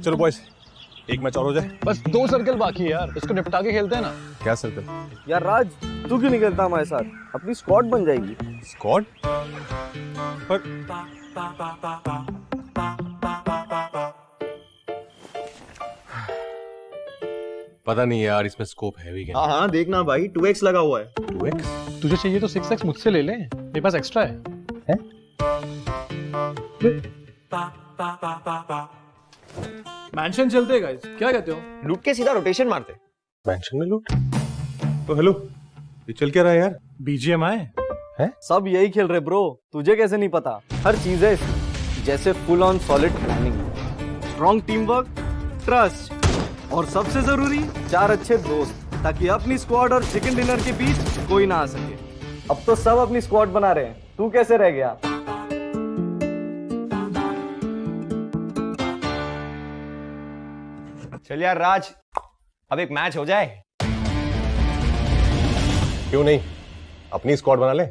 चलो बॉयज, एक मैच और हो जाए। बस 2 सर्कल बाकी है यार, इसको निपटा के खेलते हैं ना। क्या सर्कल? यार राज, तू क्यों नहीं खेलता हमारे साथ? अपनी स्क्वाड बन जाएगी। स्क्वाड? पर पता नहीं यार, इसमें स्कोप है भी क्या? हाँ हाँ देखना भाई, 2x लगा हुआ है। 2x? तुझे चाहिए तो 6x मुझसे ले ले, मेरे पास एक्स्ट्रा है? मैंशन चलते हैं गाइस, क्या कहते हो? लूट के सीधा रोटेशन मारते। मैंशन में लूट? तो हेलो, ये चल क्या रहा है यार? BGMI है? सब यही खेल रहे ब्रो, तुझे कैसे नहीं पता? हर चीज है इसमें, जैसे full on solid planning, strong team work, trust और सबसे जरूरी 4 अच्छे दोस्त, ताकि अपनी स्क्वाड और चिकन डिनर के बीच कोई ना आ सके। अब तो सब अपनी स्क्वाड बना रहे हैं, तू कैसे रह गया? चल यार राज, अब एक मैच हो जाए। क्यों नहीं, अपनी स्क्वाड बना ले।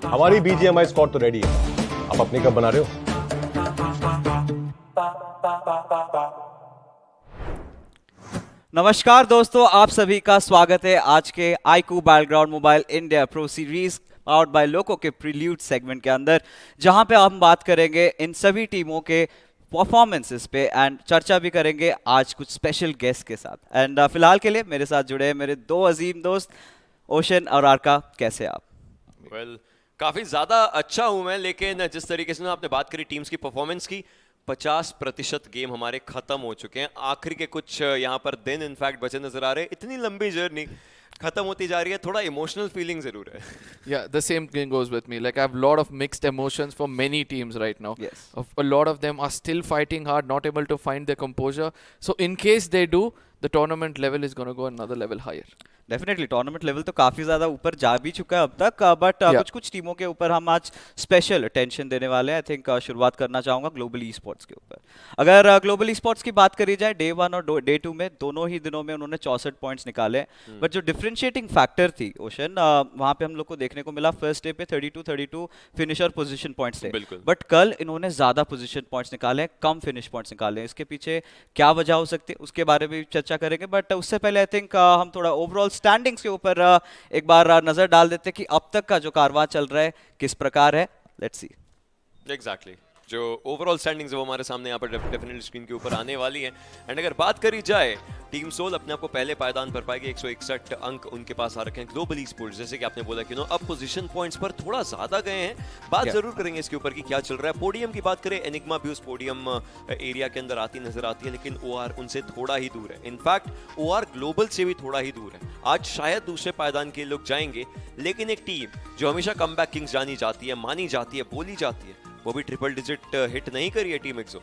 हमारी BGMI स्क्वाड तो रेडी है, आप अपनी कब बना रहे हो? नमस्कार दोस्तों, आप सभी का स्वागत है आज के iQOO battleground mobile India pro series powered by Loco के प्रील्यूड सेगमेंट के अंदर, जहां पे हम बात करेंगे इन सभी टीमों के परफॉर्मेंसेस पे एंड चर्चा भी करेंगे आज कुछ स्पेशल गेस्ट के साथ। एंड फिलहाल के लिए मेरे साथ जुड़े हैं मेरे 2 अजीम दोस्त ओशन और आरका। कैसे आप? वेल, काफ़ी ज़्यादा अच्छा हूँ मैं, लेकिन जिस तरीके से ना आपने बात करी टीम्स की परफॉर्मेंस की, 50% गेम हमारे ख़त्म हो चुके हैं। आखिरी के कुछ यहाँ पर दिन इनफैक्ट बचे नज़र आ रहे हैं। इतनी लंबी जर्नी खत्म होती जा रही है, थोड़ा इमोशनल फीलिंग जरूर है। Yeah, the same thing goes with me. Like I have a lot of mixed emotions for many teams right now. Yes. A lot of them are still fighting hard, not able to find their composure. So in case they do, the tournament level is going to go another level higher. Definitely tournament level तो काफ़ी ज़्यादा ऊपर जा भी चुका है अब तक, बट कुछ टीमों के ऊपर हम आज स्पेशल अटेंशन देने वाले हैं। आई थिंक शुरुआत करना चाहूँगा ग्लोबल ई स्पोर्ट्स के ऊपर। अगर ग्लोबल ई स्पोर्ट्स की बात करी जाए, डे 1 और डे 2 में दोनों ही दिनों में उन्होंने 64 पॉइंट्स निकाले। बट जो डिफरेंशिएटिंग फैक्टर थी ओशन, वहाँ पे हम लोग को देखने को मिला फर्स्ट डे पे 32 फिनिशर पोजिशन पॉइंट्स थे, बट कल इन्होंने ज़्यादा पोजिशन पॉइंट्स निकाले, कम फिनिश पॉइंट्स निकाले। इसके पीछे क्या वजह हो सकती है उसके बारे में भी चर्चा करेंगे, बट उससे पहले आई थिंक हम थोड़ा ओवरऑल स्टैंडिंग्स के ऊपर एक बार नजर डाल देते हैं कि अब तक का जो कारवां चल रहा है किस प्रकार है। Let's see. एग्जैक्टली, जो ओवरऑल स्टैंडिंग्स है वो हमारे सामने यहाँ पर डेफिनेटली स्क्रीन के ऊपर आने वाली है। एंड अगर बात करी जाए, टीम सोल अपने आप को पहले पायदान पर पाएगी, 161 अंक उनके पास आ रखे हैं। ग्लोबल ई स्पोर्ट्स, जैसे कि आपने बोला कि नो अब पोजीशन पॉइंट्स पर थोड़ा ज्यादा गए हैं। बात जरूर करेंगे इसके ऊपर कि क्या चल रहा है। पोडियम की बात करें, एनिग्मा भी उस पोडियम एरिया के अंदर आती नजर आती है, लेकिन OR उनसे थोड़ा ही दूर है। इनफैक्ट OR ग्लोबल से भी थोड़ा ही दूर है। आज शायद दूसरे पायदान के लोग जाएंगे, लेकिन एक टीम जो हमेशा कमबैक किंग्स जानी जाती है, मानी जाती है, बोली जाती है, वो भी ट्रिपल डिजिट हिट नहीं करी है टीम एक्सो।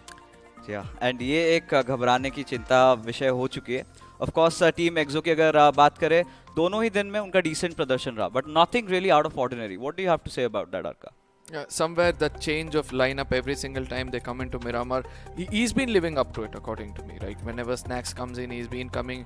एंड ये एक घबराने की चिंता विषय हो चुकी है। ऑफ कोर्स टीम एक्सो की अगर बात करें, दोनों ही दिन में उनका डिसेंट प्रदर्शन रहा, but nothing really out of ordinary. What do you have to say about that, Arka? Somewhere the change of lineup every single time they come into Miramar, he's been living up to it according to me, right? Whenever Snacks comes in, he's been coming,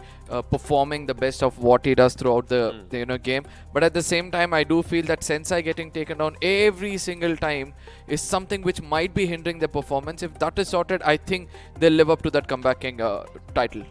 performing the best of what he does throughout the game. But at the same time, I do feel that Sensei getting taken down every single time is something which might be hindering their performance. If that is sorted, I think they'll live up to that comeback king title.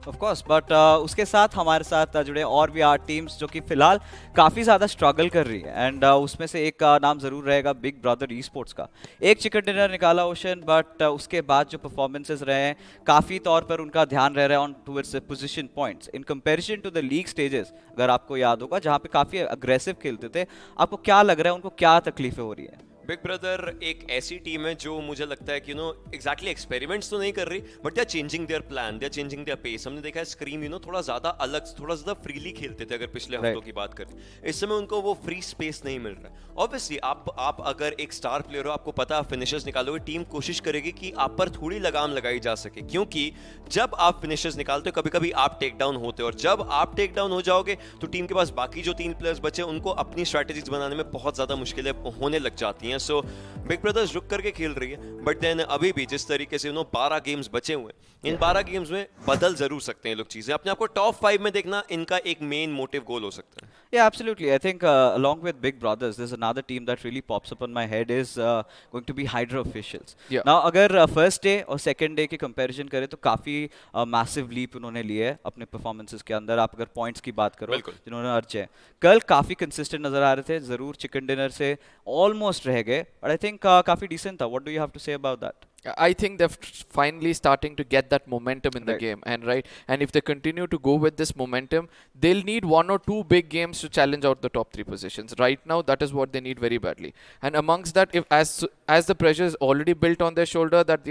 Of course, but उसके साथ हमारे साथ जुड़े और भी 8 teams जो कि फिलहाल काफ़ी ज़्यादा स्ट्रगल कर रही है। एंड उसमें से एक नाम ज़रूर रहेगा बिग ब्रदर ई स्पोर्ट्स का। एक चिकन डिनर निकाला ओशन, बट उसके बाद जो परफॉर्मेंसेज रहे हैं, काफ़ी तौर पर उनका ध्यान रह रहा है on towards position points in comparison to the league stages. अगर आपको याद होगा, जहाँ पे काफ़ी अग्रेसिव खेलते थे, आपको क्या लग रहा है उनको क्या तकलीफें हो रही है? बिग ब्रदर एक ऐसी टीम है जो मुझे लगता है कि एग्जैक्टली एक्सपेरिमेंट्स तो नहीं कर रही, but they are changing their plan, they are changing their pace. हमने देखा है स्क्रीम थोड़ा ज्यादा अलग, थोड़ा ज्यादा फ्रीली खेलते थे। अगर पिछले हफ्तों की बात करें, इस समय उनको वो फ्री स्पेस नहीं मिल रहा है। ऑब्वियसली आप अगर एक स्टार प्लेयर हो, आपको पता है फिनिशर्स निकालोगे, टीम कोशिश करेगी कि आप पर थोड़ी लगाम लगाई जा सके, क्योंकि जब आप फिनिशर्स निकालते हो कभी कभी आप टेक डाउन होते हो, और जब आप टेक डाउन हो जाओगे तो टीम के पास बाकी जो 3 प्लेयर्स बचे उनको अपनी स्ट्रैटेजीज बनाने में बहुत ज्यादा मुश्किलें होने लग जाती हैं। सो बिग ब्रदर्स रुक करके खेल रही है, बट देन अभी भी जिस तरीके से 12 गेम्स बचे हुए हैं, इन 12 गेम्स में बदल जरूर सकते हैं लोग चीजें। अपने आपको टॉप 5 में देखना इनका एक मेन मोटिव गोल हो सकता है। Yeah, absolutely. I think along with Big Brothers, there's another team that really pops up on my head is going to be Hydra officials. Yeah. Now, अगर first day और second day की comparison करें तो काफी massive leap उन्होंने लिए है अपने performances के अंदर. आप अगर points की बात करो बिल्कुल. जिन्होंने अर्जे कल काफी consistent नजर आ रहे थे. जरूर chicken dinner से almost रह गए, but I think काफी decent था. What do you have to say about that? I think they're finally starting to get that momentum in the Right. game, and if they continue to go with this momentum, they'll need one or two big games to challenge out the top three positions. Right now, that is what they need very badly. And amongst that, if as the pressure is already built on their shoulder, that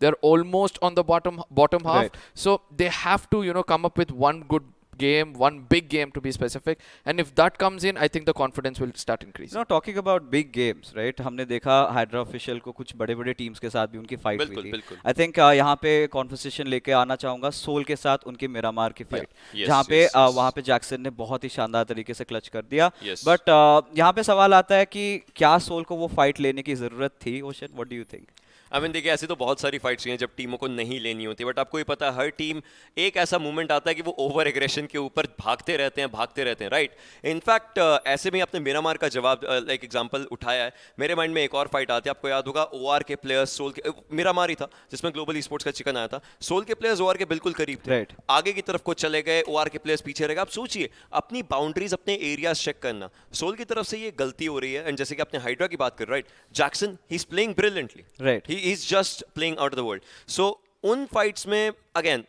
they're almost on the bottom half, Right. so they have to come up with one good game, one big game to be specific, and if that comes in, I think the confidence will start increasing. No, talking about big games, right? हमने देखा Hydra official को कुछ बड़े-बड़े teams के साथ भी उनकी fight हुई बिल्कुल, थी. बिल्कुल. I think यहाँ पे conversation लेके आना चाहूँगा सोल के साथ उनकी मिरामार की fight, Yes, जहाँ पे yes, yes. वहाँ पे जैक्सन ने बहुत ही शानदार तरीके से क्लच कर दिया. Yes. But यहाँ पे सवाल आता है कि क्या सोल को वो fight लेने की ज़रूरत थी? Ocean, what do you think? I mean देखिए ऐसी तो बहुत सारी फाइट्स हुई हैं जब टीमों को नहीं लेनी होती, बट आपको ये पता है हर टीम एक ऐसा मोमेंट आता है कि वो ओवर एग्रेशन के ऊपर भागते रहते हैं, राइट. इनफैक्ट ऐसे में आपने मिरामार का जवाब लाइक एग्जांपल उठाया है. मेरे माइंड में एक और फाइट आती है, आपको याद होगा ओआर के प्लेयर्स सोल के, मिरामार ही था जिसमें ग्लोबल ई-स्पोर्ट्स का चिकन आया था. सोल के प्लेयर्स ओआर के बिल्कुल करीब थे, Right. आगे की तरफ को चले गए, ओआर के प्लेयर्स पीछे रह गए. आप सोचिए अपनी बाउंड्रीज, अपने एरियाज चेक करना. सोल की तरफ से ये गलती हो रही है, एंड जैसे कि आपने हाइड्रा की बात कर, right, Jackson he is playing brilliantly, Right. He is just playing out of the world. So उन फाइट्स में अगेन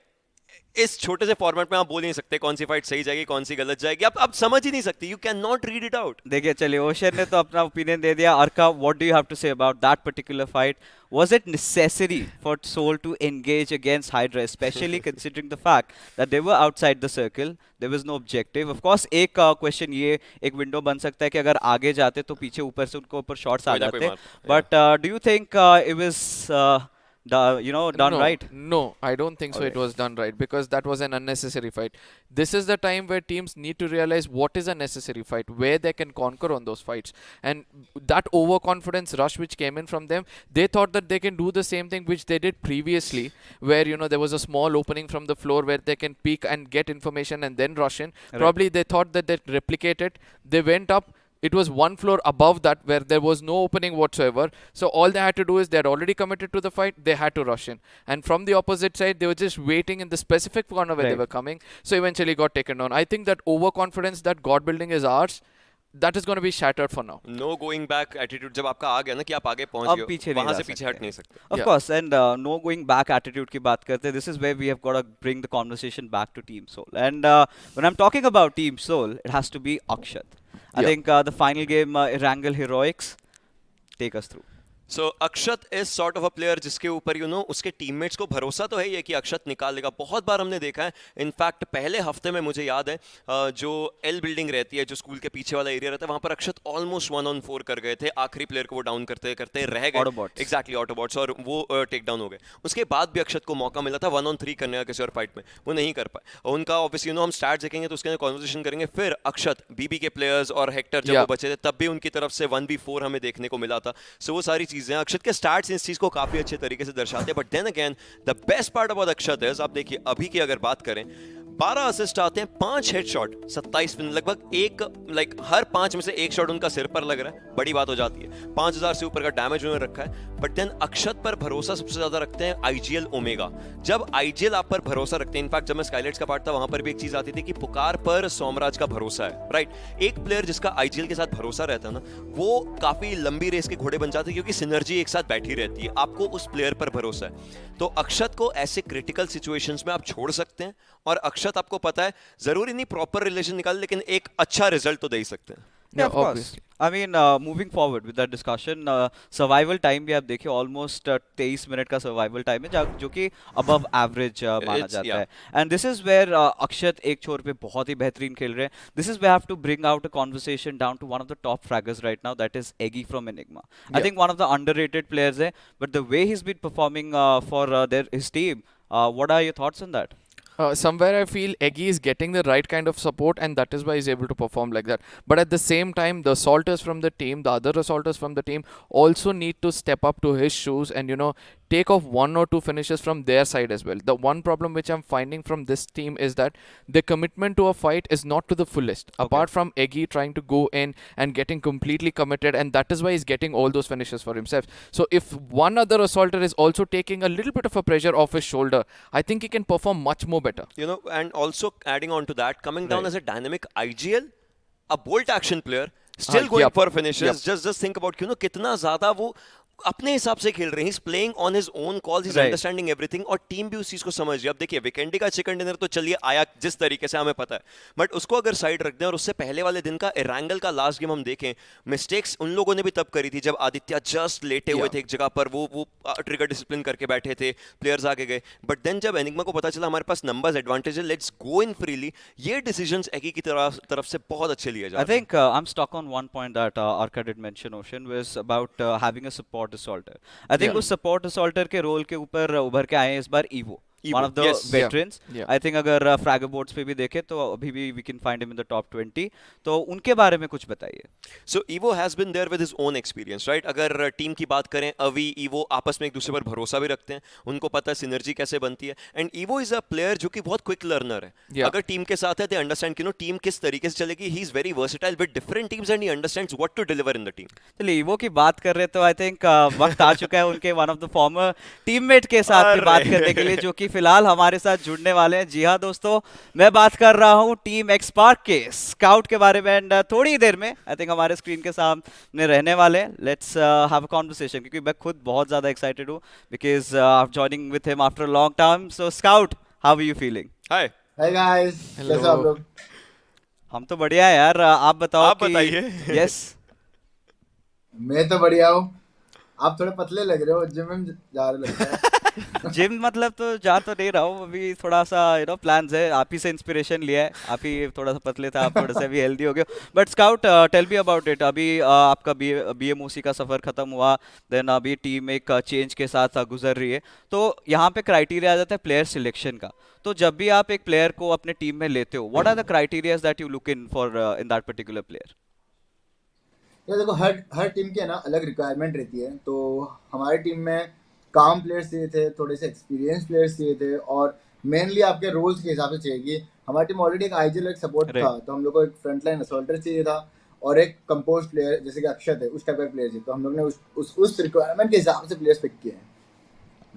इस छोटे से फॉर्मेट में आप बोल नहीं सकते कौन सी फाइट सही जाएगी कौन सी गलत जाएगी, आप समझ ही नहीं सकते. You can not read it out. देखिए चलिए ओशन ने तो अपना ओपिनियन दे दिया. Arka, what do you have to say about that particular fight? Was it necessary for Seoul to engage against Hydra, especially considering the fact that they were outside the circle, there was no objective? Of course, एक question ये एक window बन सकता है कि अगर आगे जाते तो पीछे ऊपर से उनको ऊपर शॉट्स आ कोई ना कोई जाते. मार, But do you think it was done no, right? No, I don't think so. It was done right because that was an unnecessary fight. This is the time where teams need to realize what is a necessary fight, where they can conquer on those fights. And that overconfidence rush which came in from them, they thought that they can do the same thing which they did previously, where there was a small opening from the floor where they can peek and get information and then rush in. Right. Probably they thought that they'd replicate it. They went up. It was one floor above that where there was no opening whatsoever. So all they had to do is they had already committed to the fight. They had to rush in. And from the opposite side, they were just waiting in the specific corner where they Right. were coming. So eventually got taken down. I think that overconfidence, that God building is ours. That is going to be shattered for now. No going back attitude जब आपका आ गया ना कि आप आगे पहुंच अब गए, पीछे नहीं वहां जा से पीछे सकते. हट नहीं सकते. Of Yeah. course, and no going back attitude की बात करते हैं. This is where we have got to bring the conversation back to Team Soul. And when I'm talking about Team Soul, it has to be Akshat. I Yeah. think the final game, Erangel Heroics, take us through. So Akshat is sort of a player जिसके ऊपर उसके teammates को भरोसा तो है ही है कि अक्षत निकाल लेगा. बहुत बार हमने देखा है, इनफैक्ट पहले हफ्ते में मुझे याद है जो एल बिल्डिंग रहती है, जो स्कूल के पीछे वाला एरिया रहता है, वहां पर अक्षत ऑलमोस्ट 1-on-4 कर गए थे. आखिरी प्लेयर को वो डाउन करते करते रह गए. Autobotz. एग्जैक्टली, ऑटोबॉट्स, और वो टेक डाउन हो गए. उसके बाद भी अक्षत को मौका मिला था 1-on-3 करने का किसी और फाइट में, वो नहीं कर पाए. उनका ऑब्वियसली हम स्टार्ट देखेंगे तो उसके अंदर कॉन्वर्सेशन करेंगे. फिर अक्षत, बीबी के प्लेयर्स और हेक्टर जब Yeah. वो बचे थे तब भी उनकी तरफ से 1v4 हमें देखने को मिला था. सो वो सारी चीजें अक्षत के स्टार्ट इस चीज को काफी अच्छे तरीके से दर्शाते हैं. But then again the best part about Akshat is, आप देखिए अभी की अगर बात करें, 12 असिस्ट आते हैं, 5 हेडशॉट, 27 पिन, लगभग एक हर 5 में से एक शॉट उनका सिर पर लग रहा है. बड़ी बात हो जाती है. 5000 से ऊपर का डैमेज उन्होंने रखा है. बट देन अक्षत पर भरोसा सबसे ज्यादा रखते हैं आईजीएल ओमेगा. जब आईजीएल आप पर भरोसा रखते हैं, इनफैक्ट जब मैं स्काईलाइट्स का पार्ट था वहां पर भी एक चीज आती थी कि पुकार पर सोमराज का भरोसा है, राइट. एक प्लेयर जिसका आईजीएल के साथ भरोसा रहता है ना, वो काफी लंबी रेस के घोड़े बन जाते हैं क्योंकि सिनर्जी एक साथ बैठी रहती है. आपको उस प्लेयर पर भरोसा है. तो अक्षत को ऐसे क्रिटिकल सिचुएशंस में आप छोड़ सकते हैं, और अक्षत आपको पता है जरूरी नहीं प्रॉपर रिलेशन निकाले, लेकिन एक अच्छा रिजल्ट तो दे ही सकते हैं. Yeah, of course. obviously. I mean, moving forward with that discussion, survival time भी आप देखिए almost 23 मिनट का survival time है जो कि above average माना It's- जाता yeah. है. And this is where अक्षत एक छोर पे बहुत ही बेहतरीन खेल रहे हैं. This is where I have to bring out a conversation down to one of the top fraggers right now, that is Eggy from Enigma. I Yeah. think one of the underrated players there, but the way he's been performing for his team, what are your thoughts on that? somewhere I feel Eggy is getting the right kind of support, and that is why he's able to perform like that. But at the same time, the assaulters from the team, the other assaulters from the team, also need to step up to his shoes and take off one or two finishes from their side as well. The one problem which I'm finding from this team is that the commitment to a fight is not to the fullest. Apart from Eggy trying to go in and getting completely committed, and that is why he's getting all those finishes for himself. So if one other assaulter is also taking a little bit of a pressure off his shoulder, I think he can perform much more better. And also adding on to that, coming down as a dynamic IGL, a bolt action player, still going for finishes. Just think about कितना ज़्यादा वो अपने हिसाब से खेल रहे हैं. He's playing on his own calls, he's understanding everything, और टीम भी उस चीज को समझ रही है. अब देखिए विकेंडी का चिकन डिनर तो चलिए आया जिस तरीके से हमें पता है, बट उसको अगर साइड रख दें और उससे पहले वाले दिन का एरांगल का लास्ट गेम हम देखें, मिस्टेक्स उन लोगों ने भी तब करी थी जब आदित्य जस्ट लेटे हुए थे एक जगह पर, वो ट्रिगर डिसिप्लिन करके बैठे थे, प्लेयर्स आगे गए. बट देन जब एनिग्मा को पता चला हमारे पास नंबर्स एडवांटेज है, लेट्स गो इन फ्रीली, ये डिसीजंस एगी की तरफ से बहुत अच्छे लिए जाते हैं. I think I'm stuck on one point that Arka did mention, Ocean, was about having a support assaulter. I think उस support assaulter के रोल के ऊपर उभर के आए हैं इस बार Evo. One of the veterans. I think अगर fragger boards पे भी देखें तो अभी भी we can find him in the top 20. तो उनके बारे में कुछ बताइए. So Evo has been there with his own experience, right? अगर टीम की बात करें, अवी Evo आपस में एक दूसरे पर भरोसा भी रखते हैं, उनको पता है सिनर्जी कैसे बनती है, and Evo is a player जो कि बहुत क्विक लर्नर है. अगर टीम के साथ है they understand कि टीम किस तरीके से चलेगी. He is very versatile with different teams and he understands what to deliver in the team. चलिए Evo की बात कर रहे तो I think वक्त आ चुका है उनके one of the former teammate के साथ भी बात करने के लिए, जो कि फिलहाल हमारे साथ जुड़ने वाले हैं. जी हाँ दोस्तों, मैं बात कर रहा हूँ टीम एक्स पार्क के स्काउट के बारे में, एंड थोड़ी देर में आई थिंक हमारे स्क्रीन के सामने रहने वाले हैं. लेट्स हैव अ कॉन्वर्सेशन, क्योंकि मैं खुद बहुत ज़्यादा एक्साइटेड हूँ because I am joining with him after a long time. So Scout, how are you feeling? Hi hi guys, कैसे आप लोग? हम तो बढ़िया है यार, आप बताओ. आप बताइए. यस मैं तो बढ़िया हूँ. आप थोड़े पतले लग रहे हो, जिम में जा रहे लगता है. जिम मतलब तो जा तो नहीं रहा हूँ अभी, थोड़ा सा प्लान्स है, आप ही से इंस्पिरेशन लिया है. आप ही थोड़ा सा पतले था, आप थोड़ा सा भी हेल्दी हो गए. But Scout, tell me about it. अभी आपका BMOC का सफ़र ख़त्म हुआ, देन अभी टीम एक चेंज के साथ गुजर रही है. तो यहाँ पे क्राइटेरिया आ जाता है प्लेयर सिलेक्शन का. तो जब भी आप एक प्लेयर को अपने टीम में लेते हो, what are the criterias that you look in for in that particular player? ये देखो, हर टीम की है ना अलग रिक्वायरमेंट रहती है. तो हमारी टीम में काम प्लेयर्स चाहिए थे, थोड़े से एक्सपीरियंस प्लेयर्स चाहिए थे, और मेनली आपके रोल्स के हिसाब से चाहिए. कि हमारी टीम ऑलरेडी एक आईजीएल एक सपोर्ट था, तो हम लोग को एक फ्रंट लाइन असॉल्टर चाहिए था और एक कंपोस्ट प्लेयर जैसे कि अक्षत है, उस टाइप का प्लेयर चाहिए. तो हम लोग ने उस रिक्वायरमेंट के हिसाब से प्लेयर्स पिक किए हैं.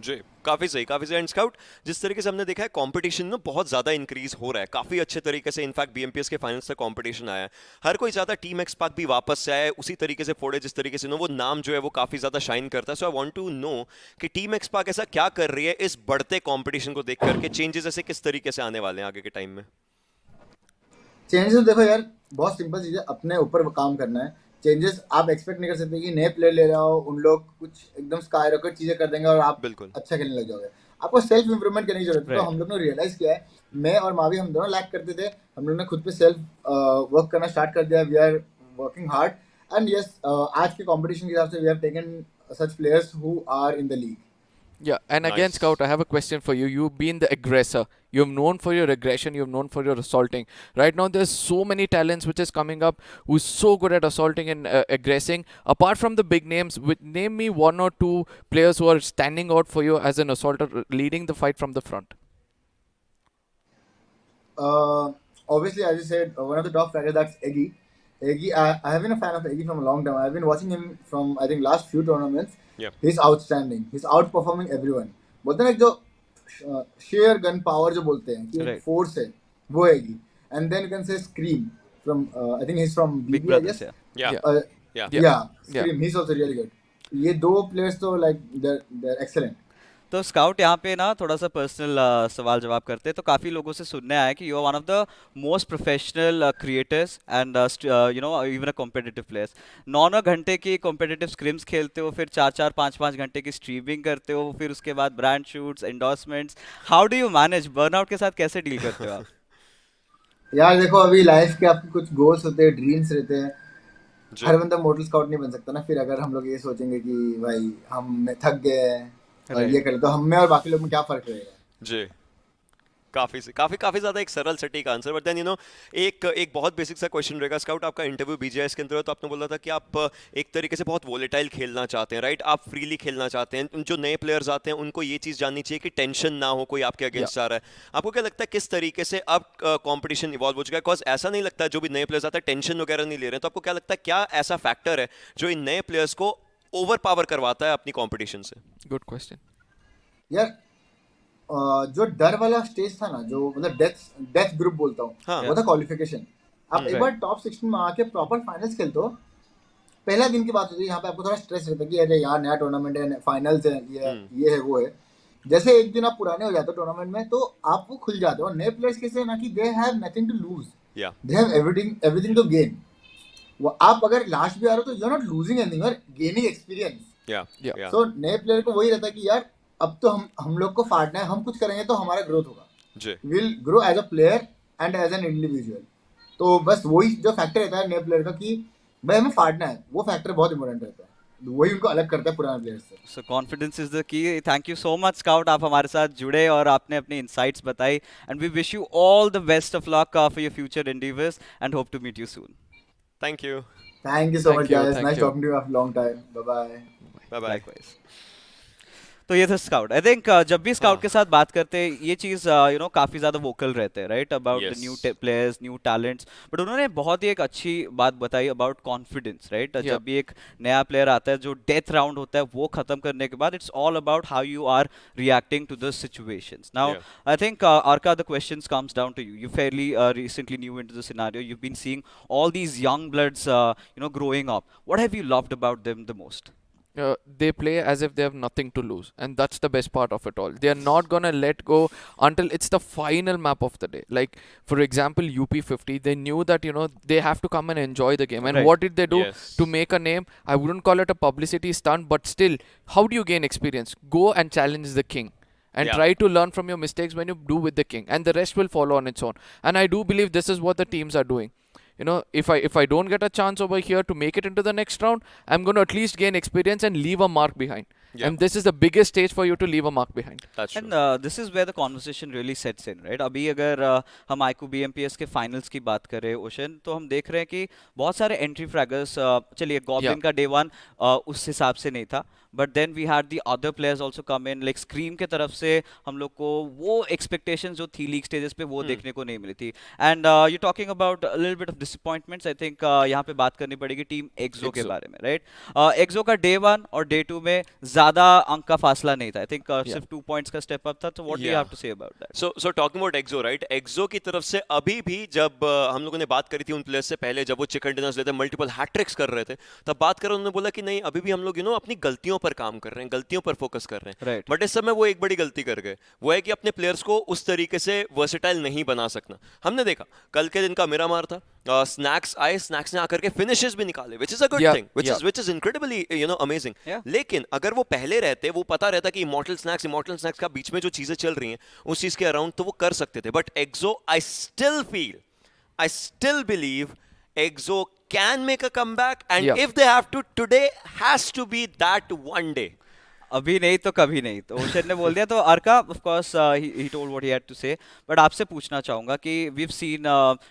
जी, काफी सही. एंड स्काउट, जिस तरीके से हमने देखा है कंपटीशन ना बहुत ज्यादा इंक्रीज हो रहा है काफी अच्छे तरीके से. इनफैक्ट BMPS के फाइनल्स तक कंपटीशन आया है, हर कोई ज्यादा टीम एक्स पार्क भी वापस से आया है, उसी तरीके से फोड़े जिस तरीके से वो नाम जो है वो काफी ज्यादा शाइन करता है. सो आई वांट टू नो कि टीम एक्स पार्क ऐसा क्या कर रही है इस बढ़ते कंपटीशन को देख करके, चेंजेस ऐसे किस तरीके से आने वाले हैं आगे के टाइम में? चेंजेस देखो यार, बहुत सिंपल चीज़ है, अपने ऊपर काम करना है. चेंजेस आप एक्सपेक्ट नहीं कर सकते कि नए प्लेयर ले रहे हो, उन लोग कुछ एकदम स्काई रॉकेट चीजें कर देंगे और आप बिल्कुल अच्छा खेलने लग जाओगे. आपको सेल्फ इंप्रूवमेंट करने की जरूरत है. तो हम लोग ने रियलाइज किया है, मैं और मावी हम दोनों लैक करते थे, हम लोग ने खुद पे सेल्फ वर्क करना स्टार्ट कर दिया. We are working hard and yes, आज के कंपटीशन के हिसाब से we have taken such players who are in the league. Yeah, and again, Nice. Scout, I have a question for you. You've been the aggressor. You're known for your aggression. You're known for your assaulting. Right now, there's so many talents which is coming up who's so good at assaulting and aggressing. Apart from the big names, name me one or two players who are standing out for you as an assaulter, leading the fight from the front. Obviously, as you said, one of the top fraggers, that's Eggy. I have been a fan of Eggy from a long time. I've been watching him from, I think, last few tournaments. Yeah. He's outstanding. He's outperforming everyone. बोलते हैं ना, जो sheer gun power जो बोलते हैं कि Right. force है, वो Eggy. And then you can say Scream from, I think he's from Big BB, I Brothers, guess. Yeah. Yeah, Yeah. Scream. He's also really good. ये दो players तो like they're excellent. तो scout यहाँ पे ना थोड़ा सा पर्सनल सवाल जवाब करते हैं. तो काफ़ी लोगों से सुनने आया कि you are one of the most professional creators and even a competitive players. 9 घंटे की कॉम्पिटिटिव स्क्रिम्स खेलते हो, फिर 4-4 5-5 घंटे की स्ट्रीमिंग करते हो, फिर उसके बाद brand shoots, endorsements. How do you manage burnout के साथ, कैसे डील करते हो आप? यार देखो, अभी लाइफ के आपके कुछ गोल्स होते हैं, ड्रीम्स रहते हैं. जी. हर बंदा मॉडल स्काउट नहीं बन सकता ना. फिर अगर हम लोग ये सोचेंगे कि भाई हम थक गए हैं और Right. ये करें, तो हम में और बाकी लोग में क्या फर्क रहेगा? जी. काफी ज्यादा एक सरल सटीक आंसर, बट देन एक बहुत बेसिक सा क्वेश्चन रहेगा। स्काउट, आपका इंटरव्यू बीजीएस के अंदर तो आपने बोला था कि आप एक तरीके से बहुत वोलेटाइल खेलना चाहते हैं, राइट? आप फ्रीली खेलना चाहते हैं। जो नए प्लेयर्स आते हैं उनको ये चीज जाननी चाहिए कि टेंशन ना हो, कोई आपके अगेंस्ट जा रहा है। आपको क्या लगता है किस तरीके से अब कंपटीशन इवॉल्व हो चुका है? बिकॉज ऐसा नहीं लगता जो भी नए प्लेयर्स आते हैं टेंशन वगैरह नहीं ले रहे हैं, तो आपको क्या लगता है क्या ऐसा फैक्टर है जो इन नए प्लेयर्स को ओवर पावर करवाता है अपनी कॉम्पिटिशन से? गुड क्वेश्चन यार जो डर वाला स्टेज था ना, जो मतलब डेथ ग्रुप बोलता हूँ, हाँ। वो था क्वालिफिकेशन। आप एक बार टॉप 16 में आके प्रॉपर फाइनल्स खेलते हो, पहला दिन की बात होती है यहाँ पे आपको थोड़ा स्ट्रेस रहता है कि अरे यार नया टूर्नामेंट है, फाइनल्स है, ये है वो है। जैसे एक दिन आप पुराने हो जाते हो टूर्नामेंट में, तो आप वो खुल जाते हो। नए प्लेयर्स कैसे है ना कि they have nothing to lose, they have everything to gain. वो आप अगर लास्ट भी आ रहे हो तो you are not losing anything, you are gaining experience. So नए प्लेयर को वही रहता है कि यार अब तो हम लोग को फाड़ना है, हम कुछ करेंगे तो हमारा ग्रोथ होगा, will grow as a player and as an individual. तो बस वही जो फैक्टर रहता है नए प्लेयर का कि भाई हमें फाड़ना है, वो फैक्टर बहुत इंपॉर्टेंट रहता है, वही उनको अलग करता है पुराने प्लेयर से। So confidence is the key. Thank you so much Scout, आप हमारे साथ जुड़े और आपने अपनी इनसाइट्स बताई, and we wish you all the best of luck for your future endeavours and hope to meet you soon. Thank you so much guys, nice talking to you after a long time. Bye bye. Likewise. तो ये था scout. I think जब भी scout के साथ बात करते हैं ये चीज काफी ज्यादा वोकल रहते हैं, right, about the new players, new talents, but उन्होंने बहुत ही एक अच्छी बात बताई अबाउट कॉन्फिडेंस, राइट? जब भी एक नया प्लेयर आता है, जो डेथ राउंड होता है वो खत्म करने के बाद it's all about how you are reacting to the situations. Now I think Arka, the questions comes down to you. You fairly recently new into the scenario. You've been seeing all these young bloods growing up. What have you loved about them the most? They play as if they have nothing to lose, and that's the best part of it all. They are not gonna let go until it's the final map of the day. Like for example UP50, they knew that they have to come and enjoy the game, and what did they do to make a name? I wouldn't call it a publicity stunt, but still, how do you gain experience? Go and challenge the king and try to learn from your mistakes when you do with the king, and the rest will follow on its own. And I do believe this is what the teams are doing. If I don't get a chance over here to make it into the next round, I'm going to at least gain experience and leave a mark behind. And this is the biggest stage for you to leave a mark behind. That's true. And this is where the conversation really sets in, right? अभी अगर हम iQOO BMPS के finals की बात करें ocean, तो हम देख रहे हैं कि बहुत सारे एंट्री फ्रैगर्स, चलिए गॉब्लिन का डे 1 उस हिसाब से नहीं था, but then we had the other players also come in, like Scream के तरफ से हम लोग को वो एक्सपेक्टेशंस जो थी लीग स्टेजेस पे वो देखने को नहीं मिली थी। And you talking about a little bit of disappointments, I think यहाँ पे बात करनी पड़ेगी टीम एक्सो के बारे में, राइट? एक्सो का डे 1 और डे 2 में ज्यादा अंक का फासला नहीं था, आई थिंक सिर्फ 2 पॉइंट्स का स्टेप अप था। तो what do you have to say about that? So talking about XO, right, XO की तरफ से अभी भी जब हम लोगों ने बात करी थी उन प्लेयर्स से पहले, जब वो चिकन डिनर्स लेते मल्टीपल हैट्रिक्स कर रहे थे, तब बात कर उन्होंने बोला कि नहीं अभी भी हम लोग अपनी गलतियों पर काम कर रहे हैं, गलतियों पर फोकस कर रहे हैं। बट इस समय वो एक बड़ी गलती कर गए, वो है कि अपने प्लेयर्स को उस तरीके से वर्सेटाइल नहीं बना सकना। हमने देखा कल के दिन का मेरा मार था, स्नैक्स आए, स्नैक्स ने आकर के फिनिशेस भी निकाले, which is a good thing, which is incredibly amazing. लेकिन अगर वो पहले रहते, वो पता रहता कि इमॉर्टल स्नैक्स का बीच में जो चीजें चल रही हैं उस चीज के अराउंड, तो वो कर सकते थे। But Exo, I still believe Exo can make a comeback, and if they have to, today has to be that one day. अभी नहीं तो कभी नहीं, तो ओशन ने बोल दिया। तो Arka, of course he told what he had to say, but आपसे पूछना चाहूंगा कि we have seen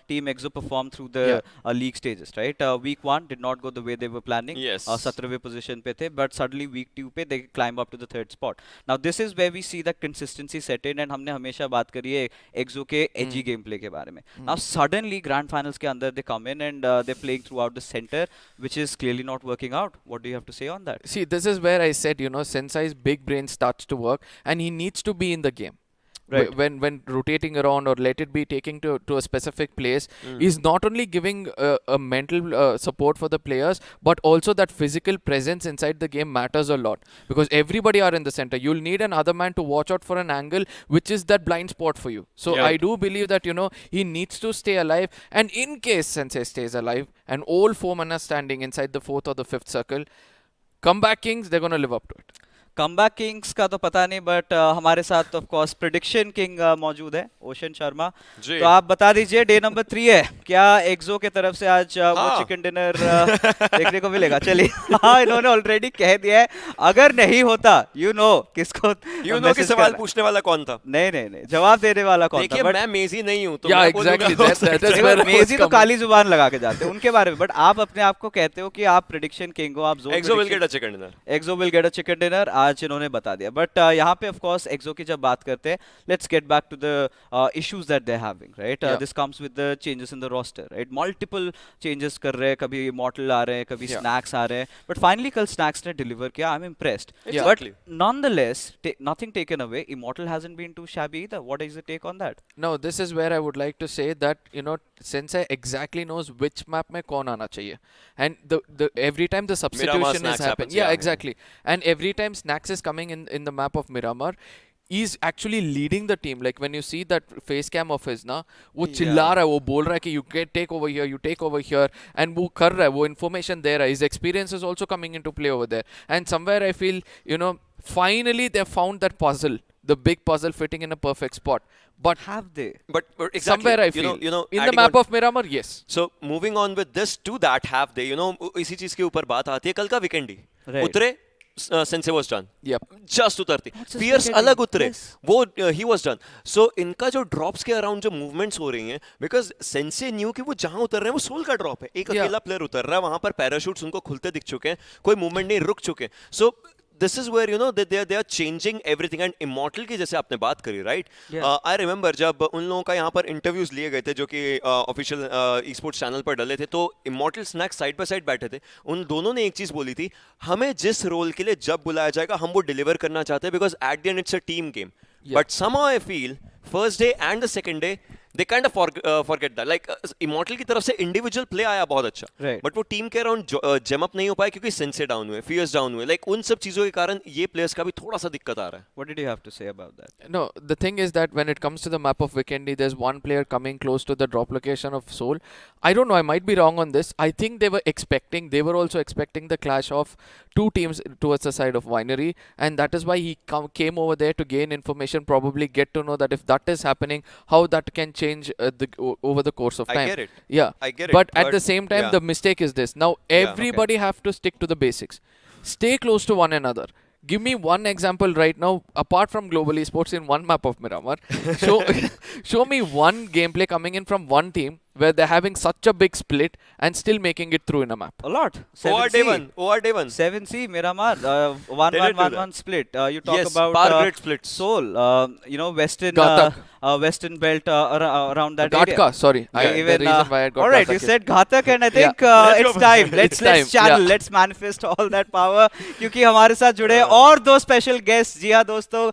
team XO perform through the league stages, right? Week 1 did not go the way they were planning, 17वें position पे थे, but suddenly week 2 पे they climb up to the 3rd spot. Now this is where we see the consistency set in, and हमने हमेशा बात करी है एक्सो के एजी गेम प्ले के बारे में। नाउ सडनली ग्रैंड फाइनल्स के अंदर they come in and they playing through out the centre, which is clearly not working out. What do you have to say on that? See, this is where I said, Sensei's big brain starts to work, and he needs to be in the game. Right. When rotating around, or let it be taking to a specific place, is not only giving a mental support for the players, but also that physical presence inside the game matters a lot, because everybody are in the center. You'll need another man to watch out for an angle which is that blind spot for you. So I do believe that he needs to stay alive, and in case Sensei stays alive and all 4 men are standing inside the 4th or the 5th circle, comeback kings, they're going to live up to it. Comeback Kings का तो पता नहीं, but हमारे साथ of course prediction king मौजूद है, ocean Sharma. जी। तो आप बता दीजिए, डे नंबर 3 है, क्या एक्सो के तरफ से आज वो हाँ। चिकन डिनर देखने को मिलेगा? चलिए हाँ, इन्होंने ऑलरेडी कह दिया है, अगर नहीं होता किसको कि message सवाल करना है। पूछने वाला कौन था? नहीं, जवाब देने वाला कौन था? देखिए बट मैं मेजी नहीं हूँ तो Yeah, मैं बोलूंगा exactly. हो That सकता is है। where I was मेजी तो coming. काली जुबान लगा के जाते हैं उनके बारे में, बट आप अपने आप को कहते हो कि आप प्रेडिक्शन किंग हो, आप जोन Exo will get a chicken dinner. Exo will get a chicken dinner, आज इन्होंने बता दिया। बट यहाँ पे ऑफ कोर्स एक्सो की जब बात करते हैं, let's get back to the issues that they having, right? Yeah. This comes with the changes in the roster, right? Multiple changes कर रहे हैं, कभी इमॉर्टल आ रहे हैं, कभी Yeah. स्नैक्स आ रहे हैं, बट फाइनली कल स्नैक्स ने डिलीवर किया। I am impressed, Yeah. But Exactly. nonetheless nothing taken away, immortal hasn't been too shabby either. What is your take on that? No, this is where I would like to say that Sensei exactly knows which map में कौन आना चाहिए, and the every time the substitution is Snacks happening. happens, Yeah, yeah. exactly. And every time Snacks is coming in the map of Miramar, he's actually leading the team. Like when you see that face cam of his, ना वो चिल्ला रहा है, वो बोल रहा है कि you get take over here, you take over here, and वो कर रहा है, वो information दे रहा है. His experience is also coming into play over there. And somewhere I feel, finally they found that puzzle, the big puzzle fitting in a perfect spot. But Have they? But exactly, somewhere I feel, you know, in the adding map on- of Miramar, yes. So moving on with this to that, have they, इसी चीज के ऊपर बात आती है, कल का weekend ही Right. उतरे, Sensei was done, Yep. Just उतरती, What's this फियर्स weekend? अलग उतरे, Yes. वो ही वाज डन। सो इनका जो ड्रॉप्स के अराउंड जो मूवमेंट्स हो रही हैं, बिकॉज सेंसे न्यू कि वो जहां उतर रहे हैं वो सोल का ड्रॉप है, एक Yeah. अकेला प्लेयर उतर रहा है वहां पर, पैराशूट्स उनको खुलते दिख चुके हैं, कोई मूवमेंट नहीं, रुक चुके हैं। सो this is where they are changing everything, and immortal की जैसे आपने बात करी, right? I remember जब उन लोगों का यहाँ पर इंटरव्यूज लिए गए थे जो कि ऑफिशियल esports चैनल पर डले थे, तो immortal snacks side by side बैठे थे, उन दोनों ने एक चीज बोली थी, हमें जिस रोल के लिए जब बुलाया जाएगा हम वो डिलीवर करना चाहते हैं, because at the end it's a team game. But somehow I feel first day and the second day they kind of forget that, like immortal की तरफ से इंडिविजुअल प्ले आया बहुत अच्छा, Right. बट वो टीम के अराउंड जेम अप नहीं हो पाया क्योंकि सेंसे डाउन हुए, फियर्स डाउन हुए, लाइक उन सब चीजों के कारण ये प्लेयर्स का भी थोड़ा सा दिक्कत आ रहा है। What did you have to say about that? No, the thing is that when it comes to the map of Vikendi, there's one player coming close to the drop location of Soul. I don't know, I might be wrong on this. I think they were also expecting the clash of two teams towards the side of Winery, and that is why he came over there to gain information, probably get to know that if that is happening, how that can change over the course of I time. get it. Yeah, I get it, but at but the same time, yeah. the mistake is this. Now, everybody have to stick to the basics. Stay close to one another. Give me one example right now, apart from Global Esports in one map of Miramar. Show me one gameplay coming in from one team where they're having such a big split and still making it through in a map. A lot. OR day 1, 7C, Miramar, They did do 1-1-1-1 split. You talk Yes, about power grid splits. Soul, Western Ghatak. Western belt around that area. Ghatka, sorry. The reason why I got all right, Ghatak you is- said Ghatak, and I think it's time. Let's time, channel, yeah. let's manifest all that power. क्योंकि हमारे साथ जुड़े हैं और दो special guest, जी हाँ दोस्तों,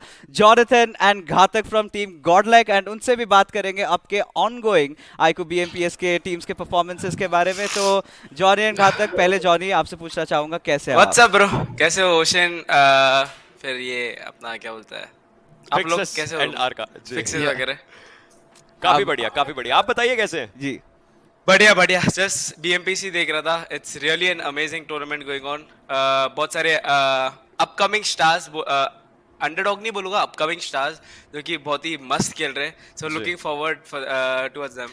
Jonathan and घातक फ्रॉम टीम गॉडलाइक, एंड उनसे भी बात करेंगे आपके ऑनगोइंग iQOO BMPS के टीम्स के परफॉर्मेंसेस के बारे में। तो जॉनी एंड घातक, पहले जॉनी आपसे पूछना चाहूंगा, कैसे हैं आप? व्हाट्स अप ब्रो, कैसे हो ओशन? फिर ये अपना क्या बोलता है, आप लोग Fixes कैसे हो? and R का, जी। फिक्सेस वगैरह काफी बढ़िया, काफी बढ़िया। आप बताइए कैसे हैं? जी बढ़िया बढ़िया। जस्ट BMPC देख रहा था, it's really an amazing tournament going on. बहुत सारे अपकमिंग स्टार्स, अंडरडॉग नहीं बोलूंगा, अपकमिंग स्टार्स जो कि बहुत ही मस्त खेल रहे हैं, so looking forward towards them.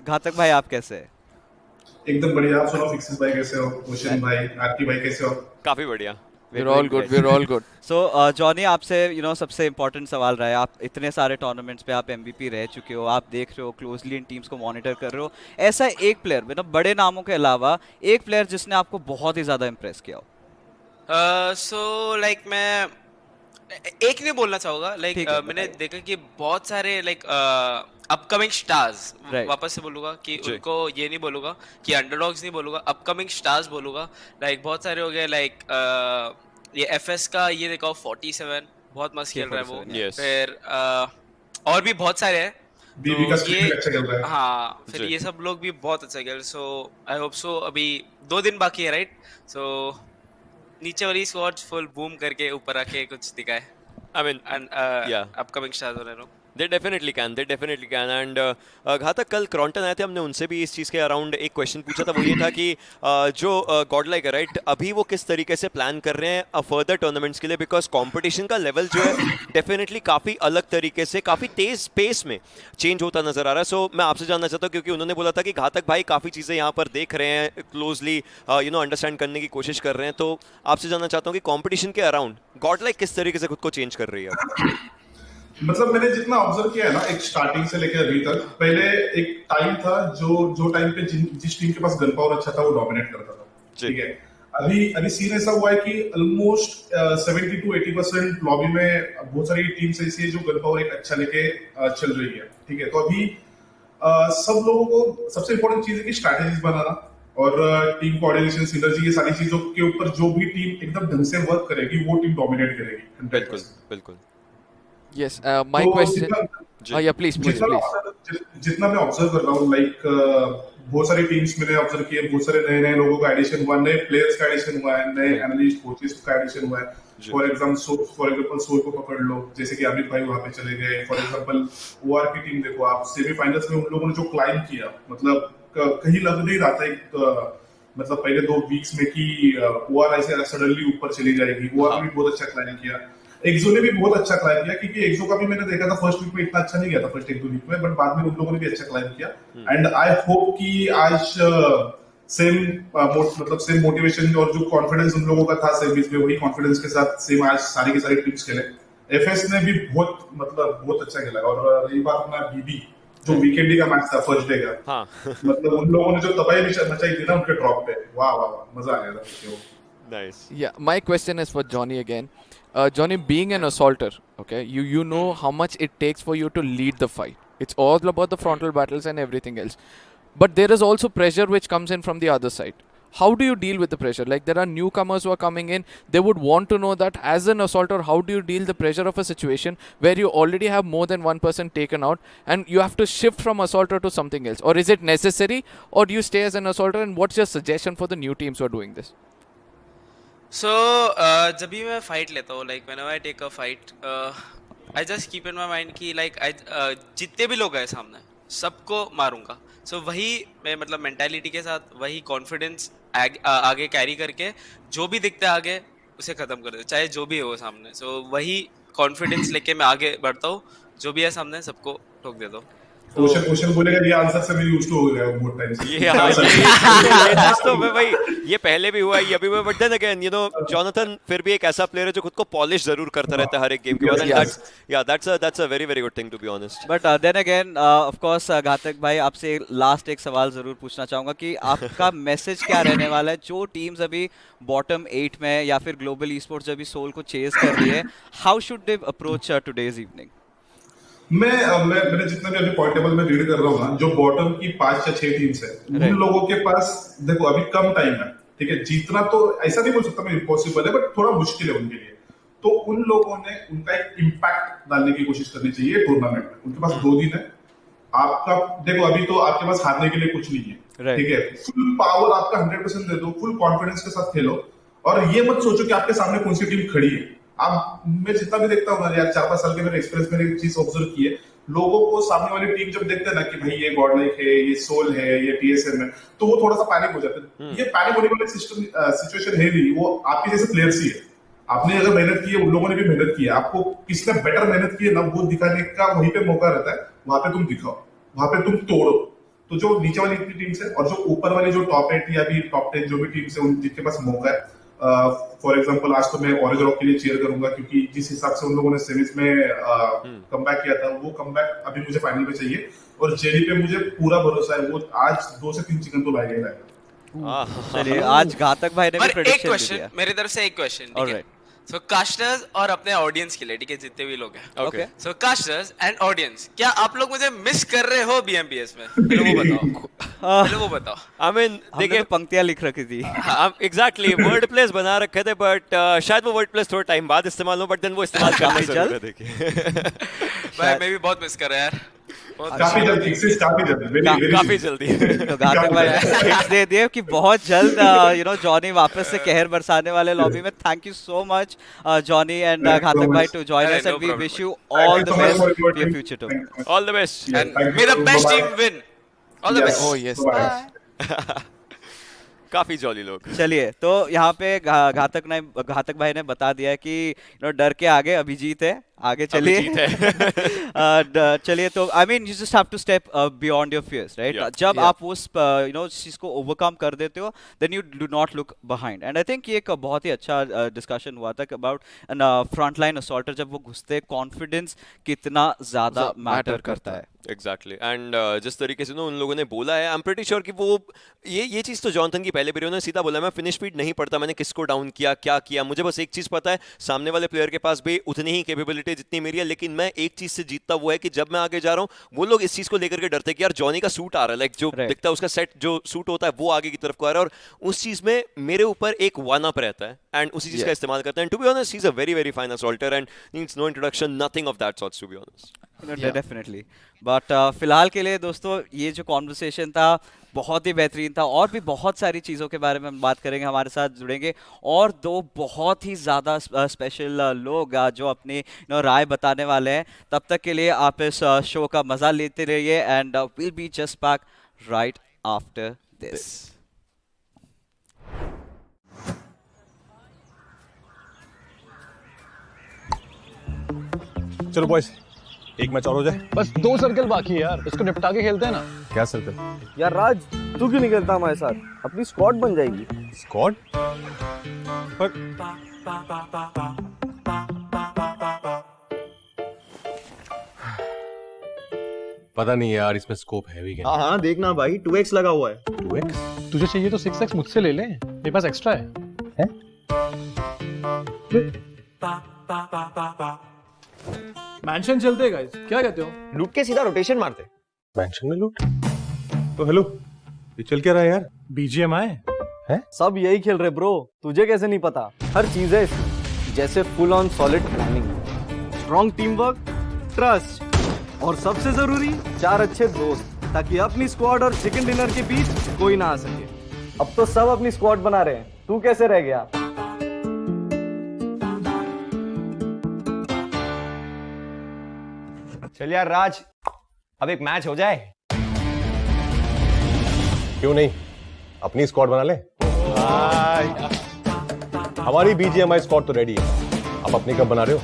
घातक भाई, आप कैसे हैं? एकदम बढ़िया। आप सुनाओ, फिक्सेस भाई कैसे हो? ओशन भाई, आरती भाई कैसे हो? काफी बढ़िया। We're all good. We're all good. So, Johnny, आपसे सबसे इम्पोर्टेंट सवाल रहा है, आप इतने सारे टूर्नामेंट्स पे आप MVP रह चुके हो, आप देख रहे हो क्लोजली इन टीम्स को मॉनिटर कर रहे हो, ऐसा एक प्लेयर, मतलब बड़े नामों के अलावा एक प्लेयर जिसने आपको बहुत ही ज्यादा इम्प्रेस किया हो? सो लाइक मैं एक नहीं बोलना चाहूंगा, लाइक ठीक है, मैंने बताइए। देखा कि बहुत सारे लाइक अपकमिंग स्टार्स, Right. वापस से बोलूंगा कि जी। उनको ये नहीं बोलूंगा कि अंडरडॉग्स नहीं बोलूंगा, अपकमिंग स्टार्स बोलूंगा। लाइक बहुत सारे हो गए, लाइक ये FS का ये देखो 47 बहुत मस्त खेल रहा है वो। 47, yes. फिर और भी बहुत सारे हैं, बीबी का तो स्ट्रीक भी अच्छा चल रहा है। हाँ, फिर जी। ये सब लोग भी बहुत अच्छा खेल। सो आई होप सो, अभी 2 दिन बाकी है राइट, सो नीचे वाली स्क्वाड फुल बूम करके ऊपर आके कुछ दिखाए। I mean, and yeah. Upcoming stars वाले लोग। They definitely can and घातक कल क्रॉन्टन आए थे, हमने उनसे भी इस चीज़ के अराउंड एक क्वेश्चन पूछा था, वो ये था कि जो गॉडलाइक है राइट, अभी वो किस तरीके से प्लान कर रहे हैं फर्दर टूर्नामेंट्स के लिए, बिकॉज कंपटीशन का लेवल जो है डेफिनेटली काफ़ी अलग तरीके से काफ़ी तेज पेस में चेंज होता नजर आ रहा है. सो मैं आपसे जानना चाहता हूँ, क्योंकि उन्होंने बोला था कि घातक भाई काफ़ी चीज़ें यहाँ पर देख रहे हैं, क्लोजली अंडरस्टैंड करने की कोशिश कर रहे हैं, तो आपसे जानना चाहता हूँ कि कंपटीशन के अराउंड गॉडलाइक किस तरीके से खुद को चेंज कर रही है. मतलब मैंने जितना ऑब्जर्व किया है ना, एक स्टार्टिंग से लेकर अभी तक, पहले एक टाइम था जो टाइम पे जिस टीम के पास गन पावर अच्छा था वो डोमिनेट करता था. ठीक है, अभी सीन ऐसा हुआ है कि ऑलमोस्ट 70 to 80% लॉबी में बहुत सारी टीम्स ऐसी है जो गन पावर एक अच्छा लेके चल रही है. ठीक है, तो अभी सब लोगों को सबसे इंपॉर्टेंट चीज है कि स्ट्रैटेजीज बनाना और टीम कोऑर्डिनेशन, सिनर्जी, ये सारी चीजों के ऊपर जो भी टीम एकदम ढंग से वर्क करेगी वो टीम डोमिनेट करेगी. बिल्कुल. Yes, my question. Yeah, please. जितना मैं ऑब्जर्व कर रहा हूँ, लाइक बहुत सारी टीम्स मैंने ऑब्जर्व किए, बहुत सारे नए लोगों का एडिशन हुआ, नए प्लेयर्स का एडिशन हुआ है, नए एनालिस्ट कोचेस का एडिशन हुआ है. फॉर एग्जांपल सोल को पकड़ लो, जैसे कि अमित भाई वहां पे चले गए. फॉर एग्जांपल ओआर की टीम देखो आप, सेमीफाइनल्स में उन लोगों ने जो क्लाइम किया, मतलब कहीं लग नहीं रहा था मतलब पहले 2 वीक्स में कि ओआर ऐसे सडनली ऊपर चली जाएगी. ओआर ने भी बहुत अच्छा क्लाइम किया, एक्सो ने भी बहुत अच्छा क्लाइम किया, क्योंकि एक्सो का भी मैंने देखा था फर्स्ट वीक में इतना अच्छा नहीं गया था, फर्स्ट 1-2 वीक में, बट बाद में उन लोगों ने भी अच्छा क्लाइम किया. एंड आई होप कि आज सेम मोटिवेशन और जो कॉन्फिडेंस उन लोगों का था सेमीज में, वही कॉन्फिडेंस के साथ सेम आज सारी की सारी टीम्स खेले. एफएस ने भी बहुत अच्छा खेला. और रही बात अपना बीबी, जो वीकेंड का मैच था फर्स्ट डे का, मतलब उन लोगों ने जो तबाही मचाई थी ना उनके ड्रॉप पे, वाह मजा आ गया था. Nice. Yeah, my question is for Johnny again. Johnny, being an assaulter, okay, you know how much it takes for you to lead the fight. It's all about the frontal battles and everything else. But there is also pressure which comes in from the other side. How do you deal with the pressure? Like, there are newcomers who are coming in. They would want to know that as an assaulter, how do you deal the pressure of a situation where you already have more than one person taken out and you have to shift from assaulter to something else? Or is it necessary, or do you stay as an assaulter? And what's your suggestion for the new teams who are doing this? So जब भी मैं fight लेता हूँ, like whenever I take a fight, I just keep in my mind कि like जितने भी लोग हैं सामने सबको मारूंगा. सो वही मैं मतलब मेंटालिटी के साथ, वही कॉन्फिडेंस आगे कैरी करके जो भी दिखता है आगे उसे खत्म कर दे, चाहे जो भी हो सामने. सो वही कॉन्फिडेंस लेके मैं आगे बढ़ता हूँ, जो भी है सामने सबको ठोक देता हूँ. क्वेश्चन बोलेगा, ये आंसर से मैं यूज्ड टू हो गया बहुत टाइम से. तो भाई ये पहले भी हुआ है, ये भी हुआ, बट देन अगेन जॉनथन फिर भी एक ऐसा प्लेयर है जो खुद को पॉलिश जरूर करता रहता है हर एक गेम के बाद. That's a very good thing to be honest. But then again of course Ghatak भाई, आपसे लास्ट एक सवाल जरूर पूछना चाहूंगा कि आपका मैसेज क्या रहने वाला है जो टीम्स अभी बॉटम 8 में या फिर ग्लोबल ई-स्पोर्ट्स अभी सोल को चेज कर रही है, how should they approach today's evening? मैंने जितना भी अभी पॉइंट टेबल में रीड कर रहा हूँ ना, जो बॉटम की 5 या 6 टीम्स है, उन लोगों के पास देखो अभी कम टाइम है. ठीक है, जीतना तो ऐसा नहीं बोल सकता मैं इम्पॉसिबल है, बट थोड़ा मुश्किल है उनके लिए. तो उन लोगों ने उनका एक इम्पैक्ट डालने की कोशिश करनी चाहिए टूर्नामेंट में. उनके पास 2 दिन है. आपका देखो अभी तो आपके पास हारने के लिए कुछ नहीं है. ठीक है, फुल पावर आपका 100% दे दो, फुल कॉन्फिडेंस के साथ खेलो, और ये मत सोचो कि आपके सामने कौन सी टीम खड़ी है. अब मैं जितना भी देखता हूँ ना यार, 4-5 साल के मेरे एक्सपीरियंस में एक चीज ऑब्जर्व की है, लोगों को सामने वाली टीम जब देखते हैं ना कि भाई ये गॉडलाइक है, ये सोल है, ये टीएसएम है, तो वो थोड़ा सा पैनिक हो जाते हैं. ये पैनिक होने वाली सिचुएशन है नहीं, वो आपके जैसे प्लेयर्स ही है. आपने अगर मेहनत की है, उन लोगों ने भी मेहनत की है, आपको किसने बेटर मेहनत की है ना, वो दिखाने का वहीं पे मौका रहता है. वहां पे तुम दिखाओ, वहां पे तुम तोड़ो. तो जो नीचे वाली इतनी टीम्स है और जो ऊपर वाली जो टॉप 8 या भी टॉप 10 जो भी टीम्स है, जिनके पास मौका है, फॉर एग्जांपल आज तो मैं ऑरेंज रॉक के लिए चीयर करूंगा, क्योंकि जिस हिसाब से उन लोगों ने सेमीज में कमबैक किया था, वो कमबैक अभी मुझे फाइनल में चाहिए. और जेडी पे मुझे पूरा भरोसा है, वो आज 2 से 3 चिकन तो लाएगा. चलिए, आज घातक भाई ने भी प्रेडिक्शन दिया. मेरी तरफ से एक क्वेश्चन, ठीक है? सो कास्टर्स और अपने ऑडियंस के लिए, ठीक है, जितने भी लोग हैं, okay, so casters and audience, क्या आप लोग मुझे मिस कर रहे हो बीएमपीएस में? पहले वो बताओ. आई मीन देखिए, पंक्तियां लिख रखी थी. एग्जैक्टली वर्ड प्लेस बना रखे थे, बट शायद वो वर्ड प्लेस थोड़ा टाइम बाद इस्तेमाल हो, बट देन वो इस्तेमाल करना ही चल. देखिए भाई मैं भी बहुत मिस कर रहा यार. काफी जल्दी fixes, काफी जल्दी, very काफी जल्दी। जल्दी तो घातक भाई hints दे दिए कि बहुत जल्द जॉनी वापस से कहर बरसाने वाले लॉबी में. Thank you so much Johnny and Thank you so Ghatak भाई much. टू जॉइन अरे, us no and we problem, wish you Thank all you the so much best for for your inviting. Future Thank you so much. All the best Yes, And thank may the you. best Bye-bye. team win. All the Yes, best. Oh, yes. bye-bye. काफी jolly लोग. चलिए तो यहाँ पे घातक भाई ने बता दिया है कि डर के आगे अभिजीत है. आगे चलिए. अभिजीत है. चलिए तो I mean you just have to step beyond your fears right. Yeah. जब Yeah. आप उस चीज को ओवरकम कर देते हो then you do not look behind. And I think ये एक बहुत ही अच्छा डिस्कशन हुआ था अबाउट फ्रंट लाइन असॉल्टर. जब वो घुसते कॉन्फिडेंस कितना ज्यादा मैटर करता है. एग्जैक्टली एंड जिस तरीके से उन लोगों ने बोला है आई एम प्रीटी श्योर कि वो ये चीज़ तो जॉनथन की पहले पीरियड ने सीधा बोला. मैं फिनिश स्पीड नहीं पढ़ता, मैंने किसको डाउन किया, क्या किया. मुझे बस एक चीज़ पता है, सामने वाले प्लेयर के पास भी उतनी ही कैपेबिलिटी जितनी मेरी है, लेकिन मैं एक चीज़ से जीतता वो है कि जब मैं आगे जा रहा हूँ वो लोग इस चीज़ को लेकर के डरते कि यार जॉनी का सूट आ रहा है, लाइक जो दिखता है उसका सेट जो सूट होता है वो आगे की तरफ को आ रहा है, और उस चीज़ में मेरे ऊपर एक वन अप रहता है एंड उसी चीज़ का इस्तेमाल करता है. To be honest he is a very very fine assaulter and needs no introduction, nothing of that sorts to be honest. Definitely. But फिलहाल के लिए दोस्तों ये जो कॉन्वर्सेशन था बहुत ही बेहतरीन था. और भी बहुत सारी चीज़ों के बारे में हम बात करेंगे. हमारे साथ जुड़ेंगे और दो बहुत ही ज़्यादा स्पेशल लोग जो अपनी राय बताने वाले हैं. तब तक के लिए आप इस शो का मज़ा लेते रहिए and will be just back right after this. चलो बॉयज एक मैच और हो जाए. बस 2 सर्कल बाकी है यार, इसको निपटा के खेलते हैं ना. क्या सर्कल? यार राज, तू क्यों नहीं खेलता हमारे साथ? अपनी स्क्वाड बन जाएगी. स्क्वाड? पर पता नहीं यार इसमें स्कोप है भी क्या. हाँ हाँ देखना भाई, 2x लगा हुआ है. 2x? तुझे चाहिए तो 6x मुझसे ले ले, मेरे पास एक्स्ट्रा है. मैंशन चलते हैं गाइस, क्या कहते हो? लूट के सीधा रोटेशन मारते. मैंशन में लूट? तो हेलो, ये चल क्या रहा है यार? BGMI है? सब यही खेल रहे ब्रो, तुझे कैसे नहीं पता? हर चीज है इसमें, जैसे full on solid planning, strong team work, trust और सबसे जरूरी 4 अच्छे दोस्त, ताकि अपनी स्क्वाड और चिकन डिनर के बीच कोई ना आ सके. अब तो सब अपनी स्क्वाड बना रहे हैं, तू कैसे रह गया? चल यार राज, अब एक मैच हो जाए. क्यों नहीं, अपनी स्क्वाड बना ले. हमारी BGMI स्क्वाड तो रेडी है, आप अपनी कब बना रहे हो?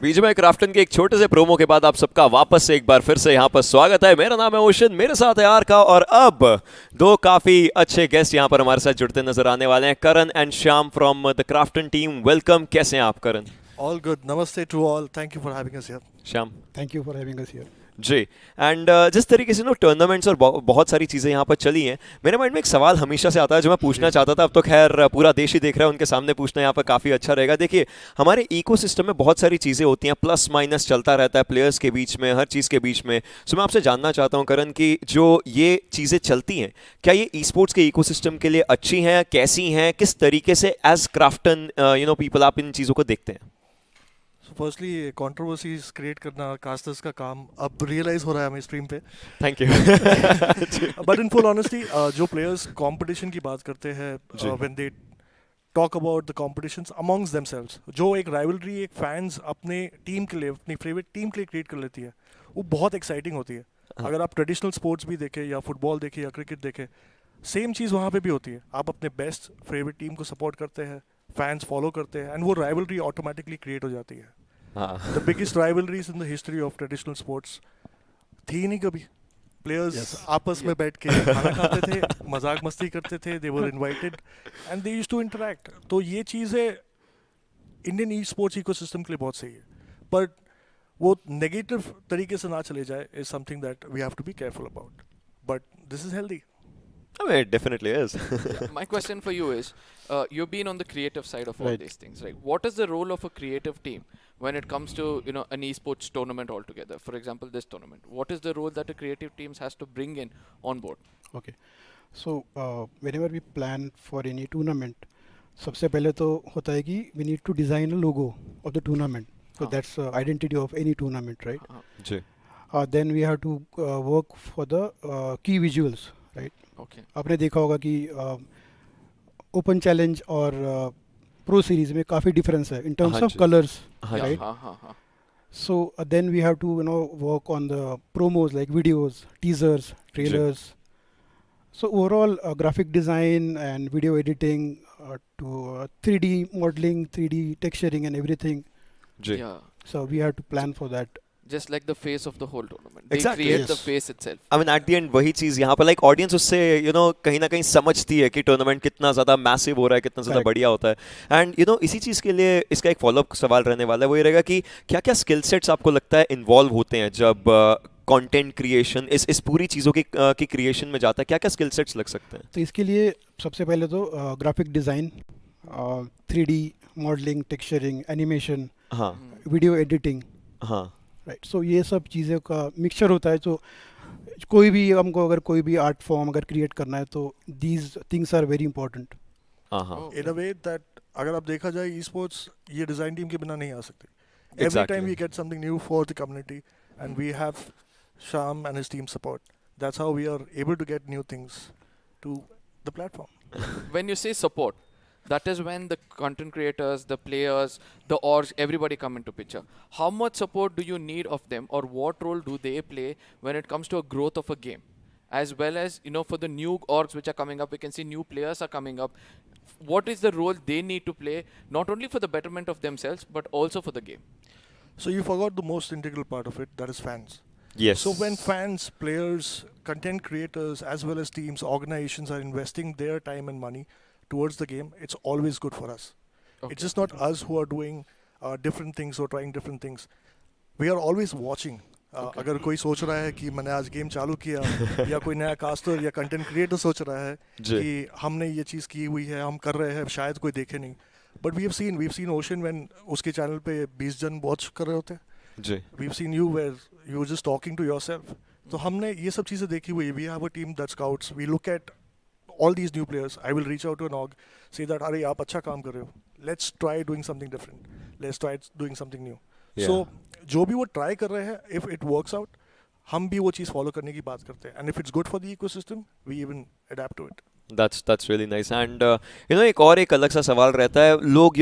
बीजीएमआई क्राफ्टन के एक छोटे से प्रोमो के बाद आप सबका वापस से एक बार फिर से यहाँ पर स्वागत है. मेरा नाम है ओशन, मेरे साथ है आर का, और अब दो काफी अच्छे गेस्ट यहाँ पर हमारे साथ जुड़ते नजर आने वाले हैं. Karan and Shyam from the Krafton team. Welcome. कैसे हैं आप Karan? All good. Namaste to all. Thank you for having us here. Shyam? Thank you for having us here. जी. एंड जिस तरीके से टूर्नामेंट्स और बहुत सारी चीज़ें यहाँ पर चली हैं, मेरे माइंड में एक सवाल हमेशा से आता है जो मैं पूछना चाहता था. अब तो खैर पूरा देश ही देख रहा है, उनके सामने पूछना यहाँ पर काफ़ी अच्छा रहेगा. देखिए, हमारे इकोसिस्टम में बहुत सारी चीज़ें होती हैं, प्लस माइनस चलता रहता है प्लेयर्स के बीच में, हर चीज़ के बीच में. सो मैं आपसे जानना चाहता हूँ करण कि जो ये चीज़ें चलती हैं, क्या ये ई स्पोर्ट्स के इकोसिस्टम के लिए अच्छी हैं, कैसी हैं, किस तरीके से एज क्राफ्टन पीपल आप इन चीज़ों को देखते हैं? फर्स्टली कंट्रोवर्सीज क्रिएट करना कास्टर्स का काम अब रियलाइज हो रहा है हमें स्ट्रीम पे. Thank you. But in full honesty जो प्लेयर्स कंपटीशन की बात करते हैं, when they talk about the competitions amongst themselves, जो एक राइवलरी एक फैंस अपने टीम के लिए, अपनी फेवरेट टीम के लिए क्रिएट कर लेती है, वो बहुत एक्साइटिंग होती है. अगर आप ट्रेडिशनल स्पोर्ट्स भी देखें या फुटबॉल देखें या क्रिकेट देखें, सेम चीज़ वहाँ पे भी होती है. आप अपने बेस्ट फेवरेट टीम को सपोर्ट करते हैं, फैंस फॉलो करते हैं, एंड वो राइवलरी ऑटोमेटिकली क्रिएट हो जाती है. The biggest rivalries in the history of traditional sports थी नहीं कभी. Players आपस में बैठ के खाना खाते थे, मजाक मस्ती करते थे, they were invited and they used to interact. तो ये चीज़ें इंडियन ई स्पोर्ट्स इकोसिस्टम के लिए बहुत सही है, बट वो नेगेटिव तरीके से ना चले जाए is something that we have to be careful about. But this is healthy. I mean, it definitely is. My question for you is, you've been on the creative side of all these things, right? What is the role of a creative team when it comes to an esports tournament altogether? For example, this tournament. What is the role that a creative teams has to bring in on board? Okay, so whenever we plan for any tournament, सबसे पहले तो होता है कि we need to design a logo of the tournament, so that's identity of any tournament, right? जी then we have to work for the key visuals, right? Okay. आपने देखा होगा कि ओपन चैलेंज और प्रो सीरीज में काफ़ी difference है in terms हाँ ऑफ जी। कलर्स, हाँ जी। राइट? हाँ. So then we have to work on the promos like videos, teasers, trailers. So overall graphic design and video editing to 3D modeling, 3D texturing and everything. जी Yeah. So we have to plan for that. Just like the face of the whole tournament. They Exactly. create the Yes. face itself. I mean at the end वही चीज यहाँ पर like audience उससे कहीं ना कहीं समझती है कि टूर्नामेंट कितना ज्यादा मैसिव हो रहा है, कितना ज्यादा Correct. बढ़िया होता है। एंड इसी चीज के लिए इसका एक फॉलोअप सवाल रहने वाला है, वो ये रहेगा कि क्या क्या स्किल सेट्स आपको लगता है इन्वॉल्व होते हैं जब कंटेंट क्रिएशन इस पूरी चीजों की क्रिएशन में जाता है? क्या क्या स्किल सेट्स लग सकते हैं? तो इसके लिए सबसे पहले तो graphic design, 3D modelling, texturing, animation, हाँ वीडियो एडिटिंग, हाँ राइट? सो ये सब चीज़ों का मिक्सचर होता है। तो कोई भी हमको अगर कोई भी आर्ट फॉर्म अगर क्रिएट करना है तो these things are very important. हाँ हाँ इन अ वे दैट अगर आप देखा जाए ई-स्पोर्ट्स ये डिजाइन टीम के बिना नहीं आ सकते। Every Exactly. Time we get something new for the community and we have Sham and his team support. That's how we are able to get new things to the platform. When you say support, that is when the content creators, the players, the orgs, everybody come into picture. How much support do you need of them, or what role do they play when it comes to a growth of a game? As well as, for the new orgs which are coming up, we can see new players are coming up. What is the role they need to play, not only for the betterment of themselves, but also for the game? So you forgot the most integral part of it, that is fans. Yes. So when fans, players, content creators, as well as teams, organizations are investing their time and money towards the game, it's always good for us. It's just not us who are doing different things or trying different things. We are always watching. अगर कोई सोच रहा है कि मैंने आज game चालू किया या कोई नया कास्टर या कंटेंट क्रिएटर सोच रहा है कि हमने ये चीज़ की हुई है, हम कर रहे हैं, शायद कोई देखे नहीं, but we have seen Ocean when उसके चैनल पे 20 जन वॉच कर रहे होते हैं। जी We've seen you where you were just talking to yourself. तो हमने ये सब चीज़ें देखी हुई है. We have a team that scouts. We look at all these new players. I will reach out to an org, say that अरे आप अच्छा काम कर रहे हो. Let's try doing something different. Let's try doing something new. Yeah. So जो भी वो try कर रहे हैं, if it works out, हम भी वो चीज़ follow करने की बात करते हैं. And if it's good for the ecosystem, we even adapt to it. that's really nice. And एक अलग सा सवाल रहता है, लोग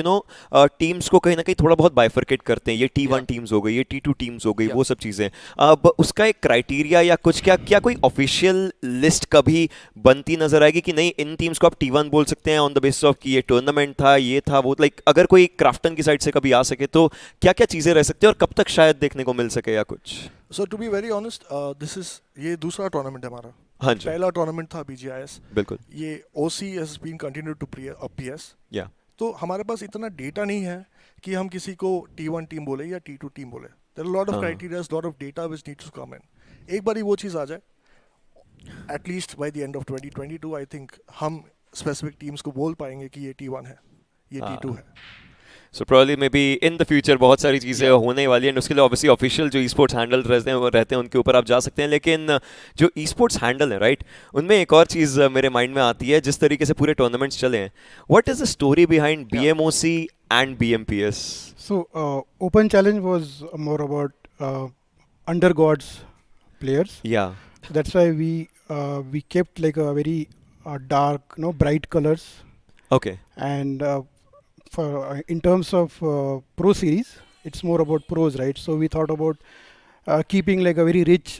टीम्स को कहीं ना कहीं थोड़ा बहुत बाइफरकेट करते हैं, ये T1 टीम्स हो गई, ये T2 टीम्स हो गई, वो सब चीज़ें। अब उसका एक क्राइटेरिया या कुछ क्या कोई ऑफिशियल लिस्ट कभी बनती नजर आएगी कि नहीं इन टीम्स को आप T1 बोल सकते हैं ऑन द बेसिस ऑफ कि ये टूर्नामेंट था, ये था वो, लाइक अगर कोई क्राफ्टन की साइड से कभी आ सके तो क्या क्या चीज़ें रह सकती है और कब तक शायद देखने को मिल सके या कुछ? So to be very honest, ये दूसरा टूर्नामेंट है हमारा। हाँ जी। पहला टूर्नामेंट था BGIS। बिल्कुल। ये OC has been continued to play PS। या तो हमारे पास इतना डेटा नहीं है कि हम किसी को T1 टीम बोले या T2 टीम बोले। There are a lot of criteria, lot of data which needs to come in. एक बारी वो चीज़ आ जाए, at least by the end of 2022, I think हम specific teams को बोल पाएंगे कि ये T1 है, ये T2 है। So probably may be in the future बहुत सारी चीज़ें होने वाली हैं, उसके लिए ऑब्वियसली ऑफिशियल जो ई-स्पोर्ट्स हैंडल रहते हैं उनके ऊपर आप जा सकते हैं, लेकिन जो ई-स्पोर्ट्स हैंडल है राइट, उनमें एक और चीज़ मेरे माइंड में आती है, जिस तरीके से पूरे टूर्नामेंट्स चले हैं, what is the story behind BMOC and BMPS? So open challenge was more about under gods players. Yeah. So that's why we kept like a very dark, bright colors. Okay. And for in terms of pro series, it's more about pros, right? So we thought about keeping like a very rich,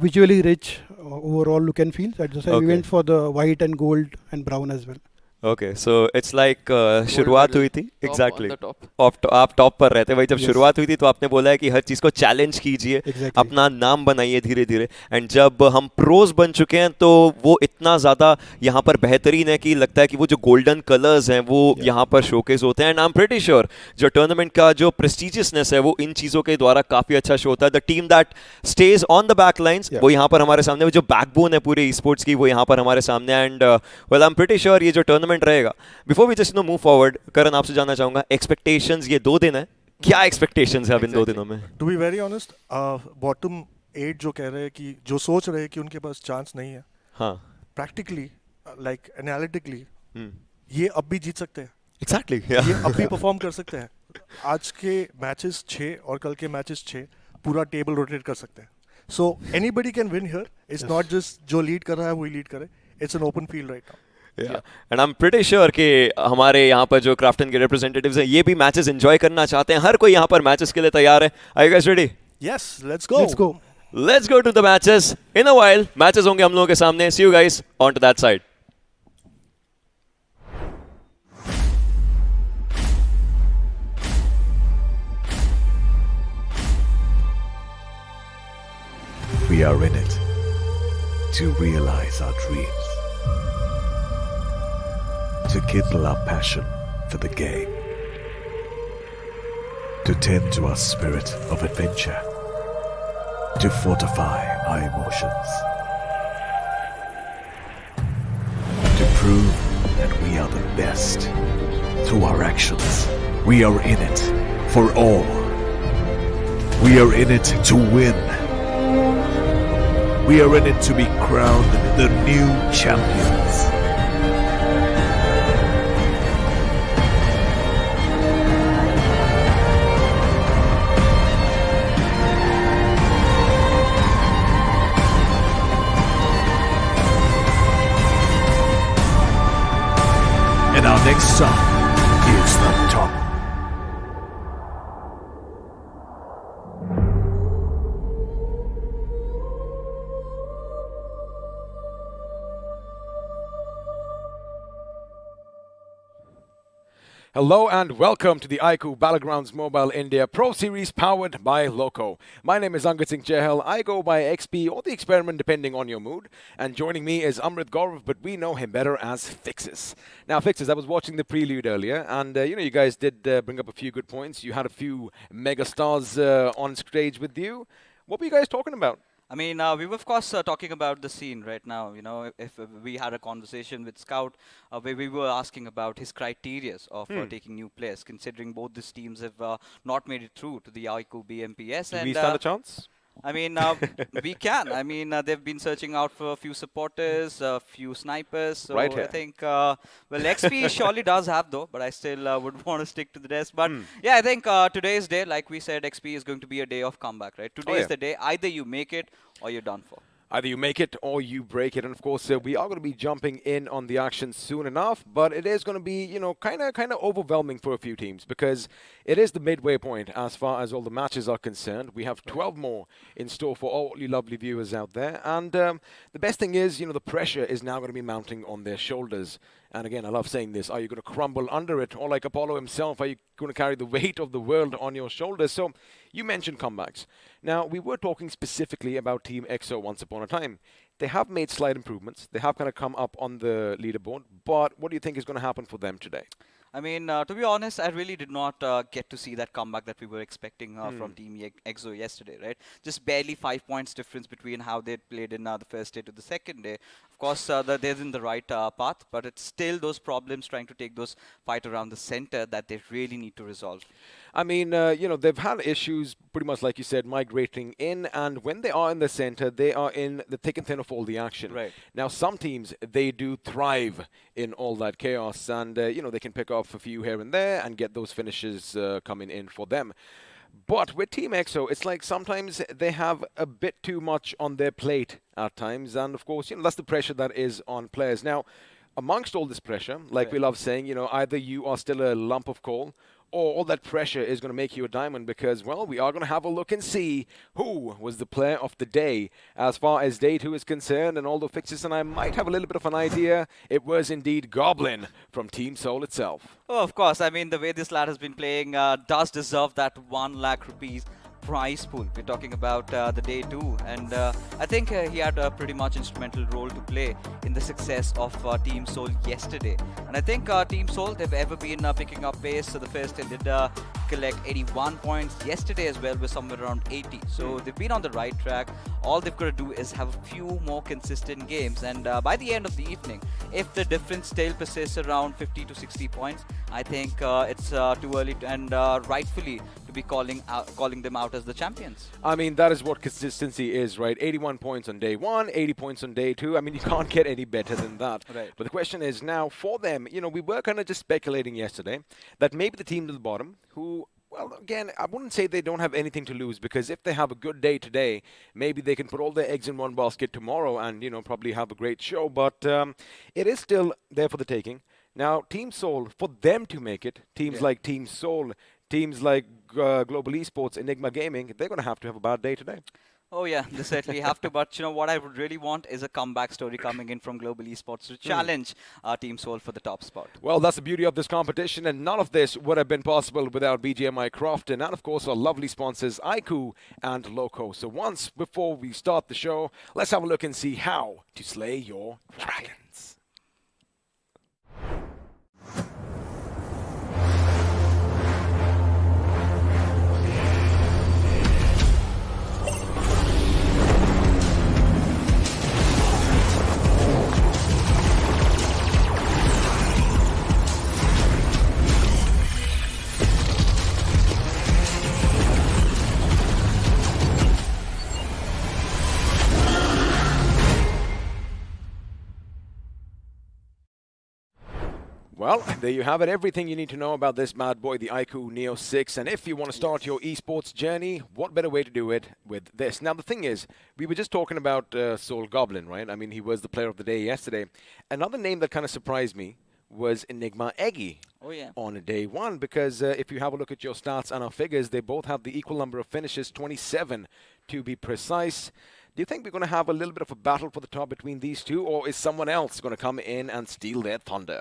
visually rich overall look and feel. That's why we went for the white and gold and brown as well. Okay so it's like शुरुआत हुई थी exactly आप top पर रहते भाई, जब शुरुआत हुई थी तो आपने बोला है कि हर चीज़ को चैलेंज कीजिए, अपना नाम बनाइए धीरे धीरे, एंड जब हम प्रोज बन चुके हैं तो वो इतना ज़्यादा यहाँ पर बेहतरीन है कि लगता है कि वो जो गोल्डन कलर्स हैं वो यहाँ पर शोकेस होते हैं, and I am pretty sure जो टूर्नामेंट का जो प्रेस्टिजियसनेस है वो इन चीज़ों के द्वारा काफ़ी अच्छा शो होता है। The team that stage on the back lines वो यहाँ पर हमारे सामने, जो बैकबोन है पूरे ई स्पोर्ट्स की वो यहाँ पर हमारे सामने, and well I am pretty sure ये जो टूर्नामेंट रहेगा। Before we just move forward, Karan आपसे जानना चाहूंगा एक्सपेक्टेशंस, ये 2 दिन है, क्या एक्सपेक्टेशंस है अब इन 2 दिनों में? To be very honest, bottom 8 जो कह रहे हैं कि जो सोच रहे हैं कि उनके पास चांस नहीं है, हाँ प्रैक्टिकली लाइक एनालिटिकली ये अब भी जीत सकते हैं, Exactly. ये Yeah. अब भी परफॉर्म कर सकते हैं. आज के मैचेस 6 और कल के मैचेस 6 पूरा टेबल रोटेट कर सकते हैं. So anybody can win here. It's not just जो लीड कर रहा है वही लीड करे. It's an open field right now. Yeah. And I'm pretty sure कि हमारे यहाँ पर जो क्राफ्टन के रिप्रेजेंटेटिव्स हैं ये भी मैचेस एंजॉय करना चाहते हैं. हर कोई यहाँ पर मैचेस के लिए तैयार है. Are you guys ready? Yes, let's go. Let's go. Let's go to the matches. In a while, matches होंगे हम लोगों के सामने. See you guys on to that side. We are in it to realize our dreams, to kindle our passion for the game, to tend to our spirit of adventure, to fortify our emotions, to prove that we are the best through our actions. We are in it for all. We are in it to win. We are in it to be crowned the new champions. And our next song is the top. Hello and welcome to the iQOO Battlegrounds Mobile India Pro Series powered by Loco. My name is Angat Singh Chehal. I go by XP or the Experiment depending on your mood. And joining me is Amrit Gaurav, but we know him better as Fixes. Now Fixes, I was watching the prelude earlier and you guys did bring up a few good points. You had a few megastars on stage with you. What were you guys talking about? I mean, we were of course talking about the scene right now. You know, if we had a conversation with Scout where we were asking about his criteria of taking new players, considering both these teams have not made it through to the iQOO BMPS. Do we stand a chance? I mean, we can. I mean, they've been searching out for a few supporters, a few snipers. So Right I here. think, well, XP surely does have though, but I still would want to stick to the rest. But yeah, I think today's day, like we said, XP is going to be a day of comeback, right? Today is yeah. the day. Either you make it or you're done for. Either you make it or you break it. And of course, we are going to be jumping in on the action soon enough, but it is going to be, kind of overwhelming for a few teams because it is the midway point as far as all the matches are concerned. We have 12 more in store for all you lovely viewers out there. And the best thing is, the pressure is now going to be mounting on their shoulders. And again, I love saying this. Are you going to crumble under it? Or like Apollo himself, are you going to carry the weight of the world on your shoulders? So you mentioned comebacks. Now, we were talking specifically about Team EXO once upon a time. They have made slight improvements. They have kind of come up on the leaderboard. But what do you think is going to happen for them today? I mean, to be honest, I really did not get to see that comeback that we were expecting from Team EXO yesterday, right? Just barely 5 points difference between how they played in the first day to the second day. Of course, they're in the right path, but it's still those problems trying to take those fight around the center that they really need to resolve. I mean, they've had issues, pretty much like you said, migrating in, and when they are in the center, they are in the thick and thin of all the action. Right. Now, some teams, they do thrive in all that chaos, and, they can pick off a few here and there and get those finishes coming in for them. But with Team EXO, it's like sometimes they have a bit too much on their plate at times, and of course, that's the pressure that is on players. Now, amongst all this pressure, like we love saying, either you are still a lump of coal, or all that pressure is going to make you a diamond because, well, we are going to have a look and see who was the player of the day as far as day 2 is concerned. And although Fixes and I might have a little bit of an idea, it was indeed Goblin from Team Soul itself. Oh, of course. I mean, the way this lad has been playing does deserve that 1 lakh rupees prize pool. We're talking about the day 2, and I think he had a pretty much instrumental role to play in the success of Team Soul yesterday. And I think Team Soul, they've ever been picking up pace. So the first they did collect 81 points. Yesterday as well was somewhere around 80. So they've been on the right track. All they've got to do is have a few more consistent games, and by the end of the evening, if the difference still persists around 50 to 60 points, I think it's too early and rightfully to be calling them out as the champions. I mean, that is what consistency is, right? 81 points on day 1, 80 points on day 2. I mean, you can't get any better than that. Right. But the question is now for them, we were kind of just speculating yesterday that maybe the team at the bottom who, well, again, I wouldn't say they don't have anything to lose, because if they have a good day today, maybe they can put all their eggs in one basket tomorrow and, probably have a great show. But it is still there for the taking. Now, Team Seoul, for them to make it, teams like Team Seoul, teams like Global Esports, Enigma Gaming, they're going to have a bad day today. Oh yeah, they certainly have to. But what I would really want is a comeback story coming in from Global Esports to challenge Team Seoul for the top spot. Well, that's the beauty of this competition, and none of this would have been possible without BGMI Crofton and, of course, our lovely sponsors iQOO and Loco. So once before we start the show, let's have a look and see how to slay your dragons. Well, there you have it. Everything you need to know about this mad boy, the iQOO Neo 6. And if you want to start your esports journey, what better way to do it with this? Now, the thing is, we were just talking about Soul Goblin, right? I mean, he was the player of the day yesterday. Another name that kind of surprised me was Enigma Eggy. Oh, yeah. On day 1, because if you have a look at your stats and our figures, they both have the equal number of finishes, 27 to be precise. Do you think we're going to have a little bit of a battle for the top between these two, or is someone else going to come in and steal their thunder?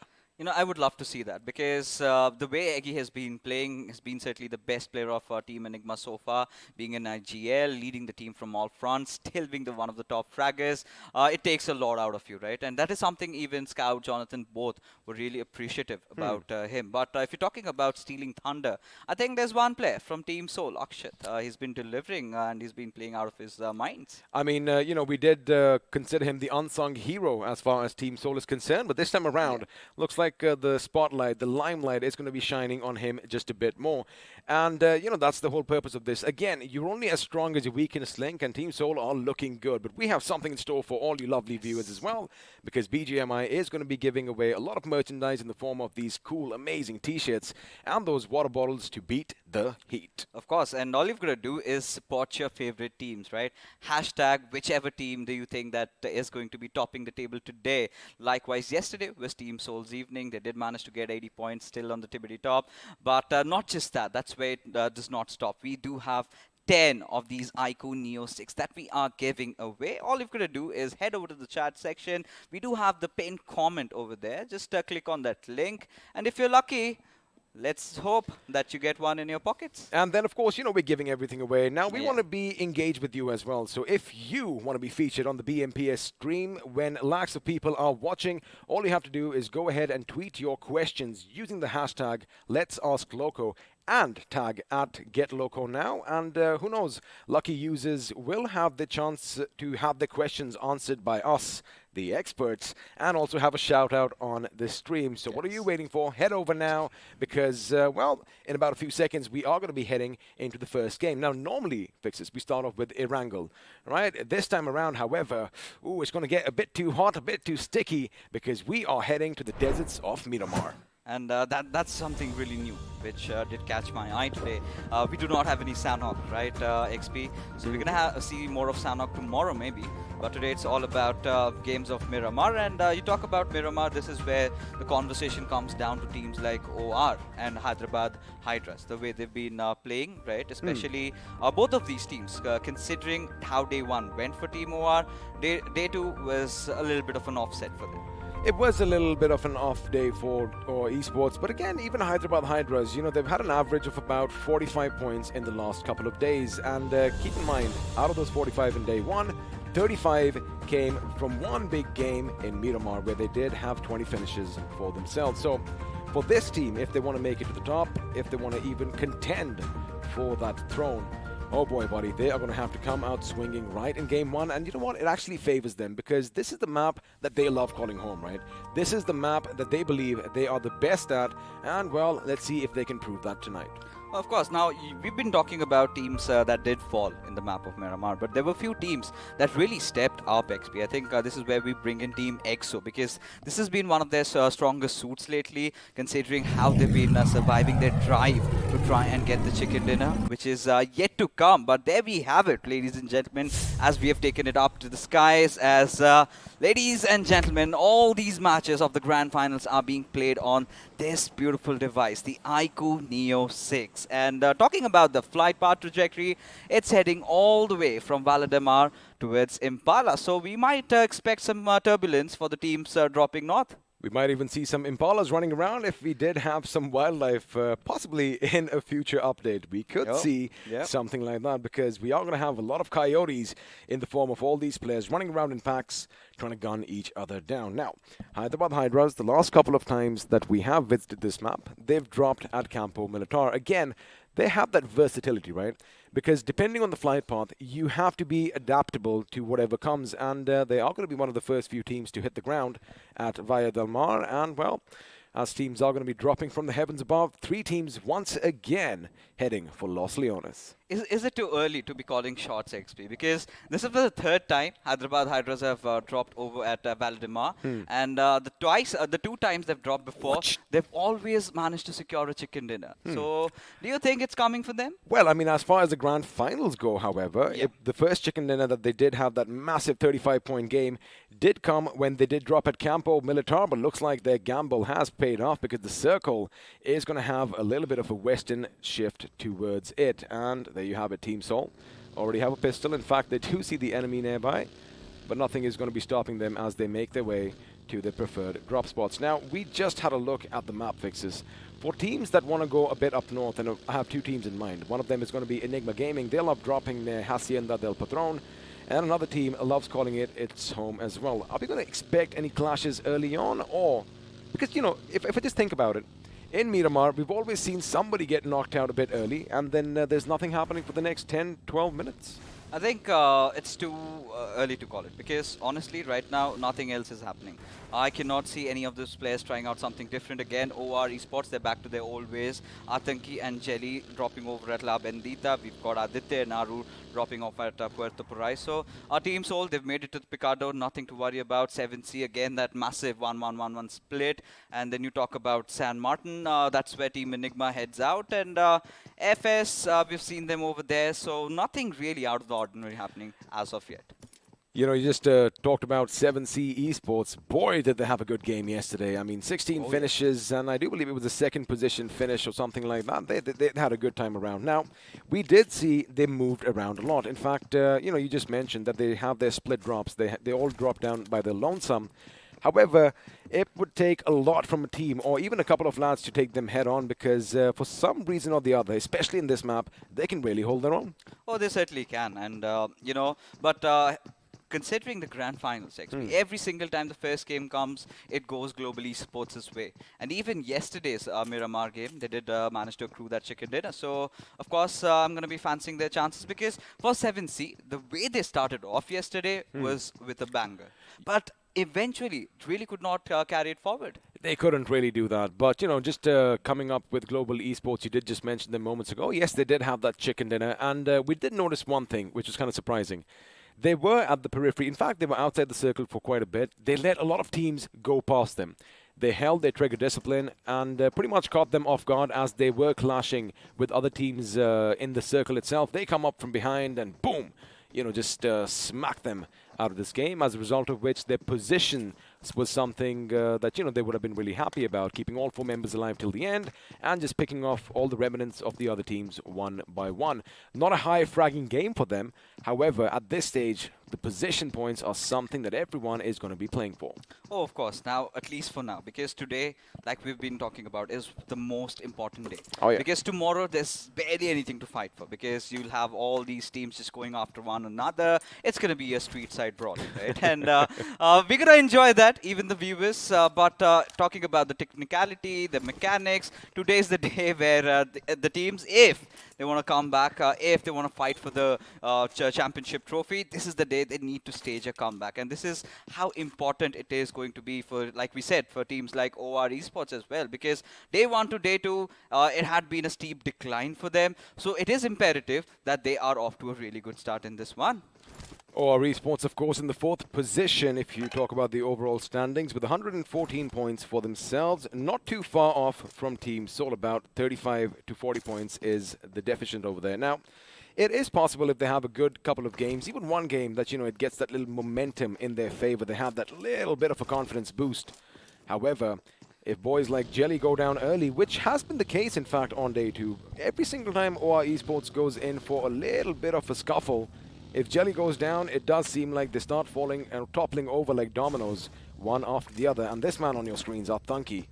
I would love to see that, because the way Eggy has been playing has been certainly the best player of Team Enigma so far, being in IGL, leading the team from all fronts, still being one of the top fraggers. It takes a lot out of you, right? And that is something even Scout, Jonathan, both were really appreciative about him. But if you're talking about stealing thunder, I think there's one player from Team Seoul, Akshat. He's been delivering and he's been playing out of his mind. I mean, we did consider him the unsung hero as far as Team Seoul is concerned, but this time around, looks like the spotlight, the limelight is going to be shining on him just a bit more. And, that's the whole purpose of this. Again, you're only as strong as your weakest link, and Team Seoul are looking good. But we have something in store for all you lovely viewers as well, because BGMI is going to be giving away a lot of merchandise in the form of these cool, amazing T-shirts and those water bottles to beat the heat. Of course, and all you've got to do is support your favorite teams, right? Hashtag whichever team do you think that is going to be topping the table today. Likewise, yesterday was Team Seoul's evening. They did manage to get 80 points, still on the tibbity top. But not just that, that's where it does not stop. We do have 10 of these iQOO Neo 6 that we are giving away. All you've got to do is head over to the chat section. We do have the pinned comment over there. Just click on that link. And if you're lucky, let's hope that you get one in your pockets. And then, of course, we're giving everything away. Now, we want to be engaged with you as well. So if you want to be featured on the BMPS stream when lakhs of people are watching, all you have to do is go ahead and tweet your questions using the hashtag Let's Ask Loco and tag at GetLocoNow. And who knows, lucky users will have the chance to have their questions answered by us, the experts, and also have a shout out on the stream. So what are you waiting for? Head over now, because, well, in about a few seconds, we are going to be heading into the first game. Now, normally, Fixes, we start off with Erangel, right? This time around, however, it's going to get a bit too hot, a bit too sticky, because we are heading to the deserts of Miramar. And that's something really new, which did catch my eye today. We do not have any Sanhok, right, XP? So we're going to see more of Sanhok tomorrow, maybe. But today it's all about games of Miramar. And you talk about Miramar, this is where the conversation comes down to teams like OR and Hyderabad Hydras, the way they've been playing, right? Especially both of these teams, considering how day 1 went for Team OR, day 2 was a little bit of an offset for them. It was a little bit of an off day for esports, but again, even Hyderabad Hydras, they've had an average of about 45 points in the last couple of days. And keep in mind, out of those 45 in day 1, 35 came from one big game in Miramar, where they did have 20 finishes for themselves. So for this team, if they want to make it to the top, if they want to even contend for that throne, oh boy, buddy, they are going to have to come out swinging right in game 1. And you know what? It actually favors them, because this is the map that they love calling home, right? This is the map that they believe they are the best at. And, well, let's see if they can prove that tonight. Of course, now we've been talking about teams that did fall in the map of Miramar, but there were few teams that really stepped up XP. I think this is where we bring in Team EXO, because this has been one of their strongest suits lately, considering how they've been surviving their drive to try and get the chicken dinner, which is yet to come. But there we have it, ladies and gentlemen, as we have taken it up to the skies, as ladies and gentlemen, all these matches of the grand finals are being played on this beautiful device, the iQOO Neo 6. And talking about the flight path trajectory, it's heading all the way from Valdemar towards Impala. So we might expect some turbulence for the teams dropping north. We might even see some impalas running around if we did have some wildlife, possibly in a future update. We could see something like that, because we are going to have a lot of coyotes in the form of all these players running around in packs, trying to gun each other down. Now, Hyderabad Hydras, the last couple of times that we have visited this map, they've dropped at Campo Militar. Again, they have that versatility, right? Because depending on the flight path, you have to be adaptable to whatever comes. And they are going to be one of the first few teams to hit the ground at Via Del Mar. And, well, as teams are going to be dropping from the heavens above, 3 teams once again heading for Los Leones. Is it too early to be calling shots, XP? Because this is the third time Hyderabad Hydras have dropped over at Valdemar. And the 2 times they've dropped before, they've always managed to secure a chicken dinner. So, do you think it's coming for them? Well, I mean, as far as the grand finals go, however, the first chicken dinner that they did have, that massive 35-point game, did come when they did drop at Campo Militar, but looks like their gamble has paid off, because the circle is going to have a little bit of a western shift towards it. And there you have it, Team Sol. Already have a pistol. In fact, they do see the enemy nearby, but nothing is going to be stopping them as they make their way to their preferred drop spots. Now, we just had a look at the map fixes. For teams that want to go a bit up north, and I have 2 teams in mind. One of them is going to be Enigma Gaming. They love dropping their Hacienda del Patron. And another team loves calling it its home as well. Are we going to expect any clashes early on? Or, because, you know, if I just think about it, in Miramar, we've always seen somebody get knocked out a bit early, and then there's nothing happening for the next 10, 12 minutes. I think it's too early to call it, because honestly, right now, nothing else is happening. I cannot see any of those players trying out something different again. OR Esports, they're back to their old ways. Atanki and Jelly dropping over at La Bendita. We've got Aditya and Naru dropping off at Puerto Paraiso. Our Team Soul, they've made it to the Picado, nothing to worry about. 7C, again, that massive 1-1-1-1 split. And then you talk about San Martin, that's where Team Enigma heads out. And FS, we've seen them over there, so nothing really out of the ordinary happening as of yet. You know, you just talked about 7C Esports. Boy, did they have a good game yesterday. I mean, 16 finishes, and I do believe it was a second position finish or something like that. They had a good time around. Now, we did see they moved around a lot. In fact, you know, you just mentioned that they have their split drops. They all drop down by their lonesome. However, it would take a lot from a team or even a couple of lads to take them head on, because for some reason or the other, especially in this map, they can really hold their own. Oh, they certainly can. And, you know, but considering the grand finals, XP, every single time the first game comes, it goes Global Esports' way. And even yesterday's Miramar game, they did manage to accrue that chicken dinner. So, of course, I'm going to be fancying their chances, because for 7C, the way they started off yesterday was with a banger. But eventually, it really could not carry it forward. They couldn't really do that. But, you know, just coming up with Global Esports, you did just mention them moments ago. Yes, they did have that chicken dinner. And we did notice one thing, which was kind of surprising. They were at the periphery. In fact, they were outside the circle for quite a bit. They let a lot of teams go past them. They held their trigger discipline and pretty much caught them off guard as they were clashing with other teams in the circle itself. They come up from behind and boom, you know, just smack them out of this game, as a result of which their position was something that, you know, they would have been really happy about, keeping all 4 members alive till the end and just picking off all the remnants of the other teams one by one. Not a high fragging game for them. However, at this stage, the position points are something that everyone is going to be playing for. Oh, of course. Now, at least for now, because today, like we've been talking about, is the most important day. Oh, yeah. Because tomorrow, there's barely anything to fight for, because you'll have all these teams just going after one another. It's going to be a street side ringside brawling, right? And we're gonna enjoy that, even the viewers. But talking about the technicality, the mechanics, today's the day where the teams, if they want to come back, if they want to fight for the championship trophy, this is the day they need to stage a comeback. And this is how important it is going to be for, like we said, for teams like OR Esports as well, because day 1 to day 2, it had been a steep decline for them. So it is imperative that they are off to a really good start in this one. OR Esports, of course, in the 4th position if you talk about the overall standings, with 114 points for themselves. Not too far off from Team Soul. About 35 to 40 points is the deficit over there. Now, it is possible if they have a good couple of games, even one game, that, it gets that little momentum in their favor. They have that little bit of a confidence boost. However, if boys like Jelly go down early, which has been the case, in fact, on day 2, every single time OR Esports goes in for a little bit of a scuffle, if Jelly goes down, it does seem like they start falling and toppling over like dominoes, one after the other. And this man on your screens, Arthanki.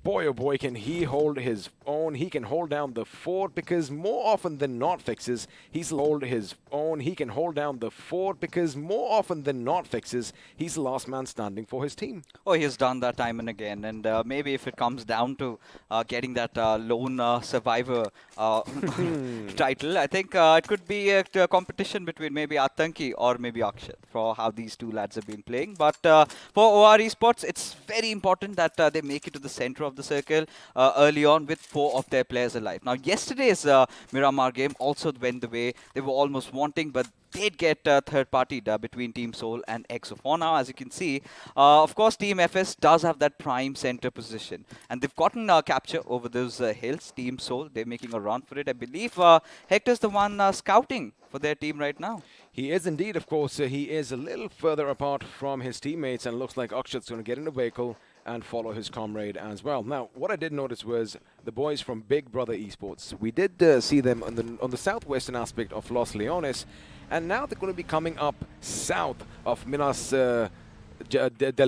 Boy, oh boy, can he hold his own. He can hold down the fort, because more often than not, Fixes, he's hold his own. He can hold down the fort, because more often than not, Fixes, he's the last man standing for his team. Oh, he has done that time and again. And maybe if it comes down to getting that lone survivor title, I think it could be a competition between maybe Athanki or maybe Akshat for how these two lads have been playing. But for OR Esports, it's very important that they make it to the center of the circle early on with 4 of their players alive. Now, yesterday's Miramar game also went the way they were almost wanting, but they'd get third-party between Team Soul and EXO. For now, as you can see, of course, Team FS does have that prime center position. And they've gotten capture over those hills. Team Soul, they're making a run for it. I believe Hector's the one scouting for their team right now. He is indeed, of course. He is a little further apart from his teammates, and looks like Akshat's going to get in the vehicle and follow his comrade as well. Now, what I did notice was the boys from Big Brother Esports. We did see them on the southwestern aspect of Los Leones, and now they're going to be coming up south of Minas del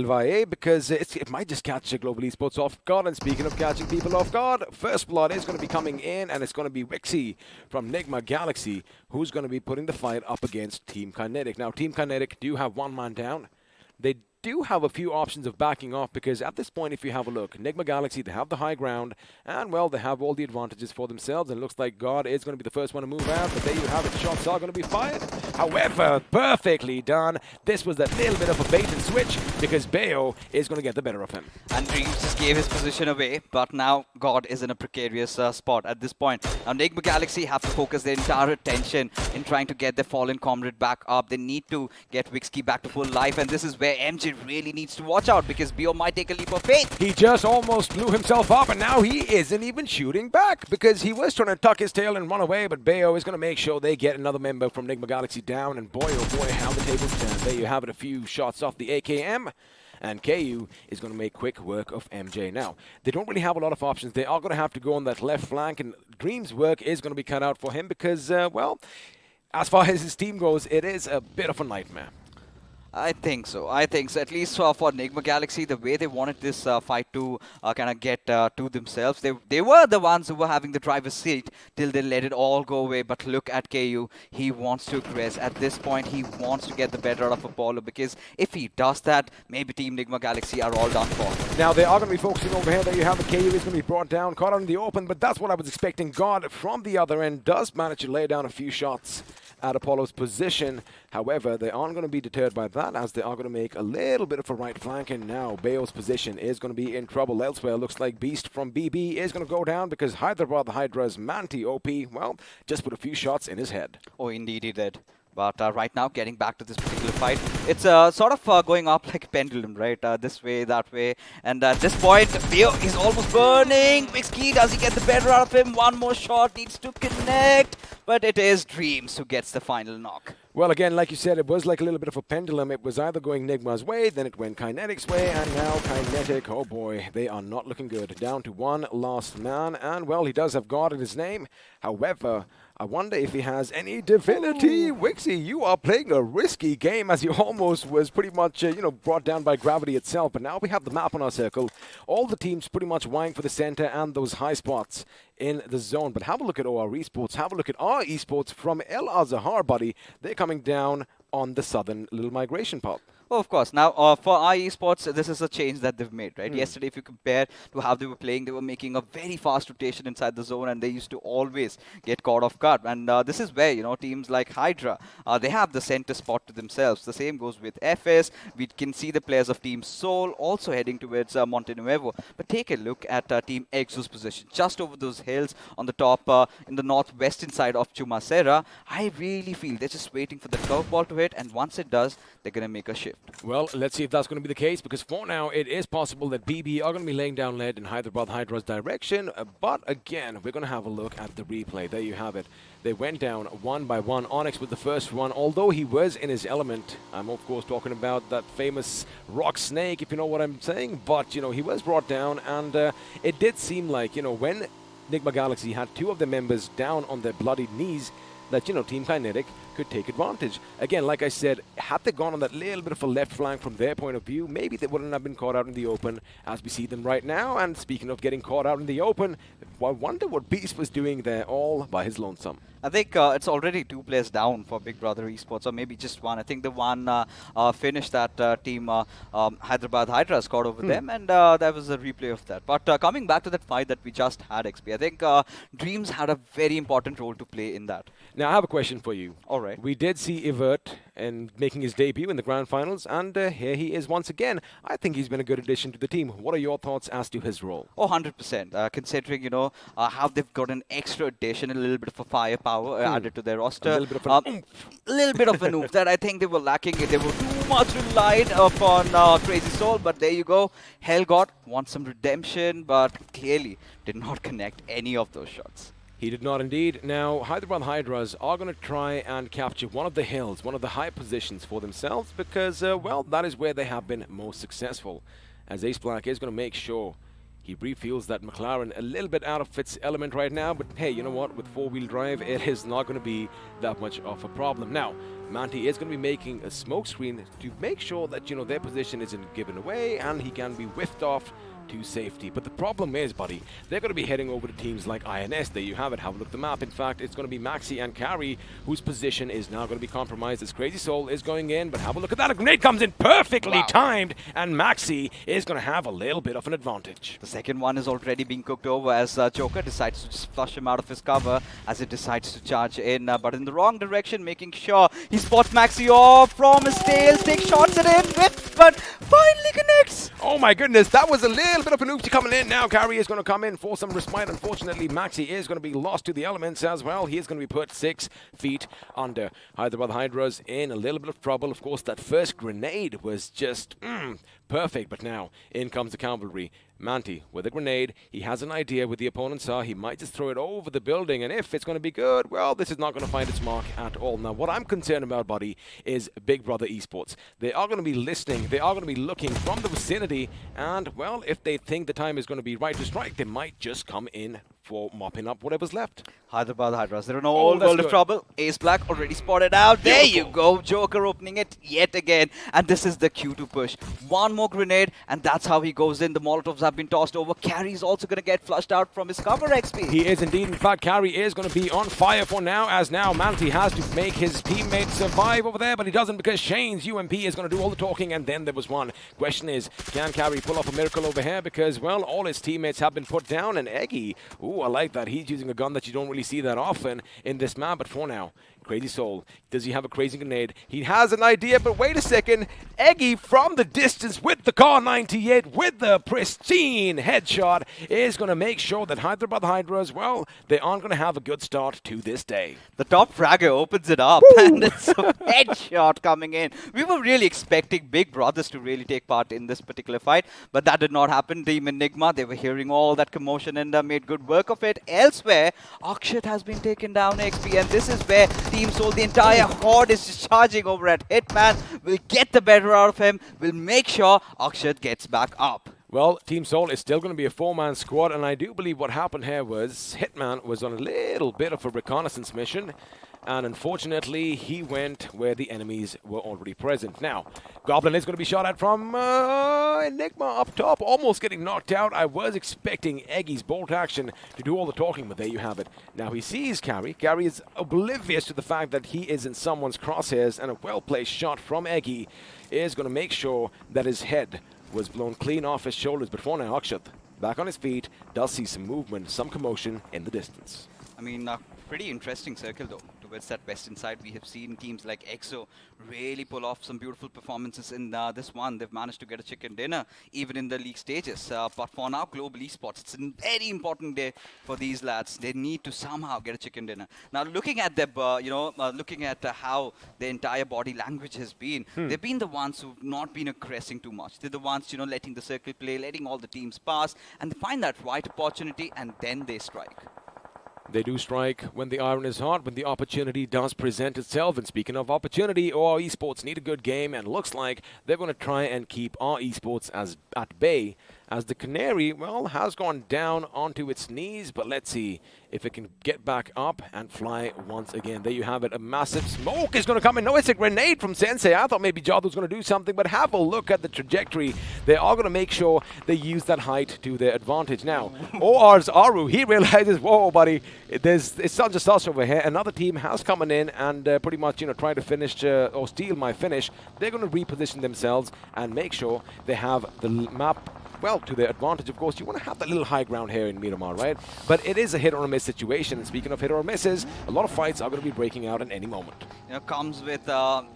Valle, because it might just catch Global Esports off guard. And speaking of catching people off guard, First Blood is going to be coming in, and it's going to be Wixie from Nigma Galaxy who's going to be putting the fight up against Team Kinetic. Now, Team Kinetic do have one man down. They do have a few options of backing off, because at this point, if you have a look, Enigma Galaxy, they have the high ground, and well, they have all the advantages for themselves, and it looks like God is going to be the first one to move out, but there you have it, shots are going to be fired. However, perfectly done. This was that little bit of a bait and switch, because Bayo is going to get the better of him. And Dreams just gave his position away, but now God is in a precarious spot at this point. Now, Enigma Galaxy have to focus their entire attention in trying to get their fallen comrade back up. They need to get Wixie back to full life, and this is where MJ really needs to watch out, because Bio might take a leap of faith. He just almost blew himself up, and now he isn't even shooting back, because he was trying to tuck his tail and run away, but Bayo is going to make sure they get another member from Enigma Galaxy down, and boy, oh boy, how the tables turn. There you have it, a few shots off the AKM, and KU is going to make quick work of MJ. Now, they don't really have a lot of options. They are going to have to go on that left flank, and Dream's work is going to be cut out for him, because, well, as far as his team goes, it is a bit of a nightmare. I think so. At least for Nigma Galaxy, the way they wanted this fight to kind of get to themselves, they were the ones who were having the driver's seat till they let it all go away. But look at KU. He wants to aggress. At this point, he wants to get the better out of Apollo, because if he does that, maybe Team Nigma Galaxy are all done for. Now, they are going to be focusing over here. There you have it. KU is going to be brought down, caught out in the open, but that's what I was expecting. God from the other end does manage to lay down a few shots at Apollo's position. However, they aren't going to be deterred by that, as they are going to make a little bit of a right flank, and now Bayo's position is going to be in trouble elsewhere. Looks like Beast from BB is going to go down, because Hyderabad, the Hydras, Manti OP, well, just put a few shots in his head. Oh, indeed he did. But right now, getting back to this particular fight, it's sort of going up like a pendulum, right? This way, that way. And at this point, Bio is almost burning. Wixie, does he get the better out of him? One more shot, needs to connect. But it is Dreams who gets the final knock. Well, again, like you said, it was like a little bit of a pendulum. It was either going Nigma's way, then it went Kinetic's way, and now Kinetic, oh boy, they are not looking good. Down to one last man, and well, he does have God in his name. However, I wonder if he has any divinity. Wixie, you are playing a risky game, as he almost was pretty much, brought down by gravity itself. But now we have the map on our circle. All the teams pretty much vying for the center and those high spots in the zone. But have a look at OR Esports. Have a look at our Esports from El Azahar, buddy. They're coming down on the southern little migration path. Oh, of course. Now, for iEsports, this is a change that they've made, right? Yesterday, if you compare to how they were playing, they were making a very fast rotation inside the zone, and they used to always get caught off guard. And this is where, teams like Hydra, they have the center spot to themselves. The same goes with FS. We can see the players of Team Seoul also heading towards Monte Nuevo. But take a look at Team iQOO's position, just over those hills on the top in the northwestern side of Chumacera. I really feel they're just waiting for the curveball to hit, and once it does, they're going to make a shift. Well, let's see if that's going to be the case, because for now, it is possible that BB are going to be laying down lead in Hyderabad Hydra's direction. But again, we're going to have a look at the replay. There you have it. They went down one by one. Onyx with the first one, although he was in his element. I'm, of course, talking about that famous rock snake, if you know what I'm saying. But, he was brought down, and it did seem like, when Nigma Galaxy had two of the members down on their bloody knees, that, Team Kinetic could take advantage. Again, like I said, had they gone on that little bit of a left flank from their point of view, maybe they wouldn't have been caught out in the open as we see them right now. And speaking of getting caught out in the open, I wonder what Beast was doing there all by his lonesome. I think it's already 2 players down for Big Brother Esports, or maybe just one. I think the one finished that team Hyderabad Hydra scored over them, and there was a replay of that. But coming back to that fight that we just had, XP, I think Dreams had a very important role to play in that. Now, I have a question for you. All right. We did see Evert and making his debut in the grand finals, and here he is once again. I think he's been a good addition to the team. What are your thoughts as to his role? Oh, 100%. Considering, how they've got an extra addition, a little bit of a firepower added to their roster. A little bit of an little bit of an oomph that I think they were lacking. They were too much relied upon Crazy Soul, but there you go. Hellgott wants some redemption, but clearly did not connect any of those shots. He did not indeed. Now, Hyderabad Hydras are going to try and capture one of the hills, one of the high positions for themselves, because, well, that is where they have been most successful. As Ace Black is going to make sure he refuels that McLaren a little bit out of its element right now, but hey, you know what? With 4-wheel drive, it is not going to be that much of a problem. Now, Manti is going to be making a smoke screen to make sure that, their position isn't given away and he can be whiffed off to safety. But the problem is, buddy, they're going to be heading over to teams like INS. There you have it. Have a look at the map. In fact, it's going to be Maxi and Carry whose position is now going to be compromised as Crazy Soul is going in. But have a look at that. A grenade comes in perfectly timed, and Maxi is going to have a little bit of an advantage. The second one is already being cooked over as Joker decides to just flush him out of his cover as it decides to charge in, but in the wrong direction, making sure he spots Maxi off from his tail, takes shots at him, but finally connects. Oh my goodness, that was a little bit of an oopsie coming in. Now Carry is going to come in for some respite. Unfortunately, Maxi is going to be lost to the elements as well. He is going to be put 6 feet under. Hyderabad Hydras in a little bit of trouble. Of course, that first grenade was just perfect, but now in comes the cavalry. Manti with a grenade. He has an idea with the opponents are. He might just throw it over the building, and if it's going to be good, well, this is not going to find its mark at all. Now, what I'm concerned about, buddy, is Big Brother Esports. They are going to be listening. They are going to be looking from the vicinity, and, well, if they think the time is going to be right to strike, they might just come in for mopping up whatever's left. Hyderabad Hydras, they're in a whole world of trouble. Ace Black already spotted out. There you go. Joker opening it yet again. And this is the cue to push. One more grenade, and that's how he goes in. The Molotovs have been tossed over. Carry's also going to get flushed out from his cover, XP. He is indeed. In fact, Carry is going to be on fire for now, as now Manti has to make his teammates survive over there, but he doesn't because Shane's UMP is going to do all the talking, and then there was one. Question is, can Carry pull off a miracle over here? Because, well, all his teammates have been put down, and Eggy, ooh, I like that. He's using a gun that you don't really see that often in this map, but for now, Crazy Soul, does he have a crazy grenade? He has an idea, but wait a second. Eggy from the distance with the Car 98, with the pristine headshot, is going to make sure that Hyderabad Hydras, well, they aren't going to have a good start to this day. The top fragger opens it up, and it's a headshot coming in. We were really expecting Big Brothers to really take part in this particular fight, but that did not happen. Team Enigma, they were hearing all that commotion and made good work of it. Elsewhere, Akshat has been taken down, XP, and this is where Team Soul, the entire horde is just charging over at Hitman. We'll get the better out of him. We'll make sure Akshat gets back up. Well, Team Soul is still going to be a 4-man squad, and I do believe what happened here was Hitman was on a little bit of a reconnaissance mission. and unfortunately, he went where the enemies were already present. Now, Goblin is going to be shot at from Enigma up top, almost getting knocked out. I was expecting Eggy's bolt action to do all the talking, but there you have it. Now he sees Carry. Carry is oblivious to the fact that he is in someone's crosshairs, and a well-placed shot from Eggy is going to make sure that his head was blown clean off his shoulders. But for now, Akshat, back on his feet, does see some movement, some commotion in the distance. I mean, pretty interesting circle though. Towards that western side, we have seen teams like EXO really pull off some beautiful performances in this one. They've managed to get a chicken dinner even in the league stages. But for now, Global Esports, it's a very important day for these lads. They need to somehow get a chicken dinner. Now, looking at their, looking at how their entire body language has been, they've been the ones who've not been aggressing too much. They're the ones, letting the circle play, letting all the teams pass, and they find that right opportunity, and then they strike. They do strike when the iron is hot, when the opportunity does present itself. And speaking of opportunity, OR Esports need a good game, and looks like they're going to try and keep our Esports at bay, as the Canary, well, has gone down onto its knees. But let's see if it can get back up and fly once again. There you have it. A massive smoke is going to come in. No, it's a grenade from Sensei. I thought maybe Jadu was going to do something, but have a look at the trajectory. They are going to make sure they use that height to their advantage. Now, OR's Aru, he realizes, whoa, buddy, it's not just us over here. Another team has come in and pretty much, try to finish or steal my finish. They're going to reposition themselves and make sure they have the map, well, to their advantage. Of course, you want to have that little high ground here in Miramar, right? But it is a hit or a miss situation. And speaking of hit or misses, a lot of fights are going to be breaking out at any moment. Comes with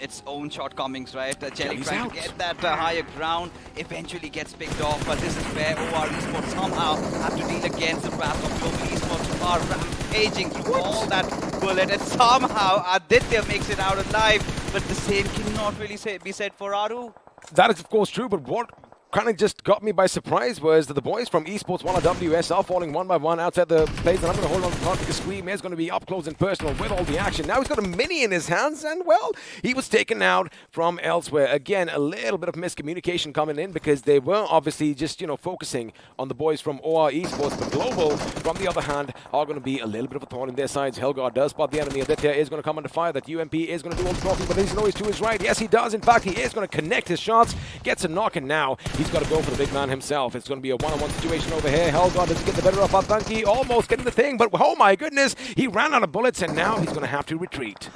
its own shortcomings, right? Jelly trying to get that higher ground, eventually gets picked off, but this is where OR Esports somehow have to deal against the wrath of Global Esports, who are rampaging through all that bullet, and somehow Aditya makes it out alive, but the same cannot really be said for Aru. That is, of course, true, but what kind of just got me by surprise was that the boys from Esports 1 WS are falling one by one outside the place, and I'm going to hold on to the top because Scream is going to be up close and personal with all the action. Now he's got a mini in his hands, and well, he was taken out from elsewhere. Again, a little bit of miscommunication coming in because they were obviously just, focusing on the boys from OR Esports, but Global, from the other hand, are going to be a little bit of a thorn in their sides. Helgard does spot the enemy. Aditya is going to come under fire. That UMP is going to do all the talking, but he's always to his right. Yes, he does. In fact, he is going to connect his shots, gets a knock, and now he's got to go for the big man himself. It's going to be a one-on-one situation over here. Helgard doesn't get the better of Atanki, almost getting the thing, but oh my goodness, he ran out of bullets, and now he's going to have to retreat.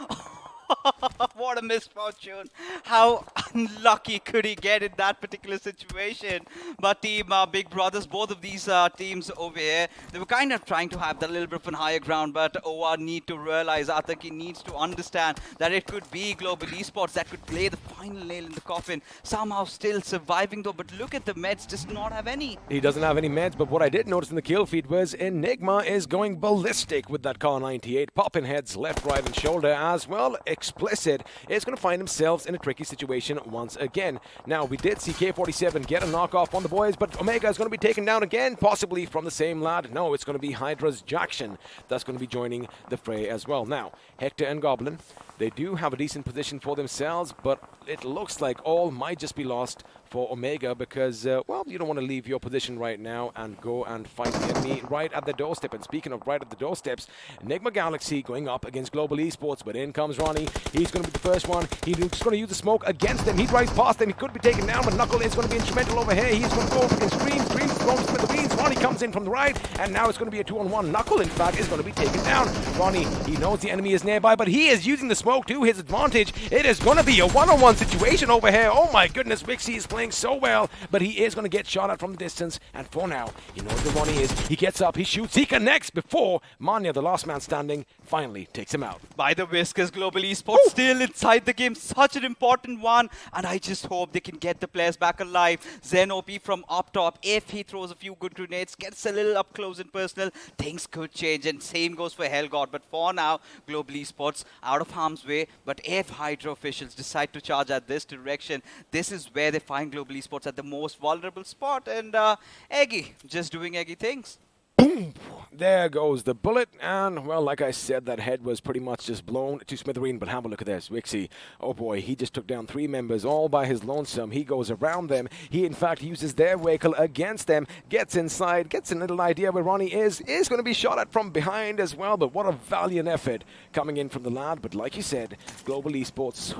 What a misfortune. How unlucky could he get in that particular situation? But Team Big Brothers, both of these teams over here, they were kind of trying to have that little bit of a higher ground, but OR need to realize, Ataki needs to understand that it could be Global Esports that could play the final nail in the coffin. Somehow still surviving though, but look at the meds, does not have any. He doesn't have any meds, but what I did notice in the kill feed was Enigma is going ballistic with that Car 98, popping heads left, right, and shoulder as well. Explicit is going to find themselves in a tricky situation once again. Now, we did see K47 get a knockoff on the boys, but Omega is going to be taken down again, possibly from the same lad. No, it's going to be Hydra's Jackson that's going to be joining the fray as well. Now, Hector and Goblin, they do have a decent position for themselves, but it looks like all might just be lost for Omega because, well, you don't want to leave your position right now and go and fight the enemy right at the doorstep. And speaking of right at the doorsteps, Enigma Galaxy going up against Global Esports, but in comes Ronnie. He's going to be the first one. He's just going to use the smoke against them. He drives past them. He could be taken down, but Knuckle is going to be instrumental over here. He's going to go and Scream. Scream's thrown to the beans. Ronnie comes in from the right, and now it's going to be a 2-on-1. Knuckle, in fact, is going to be taken down. Ronnie, he knows the enemy is nearby, but he is using the smoke to his advantage. It is going to be a one-on-one situation over here. Oh my goodness, Wixie is playing so well, but he is going to get shot at from the distance, and for now, you know where Ronnie is. He gets up, he shoots, he connects before Manya, the last man standing, finally takes him out. By the whiskers, Global Esports still inside the game, such an important one, and I just hope they can get the players back alive. Zen OP from up top, if he throws a few good grenades, gets a little up close and personal, things could change, and same goes for Helgard. But for now, Global Esports out of harm's way, but if Hydra officials decide to charge at this direction, this is where they find Global Esports at the most vulnerable spot, and Eggy just doing Eggy things. boom! There goes the bullet, and well, like I said, that head was pretty much just blown to smithereen. But have a look at this, Wixie. Oh boy, he just took down 3 members all by his lonesome. He goes around them. He in fact uses their vehicle against them. Gets inside, gets a little idea where Ronnie is going to be shot at from behind as well. But what a valiant effort coming in from the lad. But like you said, Global Esports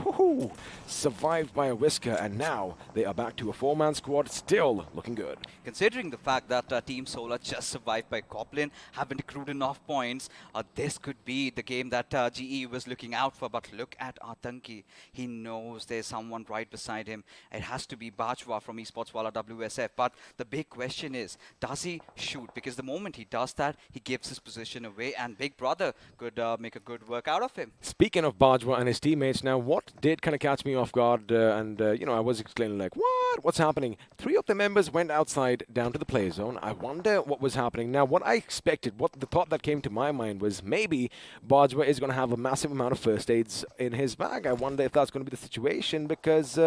survived by a whisker, and now they are back to a 4-man squad, still looking good. Considering the fact that Team Solar just survived by Goblin, haven't accrued enough points, this could be the game that GE was looking out for. But look at Atanki. He knows there's someone right beside him. It has to be Bajwa from Esports Wala WSF. But the big question is, does he shoot? Because the moment he does that, he gives his position away, and Big Brother could make a good work out of him. Speaking of Bajwa and his teammates, now what did kind of catch me off guard, you know, I was explaining like, what's happening? 3 of the members went outside down to the play zone. I wonder what was happening. Now, what I expected, what the thought that came to my mind was maybe Bajwa is going to have a massive amount of first aids in his bag. I wonder if that's going to be the situation, because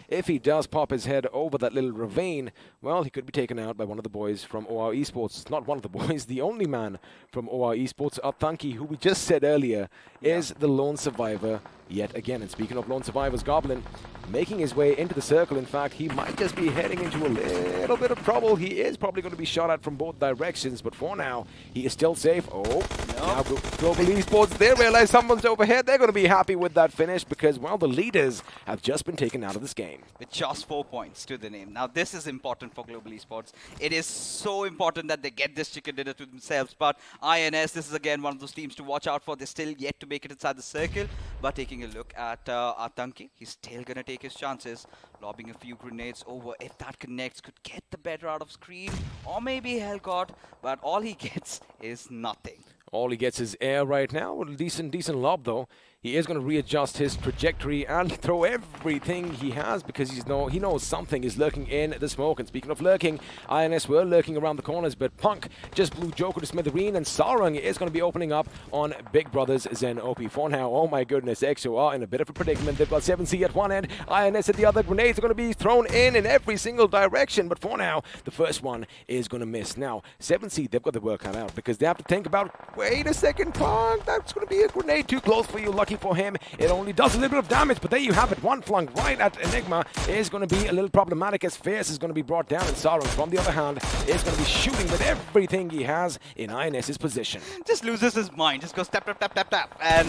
if he does pop his head over that little ravine, well, he could be taken out by one of the boys from OR Esports. Not one of the boys, the only man from OR Esports, Athanki, who we just said earlier, is the lone survivor yet again. And speaking of lone survivors, Goblin making his way into the circle. In fact, he might just be heading into a little bit of trouble. He is probably going to be shot at from both directions, but for now, he is still safe. Oh, now Global Esports, they realize someone's overhead. They're going to be happy with that finish because, well, the leaders have just been taken out of this game. With just 4 points to the name. Now, this is important for Global Esports. It is so important that they get this chicken dinner to themselves. But INS, this is again one of those teams to watch out for. They're still yet to make it inside the circle. But taking a look at Atanki, he's still going to take his chances, lobbing a few grenades over. If that connects, could get the better out of Scream or maybe Hellgod, but all he gets is nothing. All he gets is air right now. A decent lob though. He is going to readjust his trajectory and throw everything he has because he knows something is lurking in the smoke. And speaking of lurking, INS were lurking around the corners, but Punk just blew Joker to smithereen, and Sarang is going to be opening up on Big Brother's Zen OP. For now, oh my goodness, EXO are in a bit of a predicament. They've got 7C at one end, INS at the other. Grenades are going to be thrown in every single direction, but for now, the first one is going to miss. Now, 7C, they've got the work cut out because they have to think about, wait a second, Punk, that's going to be a grenade too close for you. Lucky for him, it only does a little bit of damage, but there you have it. One flung right at Enigma is going to be a little problematic as Fierce is going to be brought down, and Sarang, from the other hand, is going to be shooting with everything he has in INS's position. Just loses his mind, just goes tap, tap, tap, tap, tap, and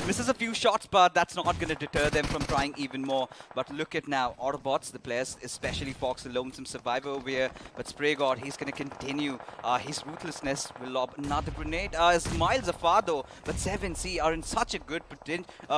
misses a few shots, but that's not going to deter them from trying even more. But look at now, Autobotz, the players, especially Fox, the lonesome survivor over here, but Spray God, he's going to continue his ruthlessness, will lob another grenade. Is miles afar though, but 7C are in such a good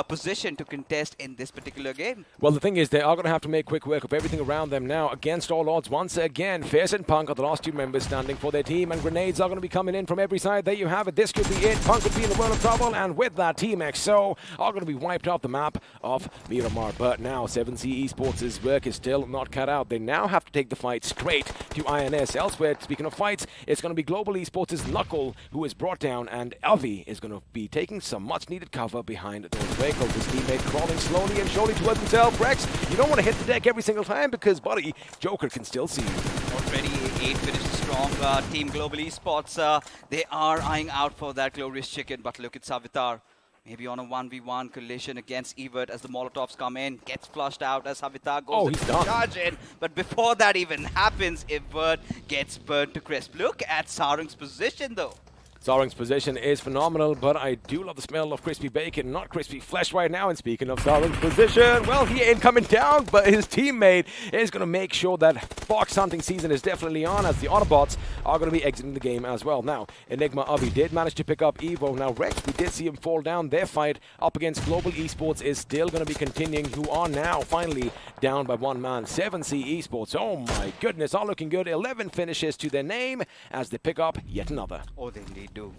position to contest in this particular game. Well, the thing is, they are going to have to make quick work of everything around them now. Against all odds, once again, Fierce and Punk are the last 2 members standing for their team, and grenades are going to be coming in from every side. There you have it. This could be it. Punk could be in the world of trouble, and with that, Team XO are going to be wiped off the map of Miramar. But now, 7C Esports' work is still not cut out. They now have to take the fight straight to INS. Elsewhere, speaking of fights, it's going to be Global Esports' Knuckle who is brought down, and Avi is going to be taking some much-needed cover behind those vehicles. His teammate crawling slowly and surely towards himself. Rex, you don't want to hit the deck every single time because, buddy, Joker can still see you. Already 8 finished strong. Team Global Esports, they are eyeing out for that glorious chicken, but look at Savitar. Maybe on a 1v1 collision against Evert as the Molotovs come in, gets flushed out as Savitar goes to charge in. But before that even happens, Evert gets burnt to crisp. Look at Sarang's position though. Sarang's position is phenomenal, but I do love the smell of crispy bacon, not crispy flesh right now. And speaking of Sarang's position, well, he ain't coming down, but his teammate is going to make sure that fox hunting season is definitely on, as the Autobotz are going to be exiting the game as well. Now, Enigma Avi did manage to pick up Evo. Now, Rex, we did see him fall down. Their fight up against Global Esports is still going to be continuing, who are now finally down by 1 man. 7C Esports, oh my goodness, are looking good. 11 finishes to their name as they pick up yet another. Oh, they indeed do.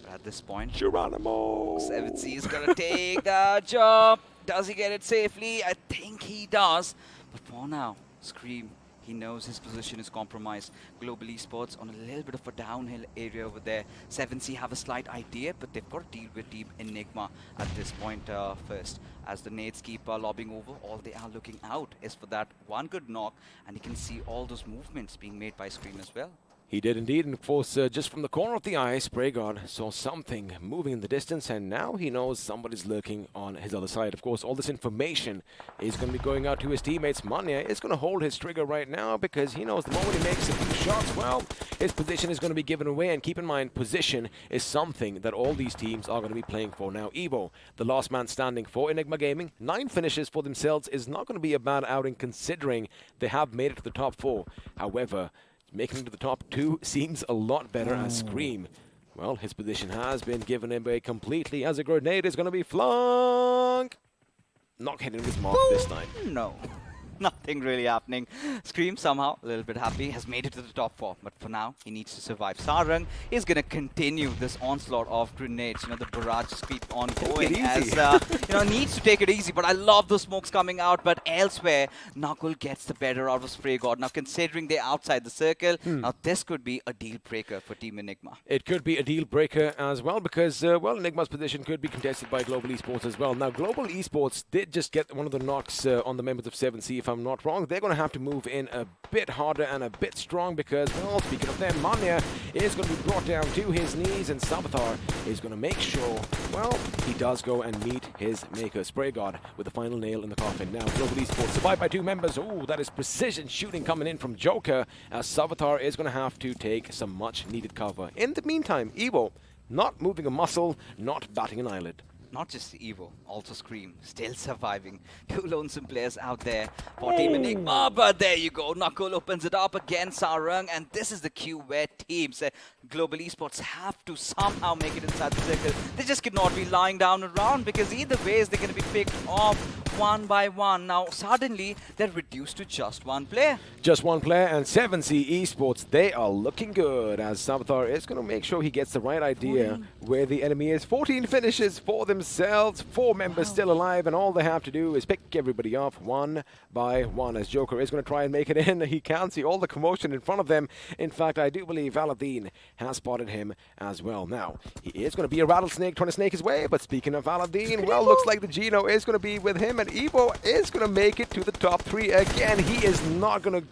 But at this point, Geronimo 7C is going to take the jump. Does he get it safely? I think he does. But for now, Scream, he knows his position is compromised. Global Esports on a little bit of a downhill area over there. 7C have a slight idea, but they've got to deal with Team Enigma at this point first. As the nades keep lobbing over, all they are looking out is for that one good knock, and you can see all those movements being made by Scream as well. He did indeed, and of course, just from the corner of the eye, Spraygard saw something moving in the distance, and now he knows somebody's lurking on his other side. Of course, all this information is going to be going out to his teammates. Manya is going to hold his trigger right now because he knows the moment he makes a few shots, well, his position is going to be given away. And keep in mind, position is something that all these teams are going to be playing for. Now, Evo, the last man standing for Enigma Gaming, 9 finishes for themselves is not going to be a bad outing considering they have made it to the top 4. However, making it to the top 2 seems a lot better as Scream. Well, his position has been given away completely as a grenade is going to be flung. Not hitting his mark this time. No. Nothing really happening. Scream somehow, a little bit happy, has made it to the top 4. But for now, he needs to survive. Sarang is going to continue this onslaught of grenades. You know, the barrage just keep on going as, needs to take it easy. But I love the smokes coming out. But elsewhere, Nakul gets the better out of Spraygard. Now, considering they're outside the circle, now this could be a deal breaker for Team Enigma. It could be a deal breaker as well because, Enigma's position could be contested by Global Esports as well. Now, Global Esports did just get one of the knocks on the members of 7C, if I'm not wrong. They're going to have to move in a bit harder and a bit strong because, well, speaking of them, Manya is going to be brought down to his knees and Savitar is going to make sure, well, he does go and meet his maker. Spraygard with the final nail in the coffin. Now, Global Esports survived by 2 members. Oh, that is precision shooting coming in from Joker as Savitar is going to have to take some much needed cover. In the meantime, Evo not moving a muscle, not batting an eyelid. Not just Evo, also Scream, still surviving. 2 lonesome players out there for Team Enigma, but there you go. Nakul opens it up again, Sarang, and this is the cue where teams, Global Esports, have to somehow make it inside the circle. They just cannot be lying down around because either ways they're going to be picked off one by one. Now, suddenly, they're reduced to just 1 player. Just 1 player, and 7C Esports, they are looking good as Savitar is going to make sure he gets the right idea where the enemy is. 14 finishes for themselves, 4 members still alive, and all they have to do is pick everybody off one by one as Joker is going to try and make it in. He can't see all the commotion in front of them. In fact, I do believe Aladdin has spotted him as well. Now, he is going to be a rattlesnake trying to snake his way, but speaking of Aladdin, well, looks like the Geno is going to be with him, and Evo is going to make it to the top 3 again. He is not going to,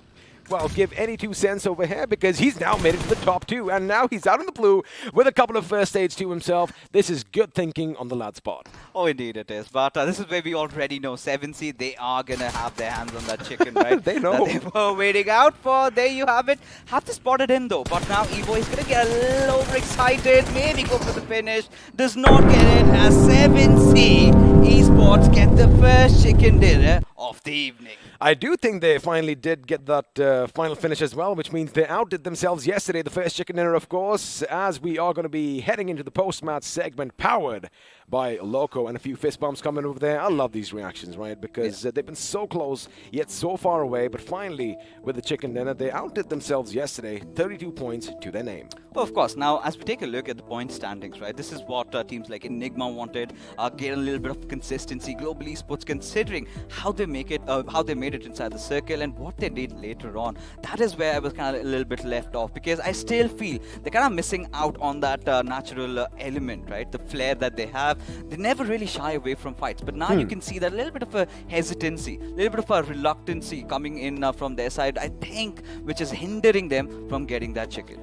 well, give any 2 cents over here because he's now made it to the top 2, and now he's out in the blue with a couple of first aids to himself. This is good thinking on the lad's part. Oh, indeed it is. But this is where we already know 7C, they are going to have their hands on that chicken, right? They know. That they were waiting out for. There you have it. Have to spot it in, though. But now Evo is going to get a little overexcited. Maybe go for the finish. Does not get it as 7C Esports get the first chicken dinner of the evening. I do think they finally did get that final finish as well, which means they outdid themselves yesterday. The first chicken dinner, of course, as we are going to be heading into the post-match segment powered by Loco and a few fist bumps coming over there. I love these reactions, right? Because they've been so close, yet so far away. But finally, with the chicken dinner, they outdid themselves yesterday. 32 points to their name. Well, of course. Now, as we take a look at the point standings, right? This is what teams like Enigma wanted. Get a little bit of consistency. Global Esports, considering how they make it, how they made it inside the circle and what they did later on. That is where I was kind of a little bit left off because I still feel they're kind of missing out on that natural element, right? The flair that they have. They never really shy away from fights, but now you can see that a little bit of a hesitancy, a little bit of a reluctancy coming in from their side, I think, which is hindering them from getting that chicken.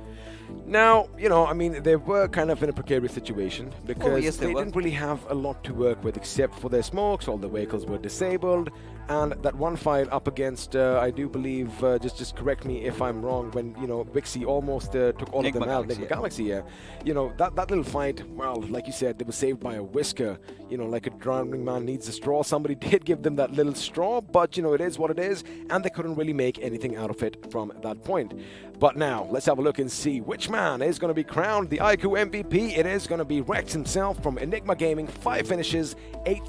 Now, I mean, they were kind of in a precarious situation because they didn't really have a lot to work with except for their smokes. All the vehicles were disabled, and that one fight up against, I do believe, just correct me if I'm wrong, when, Vixie almost took all of them out, Nigma Galaxy, that little fight, well, like you said, they were saved by a whisker, like a drowning man needs a straw. Somebody did give them that little straw, but, it is what it is, and they couldn't really make anything out of it from that point. But now, let's have a look and see which man is going to be crowned the iQOO MVP. It is going to be Rex himself from Enigma Gaming. 5 finishes, 8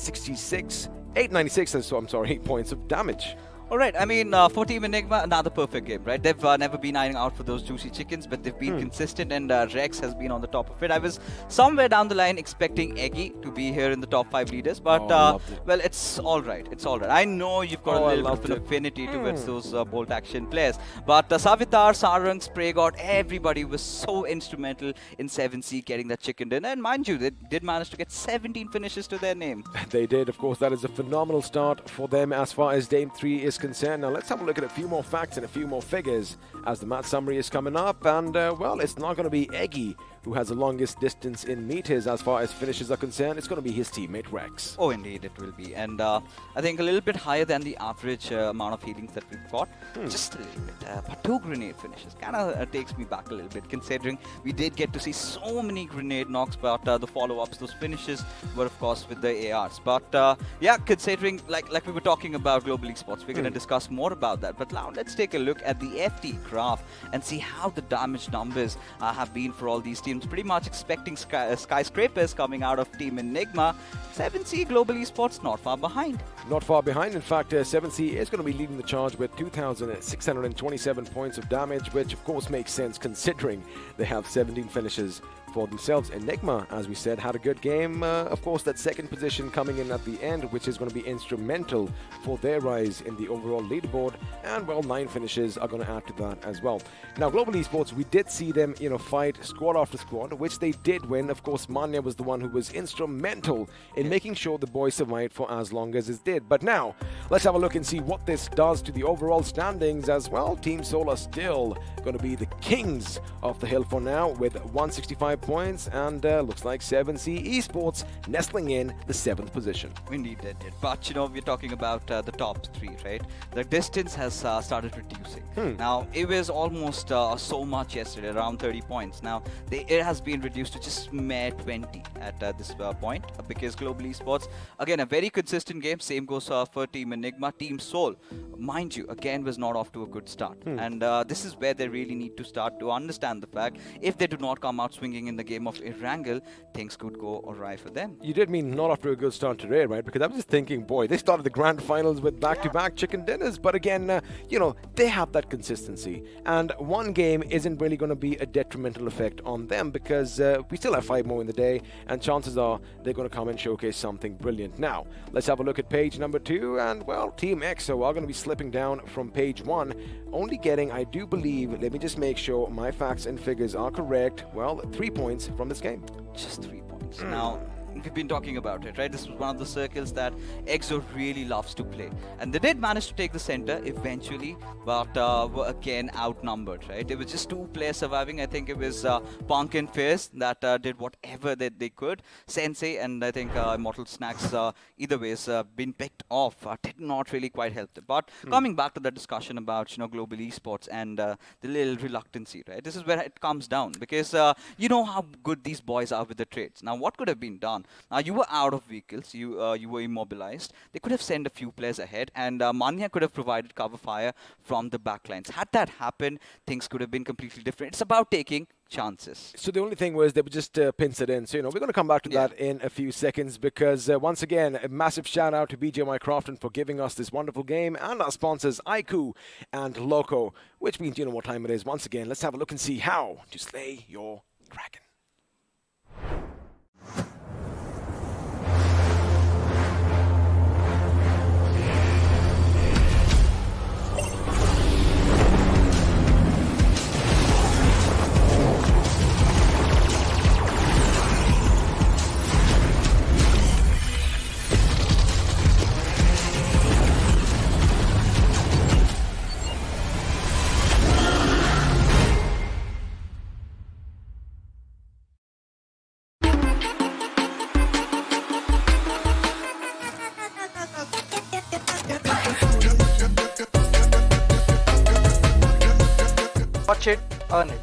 points of damage. All right, I mean, for Team Enigma, another perfect game, right? They've never been eyeing out for those juicy chickens, but they've been consistent, and Rex has been on the top of it. I was somewhere down the line expecting Eggy to be here in the top 5 leaders, but, well, it's all right. It's all right. I know you've got a little bit of an affinity towards those bolt action players, but Savitar, Sarang, Spraygard, everybody was so instrumental in 7C getting that chicken dinner, and mind you, they did manage to get 17 finishes to their name. They did, of course. That is a phenomenal start for them as far as Dame 3 is concerned. Now let's have a look at a few more facts and a few more figures as the match summary is coming up. And well, it's not going to be Eggy who has the longest distance in meters as far as finishes are concerned. It's going to be his teammate Rex. Oh, indeed, it will be. And I think a little bit higher than the average amount of healings that we've got. Just a little bit. But 2 grenade finishes kind of takes me back a little bit, considering we did get to see so many grenade knocks, but the follow-ups, those finishes were, of course, with the ARs. But yeah, considering, like we were talking about Global Esports, we're going to discuss more about that. But now let's take a look at the FT graph and see how the damage numbers have been for all these teams. Pretty much expecting skyscrapers coming out of Team Enigma. 7C Global Esports not far behind. Not far behind. In fact, 7C is going to be leading the charge with 2,627 points of damage, which of course makes sense considering they have 17 finishes for themselves. Enigma, as we said, had a good game. Of course, that second position coming in at the end, which is going to be instrumental for their rise in the overall leaderboard. And, well, 9 finishes are going to add to that as well. Now, Global Esports, we did see them, fight squad after squad, which they did win. Of course, Manya was the one who was instrumental in making sure the boys survived for as long as it did. But now, let's have a look and see what this does to the overall standings as well. Team Soul are still going to be the kings of the hill for now with 165 points, and looks like 7C Esports nestling in the 7th position. Indeed, they did. But, we're talking about the top 3, right? The distance has started reducing. Now, it was almost so much yesterday, around 30 points. Now, it has been reduced to just mere 20 at this point, because Global Esports, again, a very consistent game. Same goes for Team Enigma. Team Soul, mind you, again, was not off to a good start. And this is where they really need to start to understand the fact, if they do not come out swinging in the game of Erangel, things could go awry for them. You did mean not after a good start today, right? Because I was just thinking, boy, they started the grand finals with back-to-back chicken dinners, but again, they have that consistency, and one game isn't really going to be a detrimental effect on them, because we still have 5 more in the day, and chances are they're going to come and showcase something brilliant. Now, let's have a look at page number 2, and, well, Team EXO are going to be slipping down from page 1, only getting, I do believe, let me just make sure my facts and figures are correct, well, 3 points from this game. Just 3 points. Now, we've been talking about it, right? This was one of the circles that EXO really loves to play. And they did manage to take the center eventually, but were again outnumbered, right? It was just 2 players surviving. I think it was Punk and Fierce that did whatever that they could. Sensei and I think Immortal Snacks, either ways, been picked off. Did not really quite help them. But coming back to the discussion about, Global Esports and the little reluctancy, right? This is where it comes down, because you know how good these boys are with the trades. Now, what could have been done? Now, you were out of vehicles, you were immobilized. They could have sent a few players ahead, and Manya could have provided cover fire from the backlines. Had that happened, things could have been completely different. It's about taking chances. So the only thing was they would just pinch it in. So, we're going to come back to that in a few seconds, because once again, a massive shout out to BJY Crofton for giving us this wonderful game, and our sponsors iQOO and Loco, which means you know what time it is. Once again, let's have a look and see how to slay your dragon. Watch it, earn it.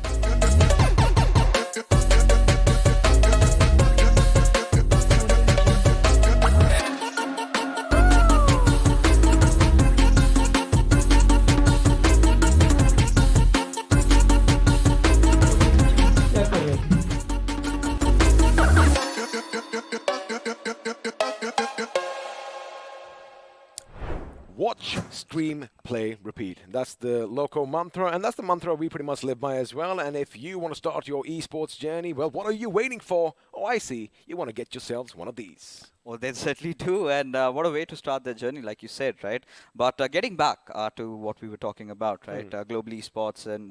Watch, stream, play, repeat. That's the Loco mantra, and that's the mantra we pretty much live by as well. And if you want to start your esports journey, well, what are you waiting for? Oh, I see. You want to get yourselves one of these. Well, they certainly do, and what a way to start their journey, like you said, right? But getting back to what we were talking about, right? Global esports and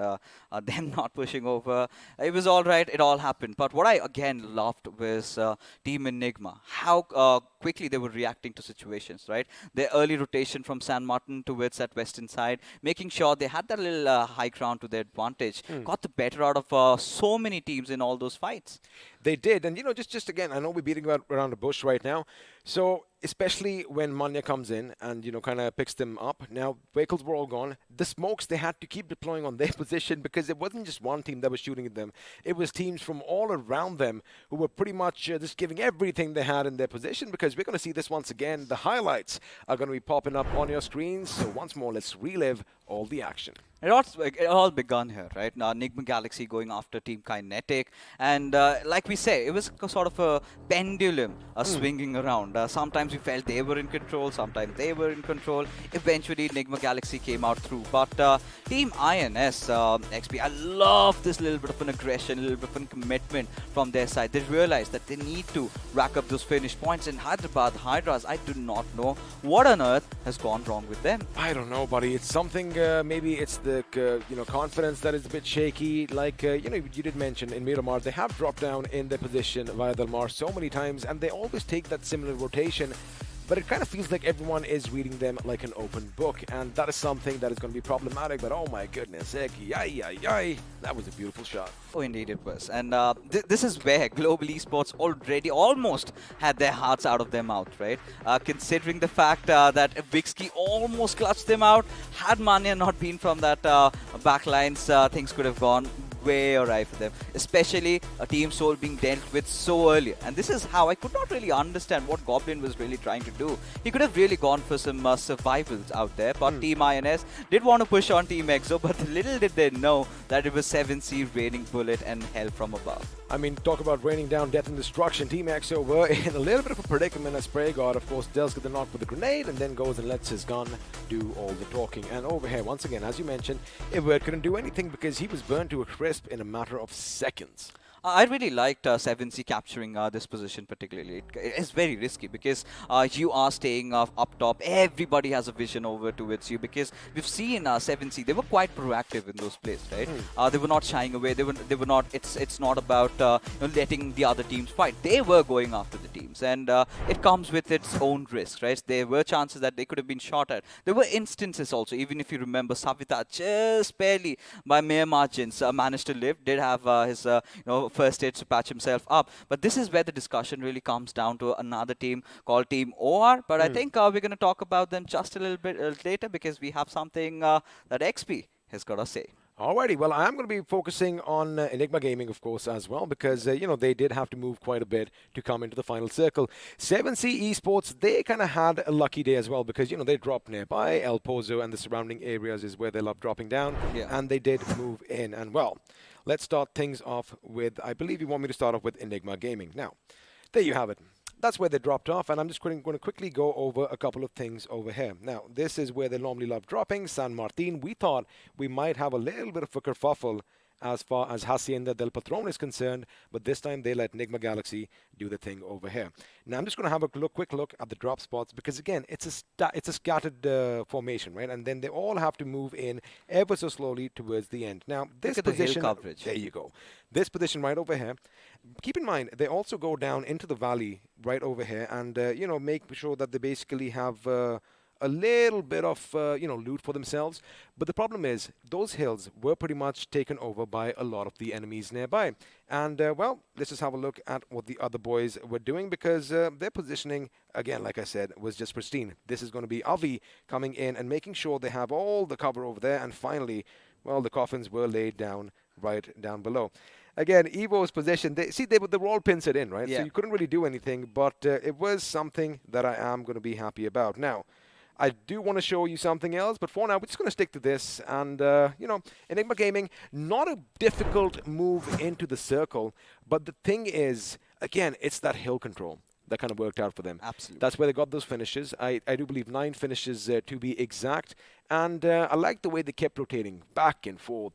them not pushing over, it was all right, it all happened. But what I again loved was Team Enigma, how quickly they were reacting to situations, right? Their early rotation from San Martin towards that western side, making sure they had that little high ground to their advantage, got the better out of so many teams in all those fights. They did, and just again, I know we're beating around the bush right now. So especially when Manya comes in and kind of picks them up. Now vehicles were all gone. The smokes they had to keep deploying on their position because it wasn't just one team that was shooting at them. It was teams from all around them who were pretty much just giving everything they had in their position. Because we're going to see this once again. The highlights are going to be popping up on your screens. So once more, let's relive all the action. It all begun here, right? Now, Nigma Galaxy going after Team Kinetic. And like we say, it was sort of a pendulum swinging around. Sometimes we felt they were in control, sometimes they were in control. Eventually, Enigma Galaxy came out through. But Team INS, XP, I love this little bit of an aggression, a little bit of a commitment from their side. They realized that they need to rack up those finish points. In Hyderabad, Hydras, I do not know what on earth has gone wrong with them. I don't know, buddy. It's something, maybe it's the confidence that is a bit shaky. Like, you did mention in Miramar, they have dropped down in their position via Del Mar so many times, and they always take that similar rotation. But it kind of feels like everyone is reading them like an open book, and that is something that is going to be problematic. But oh my goodness, that was a beautiful shot. Oh, indeed it was. And this is where Global Esports already almost had their hearts out of their mouth, right? Considering the fact that Vixky almost clutched them out, had Manya not been from that backlines, things could have gone way awry for them, especially a Team Soul being dealt with so early. And this is how I could not really understand what Goblin was really trying to do. He could have really gone for some survivals out there, but Team INS did want to push on Team EXO, but little did they know that it was 7C raining bullet and hell from above. I mean, talk about raining down death and destruction. Team EXO were in a little bit of a predicament as Spray God, of course, does get the knock with the grenade and then goes and lets his gun do all the talking. And over here, once again, as you mentioned, Iwert couldn't do anything because he was burned to a crisp in a matter of seconds. I really liked 7C capturing this position particularly. It's very risky because you are staying up top. Everybody has a vision over towards you because we've seen 7C. They were quite proactive in those plays, right? They were not shying away. They were not. It's not about letting the other teams fight. They were going after the teams, and it comes with its own risks, right? There were chances that they could have been shot at. There were instances also, even if you remember, Savita just barely by mere margins managed to live. Did have his first hit to patch himself up. But this is where the discussion really comes down to another team called Team OR. But I think we're going to talk about them just a little bit later because we have something that XP has got to say. Alrighty, well, I'm going to be focusing on Enigma Gaming, of course, as well, because, they did have to move quite a bit to come into the final circle. 7C Esports, they kind of had a lucky day as well, because, they dropped nearby. El Pozo and the surrounding areas is where they love dropping down, and they did move in. And, well, let's start things off with, I believe you want me to start off with Enigma Gaming. Now, there you have it. That's where they dropped off, and I'm just going to quickly go over a couple of things over here. Now, this is where they normally love dropping, San Martin. We thought we might have a little bit of a kerfuffle as far as Hacienda del Patron is concerned, but this time they let Nigma Galaxy do the thing over here. Now, I'm just going to have a quick look at the drop spots because, again, it's a scattered formation, right? And then they all have to move in ever so slowly towards the end. Now, this position, the hill coverage. There you go. This position right over here. Keep in mind, they also go down into the valley right over here and, make sure that they basically have a little bit of, loot for themselves. But the problem is, those hills were pretty much taken over by a lot of the enemies nearby. And, well, let's just have a look at what the other boys were doing because their positioning, again, like I said, was just pristine. This is going to be Avi coming in and making sure they have all the cover over there. And finally, well, the coffins were laid down right down below. Again, Evo's position, they were all pincered in, right? Yeah. So you couldn't really do anything, but it was something that I am going to be happy about. Now, I do want to show you something else, but for now, we're just going to stick to this. And, Enigma Gaming, not a difficult move into the circle, but the thing is, again, it's that hill control. that kind of worked out for them. Absolutely. That's where they got those finishes. I do believe 9 finishes to be exact. And I like the way they kept rotating back and forth,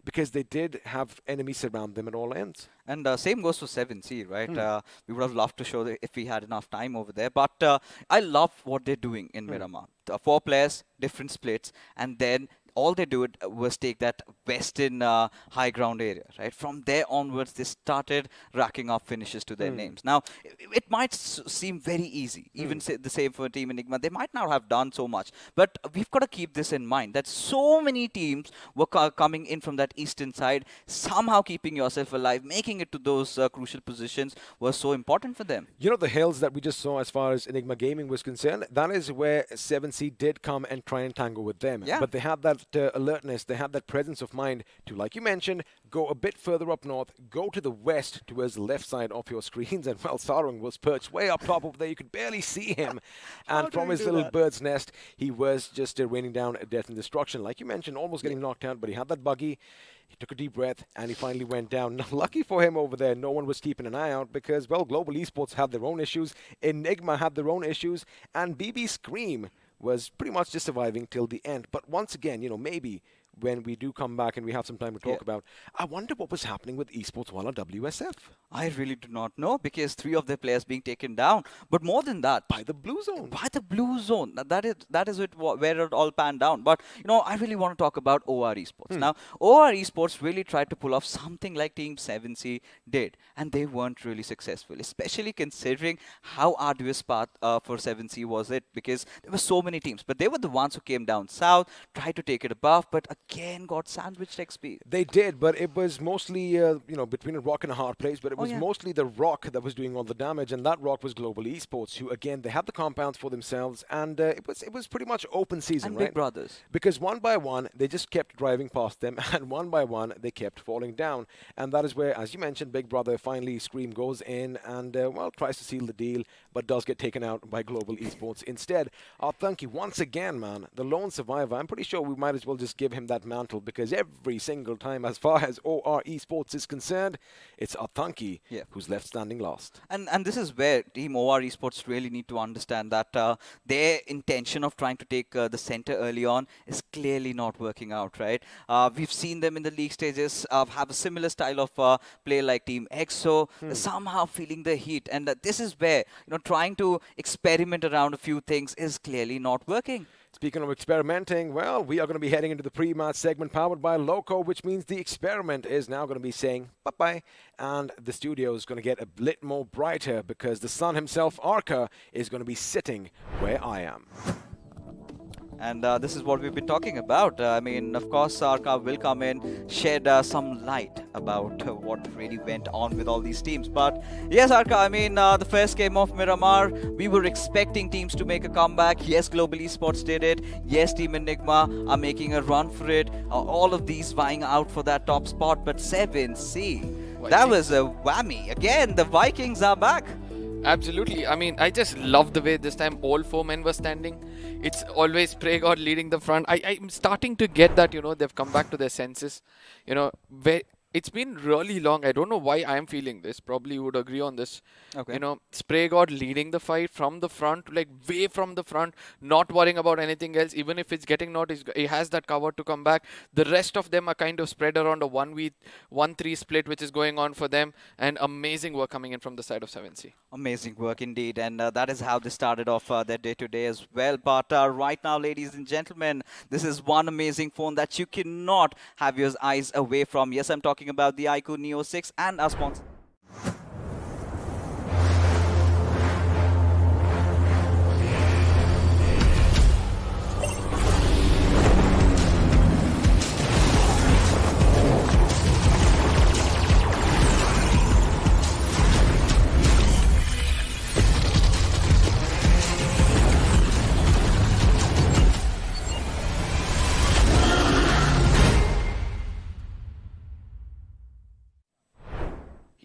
because they did have enemies around them at all ends. And same goes for 7C, right? We would have loved to show if we had enough time over there. But I love what they're doing in Miramar. 4 players, different splits, and then all they did was take that western high ground area, right? From there onwards, they started racking up finishes to their names. Now, it might seem very easy, even the same for Team Enigma. They might not have done so much, but we've got to keep this in mind, that so many teams were coming in from that eastern side, somehow keeping yourself alive, making it to those crucial positions was so important for them. You know, the hills that we just saw as far as Enigma Gaming was concerned, that is where 7C did come and try and tangle with them. Yeah. But they had that alertness, they had that presence of mind to, like you mentioned, go a bit further up north, go to the west towards the left side of your screens, and well, Sarung was perched way up top over there. You could barely see him. And from his little bird's nest, he was just raining down death and destruction. Like you mentioned, almost getting knocked out, but he had that buggy. He took a deep breath, and he finally went down. Now, lucky for him over there, no one was keeping an eye out because, well, Global Esports had their own issues, Enigma had their own issues, and BB Scream was pretty much just surviving till the end. But once again, you know, maybe when we do come back and we have some time to talk about, I wonder what was happening with Esports Wala WSF. I really do not know, because 3 of their players being taken down. But more than that, by the blue zone. By the blue zone. That is where it all panned down. But, you know, I really want to talk about OR Esports. Now, OR Esports really tried to pull off something like Team 7C did, and they weren't really successful, especially considering how arduous path for 7C was it, because there were so many teams. But they were the ones who came down south, tried to take it above, but again got sandwiched XP. They did, but it was mostly, you know, between a rock and a hard place, but it was mostly the rock that was doing all the damage, and that rock was Global Esports, who, again, they had the compounds for themselves, and it was pretty much open season, and right? Big Brothers. Because one by one, they just kept driving past them, and one by one, they kept falling down. And that is where, as you mentioned, Big Brother finally Scream goes in and, well, tries to seal the deal, but does get taken out by Global Esports instead. Arthunki, once again, man, the lone survivor. I'm pretty sure we might as well just give him that mantle, because every single time, as far as OR Esports is concerned, it's Arthunki who's left standing last. And this is where Team OR Esports really need to understand that their intention of trying to take the center early on is clearly not working out, right? We've seen them in the league stages have a similar style of play like Team EXO, somehow feeling the heat. And this is where, you know, trying to experiment around a few things is clearly not working. Speaking of experimenting, well, we are going to be heading into the pre-match segment powered by Loco, which means the experiment is now going to be saying bye-bye, and the studio is going to get a bit more brighter because the sun himself, Arca, is going to be sitting where I am. And this is what we've been talking about. I mean, of course, Arca will come in, shed some light about what really went on with all these teams. But yes, Arca, I mean, the first game of Miramar, we were expecting teams to make a comeback. Yes, Global Esports did it. Yes, Team Enigma are making a run for it. All of these vying out for that top spot. But 7C, that was a whammy. Again, the Vikings are back. Absolutely. I mean, I just love the way this time all 4 men were standing. It's always Spray God leading the front. I'm starting to get that, you know, they've come back to their senses. You know, it's been really long. I don't know why I'm feeling this. Probably you would agree on this. Okay. You know, Spray God leading the fight from the front, like way from the front, not worrying about anything else. Even if it's getting knocked, he has that cover to come back. The rest of them are kind of spread around a 1v1-3 split, which is going on for them. And amazing work coming in from the side of 7C. Amazing work indeed. And that is how they started off their day-to-day as well. But right now, ladies and gentlemen, this is one amazing phone that you cannot have your eyes away from. Yes, I'm talking about the iQOO Neo 6 and our sponsor.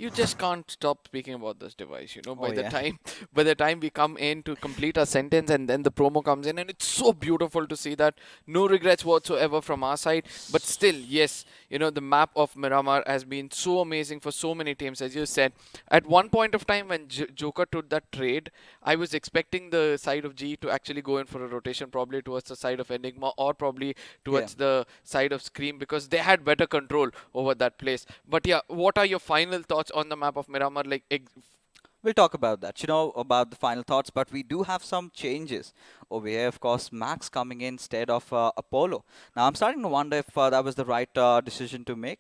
You just can't stop speaking about this device, you know. By Oh, the yeah. time, by the time we come in to complete our sentence, and then the promo comes in, and it's so beautiful to see that. No regrets whatsoever from our side. But still, yes, you know, the map of Miramar has been so amazing for so many teams, as you said. At one point of time, when Joker took that trade, I was expecting the side of G to actually go in for a rotation, probably towards the side of Enigma or probably towards the side of Scream, because they had better control over that place. But yeah, what are your final thoughts on the map of Miramar? Like, We'll talk about that, you know, about the final thoughts, but we do have some changes over here. Of course, Max coming in instead of Apollo. Now, I'm starting to wonder if that was the right decision to make,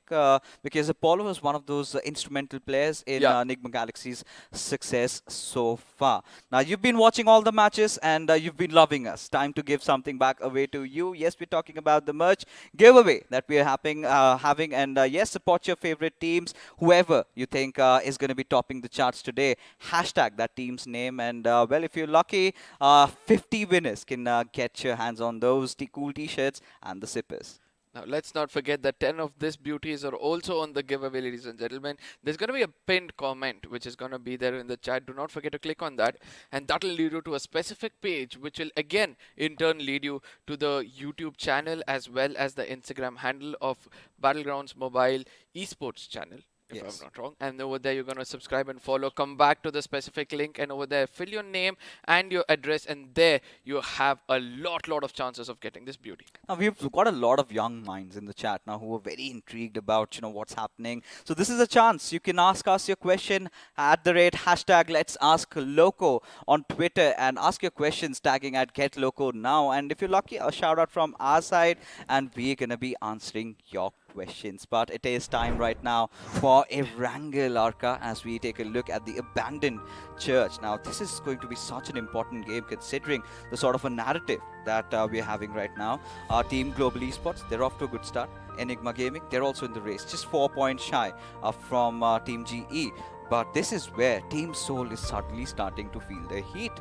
because Apollo is one of those instrumental players in Enigma Galaxy's success so far. Now, you've been watching all the matches and you've been loving us. Time to give something back away to you. Yes, we're talking about the merch giveaway that we're having, and yes, support your favorite teams, whoever you think is going to be topping the charts today. Hashtag that team's name, and well, if you're lucky, 50 winners can get your hands on those cool t-shirts and the zippers. Now, let's not forget that 10 of these beauties are also on the giveaway, ladies and gentlemen. There's going to be a pinned comment, which is going to be there in the chat. Do not forget to click on that. And that will lead you to a specific page, which will, again, in turn lead you to the YouTube channel as well as the Instagram handle of Battlegrounds Mobile Esports channel, if I'm not wrong. And over there, you're going to subscribe and follow. Come back to the specific link, and over there, fill your name and your address, and there you have a lot of chances of getting this beauty. Now, we've got a lot of young minds in the chat now who are very intrigued about, you know, what's happening. So this is a chance. You can ask us your question at the rate hashtag Let's Ask Loco on Twitter, and ask your questions tagging at Get Loco now. And if you're lucky, a shout out from our side, and we're going to be answering your questions. But it is time right now for a wrangle, Arca, as we take a look at the abandoned church. Now, this is going to be such an important game considering the sort of a narrative that we're having right now. Our team, Global Esports, they're off to a good start. Enigma Gaming, they're also in the race, just 4 points shy from Team GE. But this is where Team Soul is suddenly starting to feel the heat.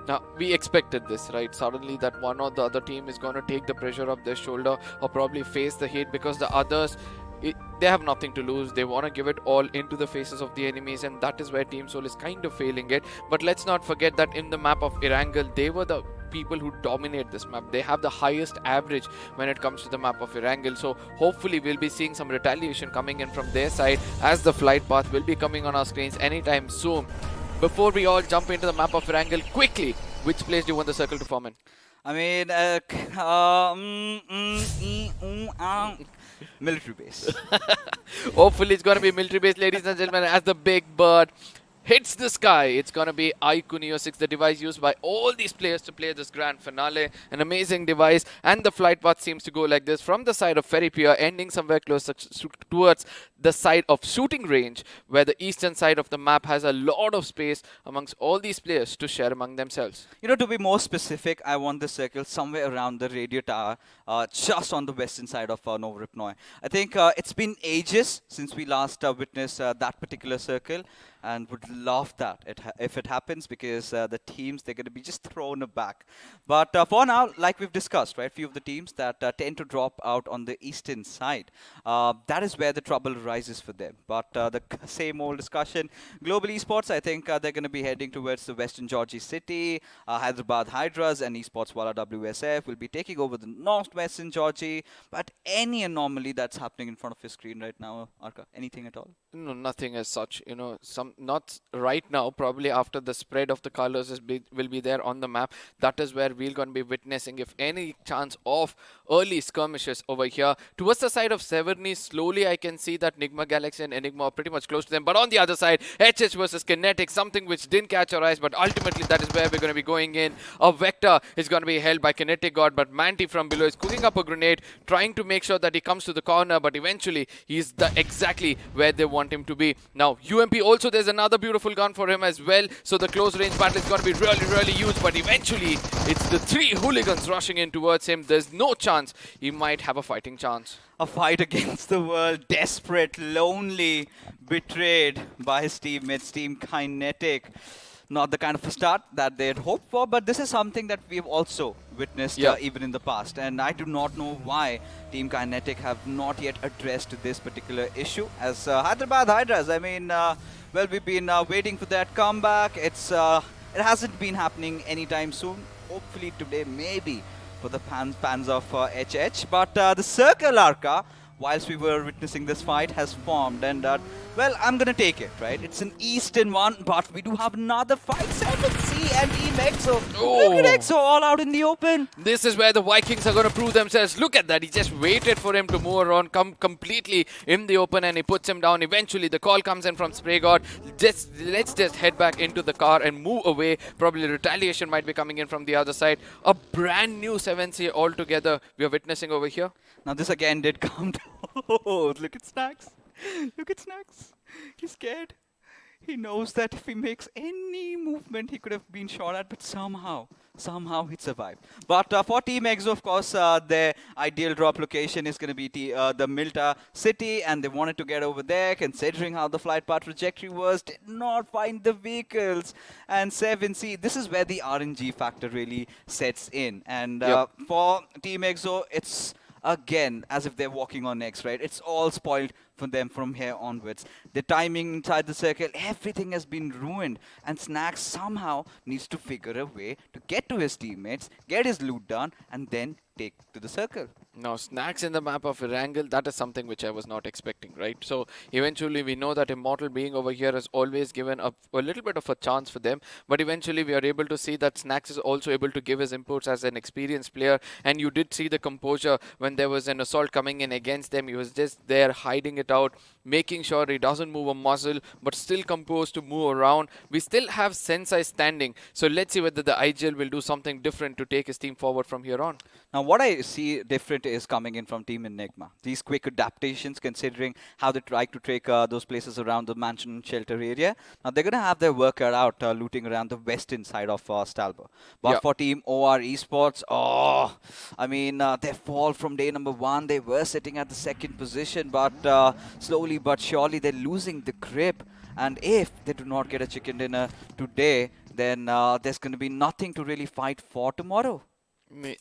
Now, we expected this, right? Suddenly that one or the other team is going to take the pressure off their shoulder or probably face the heat, because the others, they have nothing to lose. They want to give it all into the faces of the enemies, and that is where Team Soul is kind of failing it. But let's not forget that in the map of Erangel, they were the people who dominate this map. They have the highest average when it comes to the map of Erangel. So hopefully we'll be seeing some retaliation coming in from their side, as the flight path will be coming on our screens anytime soon. Before we all jump into the map of Erangel, quickly, which place do you want the circle to form in? I mean, military base. Hopefully it's going to be military base, ladies and gentlemen, as the big bird hits the sky. It's going to be iQOO Neo 6, the device used by all these players to play this grand finale. An amazing device, and the flight path seems to go like this from the side of Ferry Pier, ending somewhere close towards the side of shooting range, where the eastern side of the map has a lot of space amongst all these players to share among themselves. You know, to be more specific, I want the circle somewhere around the radio tower, just on the western side of Novoripnoi. I think it's been ages since we last witnessed that particular circle, and would love that if it happens, because the teams, they're going to be just thrown aback. But for now, like we've discussed, right, few of the teams that tend to drop out on the eastern side, that is where the trouble rises for them. But the same old discussion, Global Esports, I think they're going to be heading towards the Western Georgia City. Hyderabad Hydras and Esports Wala WSF will be taking over the Northwestern Georgia. But any anomaly that's happening in front of your screen right now, Arca, anything at all? No, nothing as such. You know, not right now. Probably after the spread of the colors will be there on the map. That is where we're going to be witnessing, if any chance of early skirmishes over here. Towards the side of Severny, slowly I can see that Nigma Galaxy and Enigma are pretty much close to them. But on the other side, HH versus Kinetic, something which didn't catch our eyes, but ultimately that is where we're going to be going in. A Vector is going to be held by Kinetic God, but Manti from below is cooking up a grenade, trying to make sure that he comes to the corner, but eventually he's exactly where they want him to be. Now, UMP also, there's another beautiful gun for him as well, so the close range battle is going to be really huge, but eventually it's the 3 hooligans rushing in towards him. There's no chance he might have a fighting chance. A fight against the world, desperate, lonely, betrayed by his teammates, Team Kinetic. not the kind of a start that they had hoped for, but this is something that we've also witnessed even in the past. And I do not know why Team Kinetic have not yet addressed this particular issue. As Hyderabad Hydras, I mean, well, we've been waiting for that comeback. It hasn't been happening anytime soon. Hopefully today, maybe, for the fans of HH. But the Circle Arca, whilst we were witnessing this fight, has formed. And, well, I'm going to take it, right? It's an Eastern one, but we do have another fight. 7C and Team EXO. Look at EXO all out in the open. This is where the Vikings are going to prove themselves. Look at that. He just waited for him to move around, come completely in the open, and he puts him down. Eventually, the call comes in from Spray God. Let's just head back into the car and move away. Probably retaliation might be coming in from the other side. A brand new 7C altogether we are witnessing over here. Now, this again did come to... Oh, look at Snacks. Look at Snacks. He's scared. He knows that if he makes any movement, he could have been shot at, but somehow he'd survive. But for Team EXO, of course, their ideal drop location is going to be the Milta city, and they wanted to get over there, considering how the flight path trajectory was, did not find the vehicles. And 7C, this is where the RNG factor really sets in. And for Team EXO, it's again as if they're walking on eggs, right? It's all spoiled for them from here onwards. The timing inside the circle, everything has been ruined, and Snacks somehow needs to figure a way to get to his teammates, get his loot done, and then take to the circle. Now, Snacks in the map of Erangel, that is something which I was not expecting, right? So, eventually we know that Immortal being over here has always given a little bit of a chance for them, but eventually we are able to see that Snacks is also able to give his inputs as an experienced player, and you did see the composure when there was an assault coming in against them. He was just there hiding it out, making sure he doesn't move a muscle, but still composed to move around. We still have Sensei standing, so let's see whether the IGL will do something different to take his team forward from here on. Now, what I see different is coming in from Team Enigma. These quick adaptations, considering how they try to take those places around the mansion and shelter area. Now, they're going to have their work cut out looting around the western side of Stalber. But for Team OR Esports, I mean, they fall from day number 1. They were sitting at the second position, but slowly but surely they're losing the grip. And if they do not get a chicken dinner today, then there's going to be nothing to really fight for tomorrow.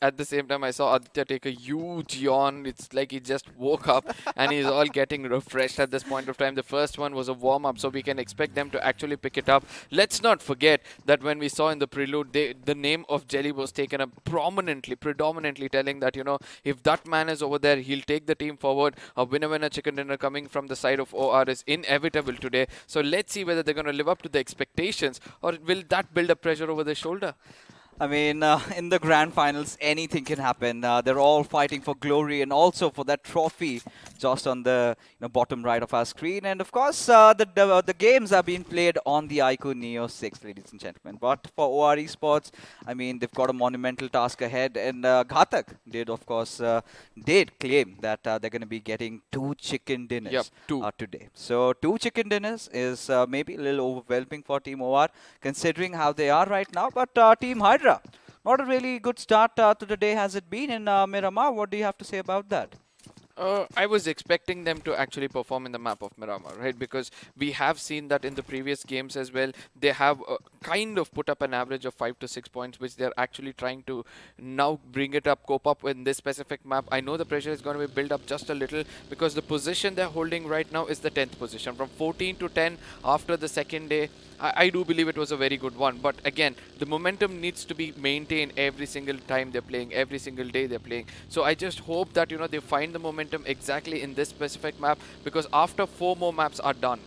At the same time, I saw Aditya take a huge yawn. It's like he just woke up and he's all getting refreshed at this point of time. The first one was a warm-up, so we can expect them to actually pick it up. Let's not forget that when we saw in the prelude, the name of Jelly was taken up predominantly telling that, you know, if that man is over there, he'll take the team forward. A winner-winner chicken dinner coming from the side of OR is inevitable today. So let's see whether they're going to live up to the expectations, or will that build up pressure over their shoulder? I mean, in the grand finals, anything can happen. They're all fighting for glory and also for that trophy just on the bottom right of our screen. And of course, the games are being played on the iQOO Neo 6, ladies and gentlemen. But for OR Esports, I mean, they've got a monumental task ahead. And Ghatak did, of course, did claim that they're going to be getting 2 chicken dinners today. So 2 chicken dinners is maybe a little overwhelming for Team OR, considering how they are right now. But Team Hydra, not a really good start to the day has it been in Miramar. What do you have to say about that? I was expecting them to actually perform in the map of Miramar, right? Because we have seen that in the previous games as well. They have kind of put up an average of 5 to 6 points, which they're actually trying to now bring it up, cope up in this specific map. I know the pressure is going to be built up just a little because the position they're holding right now is the 10th position. From 14 to 10 after the second day, I do believe it was a very good one. But again, the momentum needs to be maintained every single time they're playing, every single day they're playing. So I just hope that, you know, they find the momentum exactly in this specific map, because after 4 more maps are done,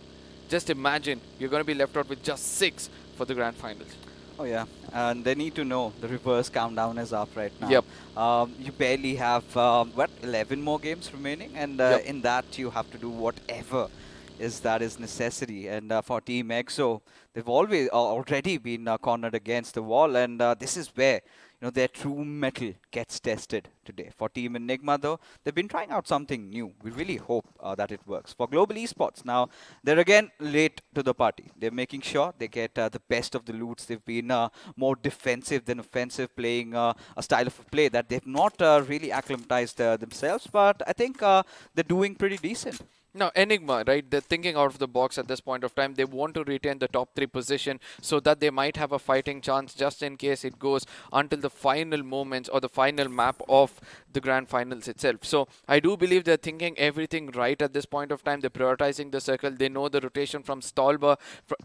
just imagine you're going to be left out with just 6 for the grand finals. Oh yeah, and they need to know the reverse countdown is up right now. Yep. You barely have, 11 more games remaining, and in that you have to do whatever that is necessary. And for Team EXO, they've already been cornered against the wall, and this is where their true metal gets tested today. For Team Enigma, though, they've been trying out something new. We really hope that it works. For Global Esports, now, they're again late to the party. They're making sure they get the best of the loots. They've been more defensive than offensive, playing a style of play that they've not really acclimatized themselves, but I think they're doing pretty decent. No, Enigma, right? They're thinking out of the box at this point of time. They want to retain the top 3 position so that they might have a fighting chance just in case it goes until the final moments or the final map of the grand finals itself. So I do believe they're thinking everything right at this point of time. They're prioritizing the circle. They know the rotation from Stolba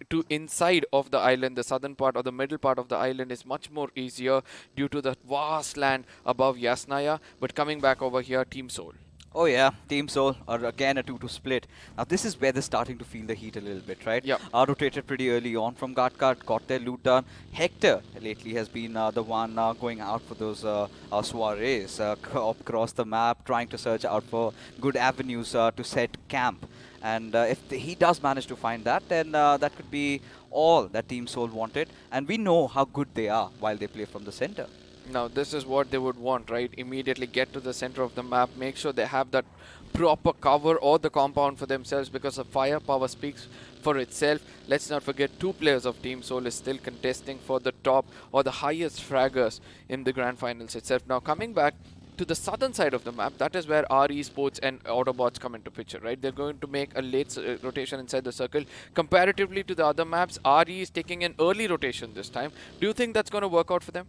to inside of the island, the southern part or the middle part of the island is much more easier due to the vast land above Yasnaya. But coming back over here, Team Soul. Oh yeah, Team Soul are again a 2-2 split. Now this is where they're starting to feel the heat a little bit, right? Yeah. Rotated pretty early on from Gatkat, got their loot done. Hector lately has been the one going out for those soirees across the map, trying to search out for good avenues to set camp. And if he does manage to find that, then that could be all that Team Soul wanted. And we know how good they are while they play from the center. Now this is what they would want, right? Immediately get to the center of the map, make sure they have that proper cover or the compound for themselves because the firepower speaks for itself. Let's not forget 2 players of Team Soul is still contesting for the top or the highest fraggers in the grand finals itself. Now coming back to the southern side of the map, that is where our Esports and Autobotz come into picture, right? They're going to make a late rotation inside the circle. Comparatively to the other maps, RE is taking an early rotation this time. Do you think that's going to work out for them?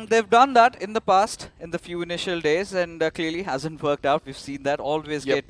They've done that in the past, in the few initial days, and clearly hasn't worked out. We've seen that always get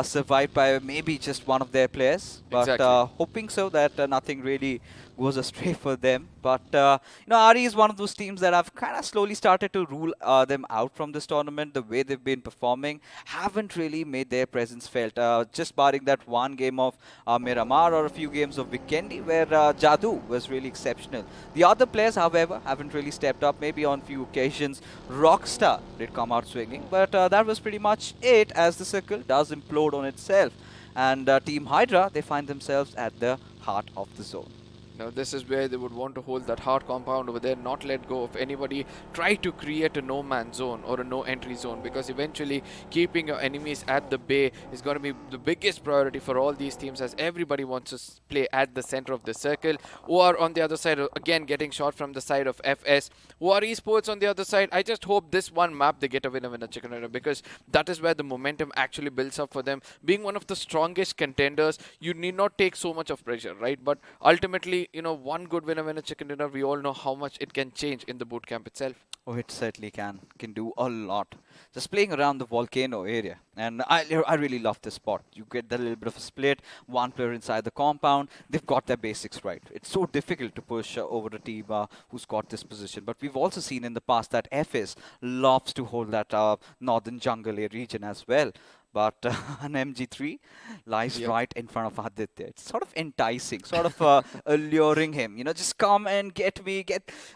survived by maybe just one of their players. But hoping so that nothing really goes astray for them. But RE is one of those teams that have kind of slowly started to rule them out from this tournament. The way they've been performing haven't really made their presence felt. Just barring that one game of Miramar or a few games of Vikendi where Jadoo was really exceptional. The other players, however, haven't really stepped up. Maybe on few occasions, Rockstar did come out swinging, but that was pretty much it, as the circle does implode on itself. And Team Hydra, they find themselves at the heart of the zone. Now this is where they would want to hold that hard compound over there, not let go of anybody, try to create a no-man zone or a no-entry zone, because eventually keeping your enemies at the bay is going to be the biggest priority for all these teams, as everybody wants to play at the center of the circle. Or on the other side, again getting shot from the side of FS. Or Esports on the other side, I just hope this one map they get a winner chicken dinner, because that is where the momentum actually builds up for them. Being one of the strongest contenders, you need not take so much of pressure, right? But ultimately, one good winner chicken dinner, we all know how much it can change in the boot camp itself. Oh, it certainly can do a lot. Just playing around the volcano area, and I really love this spot. You get that little bit of a split, one player inside the compound. They've got their basics right. It's so difficult to push over a team who's got this position. But we've also seen in the past that FS loves to hold that northern jungle region as well. But an MG3 lies right in front of Aditya. It's sort of enticing, sort of alluring him. Just come and get me,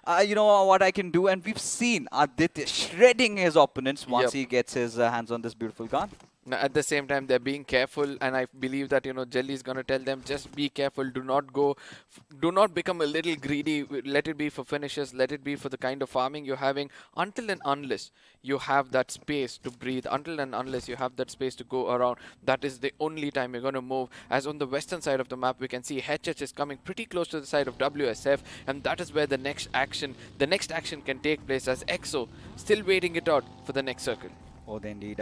what I can do. And we've seen Aditya shredding his opponents once he gets his hands on this beautiful gun. Now, at the same time, they're being careful, and I believe that Jelly is going to tell them, just be careful, do not become a little greedy. Let it be for finishes, let it be for the kind of farming you're having, until and unless you have that space to breathe, until and unless you have that space to go around. That is the only time you're going to move. As on the western side of the map, we can see HH is coming pretty close to the side of WSF, and that is where the next action can take place, as EXO still waiting it out for the next circle. Oh, indeed.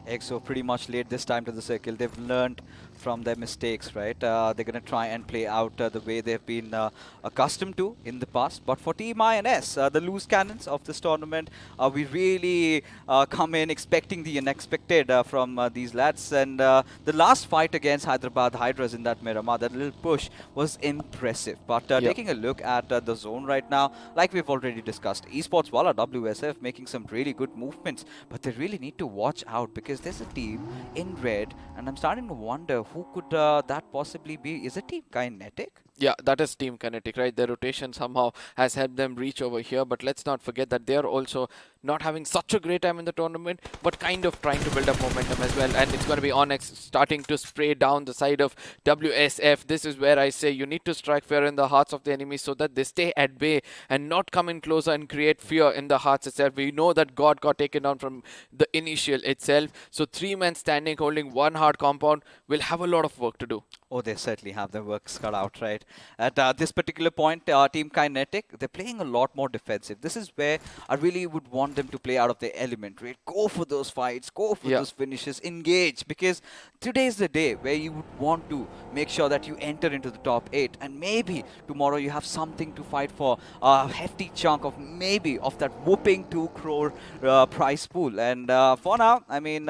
EXO pretty much late this time to the circle. They've learned from their mistakes, right? They're going to try and play out the way they've been accustomed to in the past. But for Team INS, the loose cannons of this tournament, we really come in expecting the unexpected from these lads. And the last fight against Hyderabad Hydras in that Miramar, that little push was impressive. But taking a look at the zone right now, like we've already discussed, Esports Wala WSF making some really good movements, but they really need to watch out, because there's a team in red, and I'm starting to wonder who could that possibly be. Is it Team Kinetic? Yeah, that is Team Kinetic, right? Their rotation somehow has helped them reach over here, but let's not forget that they're also not having such a great time in the tournament, but kind of trying to build up momentum as well. And it's going to be Onyx starting to spray down the side of WSF. This is where I say you need to strike fear in the hearts of the enemy so that they stay at bay and not come in closer and create fear in the hearts itself. We know that God got taken down from the initial itself. So 3 men standing holding one hard compound will have a lot of work to do. Oh, they certainly have their works cut out, right? At this particular point, Team Kinetic, they're playing a lot more defensive. This is where I really would want them to play out of their element, right? Go for those fights, go for those finishes, engage, because today is the day where you would want to make sure that you enter into the top 8, and maybe tomorrow you have something to fight for, a hefty chunk of maybe of that whooping 2 crore prize pool. And for now, I mean,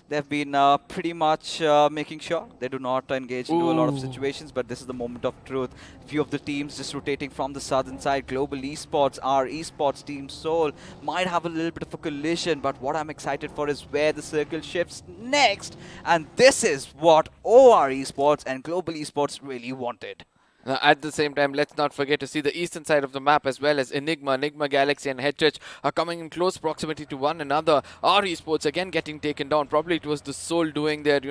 they've been pretty much making sure they do not engage into a lot of situations, but this is the moment of truth. Few of the teams just rotating from the southern side. Global Esports, our Esports team Seoul might have a little bit of a collision, but what I'm excited for is where the circle shifts next, and this is what OR Esports and Global Esports really wanted. At the same time, let's not forget to see the eastern side of the map as well, as Enigma Galaxy and Hydra are coming in close proximity to one another. Our Esports again getting taken down. Probably it was the Soul doing their,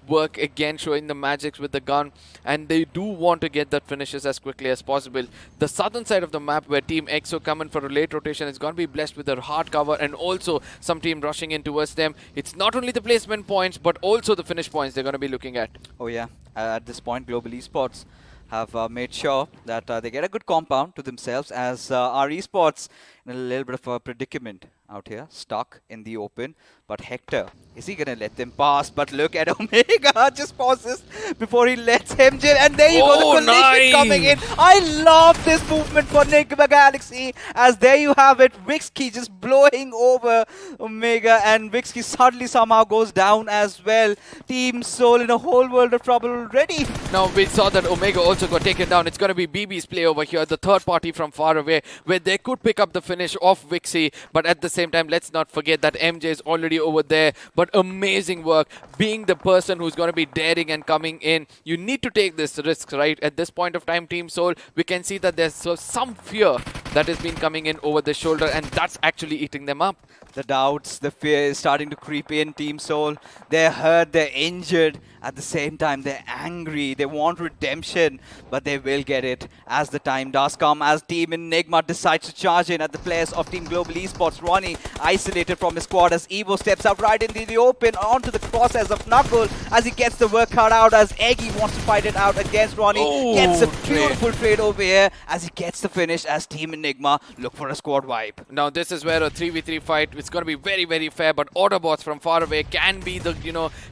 work again, showing the magics with the gun. And they do want to get that finishes as quickly as possible. The southern side of the map, where Team EXO coming for a late rotation, is going to be blessed with their hard cover and also some team rushing in towards them. It's not only the placement points, but also the finish points they're going to be looking at. Oh yeah, at this point, Global Esports have made sure that they get a good compound to themselves, as our Esports in a little bit of a predicament out here, stuck in the open. But Hector, is he going to let them pass? But look at Omega, just pauses before he lets him chill. And there you go, the collision coming in. I love this movement for Nigma Galaxy, as there you have it, Wixky just blowing over Omega, and Wixky suddenly somehow goes down as well. Team Soul in a whole world of trouble already. Now we saw that Omega also got taken down. It's going to be BB's play over here, the third party from far away, where they could pick up the finish of Wixky. But at the same time, let's not forget that MJ is already over there. But amazing work, being the person who's going to be daring and coming in. You need to take this risk, right? At this point of time, Team Soul, we can see that there's some fear that has been coming in over the shoulder, and that's actually eating them up. The doubts, the fear is starting to creep in. Team Soul, they're hurt, they're injured. At the same time, they're angry. They want redemption, but they will get it as the time does come, as Team Enigma decides to charge in at the players of Team Global Esports. Ronnie isolated from his squad as Evo steps out right into the open onto the crosshairs of Knuckle, as he gets the work cut out, as Eggy wants to fight it out against Ronnie. Gets a beautiful trade over here as he gets the finish, as Team Enigma look for a squad wipe. Now this is where a 3v3 fight, it's going to be very, very fair, but Autobotz from far away can be the,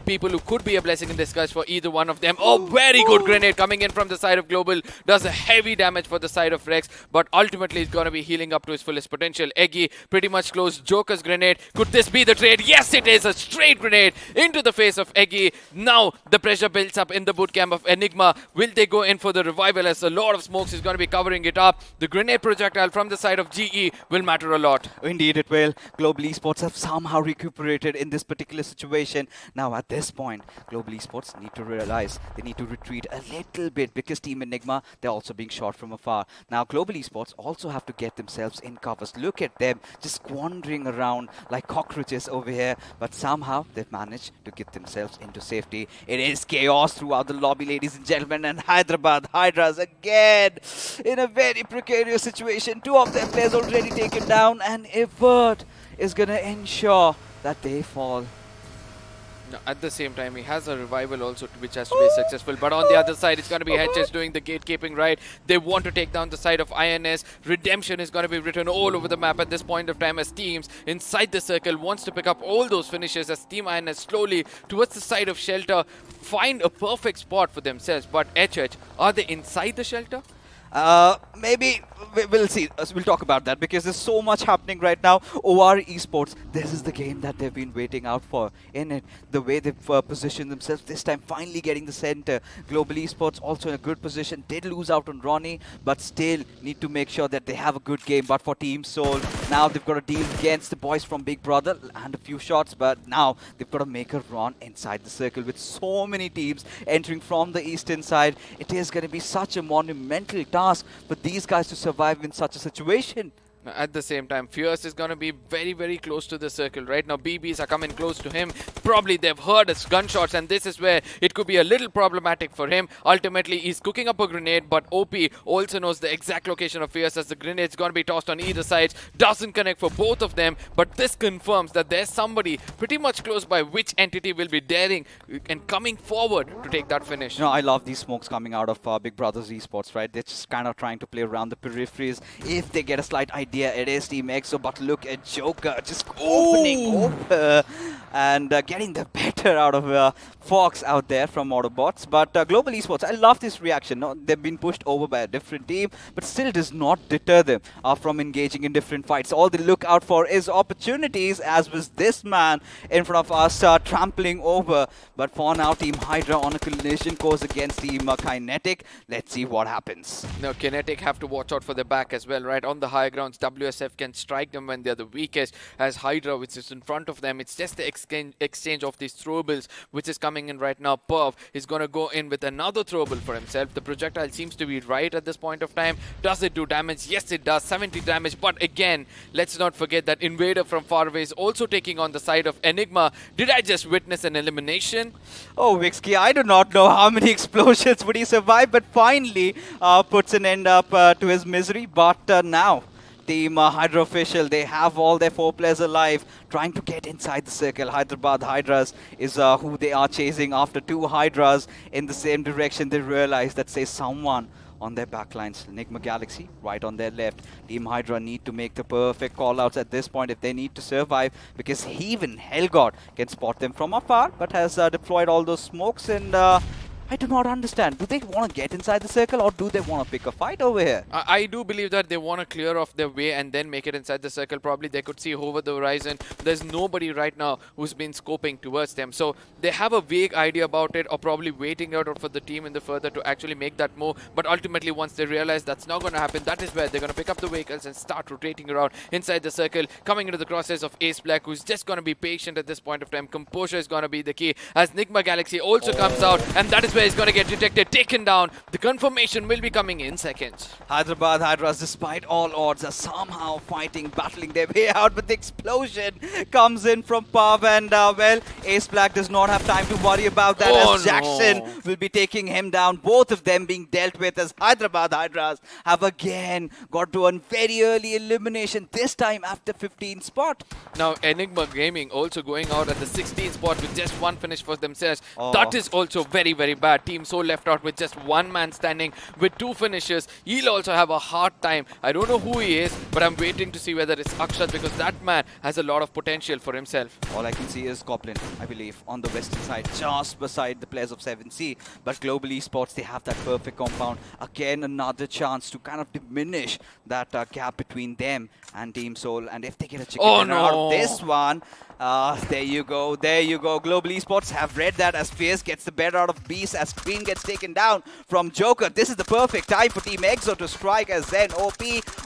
people who could be a blessing in disguise for either one of them. Oh, very good grenade coming in from the side of Global. Does a heavy damage for the side of Rex, but ultimately he's going to be healing up to his fullest potential. Eggy pretty much closed Joker's grenade. Could this be the trade? Yes, it is. A straight grenade into the face of Eggy. Now the pressure builds up in the bootcamp of Enigma. Will they go in for the revival, as a lot of smokes is going to be covering it up? The grenade projectile from the side of GE will matter a lot. Indeed it will. Global Esports have somehow recuperated in this particular situation. Now at this point, Global Esports need to realize they need to retreat a little bit, because Team Enigma, they're also being shot from afar. Now Global Esports also have to get themselves in covers. Look at them just squandering around like cockroaches over here, but somehow they've managed to get themselves into safety. It is chaos throughout the lobby, ladies and gentlemen, and Hyderabad Hydras again in a very precarious situation. 2 of their players already taken down, and Evert is going to ensure that they fall. No, at the same time, he has a revival also, which has to be successful. But on the other side, it's going to be Hedges doing the gatekeeping, right? They want to take down the side of INS. Redemption is going to be written all over the map at this point of time, as teams inside the circle wants to pick up all those finishes, as Team INS slowly towards the side of Shelter find a perfect spot for themselves. But HH, are they inside the Shelter? Maybe we'll see. We'll talk about that, because there's so much happening right now. OR Esports, this is the game that they've been waiting out for. In it, the way they've positioned themselves this time, finally getting the center. Global Esports also in a good position. Did lose out on Ronnie, but still need to make sure that they have a good game. But for Team Soul, now they've got to deal against the boys from Big Brother and a few shots, but now they've got to make a run inside the circle with so many teams entering from the eastern side. It is going to be such a monumental task for these guys to survive in such a situation. At the same time, Fierce is going to be very, very close to the circle. Right now, BBs are coming close to him. Probably they've heard his gunshots, and this is where it could be a little problematic for him. Ultimately, he's cooking up a grenade, but OP also knows the exact location of Fierce as the grenade's going to be tossed on either side. Doesn't connect for both of them, but this confirms that there's somebody pretty much close by which entity will be daring and coming forward to take that finish. You know, I love these smokes coming out of Big Brother's Esports, right? They're just kind of trying to play around the peripheries. If they get a slight idea, it is Team EXO, but look at Joker just opening over and getting the better out of Fox out there from Autobotz. But Global Esports, I love this reaction. No, they've been pushed over by a different team, but still does not deter them from engaging in different fights. All they look out for is opportunities, as was this man in front of us trampling over. But for now, Team Hydra on a collision course against Team Kinetic. Let's see what happens. Now, Kinetic have to watch out for their back as well, right? On the high grounds, WSF can strike them when they're the weakest. As Hydra, which is in front of them, it's just the exchange of these throwables, which is coming in right now. Perv is going to go in with another throwable for himself. The projectile seems to be right at this point of time. Does it do damage? Yes, it does. 70 damage. But again, let's not forget that Invader from far away is also taking on the side of Enigma. Did I just witness an elimination? Oh, Vixky, I do not know how many explosions would he survive, but finally puts an end up to his misery. But now, Team Hydra official, they have all their 4 players alive, trying to get inside the circle. Hyderabad Hydras is who they are chasing. After 2 Hydras in the same direction, they realize that there's someone on their backlines. Enigma Galaxy right on their left. Team Hydra need to make the perfect call-outs at this point if they need to survive, because even Hellgod can spot them from afar, but has deployed all those smokes, and I do not understand. Do they want to get inside the circle, or do they want to pick a fight over here? I do believe that they want to clear off their way and then make it inside the circle. Probably they could see over the horizon. There's nobody right now who's been scoping towards them. So they have a vague idea about it, or probably waiting out for the team in the further to actually make that move. But ultimately, once they realize that's not going to happen, that is where they're going to pick up the vehicles and start rotating around inside the circle, coming into the crosshairs of Ace Black, who's just going to be patient at this point of time. Composure is going to be the key, as Nigma Galaxy also comes out, and that is where he's going to get detected, taken down. The confirmation will be coming in seconds. Hyderabad Hydras, despite all odds, are somehow fighting, battling their way out, but the explosion comes in from Pav, and well, Ace Black does not have time to worry about that, as Jackson will be taking him down. Both of them being dealt with, as Hyderabad Hydras have again got to a very early elimination, this time after 15 spot. Now, Enigma Gaming also going out at the 16th spot with just 1 finish for themselves. That is also very, very bad. Team So left out with just 1 man standing with 2 finishes. He'll also have a hard time. I don't know who he is, but I'm waiting to see whether it's Akshat, because that man has a lot of potential for himself. All I can see is Goblin, I believe, on the western side, just beside the players of 7C. But Global Esports, they have that perfect compound. Again, another chance to kind of diminish that gap between them and Team Soul. And if they get a chicken dinner out of this one, there you go, there you go. Global Esports have read that, as Fierce gets the better out of Beast, as Queen gets taken down from Joker. This is the perfect time for Team EXO to strike, as Zen OP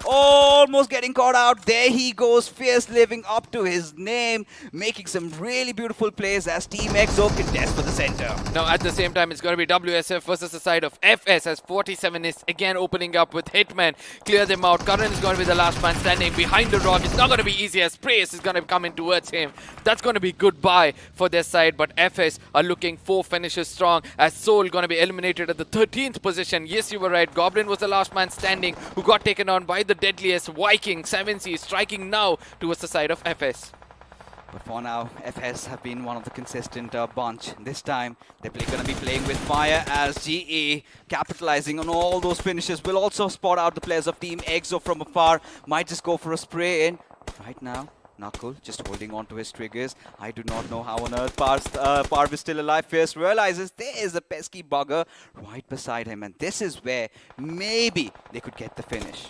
almost getting caught out. There he goes, Fierce living up to his name, making some really beautiful plays as Team EXO contest for the center. Now at the same time, it's going to be WSF versus the side of FS, as 47 is again opening up with Hitman. Clear them out. Karan is going to be the last man standing behind the rock. It's not going to be easy, as Praise is going to come in towards him. That's going to be goodbye for their side, but FS are looking 4 finishes strong, as Soul going to be eliminated at the 13th position. Yes, you were right. Goblin was the last man standing, who got taken on by the deadliest Viking. 7C striking now towards the side of FS. But for now, FS have been one of the consistent bunch. This time, they're going to be playing with fire, as GE, capitalizing on all those finishes, will also spot out the players of Team EXO from afar. Might just go for a spray in right now. Knuckle just holding on to his triggers. I do not know how on earth Parv is still alive. Fierce realizes there is a pesky bugger right beside him, and this is where maybe they could get the finish.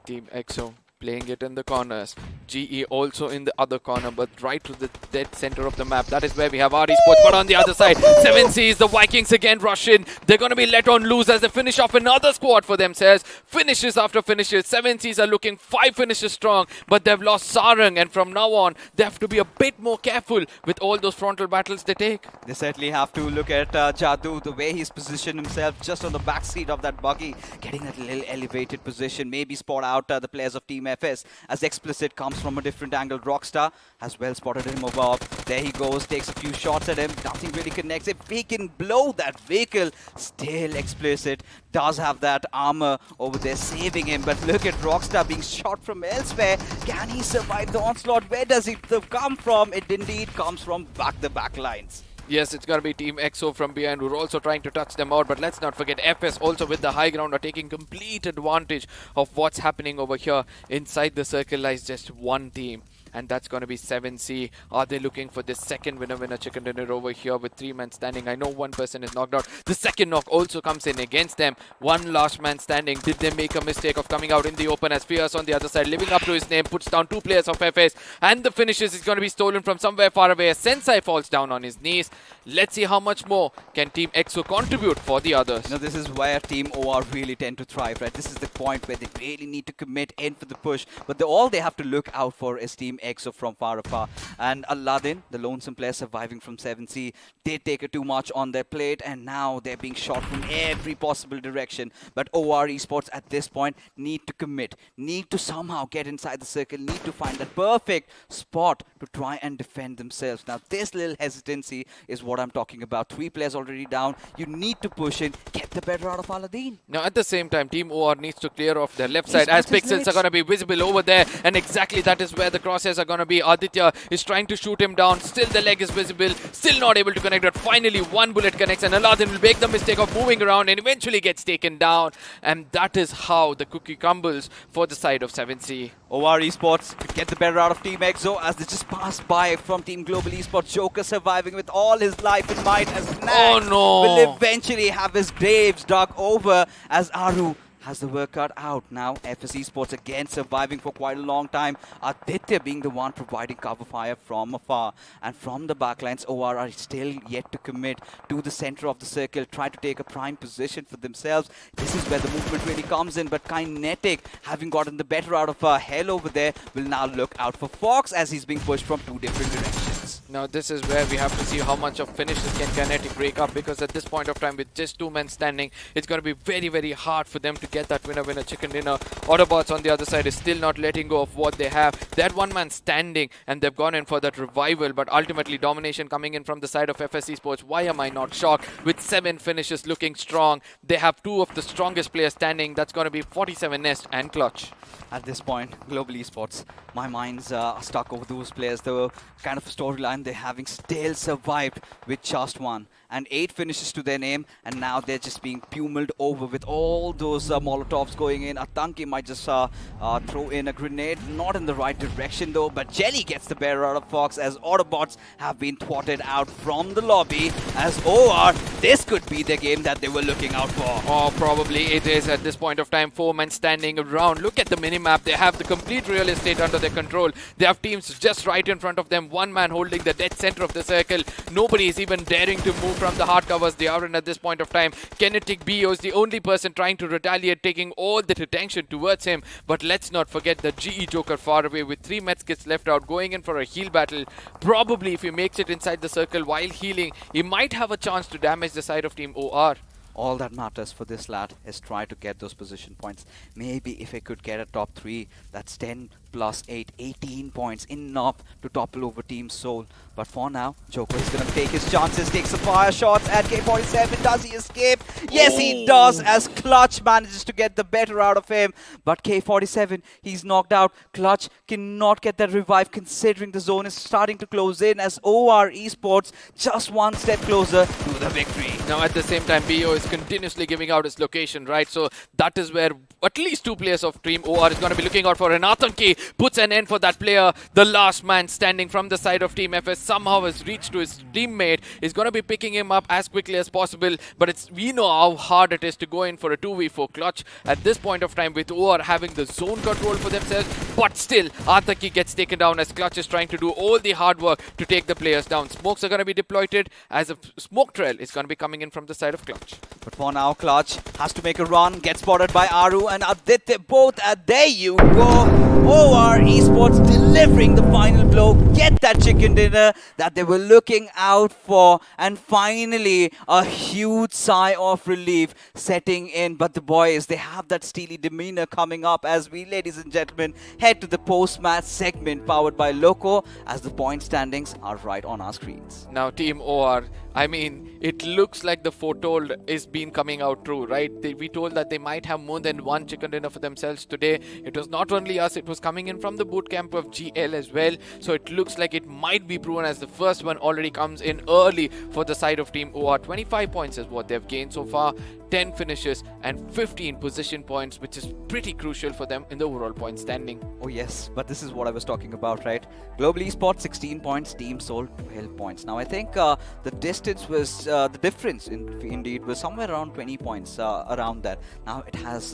Team EXO playing it in the corners. GE also in the other corner, but right to the dead center of the map. That is where we have RD Sports, but on the other side, 7Cs, the Vikings again rush in. They're going to be let on loose as they finish off another squad for themselves. Finishes after finishes. 7Cs are looking 5 finishes strong, but they've lost Sarang, and from now on, they have to be a bit more careful with all those frontal battles they take. They certainly have to look at Jadoo, the way he's positioned himself just on the back seat of that buggy, getting that little elevated position, maybe spot out the players of Team FS as Explicit comes from a different angle. Rockstar has well spotted him above. There he goes, takes a few shots at him, nothing really connects. If he can blow that vehicle, still Explicit does have that armor over there saving him, but look at Rockstar being shot from elsewhere. Can he survive the onslaught? Where does it come from? It indeed comes from the back lines. Yes, it's going to be Team EXO from behind who are also trying to touch them out. But let's not forget, FS also with the high ground are taking complete advantage of what's happening over here. Inside the circle lies just one team, and that's going to be 7C. Are they looking for this second winner chicken dinner over here with 3 men standing? I know one person is knocked out. The second knock also comes in against them. One last man standing. Did they make a mistake of coming out in the open as Fierce on the other side, living up to his name, puts down 2 players of FS, and the finishes is going to be stolen from somewhere far away as Sensei falls down on his knees. Let's see how much more can Team EXO contribute for the others. You know, this is where Team OR really tend to thrive, right? This is the point where they really need to commit in for the push. But all they have to look out for is Team EXO from far afar. And Aladdin, the lonesome player surviving from 7C, did take it too much on their plate, and now they're being shot from every possible direction. But OR Esports at this point need to commit, need to somehow get inside the circle, need to find that perfect spot to try and defend themselves. Now, this little hesitancy is what I'm talking about. 3 players already down. You need to push in, get the better out of Aladdin. Now, at the same time, Team OR needs to clear off their left side as pixels are going to be visible over there, and exactly that is where the crosshairs are going to be. Aditya is trying to shoot him down. Still, the leg is visible. Still not able to connect, but finally one bullet connects, and Aladdin will make the mistake of moving around and eventually gets taken down. And that is how the cookie crumbles for the side of 7C. OR Esports could get the better out of Team EXO as they just passed by from Team Global Esports. Joker surviving with all his life in mind as Nax will eventually have his graves dug over as Aru has the workout out. Now FS Esports again surviving for quite a long time. Aditya being the one providing cover fire from afar. And from the backlines, OR are still yet to commit to the center of the circle, try to take a prime position for themselves. This is where the movement really comes in, but Kinetic, having gotten the better out of Hell over there, will now look out for Fox as he's being pushed from 2 different directions. Now this is where we have to see how much of finishes can Kinetic break up, because at this point of time with just 2 men standing, it's going to be very, very hard for them to get that winner chicken dinner. Autobotz on the other side is still not letting go of what they have. They had 1 man standing and they've gone in for that revival, but ultimately domination coming in from the side of FS Esports. Why am I not shocked? With 7 finishes looking strong, they have 2 of the strongest players standing. That's going to be 47 Nest and Clutch. At this point, Global Esports, my mind's stuck over those players. The kind of storyline they're having still survived with just 1. And 8 finishes to their name, and now they're just being pummeled over with all those Molotovs going in. Atanki might just throw in a grenade, not in the right direction though, but Jelly gets the better out of Fox as Autobots have been thwarted out from the lobby. As OR, this could be the game that they were looking out for. Oh, probably it is at this point of time. 4 men standing around. Look at the minimap. They have the complete real estate under their control. They have teams just right in front of them. 1 man holding the dead center of the circle. Nobody is even daring to move from the hard covers they are in at this point of time. Kinetic BO is the only person trying to retaliate, taking all the attention towards him. But let's not forget the GE Joker far away with 3 medkits left out, going in for a heal battle. Probably if he makes it inside the circle while healing, he might have a chance to damage the side of Team OR. All that matters for this lad is try to get those position points. Maybe if I could get a top 3, that's 10 plus 8, 18 points, enough to topple over Team Soul. But for now, Joker is going to take his chances, take some fire shots at K47. Does he escape? Yes, he does, as Clutch manages to get the better out of him. But K47, he's knocked out. Clutch cannot get that revive considering the zone is starting to close in as OR Esports just 1 step closer to the victory. Now at the same time, BO is continuously giving out his location, right? So that is where at least 2 players of Team OR is going to be looking out for an Atanki. puts an end for that player. The last man standing from the side of Team FS somehow has reached to his teammate. Is going to be picking him up as quickly as possible, but we know how hard it is to go in for a 2v4 clutch at this point of time, with OR having the zone control for themselves. But still, Ataki gets taken down as Clutch is trying to do all the hard work to take the players down. Smokes are going to be deployed as a smoke trail is going to be coming in from the side of Clutch. But for now, Clutch has to make a run, gets spotted by Aru and Aditya both. There you go. OR Esports delivering the final blow, get that chicken dinner that they were looking out for, and finally a huge sigh of relief setting in. But the boys, they have that steely demeanor coming up as we, ladies and gentlemen, head to the post-match segment powered by Loco, as the point standings are right on our screens. Now Team OR, I mean, it looks like the foretold is been coming out true, right? We told that they might have more than one chicken dinner for themselves today. It was not only us, it was coming in from the boot camp of GL as well. So it looks like it might be proven as the first one already comes in early for the side of Team OR. 25 points is what they've gained so far. 10 finishes and 15 position points, which is pretty crucial for them in the overall point standing. Oh yes, but this is what I was talking about, right? Global Esports 16 points, Team Soul 12 points. Now I think the distance was, the difference indeed was somewhere around 20 points around that. Now it has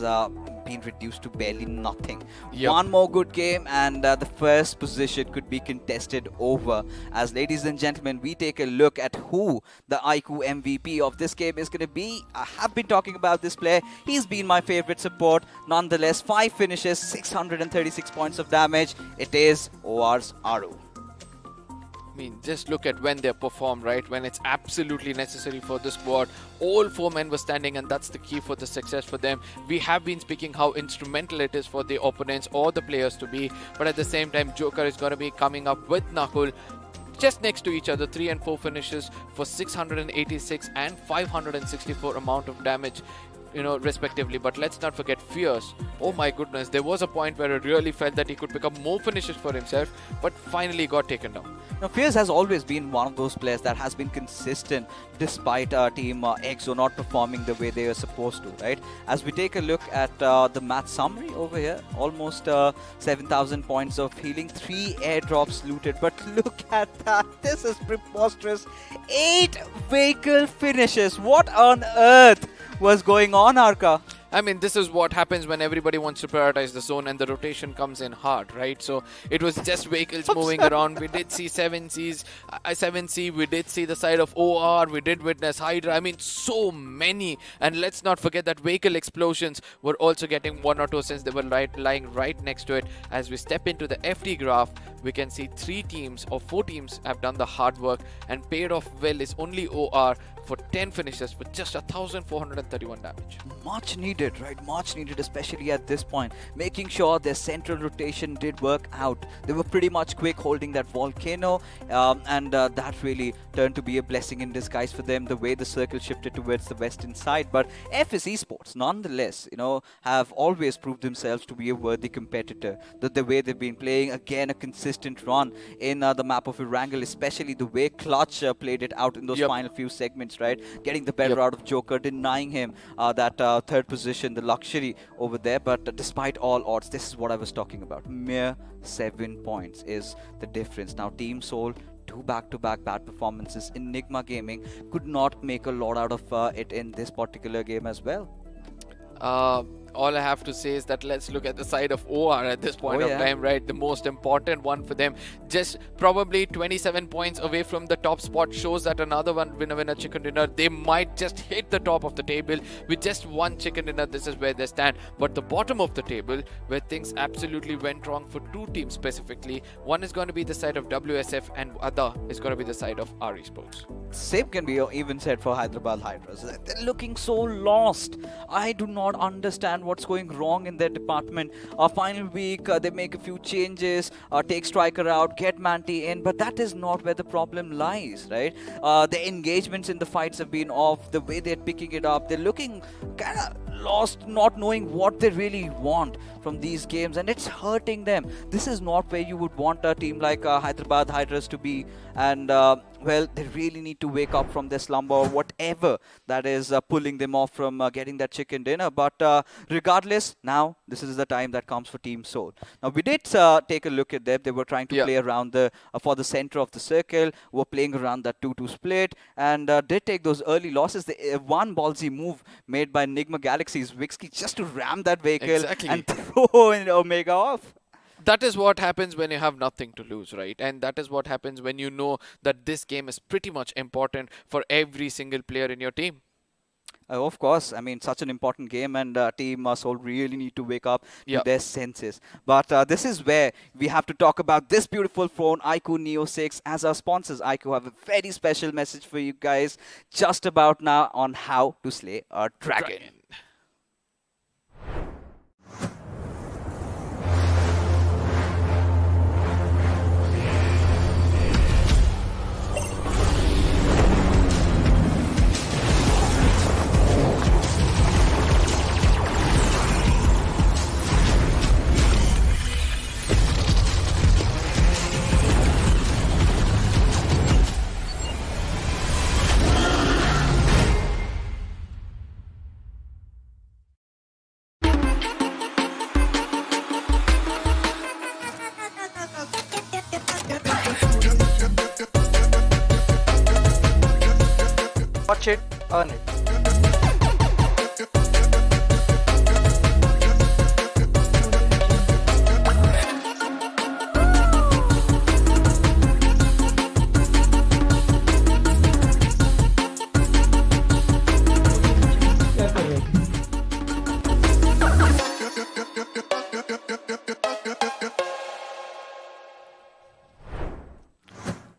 been reduced to barely nothing. Yep. One more good game and the first position could be contested over. As ladies and gentlemen, we take a look at who the iQOO MVP of this game is going to be. I have been talking about this player. He's been my favorite support. Nonetheless, 5 finishes, 636 points of damage. It is OR's Aru. I mean, just look at when they perform, right? When it's absolutely necessary for the squad. All 4 men were standing, and that's the key for the success for them. We have been speaking how instrumental it is for the opponents or the players to be, but at the same time, Joker is going to be coming up with Nakul just next to each other. 3 and 4 finishes for 686 and 564 amount of damage, respectively. But let's not forget Fierce. Oh my goodness, there was a point where I really felt that he could pick up more finishes for himself, but finally got taken down. Now, Fierce has always been one of those players that has been consistent despite Team EXO not performing the way they are supposed to, right? As we take a look at the match summary over here, almost 7,000 points of healing, 3 airdrops looted, but look at that, this is preposterous. 8 vehicle finishes, what on earth was going on, Arka? I mean, this is what happens when everybody wants to prioritize the zone and the rotation comes in hard, right? So it was just vehicles moving around. We did see 7C, we did see the side of OR, we did witness Hydra. I mean, so many. And let's not forget that vehicle explosions were also getting 1 or 2 since they were lying right next to it. As we step into the FD graph, we can see 3 teams or 4 teams have done the hard work, and paid off well is only OR for 10 finishes with just 1,431 damage. Much needed, right? Much needed, especially at this point. Making sure their central rotation did work out. They were pretty much quick holding that volcano, and that really turned to be a blessing in disguise for them, the way the circle shifted towards the western side. But FS Esports, nonetheless, have always proved themselves to be a worthy competitor. The way they've been playing, again, a consistent run in the map of Erangel, especially the way Clutch played it out in those final few segments, right? Getting the better out of Joker, denying him that third position, the luxury over there. But despite all odds, this is what I was talking about. Mere 7 points is the difference. Now, Team Soul, 2 back-to-back bad performances. Enigma Gaming could not make a lot out of it in this particular game as well. All I have to say is that let's look at the side of OR at this point of time, right? The most important one for them. Just probably 27 points away from the top spot shows that another one winner chicken dinner. They might just hit the top of the table with just 1 chicken dinner. This is where they stand. But the bottom of the table, where things absolutely went wrong for 2 teams specifically, one is going to be the side of WSF and other is going to be the side of R Esports. Same can be even said for Hyderabad Hydras. They're looking so lost. I do not understand what's going wrong in their department. Final week, they make a few changes, take Striker out, get Manti in, but that is not where the problem lies, right? The engagements in the fights have been off, the way they're picking it up, they're looking kind of lost, not knowing what they really want from these games, and it's hurting them. This is not where you would want a team like Hyderabad Hydras to be, and well, they really need to wake up from their slumber or whatever that is pulling them off from getting that chicken dinner. But regardless, now this is the time that comes for Team Soul. Now, we did take a look at them. They were trying to play around the for the center of the circle, were playing around that 2-2 split, and did take those early losses. The one ballsy move made by Enigma Galaxies, Wixky, just to ram that vehicle and throw in Omega off. That is what happens when you have nothing to lose, right? And that is what happens when you know that this game is pretty much important for every single player in your team. Of course, I mean, such an important game, and Team Soul really need to wake up to their senses. But this is where we have to talk about this beautiful phone, iQOO Neo 6. As our sponsors, iQOO have a very special message for you guys just about now on how to slay a dragon. Watch it, earn it.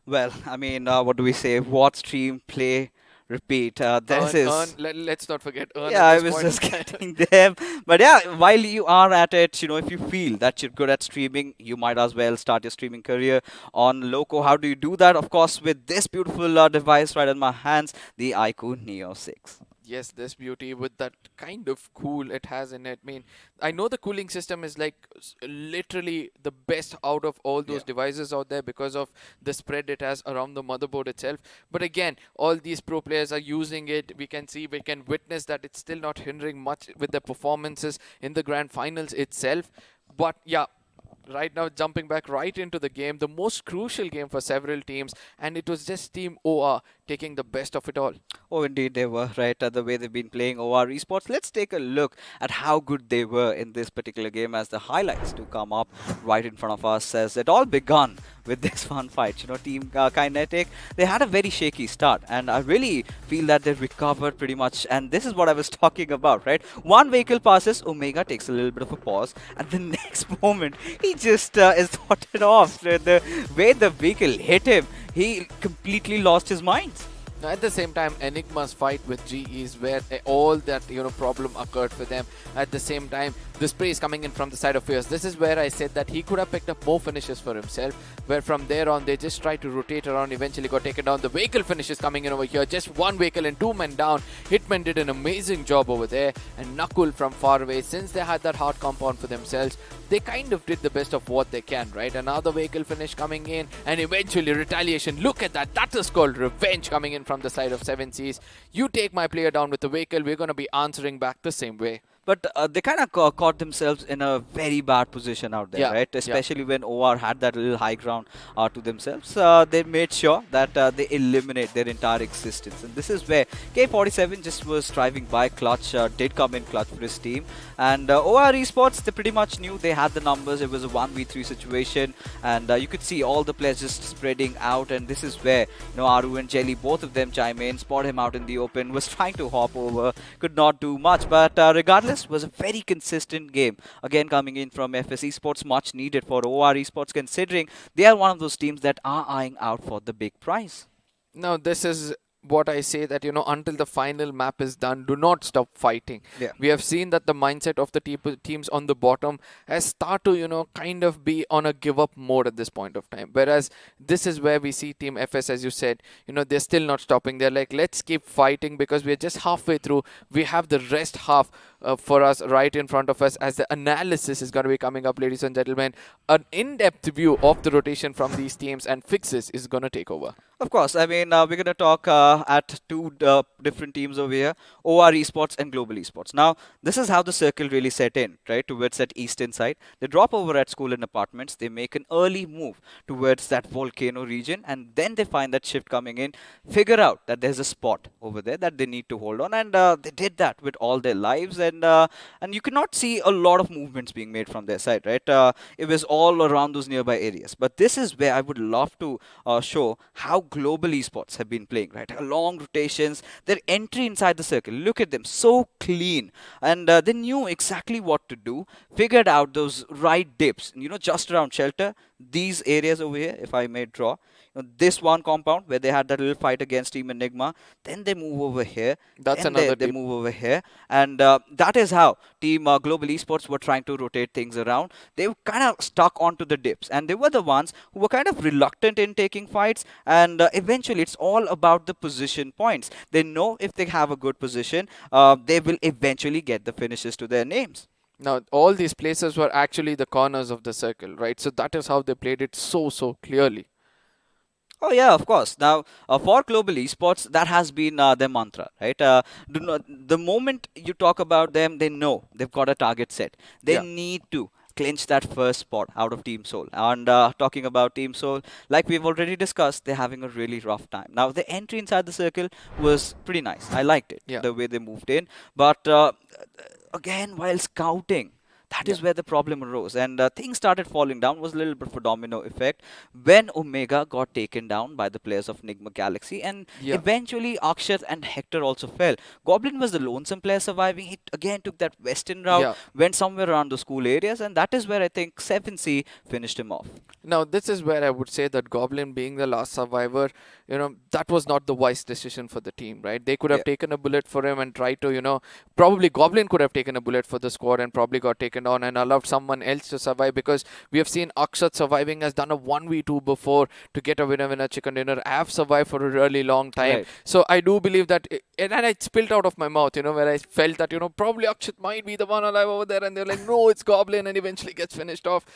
Well, I mean, what do we say? Watch, stream, play, repeat. Let's not forget earn. Yeah, I was just getting them. But yeah, while you are at it, you know, if you feel that you're good at streaming, you might as well start your streaming career on Loco. How do you do that? Of course, with this beautiful device right in my hands, the iQOO Neo 6. Yes, this beauty with that kind of cool it has in it. I mean, I know the cooling system is like literally the best out of all those devices out there because of the spread it has around the motherboard itself. But again, all these pro players are using it. We can witness that it's still not hindering much with the performances in the grand finals itself. But yeah, right now jumping back right into the game, the most crucial game for several teams, and it was just Team OR taking the best of it all. Oh, indeed they were, right? The way they've been playing OR Esports. Let's take a look at how good they were in this particular game as the highlights do come up right in front of us as it all begun with this fun fight. You know, Team Kinetic, they had a very shaky start, and I really feel that they recovered pretty much, and this is what I was talking about, right? One vehicle passes, Omega takes a little bit of a pause, and the next moment, he just is thwarted off. The way the vehicle hit him, he completely lost his mind. At the same time, Enigma's fight with GE is where all that problem occurred for them. At the same time, the spray is coming in from the side of Fierce. This is where I said that he could have picked up more finishes for himself, where from there on they just tried to rotate around, eventually got taken down. The vehicle finishes coming in over here, just one vehicle and two men down. Hitman did an amazing job over there, and Knuckle from far away, since they had that hard compound for themselves, they kind of did the best of what they can, right? Another vehicle finish coming in, and eventually retaliation. Look at that, that is called revenge coming in from the side of 7 Seas. You take my player down with the vehicle, we're going to be answering back the same way. But they kind of caught themselves in a very bad position out there, right? Especially when OR had that little high ground to themselves. They made sure that they eliminate their entire existence. And this is where K47 just was driving by. Clutch did come in clutch for his team. And OR Esports, they pretty much knew they had the numbers. It was a 1v3 situation. And you could see all the players just spreading out. And this is where, Aru and Jelly, both of them chime in, spot him out in the open, was trying to hop over, could not do much. But regardless, was a very consistent game. Again, coming in from FS Esports, much needed for OR Esports, considering they are one of those teams that are eyeing out for the big prize. Now, this is what I say that, until the final map is done, do not stop fighting. We have seen that the mindset of the teams on the bottom has started to, kind of be on a give up mode at this point of time. Whereas this is where we see Team FS, as you said, they're still not stopping. They're like, let's keep fighting because we're just halfway through. We have the rest half for us right in front of us as the analysis is going to be coming up, ladies and gentlemen. An in-depth view of the rotation from these teams and fixes is going to take over. Of course, I mean, we're going to talk at two different teams over here, OR Esports and Global Esports. Now, this is how the circle really set in, right, towards that eastern side. They drop over at school and apartments. They make an early move towards that volcano region, and then they find that shift coming in, figure out that there's a spot over there that they need to hold on, and they did that with all their lives, and you cannot see a lot of movements being made from their side, right? It was all around those nearby areas. But this is where I would love to show how Global Esports have been playing, right? Long rotations, their entry inside the circle, look at them, so clean, and they knew exactly what to do, figured out those right dips, just around shelter, these areas over here, if I may draw, this one compound where they had that little fight against Team Enigma, then they move over here, that's then another they move over here, and that is how Team Global Esports were trying to rotate things around. They were kind of stuck onto the dips, and they were the ones who were kind of reluctant in taking fights, and eventually it's all about the position points. They know if they have a good position, they will eventually get the finishes to their names. Now, all these places were actually the corners of the circle, right? So that is how they played it so clearly. Oh yeah, of course. Now, for Global Esports, that has been their mantra, right? The moment you talk about them, they know they've got a target set. They need to clinch that first spot out of Team Soul. And talking about Team Soul, like we've already discussed, they're having a really rough time. Now, the entry inside the circle was pretty nice. I liked it, the way they moved in. But again, while scouting, that is where the problem arose, and things started falling down. Was a little bit of a domino effect when Omega got taken down by the players of Nigma Galaxy, and eventually Akshat and Hector also fell. Goblin was the lonesome player surviving. He again took that western route, went somewhere around the school areas, and that is where I think 7C finished him off. Now, this is where I would say that Goblin being the last survivor, that was not the wise decision for the team, right? They could have taken a bullet for him and tried to, probably Goblin could have taken a bullet for the squad and probably got taken on and allowed someone else to survive, because we have seen Akshat surviving, has done a 1v2 before to get a winner chicken dinner. I have survived for a really long time. So I do believe that, and it spilled out of my mouth, where I felt that, probably Akshat might be the one alive over there, and they're like, no, it's Goblin, and eventually gets finished off.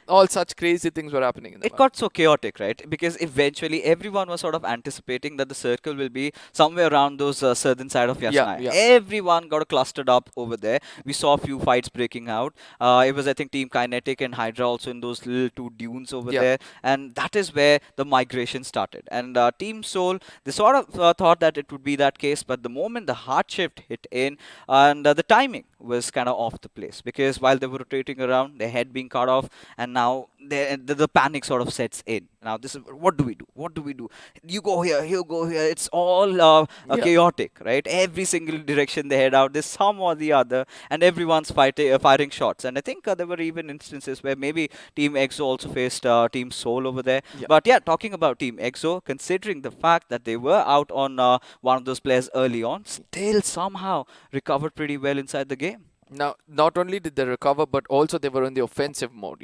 All such crazy things were happening in the It got so chaotic, right? Because eventually everyone was sort of anticipating that the circle will be somewhere around those southern side of Yasnaya. Everyone got clustered up over there. We saw a few fights breaking out. It was, I think, Team Kinetic and Hydra also in those little two dunes over there. And that is where the migration started. And Team Soul, they sort of thought that it would be that case. But the moment the hard shift hit in, and the timing was kind of off the place. Because while they were rotating around, their head being cut off, and now the panic sort of sets in. Now, this is what do we do? What do we do? You go here, you go here. It's all chaotic, right? Every single direction they head out, there's some or the other, and everyone's firing shots. And I think there were even instances where maybe Team EXO also faced Team Soul over there. But yeah, talking about Team EXO, considering the fact that they were out on one of those players early on, still somehow recovered pretty well inside the game. Now, not only did they recover, but also they were in the offensive mode.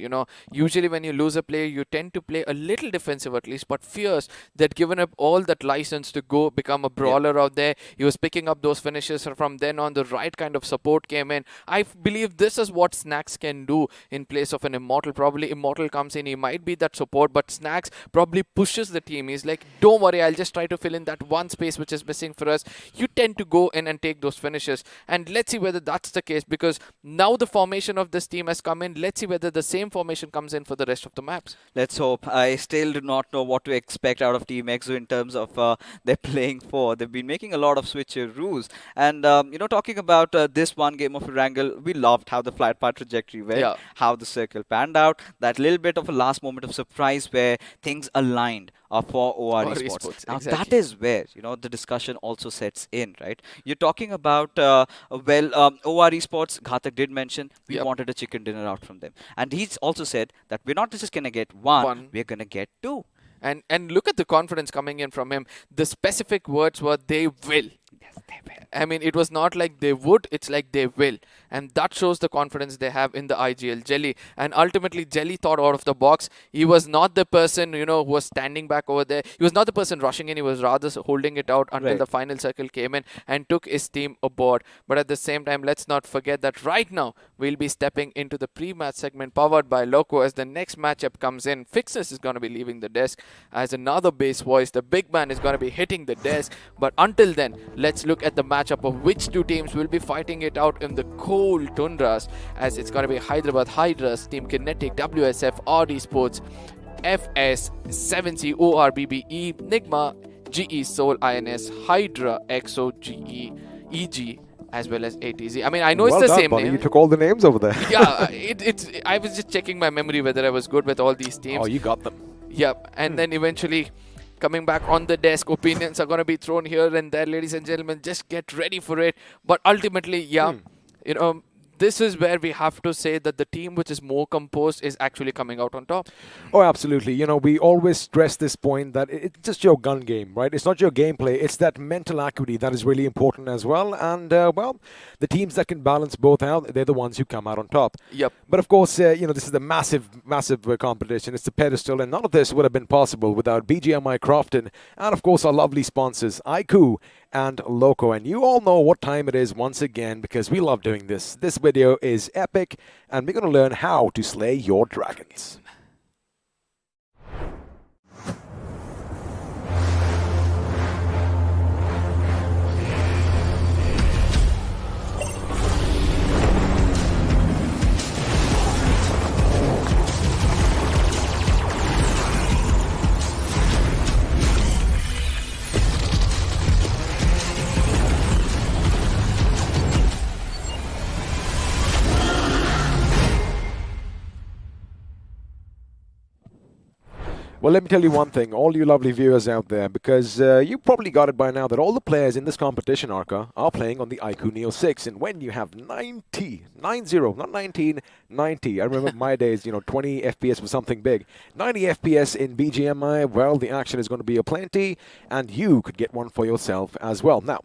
Usually when you lose a player, you tend to play a little defensive at least, but Fierce, they'd given up all that license to go become a brawler out there. He was picking up those finishes. From then on, the right kind of support came in. I believe this is what Snacks can do in place of an Immortal. Probably Immortal comes in, he might be that support, but Snacks probably pushes the team. He's like, don't worry, I'll just try to fill in that one space which is missing for us. You tend to go in and take those finishes. And let's see whether that's the case, because now the formation of this team has come in. Let's see whether the same formation comes in for the rest of the maps. Let's hope. I still do not know what to expect out of Team EXO in terms of their playing for. They've been making a lot of switcheroos. And, talking about this one game of Wrangle, we loved how the flight path trajectory went, how the circle panned out. That little bit of a last moment of surprise where things aligned for OR Esports. Now, that is where, the discussion also sets in, right? You're talking about, OR Esports, Ghatak did mention, we wanted a chicken dinner out from them. And he's also said that we're not just going to get one, we're going to get two. And look at the confidence coming in from him. The specific words were, they will. I mean, it was not like they would, it's like they will. And that shows the confidence they have in the IGL. Jelly. And ultimately, Jelly thought out of the box. He was not the person, who was standing back over there. He was not the person rushing in. He was rather holding it out until the final circle came in and took his team aboard. But at the same time, let's not forget that right now, we'll be stepping into the pre-match segment powered by Loco as the next matchup comes in. Fixers is going to be leaving the desk as another bass voice. The big man is going to be hitting the desk. But until then, let's look at the matchup of which two teams will be fighting it out in the cold tundras, as it's going to be Hyderabad Hydras, Team Kinetic, WSF, Esports, FS, 7C, ORBBE, Nigma, GE Soul, INS, Hydra, EXO, GE, EG, as well as ATZ. I mean, I know Well it's the done, same buddy. name. You took all the names over there. Yeah, I was just checking my memory whether I was good with all these teams. Oh, you got them. Yep, and then eventually coming back on the desk, opinions are going to be thrown here and there, ladies and gentlemen. Just get ready for it. But ultimately, this is where we have to say that the team which is more composed is actually coming out on top. Oh, absolutely. We always stress this point that it's just your gun game, right? It's not your gameplay. It's that mental acuity that is really important as well. And, the teams that can balance both out, they're the ones who come out on top. Yep. But of course, this is a massive competition. It's the pedestal, and none of this would have been possible without BGMI Crofton and, of course, our lovely sponsors, iQOO and Loco. And you all know what time it is once again, because we love doing this. This video is epic, and we're going to learn how to slay your dragons. Well, let me tell you one thing, all you lovely viewers out there, because you probably got it by now that all the players in this competition, Arca, are playing on the iQOO Neo 6. And when you have 90, not 19, 90. I remember my days, 20 FPS was something big. 90 FPS in BGMI, well, the action is going to be aplenty, and you could get one for yourself as well. Now,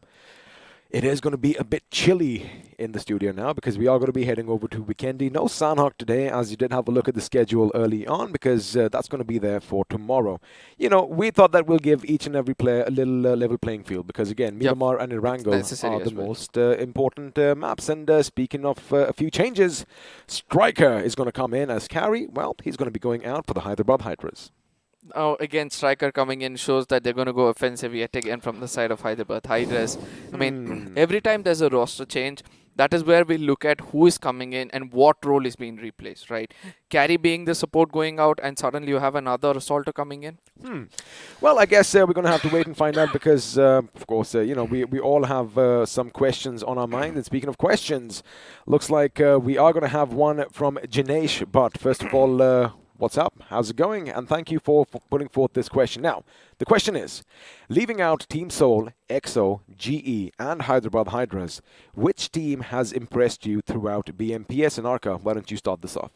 it is going to be a bit chilly in the studio now because we are going to be heading over to Weekendy. No Sanhok today, as you did have a look at the schedule early on, because that's going to be there for tomorrow. We thought that we'll give each and every player a little level playing field because, again, Miramar and Erangel are the most important maps. And speaking of a few changes, Striker is going to come in as carry. Well, he's going to be going out for the Hyderabad Hydras. Oh, again, Striker coming in shows that they're going to go offensive yet again from the side of Hyderabad Hydras. I mean, every time there's a roster change, that is where we look at who is coming in and what role is being replaced, right? Carry being the support going out, and suddenly you have another assaulter coming in. Well, I guess we're going to have to wait and find out because, of course, we all have some questions on our mind. And speaking of questions, looks like we are going to have one from Jinesh. But first of all, what's up? How's it going? And thank you for putting forth this question. Now, the question is, leaving out Team Seoul, EXO, GE, and Hyderabad Hydras, which team has impressed you throughout BMPS? And Arca, why don't you start this off?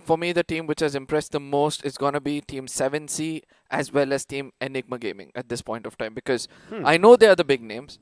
For me, the team which has impressed the most is going to be Team 7C as well as Team Enigma Gaming at this point of time. Because I know they are the big names,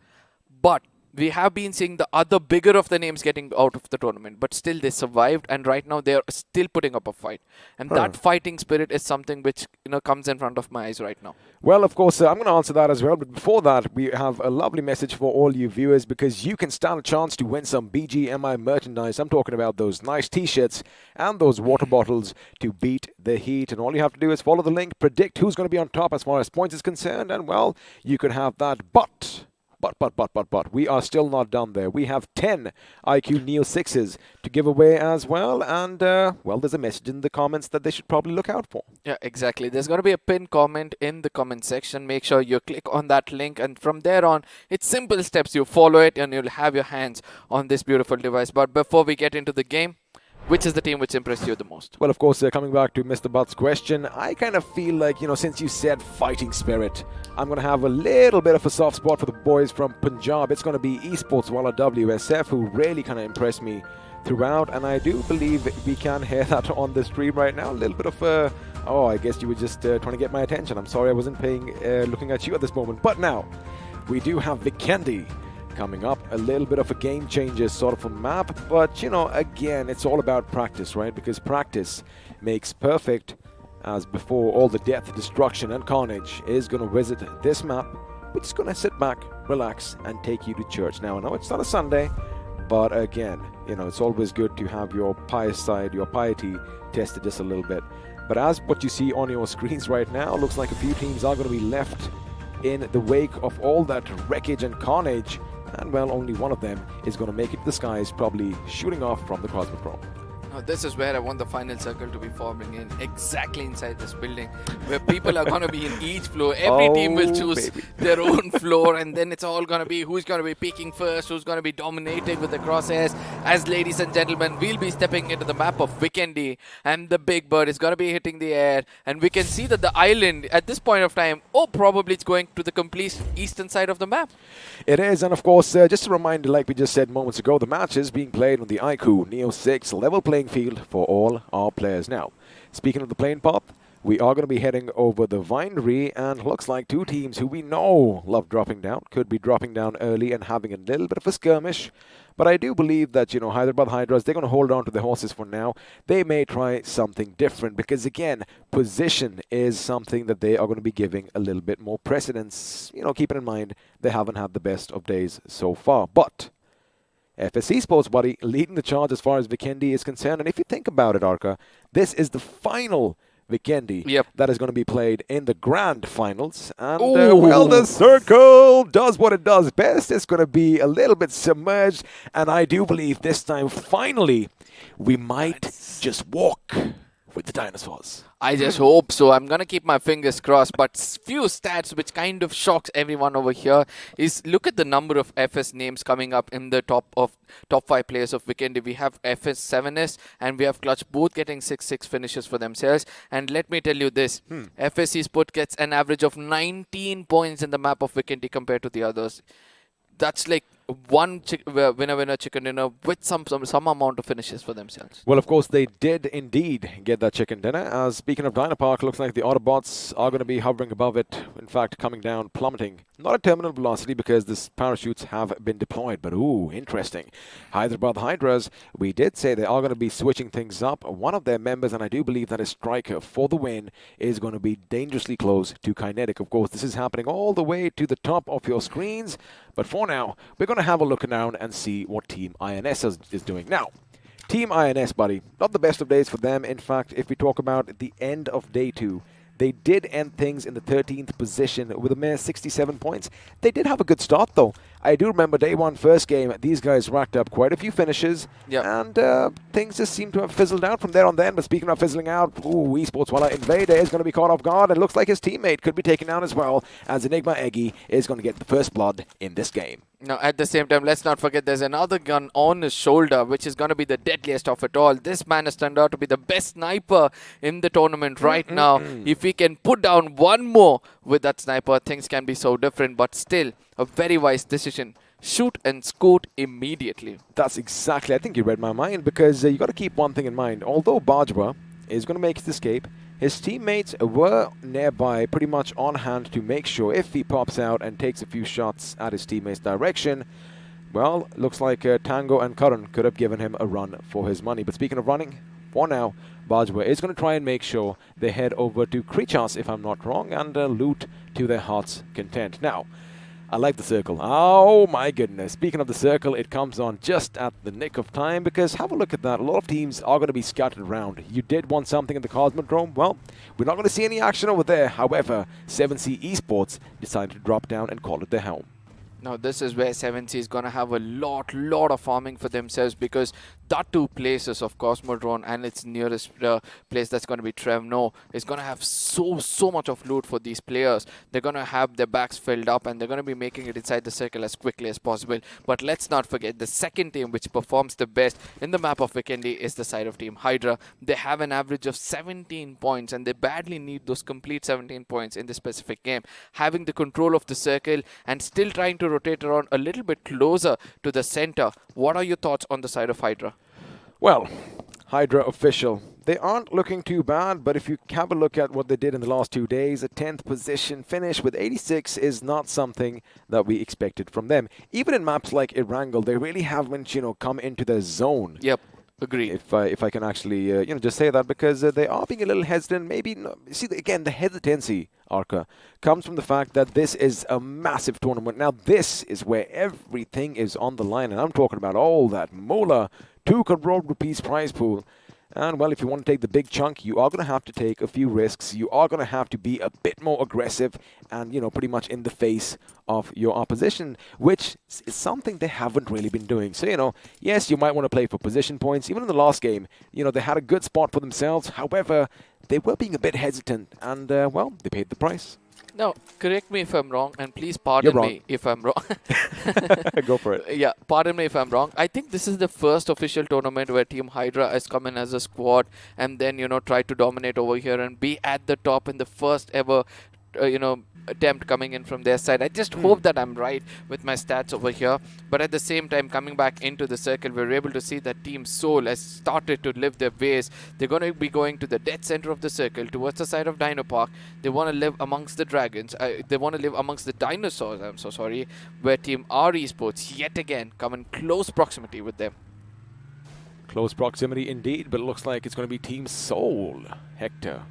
but we have been seeing the other bigger of the names getting out of the tournament, but still they survived, and right now they are still putting up a fight. And that fighting spirit is something which comes in front of my eyes right now. Well, of course, I'm going to answer that as well. But before that, we have a lovely message for all you viewers, because you can stand a chance to win some BGMI merchandise. I'm talking about those nice T-shirts and those water bottles to beat the heat. And all you have to do is follow the link, predict who's going to be on top as far as points is concerned, and, well, you could have that. But we are still not done there. We have 10 iQOO Neo 6s to give away as well. And, well, there's a message in the comments that they should probably look out for. Yeah, exactly. There's going to be a pinned comment in the comment section. Make sure you click on that link. And from there on, it's simple steps. You follow it and you'll have your hands on this beautiful device. But before we get into the game, which is the team which impressed you the most? Well, of course, coming back to Mr. Butt's question, I kind of feel like, since you said fighting spirit, I'm going to have a little bit of a soft spot for the boys from Punjab. It's going to be Esports Walla WSF, who really kind of impressed me throughout. And I do believe we can hear that on the stream right now. A little bit of I guess you were just trying to get my attention. I'm sorry I wasn't looking at you at this moment. But now, we do have Vikendi coming up. A little bit of a game changer sort of a map, but you know, again, it's all about practice, right? Because practice makes perfect. As before, all the death, destruction and carnage is going to visit this map. We're just going to sit back, relax and take you to church. Now, I know it's not a Sunday, but again, you know, it's always good to have your pious side, your piety tested just a little bit. But as what you see on your screens right now, looks like a few teams are going to be left in the wake of all that wreckage and carnage. And well, only one of them is going to make it to the skies, probably shooting off from the Cosmodrome. Now, this is where I want the final circle to be forming in, exactly inside this building, where people are going to be in each floor. Every team will choose their own floor, and then it's all going to be who's going to be peaking first, who's going to be dominating with the crosshairs. As ladies and gentlemen, we'll be stepping into the map of Vikendi, and the big bird is going to be hitting the air, and we can see that the island at this point of time, probably it's going to the complete eastern side of the map. It is, and of course, just a reminder, like we just said moments ago, the match is being played on the iQOO Neo 6 level playing field for all our players. Now, speaking of the playing path, we are going to be heading over the Vinery, and looks like two teams who we know love dropping down could be dropping down early and having a little bit of a skirmish. But I do believe that, you know, Hyderabad Hydras, they're going to hold on to the horses for now. They may try something different because, again, position is something that they are going to be giving a little bit more precedence. You know, keeping in mind they haven't had the best of days so far. But FS Esports, buddy, leading the charge as far as Vikendi is concerned. And if you think about it, Arka, this is the final Vikendi that is going to be played in the grand finals. And, well, the circle does what it does best. It's going to be a little bit submerged. And I do believe this time, finally, we might just walk with the dinosaurs. I just hope so. I'm going to keep my fingers crossed. But few stats which kind of shocks everyone over here is look at the number of FS names coming up in the top 5 players of Vikendi. We have FS 7S and we have Clutch both getting 6-6 finishes for themselves. And let me tell you this, FS Esports gets an average of 19 points in the map of Vikendi compared to the others. That's like one winner chicken dinner with some amount of finishes for themselves. Well, of course, they did indeed get that chicken dinner. As speaking of Dynapark, looks like the Autobotz are going to be hovering above it. In fact, coming down, plummeting. Not at terminal velocity because the parachutes have been deployed. But, ooh, interesting. Hyderabad Hydras, we did say they are going to be switching things up. One of their members, and I do believe that is Striker for the win, is going to be dangerously close to Kinetic. Of course, this is happening all the way to the top of your screens. But for now, we're going to have a look around and see what Team INS is doing. Now, Team INS, buddy, not the best of days for them. In fact, if we talk about the end of day 2, they did end things in the 13th position with a mere 67 points. They did have a good start, though. I do remember day 1, first game, these guys racked up quite a few finishes, and things just seem to have fizzled out from there on then. But speaking of fizzling out, Esports, while Invader is going to be caught off guard, and looks like his teammate could be taken down as well, as Enigma Eggy is going to get the first blood in this game. Now, at the same time, let's not forget there's another gun on his shoulder, which is going to be the deadliest of it all. This man has turned out to be the best sniper in the tournament right now. If he can put down one more with that sniper, things can be so different. But still, a very wise decision. Shoot and scoot immediately. That's exactly, I think you read my mind, because you got to keep one thing in mind. Although Bajwa is going to make his escape, his teammates were nearby, pretty much on hand to make sure if he pops out and takes a few shots at his teammates' direction, well, looks like Tango and Karan could have given him a run for his money. But speaking of running, for now, Bajwa is going to try and make sure they head over to Krichas, if I'm not wrong, and loot to their heart's content. Now, I like the circle. Oh my goodness. Speaking of the circle, it comes on just at the nick of time, because have a look at that. A lot of teams are going to be scattered around. You did want something in the Cosmodrome? Well, we're not going to see any action over there. However, 7C Esports decided to drop down and call it their home. Now, this is where 7C is going to have a lot of farming for themselves, because that 2 places of Cosmodrome and its nearest place that's going to be Trevno is going to have so much of loot for these players. They're going to have their backs filled up and they're going to be making it inside the circle as quickly as possible. But let's not forget, the second team which performs the best in the map of Vikendi is the side of Team Hydra. They have an average of 17 points and they badly need those complete 17 points in this specific game. Having the control of the circle and still trying to rotate around a little bit closer to the center. What are your thoughts on the side of Hydra? Well, Hydra official, they aren't looking too bad, but if you have a look at what they did in the last 2 days, a 10th position finish with 86 is not something that we expected from them. Even in maps like Erangel, they really haven't, come into the zone. Yep. Agree. If I can actually, just say that, because they are being a little hesitant. Maybe, see, again, the hesitancy, Arca, comes from the fact that this is a massive tournament. Now, this is where everything is on the line, and I'm talking about all that moolah, 2 crore rupees prize pool. And, well, if you want to take the big chunk, you are going to have to take a few risks. You are going to have to be a bit more aggressive and, pretty much in the face of your opposition, which is something they haven't really been doing. So, yes, you might want to play for position points. Even in the last game, they had a good spot for themselves. However, they were being a bit hesitant and, well, they paid the price. Now, correct me if I'm wrong, and please pardon me if I'm wrong. Go for it. Yeah, pardon me if I'm wrong. I think this is the first official tournament where Team Hydra has come in as a squad and then, try to dominate over here and be at the top in the first ever, attempt coming in from their side. I just hope that I'm right with my stats over here. But at the same time, coming back into the circle, we're able to see that Team Soul has started to live their ways. They're going to be going to the dead center of the circle, towards the side of Dino Park. They want to live amongst the dragons. They want to live amongst the dinosaurs, I'm so sorry, where Team R Esports yet again come in close proximity with them. Close proximity indeed, but it looks like it's going to be Team Soul. Hector,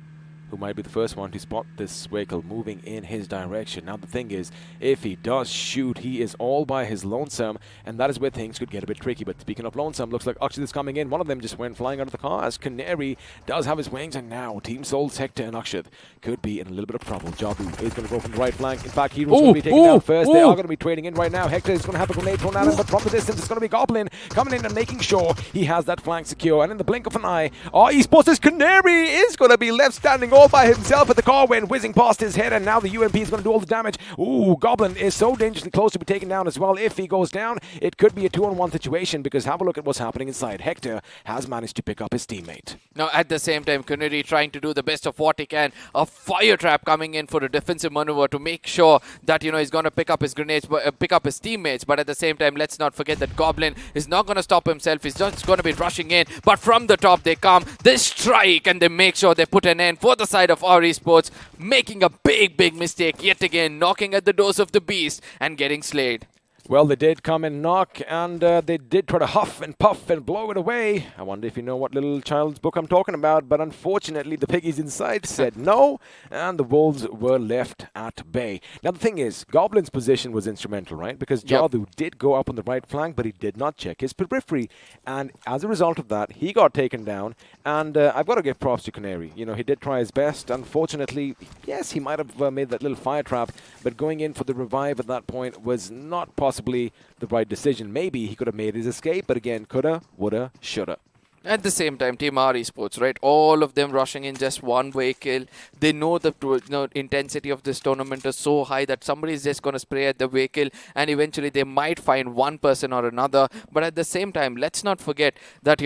who might be the first one to spot this vehicle moving in his direction. Now the thing is, if he does shoot, he is all by his lonesome, and that is where things could get a bit tricky. But speaking of lonesome, looks like Akshit is coming in. One of them just went flying out of the car as Canary does have his wings, and now Team Soul's Hector and Akshit could be in a little bit of trouble. Jadu is going to go from the right flank. In fact, Hero's going to be taken down first. They are going to be trading in right now. Hector is going to have a grenade thrown at him, but from the distance, it's going to be Goblin coming in and making sure he has that flank secure. And in the blink of an eye, our Esports' Canary is going to be left standing all by himself, but the car went whizzing past his head, and now the UMP is going to do all the damage. Ooh, Goblin is so dangerously close to be taken down as well. If he goes down, it could be a 2-on-1 situation, because have a look at what's happening inside. Hector has managed to pick up his teammate. Now, at the same time, Canary trying to do the best of what he can. A fire trap coming in for a defensive maneuver to make sure that, he's going to pick up his grenades, pick up his teammates. But at the same time, let's not forget that Goblin is not going to stop himself. He's just going to be rushing in. But from the top, they come, they strike, and they make sure they put an end for the side of our Esports, making a big mistake yet again, knocking at the doors of the beast and getting slayed. Well, they did come and knock, and they did try to huff and puff and blow it away. I wonder if you know what little child's book I'm talking about, but unfortunately the piggies inside said no, and the wolves were left at bay. Now the thing is, Goblin's position was instrumental, right? Because Jadu did go up on the right flank, but he did not check his periphery, and as a result of that, he got taken down, and I've got to give props to Canary. He did try his best. Unfortunately, yes, he might have made that little fire trap, but going in for the revive at that point was not possible. The right decision. Maybe he could have made his escape, but again, coulda, woulda, shoulda. At the same time, Team R Esports, right? All of them rushing in just one vehicle. They know the intensity of this tournament is so high that somebody is just going to spray at the vehicle, and eventually they might find one person or another. But at the same time, let's not forget that,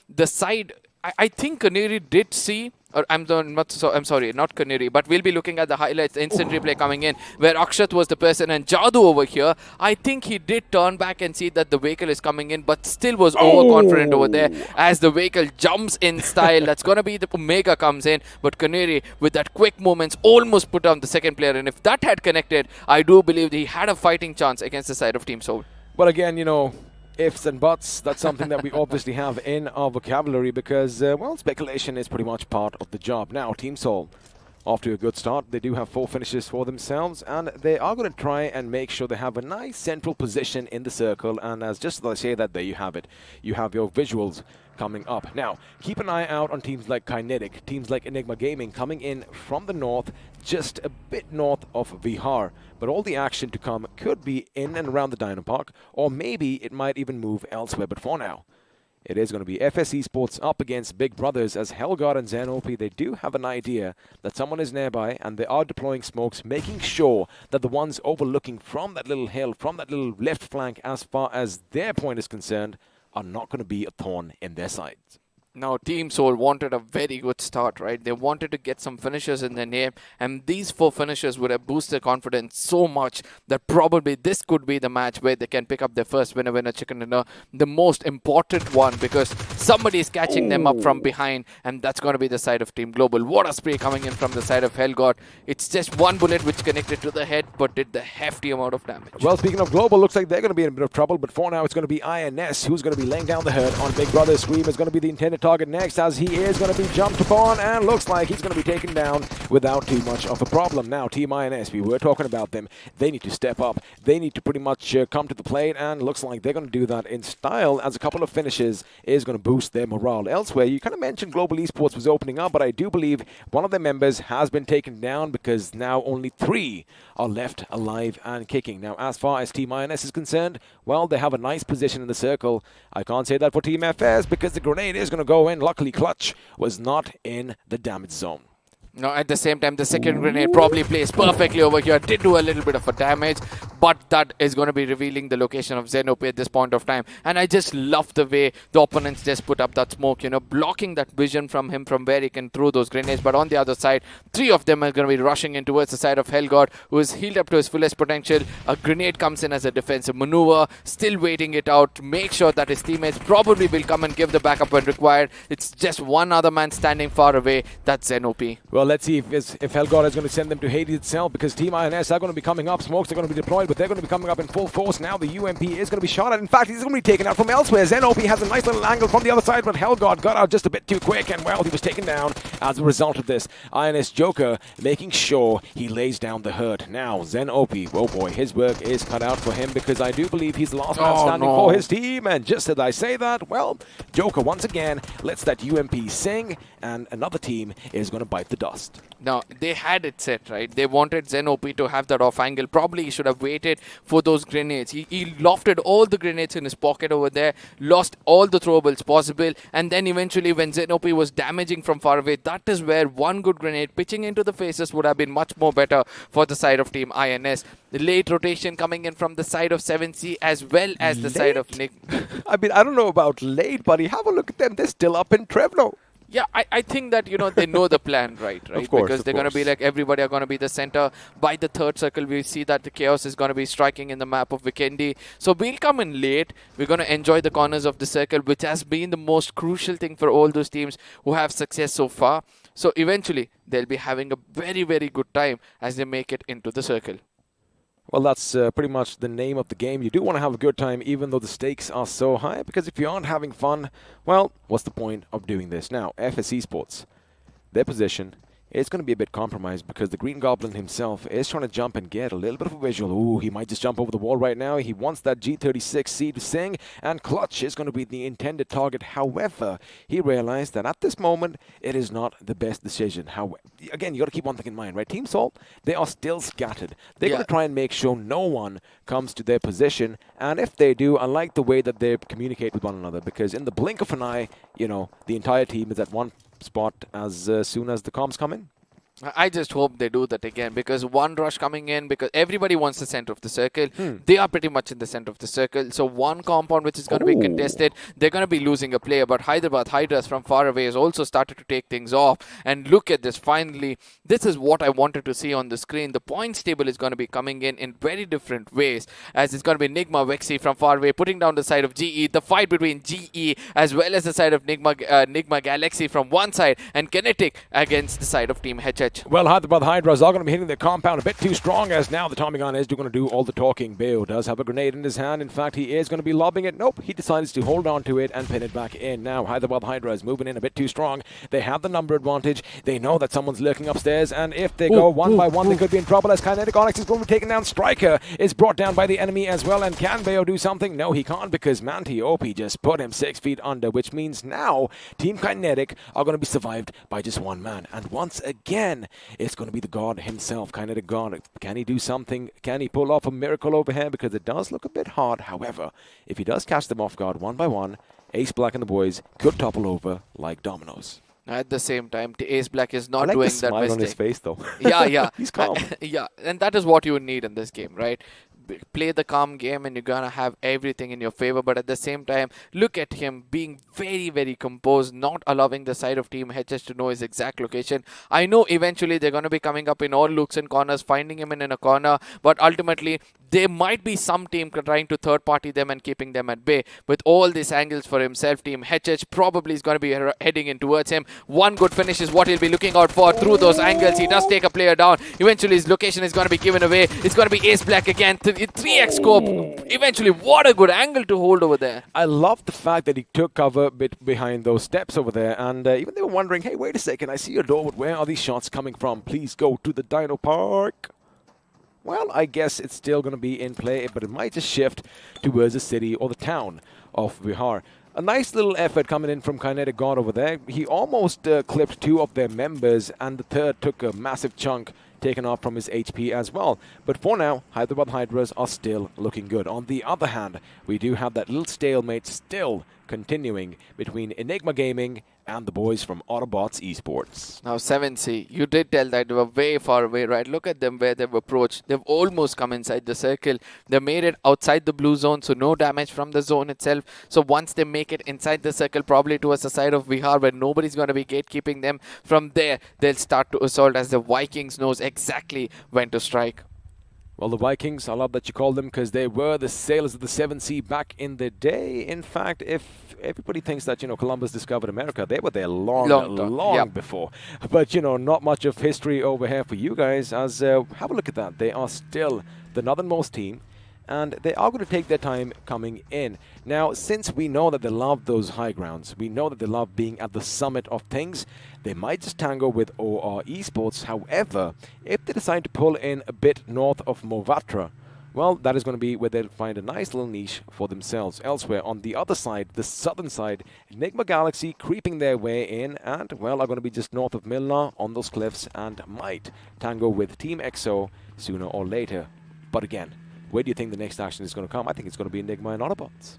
the side... I think Canary did see, or I'm sorry, not Canary, but we'll be looking at the highlights, the instant replay coming in, where Akshat was the person and Jadu over here. I think he did turn back and see that the vehicle is coming in, but still was overconfident over there as the vehicle jumps in style. That's going to be the Omega comes in, but Canary, with that quick moments, almost put down the second player, and if that had connected, I do believe he had a fighting chance against the side of Team Soul. Well, again, ifs and buts, that's something that we obviously have in our vocabulary, because, well, speculation is pretty much part of the job. Now, Team Soul, off to a good start. They do have 4 finishes for themselves, and they are going to try and make sure they have a nice central position in the circle, and as just as I say that, there you have it. You have your visuals coming up. Now, keep an eye out on teams like Kinetic, teams like Enigma Gaming coming in from the north, just a bit north of Vihar. But all the action to come could be in and around the Dino Park, or maybe it might even move elsewhere. But for now, it is going to be FS Esports up against Big Brothers, as Helgard and Xenopi, they do have an idea that someone is nearby, and they are deploying smokes, making sure that the ones overlooking from that little hill, from that little left flank, as far as their point is concerned, are not going to be a thorn in their sides. Now, Team Soul wanted a very good start, right? They wanted to get some finishes in their name, and these 4 finishes would have boosted confidence so much that probably this could be the match where they can pick up their first winner chicken dinner, the most important one, because somebody is catching them up from behind, and that's going to be the side of Team Global. What a spray coming in from the side of Hellgod. It's just one bullet which connected to the head, but did the hefty amount of damage. Well, speaking of Global, looks like they're going to be in a bit of trouble, but for now it's going to be INS who's going to be laying down the hurt on Big Brother. Scream is going to be the intended target next, as he is going to be jumped upon, and looks like he's going to be taken down without too much of a problem. Now, Team INS, we were talking about them. They need to step up. They need to pretty much come to the plate, and looks like they're going to do that in style, as a couple of finishes is going to boost their morale. Elsewhere, you kind of mentioned Global Esports was opening up, but I do believe one of their members has been taken down, because now only 3 are left alive and kicking. Now, as far as Team INS is concerned, well, they have a nice position in the circle. I can't say that for Team FS, because the grenade is going to go in. Luckily, Clutch was not in the damage zone. No, at the same time, the second grenade probably placed perfectly over here. Did do a little bit of a damage, but that is going to be revealing the location of Xenope at this point of time. And I just love the way the opponents just put up that smoke, blocking that vision from him from where he can throw those grenades. But on the other side, 3 of them are going to be rushing in towards the side of Hellgod, who is healed up to his fullest potential. A grenade comes in as a defensive maneuver, still waiting it out to make sure that his teammates probably will come and give the backup when required. It's just one other man standing far away. That's Xenope. Well, let's see if Hellgod is going to send them to Hades itself, because Team INS are going to be coming up. Smokes are going to be deployed, but they're going to be coming up in full force now. The UMP is going to be shot at. In fact, he's going to be taken out from elsewhere. Xenope has a nice little angle from the other side, but Hellgod got out just a bit too quick, and well, he was taken down as a result of this. INS Joker making sure he lays down the hurt. Now, Xenope, oh boy, his work is cut out for him, because I do believe he's the last man standing for his team. And just as I say that, well, Joker once again lets that UMP sing, and another team is going to bite the dust. Now, they had it set, right? They wanted Xenope to have that off angle. Probably he should have waited for those grenades. He lofted all the grenades in his pocket over there, lost all the throwables possible, and then eventually when Xenope was damaging from far away, that is where one good grenade pitching into the faces would have been much more better for the side of Team INS. The late rotation coming in from the side of 7C as well as the side of Nick. I mean, I don't know about late, buddy. Have a look at them. They're still up in Trevno. Yeah, I think that, they know the plan, right? Of course, because they're going to be like, everybody are going to be the center. By the third circle, we see that the chaos is going to be striking in the map of Vikendi. So we'll come in late. We're going to enjoy the corners of the circle, which has been the most crucial thing for all those teams who have success so far. So eventually, they'll be having a very, very good time as they make it into the circle. Well, that's pretty much the name of the game. You do want to have a good time, even though the stakes are so high, because if you aren't having fun, well, what's the point of doing this? Now, FS Esports, their position is going to be a bit compromised, because the Green Goblin himself is trying to jump and get a little bit of a visual. Ooh, he might just jump over the wall right now. He wants that G36C to sing, and Clutch is going to be the intended target. However, he realized that at this moment, it is not the best decision. Again, you got to keep one thing in mind, right? Team Salt, they are still scattered. They're going to try and make sure no one comes to their position, and if they do, I like the way that they communicate with one another, because in the blink of an eye, the entire team is at one spot as soon as the comms come in. I just hope they do that again, because one rush coming in, because everybody wants the center of the circle. They are pretty much in the center of the circle. So one compound which is going to be contested, they're going to be losing a player. But Hyderabad, Hydras from far away has also started to take things off. And look at this, finally, this is what I wanted to see on the screen. The points table is going to be coming in very different ways, as it's going to be Nigma, Vexi from far away, putting down the side of GE. The fight between GE as well as the side of Nigma Galaxy from one side, and Kinetic against the side of Team HH. Well, Hyderabad Hydras are going to be hitting their compound a bit too strong, as now the Tommy gun is going to do all the talking. Beo does have a grenade in his hand. In fact, he is going to be lobbing it. Nope, he decides to hold on to it and pin it back in. Now, Hyderabad Hydras moving in a bit too strong. They have the number advantage. They know that someone's lurking upstairs, and if they go one by one, they could be in trouble, as Kinetic Onyx is going to be taken down. Striker is brought down by the enemy as well, and can Beo do something? No, he can't, because Manti OP just put him 6 feet under, which means now Team Kinetic are going to be survived by just one man. And once again, it's going to be the god himself, Kinetic God. Can he do something? Can he pull off a miracle over here? Because it does look a bit hard. However, if he does catch them off guard one by one, Ace Black and the boys could topple over like dominoes. At the same time, Ace Black is not I like doing the smile that mistake. on his face, though. Yeah. He's calm. Yeah, and that is what you need in this game, right? play the calm game and you're gonna have everything in your favor. But at the same time, look at him being very, very composed, not allowing the side of Team HS to know his exact location. I know eventually they're gonna be coming up in all looks and corners, finding him in a corner, but ultimately there might be some team trying to third party them and keeping them at bay. With all these angles for himself, Team HH probably is going to be heading in towards him. One good finish is what he'll be looking out for through those angles. He does take a player down. Eventually his location is going to be given away. It's going to be Ace Black again. 3x scope. Eventually, what a good angle to hold over there. I love the fact that he took cover a bit behind those steps over there, and even they were wondering, hey, wait a second, I see a door, but where are these shots coming from? Please go to the Dino Park. Well, I guess it's still going to be in play, but it might just shift towards the city or the town of Vihar. A nice little effort coming in from Kinetic God over there. He almost clipped 2 of their members, and the third took a massive chunk taken off from his HP as well. But for now, Hyderabad Hydras are still looking good. On the other hand, we do have that little stalemate still continuing between Enigma Gaming and the boys from Autobotz Esports. Now 7C, you did tell that they were way far away, right? Look at them where they've approached. They've almost come inside the circle. They made it outside the blue zone, so no damage from the zone itself. So once they make it inside the circle, probably towards the side of Vihar where nobody's going to be gatekeeping them, from there they'll start to assault as the Vikings knows exactly when to strike. Well, the Vikings, I love that you call them, because they were the sailors of the 7th back in the day. In fact, if everybody thinks that, Columbus discovered America, they were there long before. But, not much of history over here for you guys, as have a look at that. They are still the northernmost team, and they are going to take their time coming in. Now, since we know that they love those high grounds, we know that they love being at the summit of things, they might just tango with OR Esports. However, if they decide to pull in a bit north of Movatra, well, that is going to be where they'll find a nice little niche for themselves. Elsewhere, on the other side, the southern side, Enigma Galaxy creeping their way in and, well, are going to be just north of Milna on those cliffs and might tango with Team XO sooner or later. But again, where do you think the next action is going to come? I think it's going to be Enigma and Autobotz.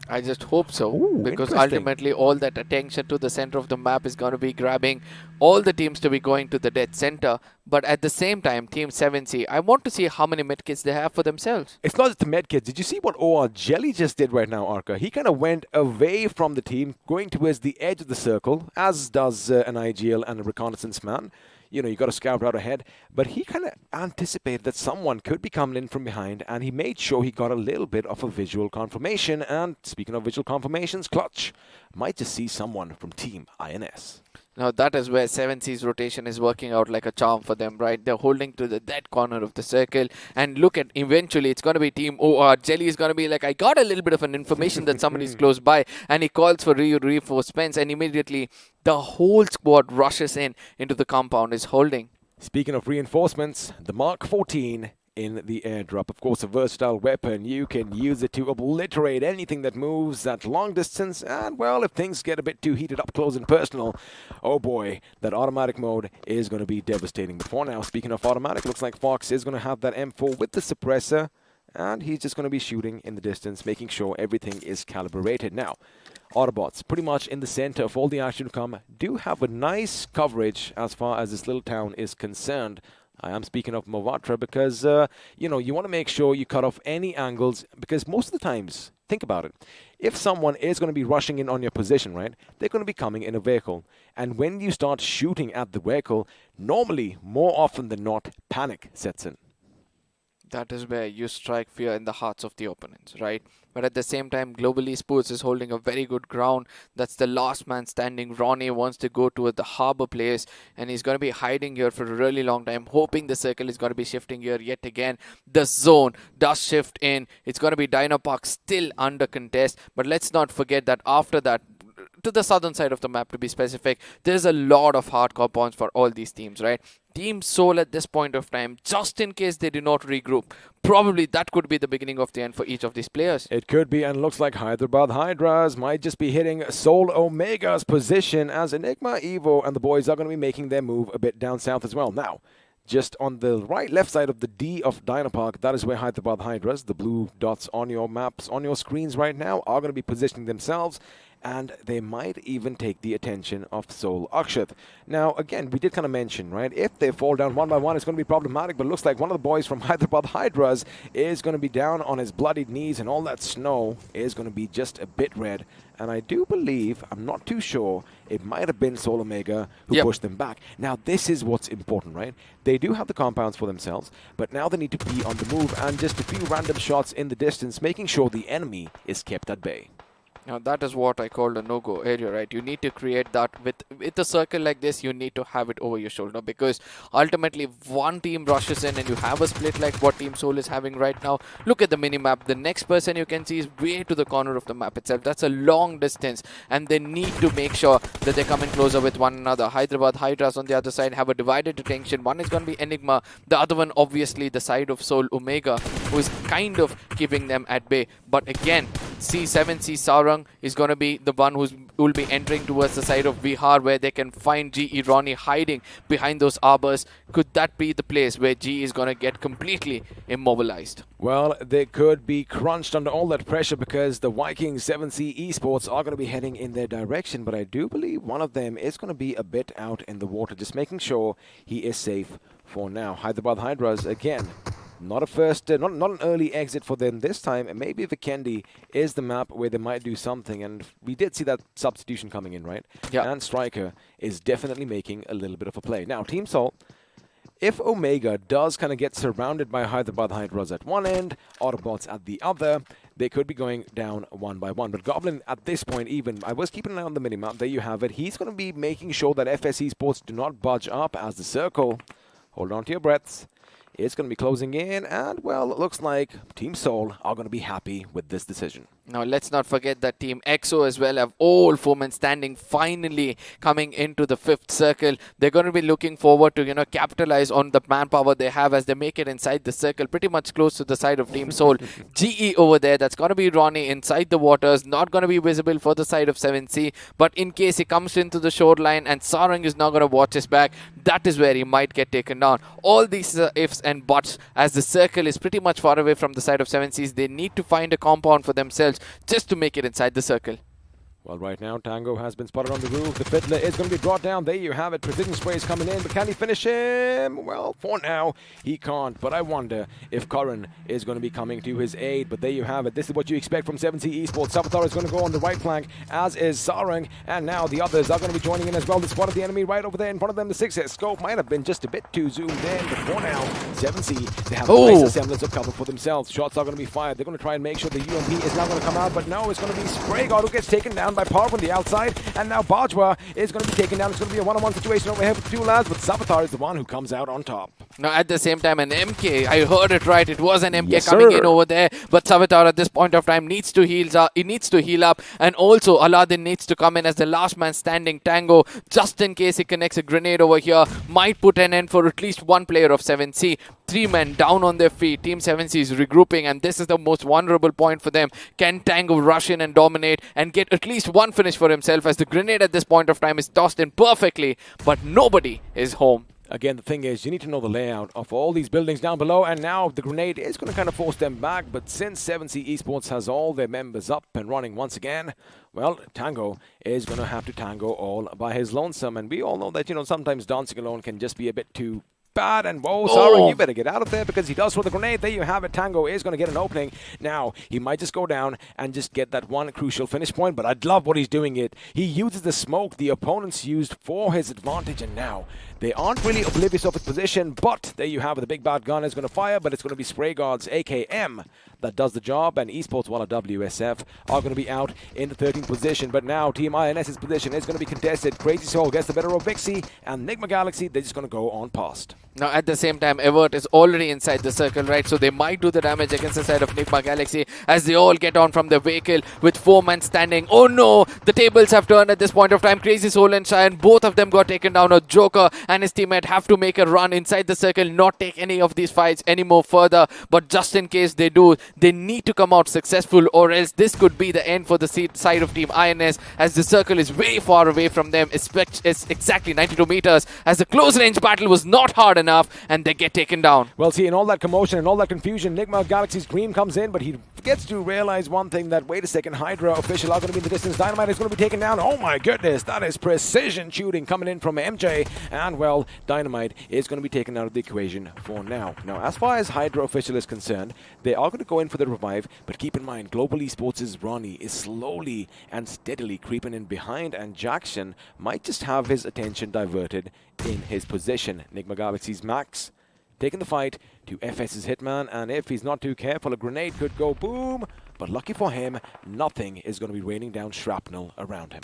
I just hope so, because ultimately all that attention to the center of the map is going to be grabbing all the teams to be going to the dead center. But at the same time, Team 7C, I want to see how many medkits they have for themselves. It's not just the medkits. Did you see what OR Jelly just did right now, Arca? He kind of went away from the team, going towards the edge of the circle, as does an IGL and a reconnaissance man. You got to scout out ahead, but he kind of anticipated that someone could be coming in from behind, and he made sure he got a little bit of a visual confirmation. And speaking of visual confirmations, Clutch might just see someone from Team INS. Now that is where 7C's rotation is working out like a charm for them, right? They're holding to the dead corner of the circle, and look at, eventually it's going to be Team OR. Jelly is going to be like, I got a little bit of an information that somebody's close by, and he calls for reinforcements, and immediately the whole squad rushes into the compound, is holding. Speaking of reinforcements, the Mark 14 in the airdrop. Of course, a versatile weapon. You can use it to obliterate anything that moves at long distance. And, well, if things get a bit too heated up close and personal, oh boy, that automatic mode is going to be devastating. But for now, speaking of automatic, looks like Fox is going to have that M4 with the suppressor. And he's just going to be shooting in the distance, making sure everything is calibrated. Now, Autobotz, pretty much in the center of all the action to come, do have a nice coverage as far as this little town is concerned. I am speaking of Movatra because, you want to make sure you cut off any angles, because most of the times, think about it, if someone is going to be rushing in on your position, right, they're going to be coming in a vehicle. And when you start shooting at the vehicle, normally, more often than not, panic sets in. That is where you strike fear in the hearts of the opponents, right? But at the same time, Global Esports is holding a very good ground. That's the last man standing. Ronnie wants to go toward the harbor place, and he's going to be hiding here for a really long time, hoping the circle is going to be shifting here yet again. The zone does shift in. It's going to be Dino Park still under contest, but let's not forget that after that, to the southern side of the map to be specific, there's a lot of hardcore points for all these teams, right? Team Soul at this point of time, just in case they do not regroup, probably that could be the beginning of the end for each of these players. It could be, and looks like Hyderabad Hydras might just be hitting Soul Omega's position, as Enigma, Evo, and the boys are going to be making their move a bit down south as well. Now, just on the left side of the D of Dino Park, that is where Hyderabad Hydras, the blue dots on your maps, on your screens right now, are going to be positioning themselves. and they might even take the attention of Soul Akshat. Now, again, we did kind of mention, right, if they fall down one by one, it's going to be problematic, but it looks like one of the boys from Hyderabad Hydras is going to be down on his bloodied knees, and all that snow is going to be just a bit red. And I do believe, I'm not too sure, it might have been Soul Omega who pushed them back. Now, this is what's important, right? They do have the compounds for themselves, but now they need to be on the move, and just a few random shots in the distance, making sure the enemy is kept at bay. Now that is what I call a no-go area, right? You need to create that with a circle like this. You need to have it over your shoulder, because ultimately if one team rushes in and you have a split like what Team Soul is having right now. Look at the mini-map. The next person you can see is way to the corner of the map itself. That's a long distance, and they need to make sure that they come in closer with one another. Hyderabad Hydras on the other side have a divided attention. One is going to be Enigma. The other one, obviously, the side of Soul Omega, who is kind of keeping them at bay. But again, C7C Sarang is going to be the one who will be entering towards the side of Bihar, where they can find GE Ronnie hiding behind those arbors. Could that be the place where G is going to get completely immobilized? Well, they could be crunched under all that pressure, because the Vikings 7C Esports are going to be heading in their direction, but I do believe one of them is going to be a bit out in the water, just making sure he is safe for now. Hyderabad Hydras, again, not an early exit for them this time, and maybe Vikendi is the map where they might do something, and we did see that substitution coming in, right? Yeah. And Striker is definitely making a little bit of a play. Now, Team Soul, if Omega does kind of get surrounded by Hyderabad Hydras at one end, Autobotz at the other, they could be going down one by one. But Goblin, at this point even, I was keeping an eye on the minimap. There you have it. He's going to be making sure that FS Esports do not budge up as the circle, hold on to your breaths, it's going to be closing in, and, well, it looks like Team Soul are going to be happy with this decision. Now, let's not forget that Team EXO as well have all 4 men standing, finally coming into the 5th circle. They're going to be looking forward to, capitalize on the manpower they have as they make it inside the circle, pretty much close to the side of Team Soul. GE over there, that's going to be Ronnie inside the waters, not going to be visible for the side of 7C, but in case he comes into the shoreline and Sarang is not going to watch his back, that is where he might get taken down. All these ifs and buts, as the circle is pretty much far away from the side of 7Cs, they need to find a compound for themselves just to make it inside the circle. Well, right now, Tango has been spotted on the roof. The Fiddler is going to be brought down. There you have it. Precision spray is coming in, but can he finish him? Well, for now, he can't. But I wonder if Karan is going to be coming to his aid. But there you have it. This is what you expect from 7C Esports. Savitar is going to go on the right flank, as is Sarang. And now the others are going to be joining in as well. They spotted the enemy right over there in front of them. The 6S scope might have been just a bit too zoomed in. But for now, 7C, they have a nice semblance of cover for themselves. Shots are going to be fired. They're going to try and make sure the UMP is now going to come out. But no, it's going to be Spray God who gets taken down by Power from the outside, and now Bajwa is going to be taken down. It's going to be a one-on-one situation over here with 2 lads, but Savitar is the one who comes out on top. Now, at the same time, an MK, I heard it right, it was an MK coming in over there, but Savitar at this point of time needs to heal up, and also Aladdin needs to come in as the last man standing. Tango, just in case he connects a grenade over here, might put an end for at least one player of 7C. 3 men down on their feet. Team 7C is regrouping, and this is the most vulnerable point for them. Can Tango rush in and dominate and get at least one finish for himself, as the grenade at this point of time is tossed in perfectly, but nobody is home. Again, the thing is, you need to know the layout of all these buildings down below, and now the grenade is going to kind of force them back, but since 7C Esports has all their members up and running once again, well, Tango is going to have to tango all by his lonesome, and we all know that, sometimes dancing alone can just be a bit too bad, and whoa, Sarang, you better get out of there, because he does throw the grenade. There you have it. Tango is going to get an opening. Now, he might just go down and just get that one crucial finish point, but I'd love what he's doing it. He uses the smoke the opponents used for his advantage, and now they aren't really oblivious of his position, but there you have it. The big bad gun is going to fire, but it's going to be Spray God's AKM that does the job, and Esports, while WSF are going to be out in the 13th position, but now Team INS's position is going to be contested. Crazy Soul gets the better of Vixie, and Nigma Galaxy, they're just going to go on past. Now, at the same time, Evert is already inside the circle, right? So they might do the damage against the side of Nigma Galaxy as they all get on from the vehicle with 4 men standing. Oh no! The tables have turned at this point of time. Crazy Soul and Cheyenne, both of them got taken down. A Joker and his teammate have to make a run inside the circle, not take any of these fights any more further. But just in case they do, They need to come out successful, or else this could be the end for the side of Team INS, as the circle is way far away from them. It's exactly 92 meters, as the close range battle was not hard enough, and they get taken down. Well, see, in all that commotion and all that confusion, Enigma Galaxy's dream comes in, but he gets to realize one thing, that wait a second, Hydra official are going to be in the distance. Dynamite is going to be taken down. Oh my goodness, that is precision shooting coming in from MJ, and well, Dynamite is going to be taken out of the equation for now. Now, as far as Hydra official is concerned, they are going to go in for the revive, but keep in mind, Global Esports' Ronnie is slowly and steadily creeping in behind, and Jackson might just have his attention diverted in his position. Enigma Galaxy's Max taking the fight to FS's Hitman, and if he's not too careful, a grenade could go boom, but lucky for him, nothing is going to be raining down shrapnel around him.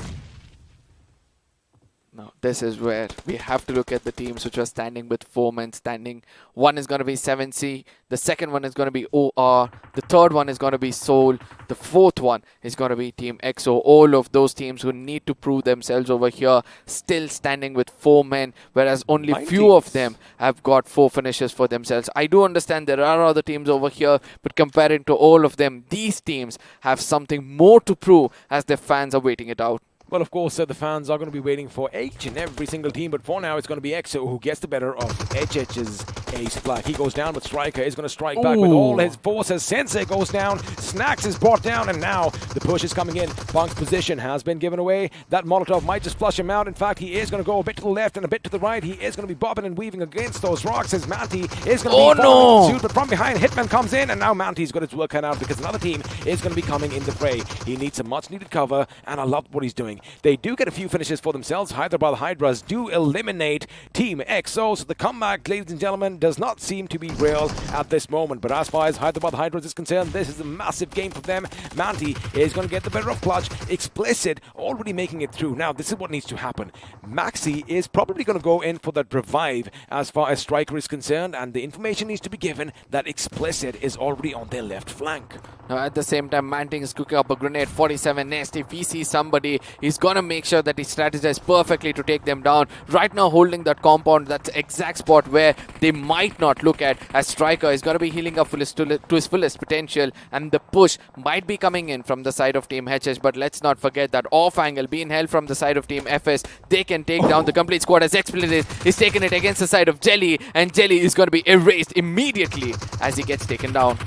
Now, this is where we have to look at the teams which are standing with 4 men standing. One is going to be 7C, the second one is going to be OR, the third one is going to be Seoul, the fourth one is going to be Team EXO. All of those teams who need to prove themselves over here, still standing with 4 men, whereas only few of them have got 4 finishes for themselves. I do understand there are other teams over here, but comparing to all of them, these teams have something more to prove as their fans are waiting it out. Well, of course, the fans are going to be waiting for each and every single team, but for now, it's going to be EXO who gets the better of HH's Ace Black. He goes down, but Striker is going to strike back with all his forces. Sensei goes down, Snacks is brought down, and now the push is coming in. Punk's position has been given away. That Molotov might just flush him out. In fact, he is going to go a bit to the left and a bit to the right. He is going to be bobbing and weaving against those rocks. His Manti is going to be following suit, but from behind, Hitman comes in, and now Manti's got his work cut out because another team is going to be coming in the fray. He needs some much-needed cover, and I love what he's doing. They do get a few finishes for themselves. Hyderabad Hydras do eliminate Team EXO, so the comeback, ladies and gentlemen, does not seem to be real at this moment. But as far as Hyderabad Hydras is concerned, this is a massive game for them. Manti is going to get the better of Clutch. Explicit already making it through. Now, this is what needs to happen. Maxi is probably going to go in for that revive as far as Striker is concerned, and the information needs to be given that Explicit is already on their left flank. Now, at the same time, Manting is cooking up a grenade. 47 nest. If he sees somebody, he's going to make sure that he strategizes perfectly to take them down. Right now, holding that compound, that's the exact spot where they might not look at, as Striker is going to be healing up to his fullest potential, and the push might be coming in from the side of Team HH, but let's not forget that off angle being held from the side of Team FS. They can take down the complete squad, as Explicit is taking it against the side of Jelly, and Jelly is going to be erased immediately as he gets taken down.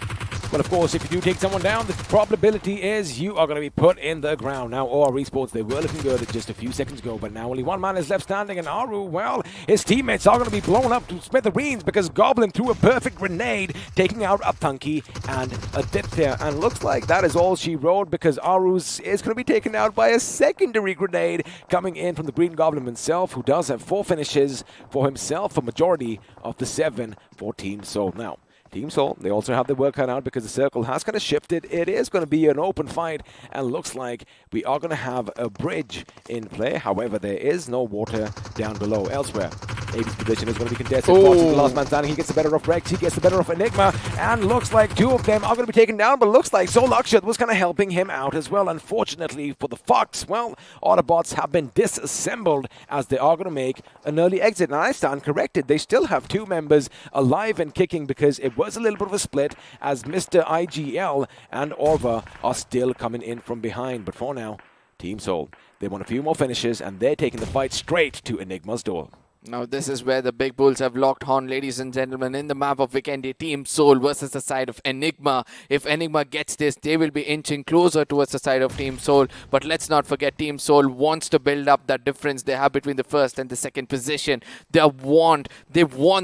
Well, of course, if you do take someone down, the probability is you are going to be put in the ground. Now, OR Esports, they were looking good just a few seconds ago, but now only one man is left standing, and Aru, well, his teammates are going to be blown up to smithereens because Goblin threw a perfect grenade, taking out a Thunky and a Dipthia, and looks like that is all she wrote, because Aru's is going to be taken out by a secondary grenade coming in from the Green Goblin himself, who does have 4 finishes for himself, a majority of the 7 for Team Soul. Now, Team Soul, they also have their work cut out because the circle has kind of shifted. It is going to be an open fight, and looks like we are going to have a bridge in play. However, there is no water down below elsewhere. AB's position is going to be contested. Fox is the last man standing. He gets the better of Rex. He gets the better of Enigma, and looks like 2 of them are going to be taken down, but looks like Soul Akshat was kind of helping him out as well. Unfortunately for the Fox, well, Autobotz have been disassembled as they are going to make an early exit. And I stand corrected. They still have 2 members alive and kicking because it was a little bit of a split, as Mr. IGL and Orva are still coming in from behind. But for now, Team Soul, they want a few more finishes, and they're taking the fight straight to Enigma's door. Now, this is where the big bulls have locked horn, ladies and gentlemen, in the map of Vikendi. Team Soul versus the side of Enigma. If Enigma gets this, they will be inching closer towards the side of Team Soul. But let's not forget, Team Soul wants to build up that difference they have between the first and the second position. They've won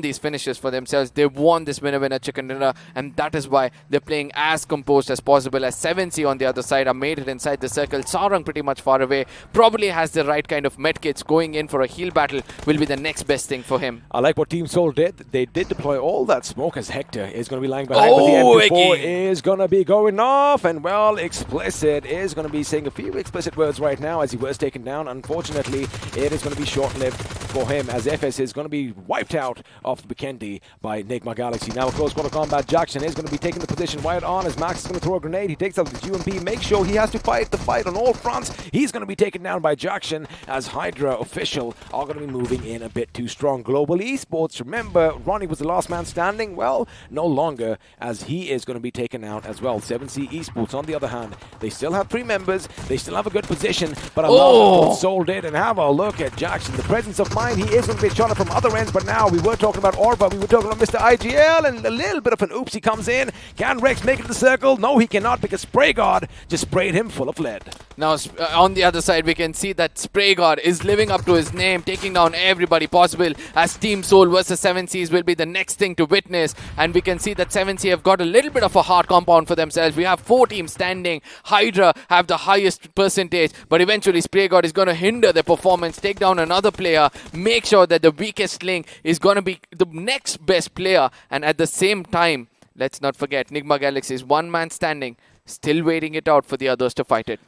these finishes for themselves. They won this winner chicken dinner, and that is why they're playing as composed as possible. As 7C on the other side are made it inside the circle. Sarang pretty much far away, probably has the right kind of medkits. Going in for a heal battle will be the next best thing for him. I like what Team Soul did. They did deploy all that smoke, as Hector is going to be lying behind, but the MP4 is going to be going off, and well, Explicit is going to be saying a few explicit words right now as he was taken down. Unfortunately, it is going to be short-lived for him as FS is going to be wiped out off the Bikendi by Nigma Galaxy. Now a close quarter combat. Jackson is going to be taking the position wired on as Max is going to throw a grenade. He takes out the UMP, makes sure he has to fight the fight on all fronts. He's going to be taken down by Jackson as Hydra official are going to be moving in a bit too strong. Global Esports, remember, Ronnie was the last man standing. Well, no longer, as he is going to be taken out as well. 7C Esports, on the other hand, they still have 3 members. They still have a good position, but I love what Soul did. And have a look at Jackson. The presence of mind, he is going to be shot at from other ends, but now we were talking about Orba, we were talking about Mr. IGL, and a little bit of an oopsie comes in. Can Rex make it to the circle? No, he cannot, because Spray God just sprayed him full of lead. Now, on the other side, we can see that Spray God is living up to his name, taking down everybody possible, as Team Soul versus 7Cs will be the next thing to witness. And we can see that 7C have got a little bit of a hard compound for themselves. We have 4 teams standing. Hydra have the highest percentage, but eventually Spray God is going to hinder their performance, take down another player, make sure that the weakest link is going to be the next best player. And at the same time, let's not forget, Nigma Galaxy is 1 man standing, still waiting it out for the others to fight it.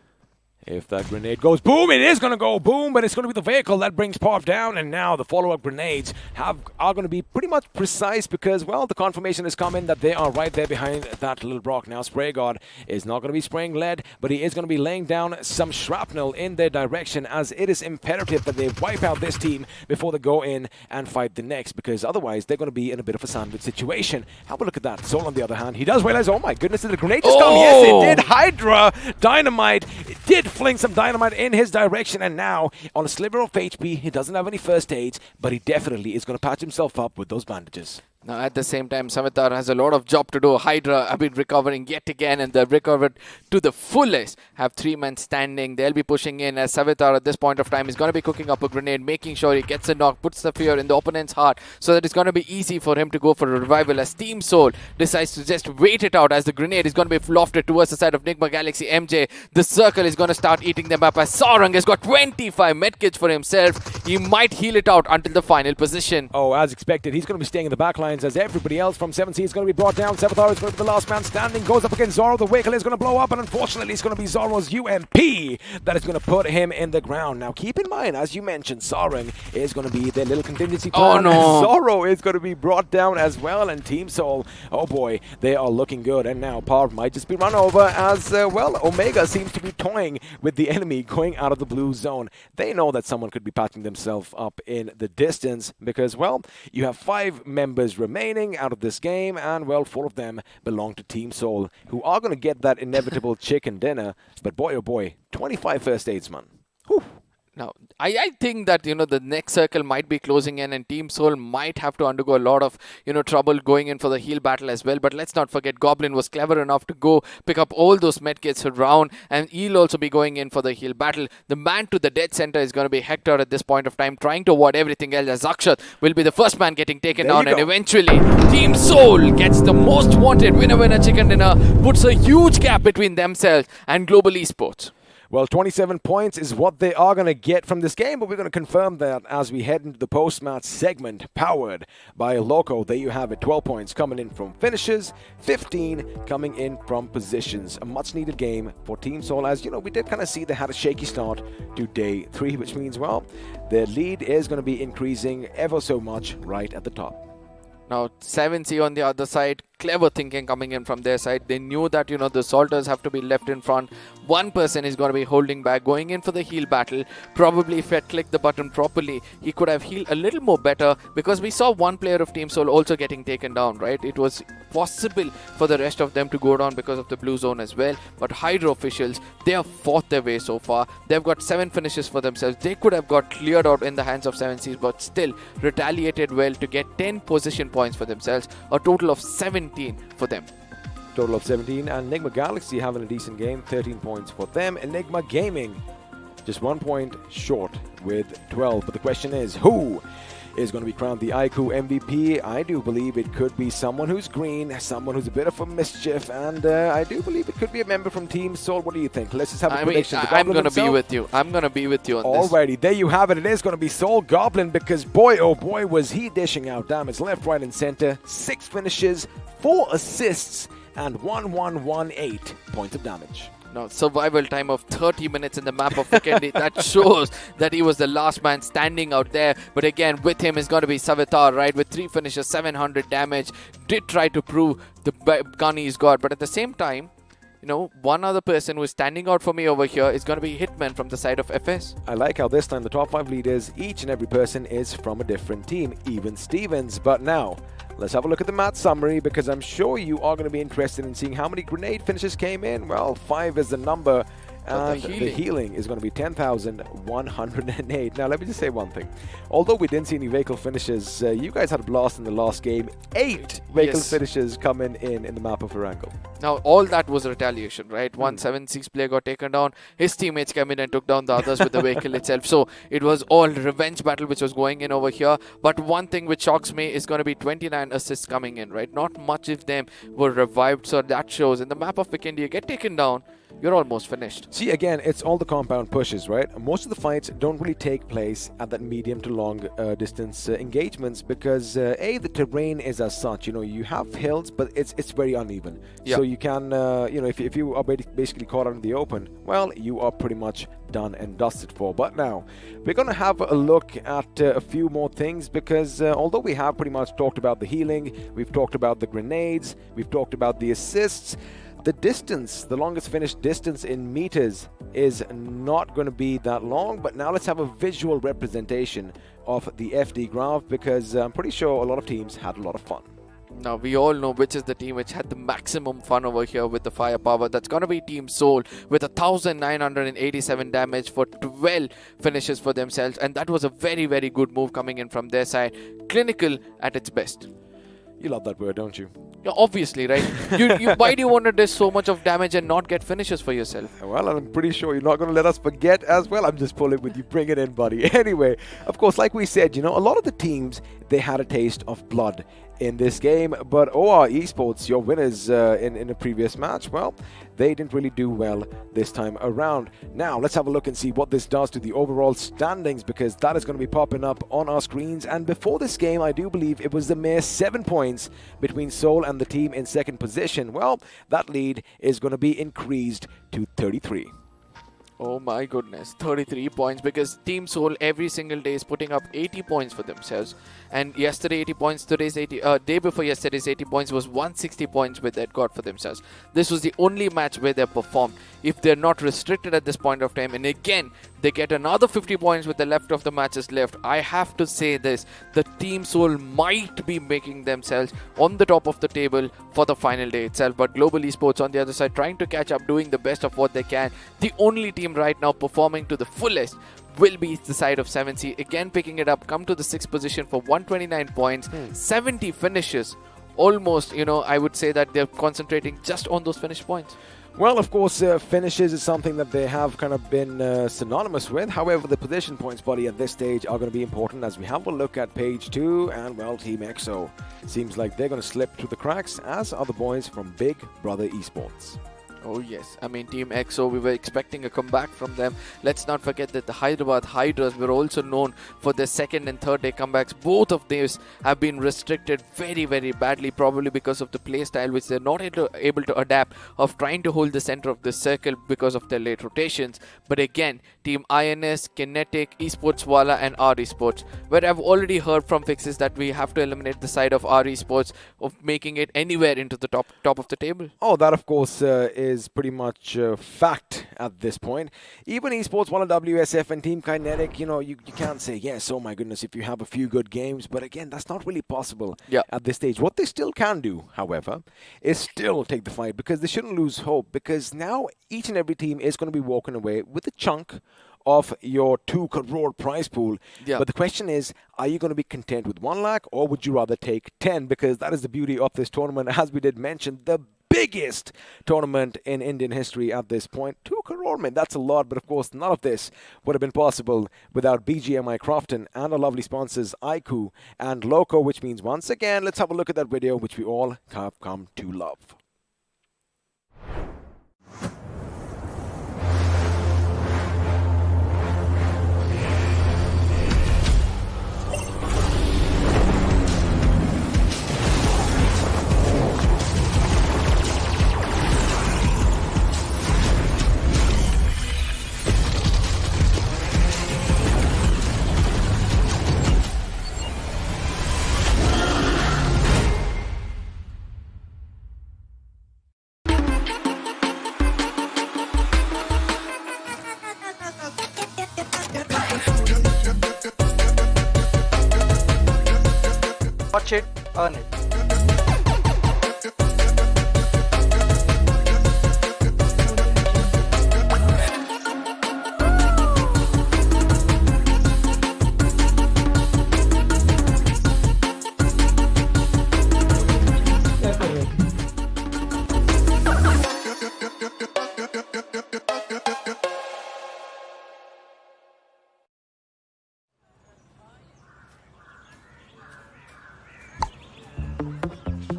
If that grenade goes boom, it is going to go boom, but it's going to be the vehicle that brings Parv down. And now the follow-up grenades are going to be pretty much precise because, well, the confirmation has come in that they are right there behind that little rock. Now Spray God is not going to be spraying lead, but he is going to be laying down some shrapnel in their direction, as it is imperative that they wipe out this team before they go in and fight the next, because otherwise they're going to be in a bit of a sandwich situation. Have a look at that. Soul, on the other hand, he does realize, oh my goodness, did the grenade just come? Yes, it did. Hydra Dynamite, it did fling some dynamite in his direction, and now on a sliver of HP, he doesn't have any first aids, but he definitely is going to patch himself up with those bandages. Now, at the same time, Savitar has a lot of job to do. Hydra have been recovering yet again, and they've recovered to the fullest. Have 3 men standing. They'll be pushing in, as Savitar at this point of time is going to be cooking up a grenade, making sure he gets a knock, puts the fear in the opponent's heart, so that it's going to be easy for him to go for a revival, as Team Soul decides to just wait it out, as the grenade is going to be lofted towards the side of Nigma Galaxy MJ. The circle is going to start eating them up, as Sarang has got 25 medkits for himself. He might heal it out until the final position. Oh, as expected, he's going to be staying in the back lines, as everybody else from 7C is going to be brought down. Savitar is going to be the last man standing, goes up against Zoro. The vehicle is going to blow up, and unfortunately it's going to be Zoro's UMP that is going to put him in the ground. Now keep in mind, as you mentioned, Sarang is going to be their little contingency plan. Oh no! Zoro is going to be brought down as well, and Team Soul, oh boy, they are looking good. And now Parv might just be run over, as well, Omega seems to be toying with the enemy going out of the blue zone. They know that someone could be patching themselves up in the distance, because, well, you have 5 members remaining out of this game, and, well, 4 of them belong to Team Soul, who are going to get that inevitable chicken dinner. But boy, oh boy, 25 first aids, man. Whew. Now, I think that, the next circle might be closing in, and Team Soul might have to undergo a lot of, trouble going in for the heal battle as well. But let's not forget, Goblin was clever enough to go pick up all those medkits around, and he'll also be going in for the heal battle. The man to the dead center is going to be Hector at this point of time, trying to avoid everything else, as Akshat will be the first man getting taken down, and eventually Team Soul gets the most wanted winner chicken dinner, puts a huge gap between themselves and Global Esports. Well, 27 points is what they are going to get from this game, but we're going to confirm that as we head into the post-match segment, powered by Loco. There you have it, 12 points coming in from finishes, 15 coming in from positions. A much-needed game for Team Soul, as, we did kind of see they had a shaky start to day 3, which means, well, their lead is going to be increasing ever so much right at the top. Now, 7C on the other side, clever thinking coming in from their side. They knew that, the Salters have to be left in front. One person is going to be holding back, going in for the heal battle. Probably if he had clicked the button properly, he could have healed a little more better, because we saw one player of Team Soul also getting taken down, right? It was possible for the rest of them to go down because of the blue zone as well. But Hydra officials, they have fought their way so far. They've got 7 finishes for themselves. They could have got cleared out in the hands of 7Cs, but still retaliated well to get 10 position points for themselves. A total of 17 for them. Total of 17, and Enigma Galaxy having a decent game, 13 points for them. Enigma Gaming just 1 point short with 12. But the question is, who is going to be crowned the iQOO MVP? I do believe it could be someone who's green, someone who's a bit of a mischief, and I do believe it could be a member from Team Soul. What do you think? Let's just have a prediction. I'm going to be with you. I'm going to be with you on this. Alrighty, there you have it. It is going to be Soul Goblin, because boy, oh boy, was he dishing out damage left, right, and center. 6 finishes, 4 assists, and 1118 points of damage. Now, survival time of 30 minutes in the map of Vikendi. That shows that he was the last man standing out there. But again, with him is going to be Savitar, right? With 3 finishes, 700 damage. Did try to prove the gun he's got. But at the same time, you know, one other person who is standing out for me over here is going to be Hitman from the side of FS. I like how this time the top 5 leaders, each and every person is from a different team, even Stevens. But now, let's have a look at the match summary, because I'm sure you are going to be interested in seeing how many grenade finishes came in. Well, 5 is the number. And the healing is going to be 10,108. Now, let me just say one thing. Although we didn't see any vehicle finishes, you guys had a blast in the last game. 8 vehicle finishes coming in the map of Erangel. Now, all that was retaliation, right? 176 player got taken down. His teammates came in and took down the others with the vehicle itself. So, it was all revenge battle which was going in over here. But one thing which shocks me is going to be 29 assists coming in, right? Not much of them were revived. So, that shows in the map of Vikendi, you get taken down, you're almost finished. See, again, it's all the compound pushes, right? Most of the fights don't really take place at that medium to long distance engagements because, A, the terrain is as such. You know, you have hills, but it's very uneven. Yeah. So you can, you know, if you are basically caught out in the open, well, you are pretty much done and dusted for. But now, we're going to have a look at a few more things because although we have pretty much talked about the healing, we've talked about the grenades, we've talked about the assists, the distance, the longest finished distance in meters is not going to be that long, but now let's have a visual representation of the FD graph because I'm pretty sure a lot of teams had a lot of fun. Now, we all know which is the team which had the maximum fun over here with the firepower. That's going to be Team Soul with 1,987 damage for 12 finishes for themselves. And that was a very, very good move coming in from their side. Clinical at its best. You love that word, don't you? Yeah, obviously, right? Why do you want to do so much of damage and not get finishes for yourself? Well, I'm pretty sure you're not going to let us forget as well. I'm just pulling with you. Bring it in, buddy. Anyway, of course, like we said, you know, a lot of the teams, they had a taste of blood in this game. But OR Esports, your winners in a previous match, well, they didn't really do well this time around. Now, let's have a look and see what this does to the overall standings because that is going to be popping up on our screens. And before this game, I do believe it was the mere 7 points between Seoul and the team in second position. Well, that lead is going to be increased to 33. Oh my goodness, 33 points because Team Soul every single day is putting up 80 points for themselves. And yesterday 80 points, today's 80, day before yesterday's 80 points was 160 points where they got for themselves. This was the only match where they performed. If they're not restricted at this point of time, and again, they get another 50 points with the left of the matches left, I have to say this, the Team Soul might be making themselves on the top of the table for the final day itself. But Global Esports on the other side trying to catch up, doing the best of what they can. The only team right now performing to the fullest will be the side of 7C. Again picking it up, come to the 6th position for 129 points, 70 finishes. Almost, you know, I would say that they're concentrating just on those finish points. Well, of course, finishes is something that they have kind of been synonymous with. However, the position points, buddy, at this stage are going to be important as we have a look at page 2. And, well, Team EXO seems like they're going to slip through the cracks, as are the boys from Big Brother Esports. Oh yes, I mean Team EXO, we were expecting a comeback from them. Let's not forget that the Hyderabad Hydras were also known for their second and third day comebacks. Both of these have been restricted very, very badly, probably because of the playstyle which they're not able to adapt of trying to hold the center of the circle because of their late rotations. But again, Team INS, Kinetic, Esports Wala and R Esports, where I've already heard from fixes that we have to eliminate the side of R Esports of making it anywhere into the top of the table. Oh, that of course is pretty much fact at this point. Even Esports, Wala WSF and Team Kinetic, you know, you can't say, yes, oh my goodness, if you have a few good games. But again, that's not really possible at this stage. What they still can do, however, is still take the fight because they shouldn't lose hope because now each and every team is going to be walking away with a chunk of your 2 crore prize pool. But the question is, are you going to be content with 1 lakh or would you rather take 10? Because that is the beauty of this tournament. As we did mention, the biggest tournament in Indian history at this point. 2 crore, man, that's a lot. But of course, none of this would have been possible without BGMI Crofton and our lovely sponsors iQOO and Loco, which means once again, let's have a look at that video, which we all have come to love. Catch it, earn it.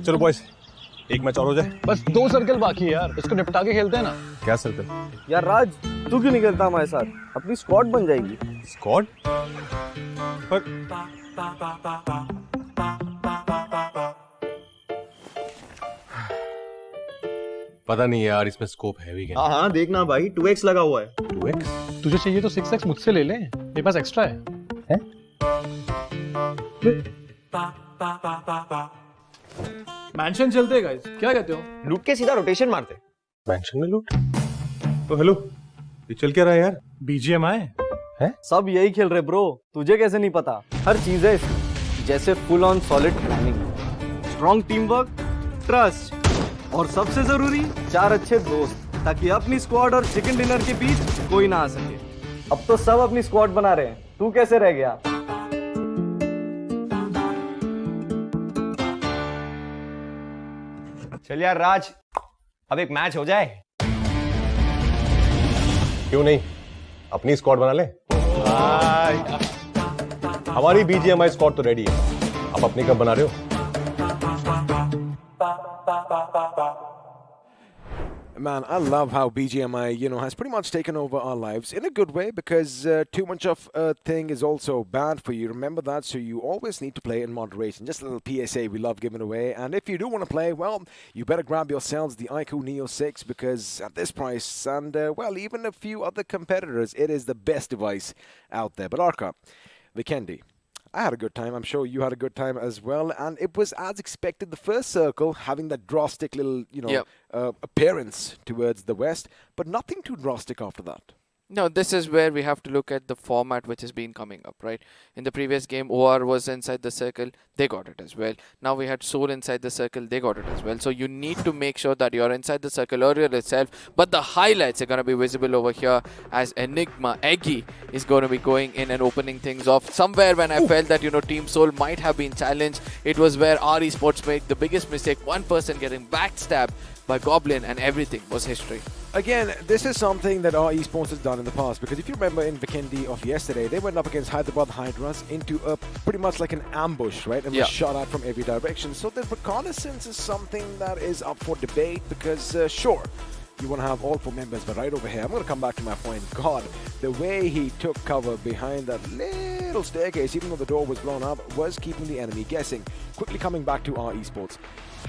चलो boys, एक match और हो जाए। बस 2 circle बाकी है यार, इसको निपटा के खेलते हैं ना। क्या सर्कल? यार राज, तू क्यों नहीं खेलता हमारे साथ? अपनी स्क्वाड बन जाएगी। स्क्वाड? पर पता नहीं यार, इसमें स्कोप है भी क्या? हाँ हाँ, देखना भाई, 2x लगा हुआ है। 2x? तुझे चाहिए तो 6x मुझसे ले ले, मेरे पास एक्स्ट्रा है? मैंशन चलते हैं गाइस, क्या कहते हो? लूट के सीधा रोटेशन मारते। मैंशन में लूट? तो हेलो, ये चल क्या रहा है यार? BGMI है? सब यही खेल रहे ब्रो, तुझे कैसे नहीं पता? हर चीज है इसमें, जैसे full on solid planning, strong team work, trust और सबसे जरूरी 4 अच्छे दोस्त, ताकि अपनी स्क्वाड और चिकन डिनर के बीच कोई ना आ सके। अब तो सब अपनी स्क्वाड बना रहे हैं, तू कैसे रह गया? चल यार राज, अब एक मैच हो जाए। क्यों नहीं, अपनी स्क्वाड बना ले। हमारी BGMI स्क्वाड तो रेडी है, आप अपनी कब बना रहे हो? Man, I love how BGMI, has pretty much taken over our lives in a good way, because too much of a thing is also bad for you. Remember that, so you always need to play in moderation. Just a little PSA we love giving away. And if you do want to play, well, you better grab yourselves the iQOO Neo 6, because at this price, and even a few other competitors, it is the best device out there. But Arka, Vikendi, I had a good time. I'm sure you had a good time as well. And it was as expected. The first circle having that drastic little, appearance towards the west, but nothing too drastic after that. No, this is where we have to look at the format which has been coming up, right? In the previous game, OR was inside the circle, they got it as well. Now we had Soul inside the circle, they got it as well. So you need to make sure that you're inside the circle earlier itself, but the highlights are going to be visible over here as Enigma, Eggy is going to be going in and opening things off. Somewhere when I felt that, Team Soul might have been challenged, it was where our Esports made the biggest mistake, one person getting backstabbed by Goblin, and everything was history. Again, this is something that our esports has done in the past, because if you remember in Vikendi of yesterday, they went up against Hyderabad Hydras into a pretty much like an ambush, right? And were shot at from every direction. So the reconnaissance is something that is up for debate, because sure, you want to have all 4 members, but right over here, I'm going to come back to my point. God, the way he took cover behind that little staircase, even though the door was blown up, was keeping the enemy guessing. Quickly coming back to our esports.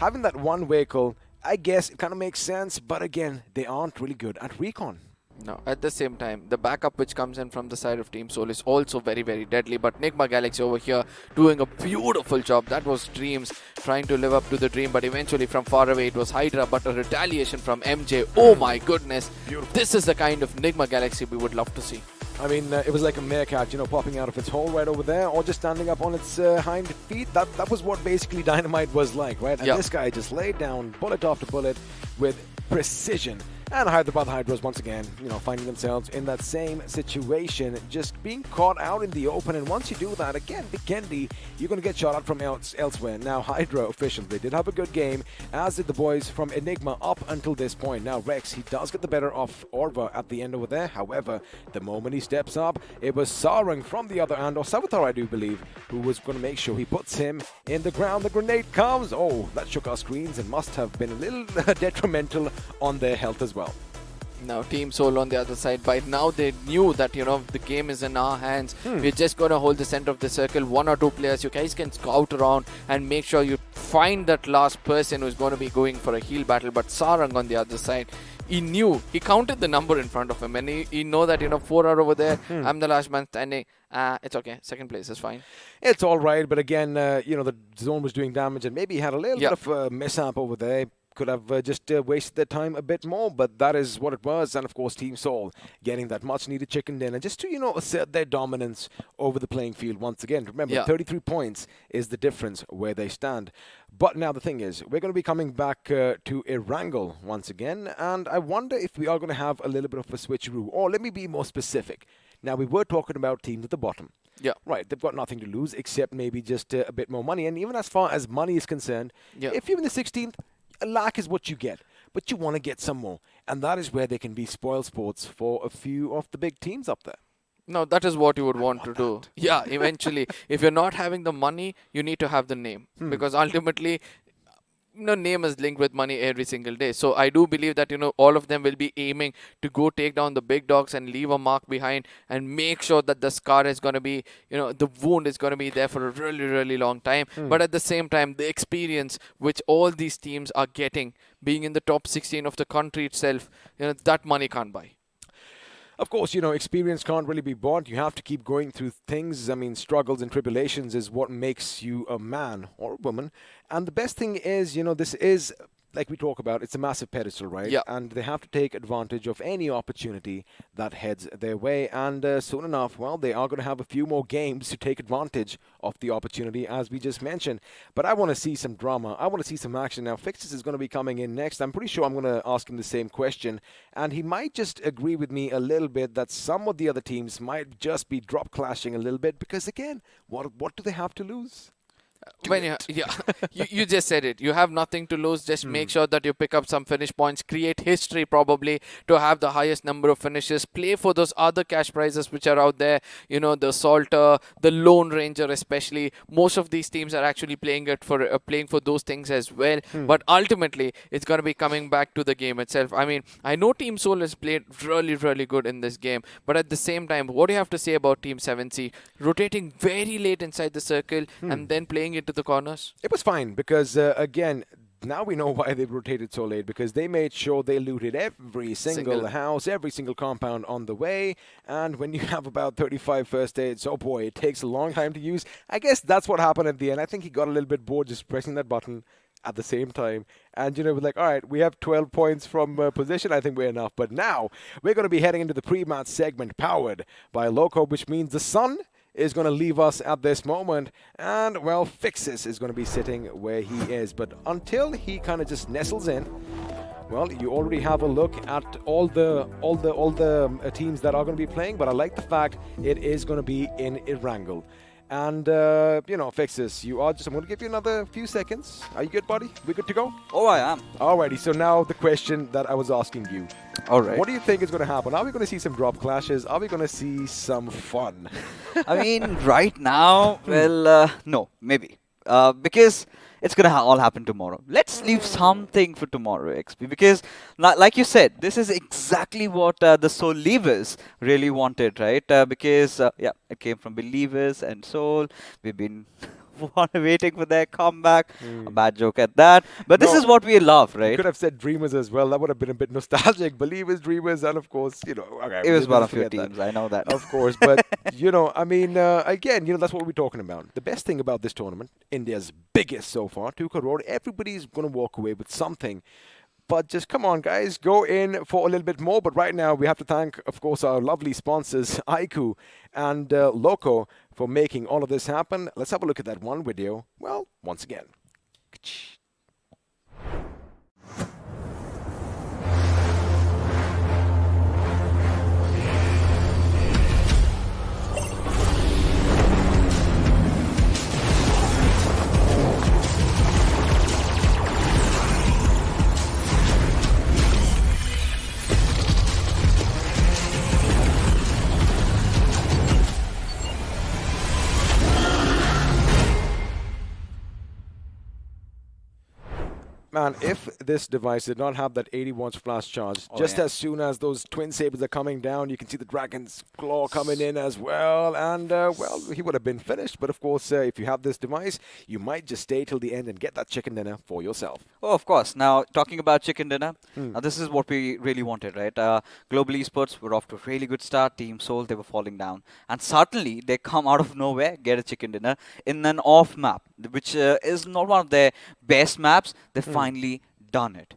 Having that one vehicle, I guess it kind of makes sense, but again, they aren't really good at recon. No, at the same time, the backup which comes in from the side of Team Soul is also very, very deadly. But Nigma Galaxy over here doing a beautiful job. That was Dreams trying to live up to the dream, but eventually from far away it was Hydra, but a retaliation from MJ. Oh my goodness. Beautiful. This is the kind of Nigma Galaxy we would love to see. I mean, it was like a meerkat, popping out of its hole right over there, or just standing up on its hind feet. That was what basically Dynamite was like, right? And this guy just laid down bullet after bullet with precision. And Hyderabad Hydras once again, finding themselves in that same situation, just being caught out in the open. And once you do that, again, Vikendi, you're going to get shot at from elsewhere. Now, Hydra officials, they did have a good game, as did the boys from Enigma up until this point. Now, Rex, he does get the better of Orva at the end over there. However, the moment he steps up, it was Sarang from the other end, or Savitar, I do believe, who was going to make sure he puts him in the ground. The grenade comes. Oh, that shook our screens and must have been a little detrimental on their health as well. Now Team Soul on the other side, by now they knew that the game is in our hands. We're just going to hold the center of the circle, 1 or 2 players. You guys can scout around and make sure you find that last person who's going to be going for a heal battle. But Sarang on the other side, he knew, he counted the number in front of him, and he know that 4 are over there. I'm the last man standing. It's okay, second place is fine. It's all right, but again, the zone was doing damage, and maybe he had a little bit of a mishap over there. could have just wasted their time a bit more, but that is what it was. And of course, Team Soul getting that much-needed chicken dinner just to, assert their dominance over the playing field once again. Remember, 33 points is the difference where they stand. But now the thing is, we're going to be coming back to Erangel once again, and I wonder if we are going to have a little bit of a switcheroo. Or let me be more specific. Now, we were talking about teams at the bottom. Yeah. Right, they've got nothing to lose except maybe just a bit more money. And even as far as money is concerned, if you're in the 16th, a lakh is what you get. But you want to get some more. And that is where they can be spoil sports for a few of the big teams up there. No, that is what you would want to do. Yeah, eventually. If you're not having the money, you need to have the name. Because ultimately, name is linked with money every single day. So I do believe that, all of them will be aiming to go take down the big dogs and leave a mark behind and make sure that the scar is going to be, the wound is going to be there for a really, really long time. But at the same time, the experience which all these teams are getting, being in the top 16 of the country itself, that money can't buy. Of course, experience can't really be bought. You have to keep going through things. I mean, struggles and tribulations is what makes you a man or a woman. And the best thing is, this is, like we talk about, it's a massive pedestal, right? Yeah. And they have to take advantage of any opportunity that heads their way. And soon enough, well, they are going to have a few more games to take advantage of the opportunity, as we just mentioned. But I want to see some drama. I want to see some action. Now, Fixes is going to be coming in next. I'm pretty sure I'm going to ask him the same question. And he might just agree with me a little bit that some of the other teams might just be drop clashing a little bit. Because, again, what do they have to lose? You just said it. You have nothing to lose. Just make sure that you pick up some finish points, create history probably to have the highest number of finishes, play for those other cash prizes which are out there, the Salter, the Lone Ranger especially. Most of these teams are actually playing for those things as well. But ultimately, it's going to be coming back to the game itself. I mean, I know Team Soul has played really, really good in this game, but at the same time, what do you have to say about Team 7C? Rotating very late inside the circle and then playing into the corners? It was fine because, again, now we know why they rotated so late, because they made sure they looted every single house, every single compound on the way. And when you have about 35 first aids, oh boy, it takes a long time to use. I guess that's what happened at the end. I think he got a little bit bored just pressing that button at the same time. And, we're like, all right, we have 12 points from position. I think we're enough. But now we're going to be heading into the pre-match segment powered by Loco, which means the sun is going to leave us at this moment, and well, Fixes is going to be sitting where he is. But until he kind of just nestles in, well, you already have a look at all the teams that are going to be playing. But I like the fact it is going to be in Erangel. And, Fixes, I'm going to give you another few seconds. Are you good, buddy? We good to go? Oh, I am. Alrighty, so now the question that I was asking you. All right. What do you think is going to happen? Are we going to see some drop clashes? Are we going to see some fun? I mean, right now, well, no, maybe. Because it's going to all happen tomorrow. Let's leave something for tomorrow, XP. Because, like you said, this is exactly what the Soul Leavers really wanted, right? Because, it came from Believers and Soul. We've been waiting for their comeback. A bad joke at that. But this is what we love, right? You could have said Dreamers as well. That would have been a bit nostalgic. Believers, Dreamers, and of course, okay, it was one of your teams. I know that. Of course. But, again, that's what we're talking about. The best thing about this tournament, India's biggest so far, 2 crore, everybody's going to walk away with something. But just come on, guys, go in for a little bit more. But right now, we have to thank, of course, our lovely sponsors, iQOO and Loco, for making all of this happen. Let's have a look at that one video. Well, once again. Man, if this device did not have that 80 watts flash charge, as soon as those twin sabers are coming down, you can see the dragon's claw coming in as well. And, he would have been finished. But, of course, if you have this device, you might just stay till the end and get that chicken dinner for yourself. Oh, of course. Now, talking about chicken dinner, now this is what we really wanted, right? Global Esports were off to a really good start. Team Soul, they were falling down. And suddenly, they come out of nowhere, get a chicken dinner in an off map, which is not one of their best maps. They finally done it.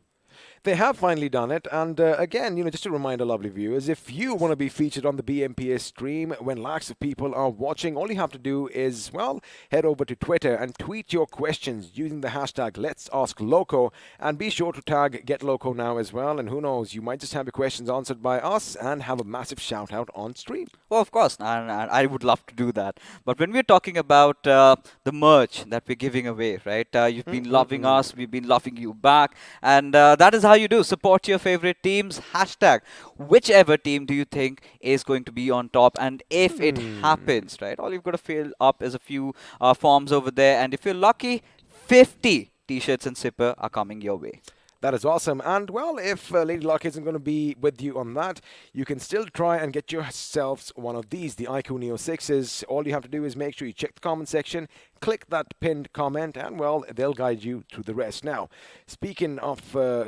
They have finally done it, and again, just to remind our lovely viewers, if you want to be featured on the BMPS stream when lakhs of people are watching, all you have to do is, well, head over to Twitter and tweet your questions using the hashtag Let's Ask Loco, and be sure to tag Get Loco now as well, and who knows, you might just have your questions answered by us and have a massive shout out on stream. Well, of course, and I would love to do that. But when we're talking about the merch that we're giving away, right? You've been loving us, we've been loving you back, and that is how you do. Support your favorite teams. Hashtag whichever team do you think is going to be on top, and if it happens, right? All you've got to fill up is a few forms over there, and if you're lucky, 50 t-shirts and zipper are coming your way. That is awesome. And, well, if Lady Luck isn't going to be with you on that, you can still try and get yourselves one of these, the iQOO Neo 6s. All you have to do is make sure you check the comment section, click that pinned comment, and, well, they'll guide you through the rest. Now, speaking of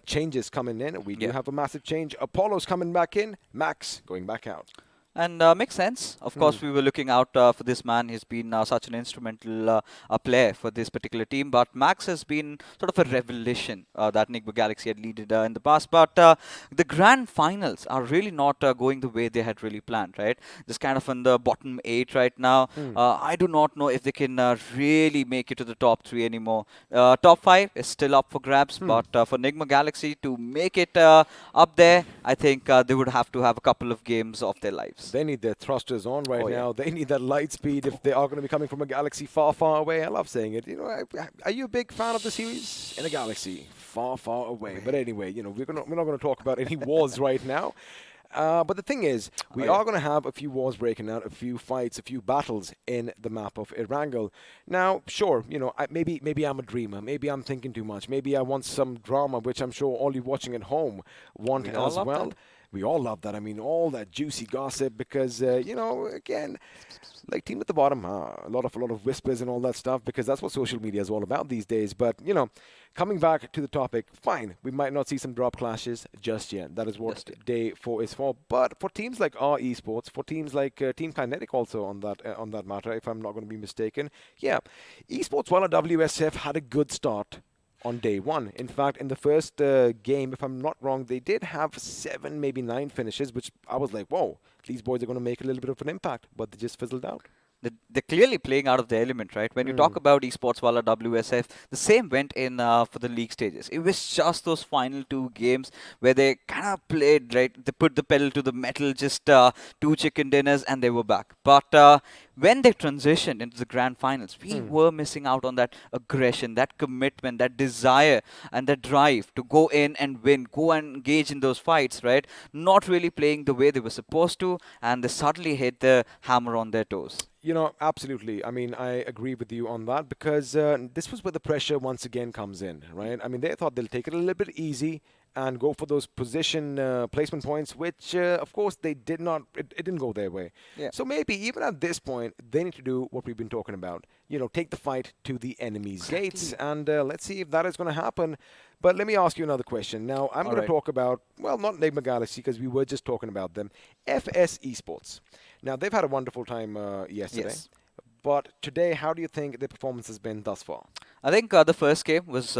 changes coming in, we do have a massive change. Apollo's coming back in, Max going back out. And makes sense. Of course, we were looking out for this man. He's been such an instrumental player for this particular team. But Max has been sort of a revelation that Nigma Galaxy had leaded in the past. But the grand finals are really not going the way they had really planned, right? Just kind of in the bottom 8 right now. I do not know if they can really make it to the top 3 anymore. Top 5 is still up for grabs. But for Nigma Galaxy to make it up there, I think they would have to have a couple of games of their lives. They need their thrusters on right now. They need that light speed if they are going to be coming from a galaxy far, far away. I love saying it. Are you a big fan of the series? In a galaxy far, far away. But anyway, we're not going to talk about any wars right now. But the thing is, we are going to have a few wars breaking out, a few fights, a few battles in the map of Erangel. Now, sure, maybe I'm a dreamer. Maybe I'm thinking too much. Maybe I want some drama, which I'm sure all you watching at home want as well. That. We all love that. I mean, all that juicy gossip because, again, like team at the bottom, a lot of whispers and all that stuff because that's what social media is all about these days. But, coming back to the topic, fine, we might not see some drop clashes just yet. That is what day 4 is for. But for teams like our Esports, for teams like Team Kinetic also on that matter, if I'm not going to be mistaken, Esports while WSF had a good start on day 1. In fact, in the first game, if I'm not wrong, they did have 7, maybe 9 finishes, which I was like, whoa, these boys are going to make a little bit of an impact, but they just fizzled out. They're clearly playing out of the element, right? When you talk about Esports Wala WSF, the same went in for the league stages. It was just those final 2 games where they kind of played, right? They put the pedal to the metal, just 2 chicken dinners, and they were back. But when they transitioned into the grand finals, we were missing out on that aggression, that commitment, that desire, and that drive to go in and win, go and engage in those fights, right? Not really playing the way they were supposed to, and they suddenly hit the hammer on their toes. Absolutely. I mean, I agree with you on that because this was where the pressure once again comes in, right? I mean, they thought they'll take it a little bit easy and go for those position placement points, which, of course, they did not. It didn't go their way. Yeah. So maybe even at this point, they need to do what we've been talking about. Take the fight to the enemy's gates, and let's see if that is going to happen. But let me ask you another question. Now, I'm going to talk about, well, not Nigma Galaxy, because we were just talking about them. FS Esports. Now, they've had a wonderful time yesterday. Yes. But today, how do you think their performance has been thus far? I think the first game was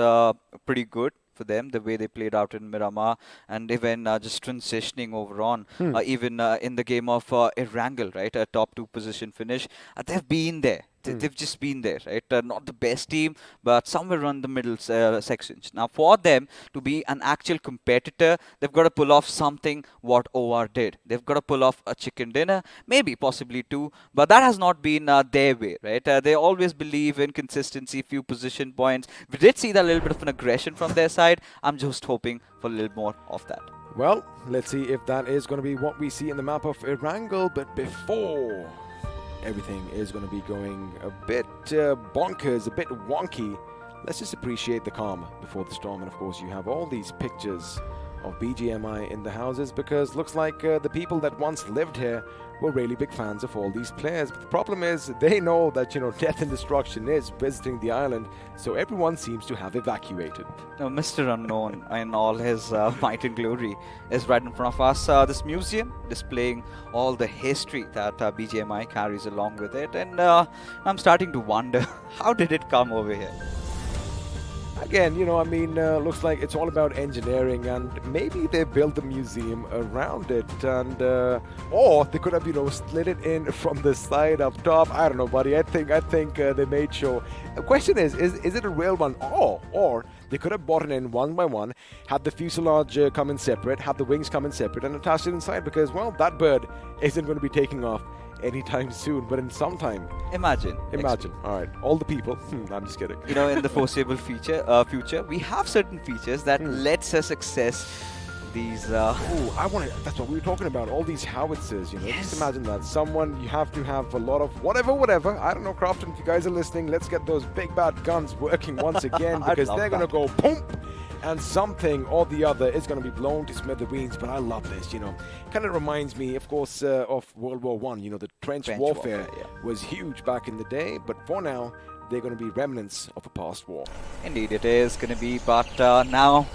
pretty good for them, the way they played out in Miramar, and even just transitioning over on, even in the game of Erangel, right, a top 2 position finish. They've been there. They've just been there, right? Not the best team, but somewhere around the middle sections. Now, for them to be an actual competitor, they've got to pull off something what OR did. They've got to pull off a chicken dinner, maybe possibly 2, but that has not been their way, right? They always believe in consistency, few position points. We did see that little bit of an aggression from their side. I'm just hoping for a little more of that. Well, let's see if that is going to be what we see in the map of Erangel, but before everything is going to be going a bit bonkers, a bit wonky, let's just appreciate the calm before the storm. And of course, you have all these pictures of BGMI in the houses because looks like the people that once lived here were really big fans of all these players. But the problem is they know that, death and destruction is visiting the island, so everyone seems to have evacuated. Now, Mr. Unknown in all his might and glory is right in front of us. This museum displaying all the history that BGMI carries along with it. And I'm starting to wonder, how did it come over here? Again, I mean, looks like it's all about engineering, and maybe they built the museum around it, and or they could have, slid it in from the side up top. I don't know, buddy. I think they made sure. The question is it a real one, or they could have bought it in one by one, had the fuselage come in separate, had the wings come in separate, and attached it inside, because, well, that bird isn't going to be taking off anytime soon, but in some time. Imagine. All right, all the people. I'm just kidding. In the foreseeable future, we have certain features that lets us access these. That's what we were talking about. All these howitzers. Just imagine that. You have to have a lot of whatever. I don't know, Crofton. If you guys are listening, let's get those big bad guns working once again, because they're gonna go boom. And something or the other is going to be blown to smithereens. But I love this, Kind of reminds me, of course, of World War One. The trench warfare was huge back in the day. But for now, they're going to be remnants of a past war. Indeed, it is going to be. But now,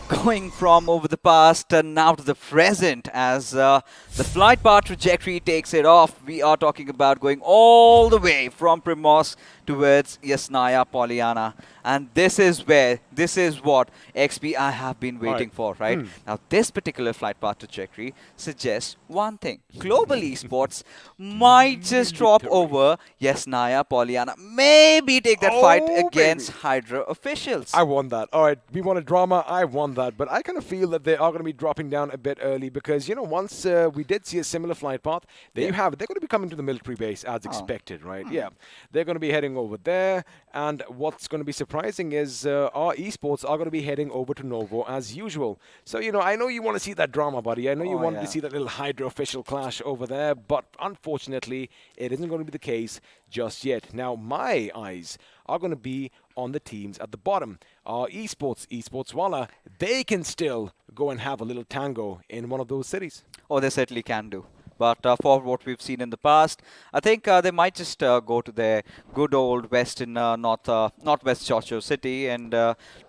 going from over the past and now to the present, as the flight path trajectory takes it off, we are talking about going all the way from Primos towards Yasnaya Polyana. And this is what XP I have been waiting for, right? Now, this particular flight path trajectory suggests one thing. Global Esports might just drop over Yasnaya Polyana. Maybe take that fight against Hydra officials. I want that. All right, we want a drama. I want that. But I kind of feel that they are going to be dropping down a bit early, because, once we did see a similar flight path, there you have it. They're going to be coming to the military base as expected, right? Yeah. They're going to be heading over there. And what's going to be surprising is our esports are going to be heading over to Novo as usual. So, I know you want to see that drama, buddy. I know you wanted to see that little Hydra official clash over there. But unfortunately, it isn't going to be the case just yet. Now, my eyes are going to be on the teams at the bottom. Our Esportswala, they can still go and have a little tango in one of those cities. Oh, they certainly can do. But for what we've seen in the past, I think they might just go to their good old west in northwest Chorcho city. And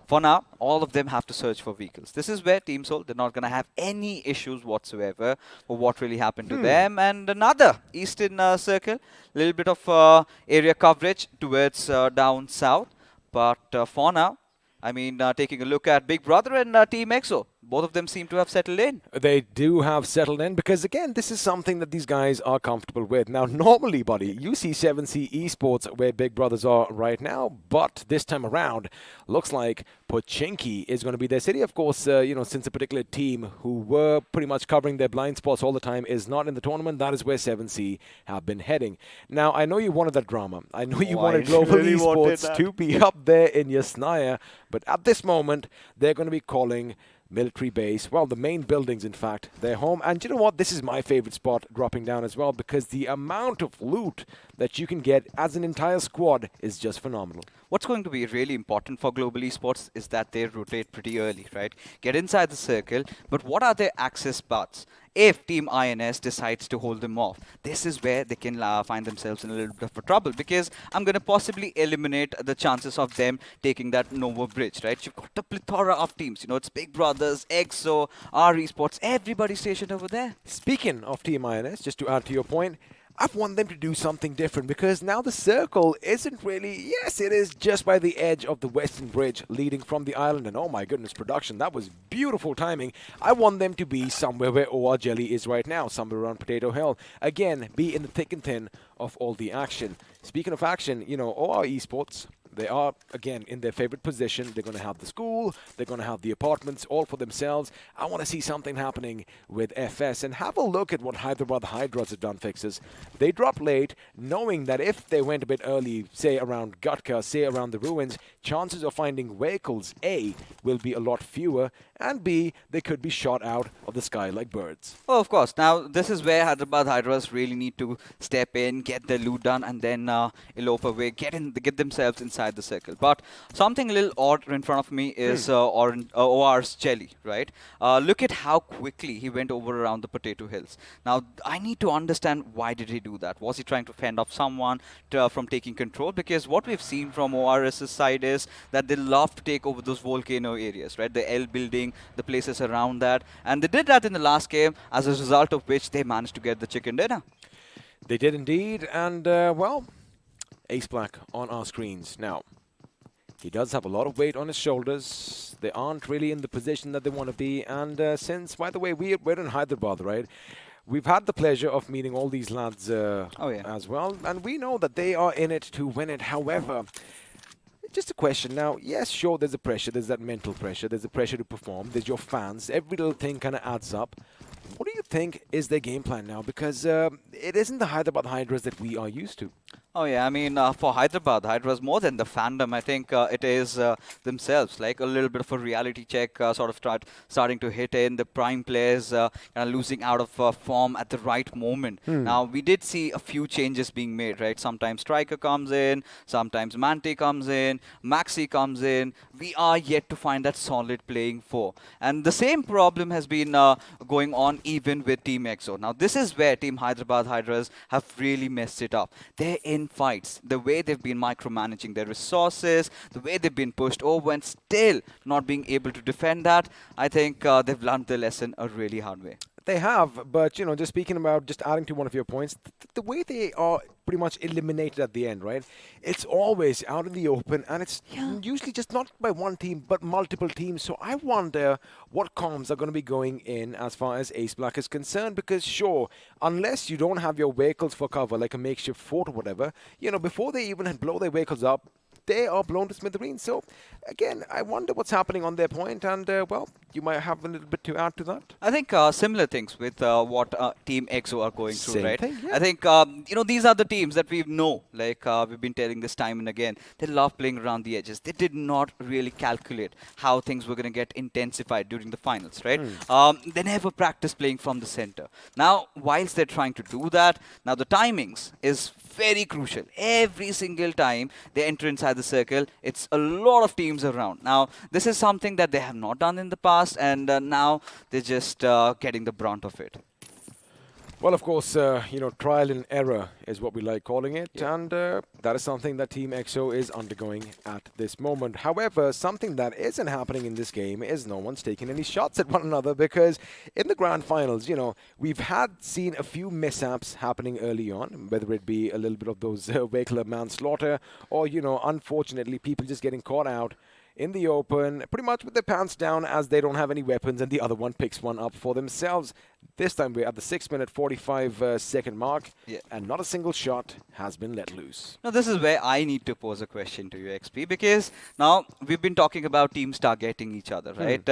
for now, all of them have to search for vehicles. This is where Team Soul, they're not going to have any issues whatsoever for what really happened to them. And another Eastern Circle, a little bit of area coverage towards down south. But for now, I mean, taking a look at Big Brother and Team EXO, both of them seem to have settled in. They do have settled in, because, again, this is something that these guys are comfortable with. Now, normally, buddy, you see 7C Esports where Big Brothers are right now, but this time around, looks like Pochinki is going to be their city. Of course, since a particular team who were pretty much covering their blind spots all the time is not in the tournament, that is where 7C have been heading. Now, I know you wanted that drama. I know you wanted Global Esports to be up there in Yasnaya, but at this moment, they're going to be calling military base, well, the main buildings, in fact, their home. And you know what? This is my favorite spot dropping down as well, because the amount of loot that you can get as an entire squad is just phenomenal. What's going to be really important for Global Esports is that they rotate pretty early, right? Get inside the circle, but what are their access paths? If Team INS decides to hold them off, this is where they can find themselves in a little bit of trouble, because I'm going to possibly eliminate the chances of them taking that Novo bridge, right? You've got a plethora of teams. It's Big Brothers, EXO, R Esports, everybody stationed over there. Speaking of Team INS, just to add to your point, I've wanted them to do something different, because now the circle isn't really, yes, it is just by the edge of the Western Bridge leading from the island. And oh my goodness, production, that was beautiful timing. I want them to be somewhere where OR Jelly is right now, somewhere around Potato Hill. Again, be in the thick and thin of all the action. Speaking of action, OR Esports, they are, again, in their favorite position. They're going to have the school. They're going to have the apartments all for themselves. I want to see something happening with FS. And have a look at what Hyderabad Hydras have done, fixes. They dropped late, knowing that if they went a bit early, say around Gutka, say around the ruins, chances of finding vehicles, A, will be a lot fewer, and B, they could be shot out of the sky like birds. Oh, of course. Now, this is where Hyderabad Hydras really need to step in, get their loot done, and then elope away, get themselves inside the circle. But something a little odd in front of me is OR's Jelly, right? Look at how quickly he went over around the Potato Hills. Now, I need to understand, why did he do that? Was he trying to fend off someone from taking control? Because what we've seen from ORS's side is that they love to take over those volcano areas, right? The L building, the places around that. And they did that in the last game, as a result of which they managed to get the chicken dinner. They did indeed. And, well, Ace Black on our screens. Now, He does have a lot of weight on his shoulders. They aren't really in the position that they want to be. And since, by the way, we're in Hyderabad, right? We've had the pleasure of meeting all these lads as well. And we know that they are in it to win it. However, just a question now. Yes, sure, there's a pressure. There's that mental pressure. There's a pressure to perform. There's your fans. Every little thing kind of adds up. What do you think is their game plan now? Because it isn't the Hyderabad Hydras that we are used to. Oh yeah, I mean, for Hyderabad, Hydras more than the fandom. I think it is themselves, like a little bit of a reality check, sort of starting to hit in. The prime players kind of losing out of form at the right moment. Now, we did see a few changes being made, right? Sometimes Striker comes in, sometimes Mante comes in, Maxi comes in. We are yet to find that solid playing four. And the same problem has been going on even with Team EXO. Now, this is where Team Hyderabad Hydras have really messed it up. They're in fights, the way they've been micromanaging their resources, the way they've been pushed over and still not being able to defend that, I think they've learned the lesson a really hard way. They have, but, you know, just speaking about, just adding to one of your points, the way they are pretty much eliminated at the end, right? It's always out in the open, and it's usually just not by one team, but multiple teams. So I wonder what comms are going to be going in as far as Ace Black is concerned, because sure, unless you don't have your vehicles for cover, like a makeshift fort or whatever, you know, before they even blow their vehicles up, they are blown to smithereens. So, again, I wonder what's happening on their point, and, well, you might have a little bit to add to that. I think similar things with what Team EXO are going through, right? Thing, yeah. I think, you know, these are the teams that we know, like we've been telling this time and again, they love playing around the edges. They did not really calculate how things were going to get intensified during the finals, right? They never practiced playing from the center. Now, whilst they're trying to do that, now the timings is very crucial. Every single time they enter inside the circle, it's a lot of teams around. Now, this is something that they have not done in the past, and now they're just getting the brunt of it. Well, of course, you know, trial and error is what we like calling it, and that is something that Team EXO is undergoing at this moment. However, something that isn't happening in this game is no one's taking any shots at one another, because in the grand finals, you know, we've seen a few mishaps happening early on, whether it be a little bit of those vehicular manslaughter, or, you know, unfortunately, people just getting caught out in the open, pretty much with their pants down as they don't have any weapons, and the other one picks one up for themselves. This time we're at the 6-minute 45-second mark, and not a single shot has been let loose. Now, this is where I need to pose a question to you, XP, because now we've been talking about teams targeting each other, right?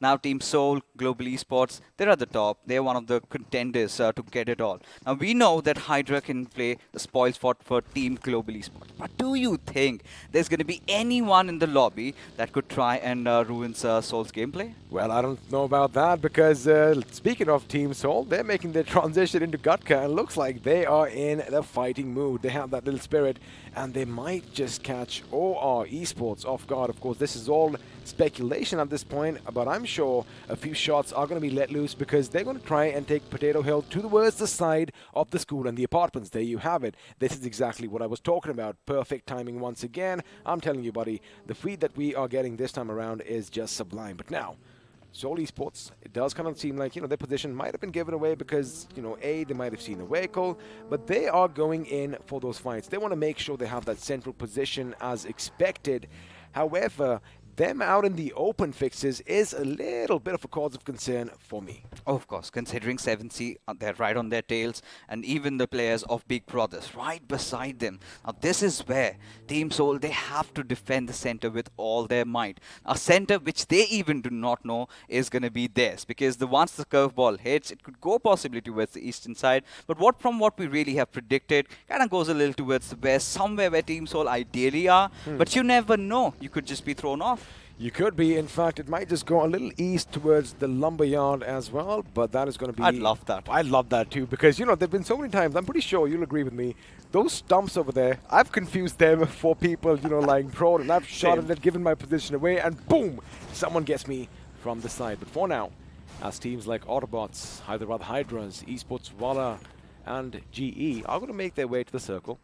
Now, Team Seoul, Global Esports, they're at the top. They're one of the contenders to get it all. Now, we know that Hydra can play the spoil spot for Team Global Esports. But do you think there's going to be anyone in the lobby that could try and ruin Seoul's gameplay? Well, I don't know about that, because speaking of Team Seoul, they're making their transition into Gutka, and looks like they are in the fighting mood. They have that little spirit, and they might just catch OR Esports off guard. Of course, this is all speculation at this point, but I'm sure a few shots are going to be let loose, because they're going to try and take Potato Hill towards the side of the school and the apartments. There you have it. This is exactly what I was talking about. Perfect timing once again. I'm telling you, buddy, the feed that we are getting this time around is just sublime. But now, Seoul Esports, it does kind of seem like, you know, their position might have been given away because, you know, they might have seen a vehicle, but they are going in for those fights. They want to make sure they have that central position as expected. However, them out in the open fixes is a little bit of a cause of concern for me. Oh, of course, considering 7C, they're right on their tails, and even the players of Big Brothers right beside them. Now, this is where Team Seoul, they have to defend the center with all their might. A center which they even do not know is going to be theirs, because once the curveball hits, it could go possibly towards the eastern side, but from what we really have predicted, kind of goes a little towards the west, somewhere where Team Seoul ideally are, but you never know. You could just be thrown off. You could be. In fact, it might just go a little east towards the lumberyard as well, but that is going to be... I'd love that. I love that too, because, you know, there have been so many times, I'm pretty sure you'll agree with me, those stumps over there, I've confused them for people, you know, lying prone, and I've shot at it, given my position away, and boom, someone gets me from the side. But for now, as teams like Autobotz, Hyderabad Hydras, Esports Walla, and GE are going to make their way to the circle,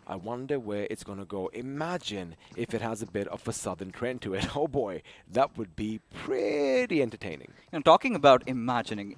I wonder where it's going to go. Imagine if it has a bit of a southern trend to it. Oh boy, that would be pretty entertaining. Talking about imagine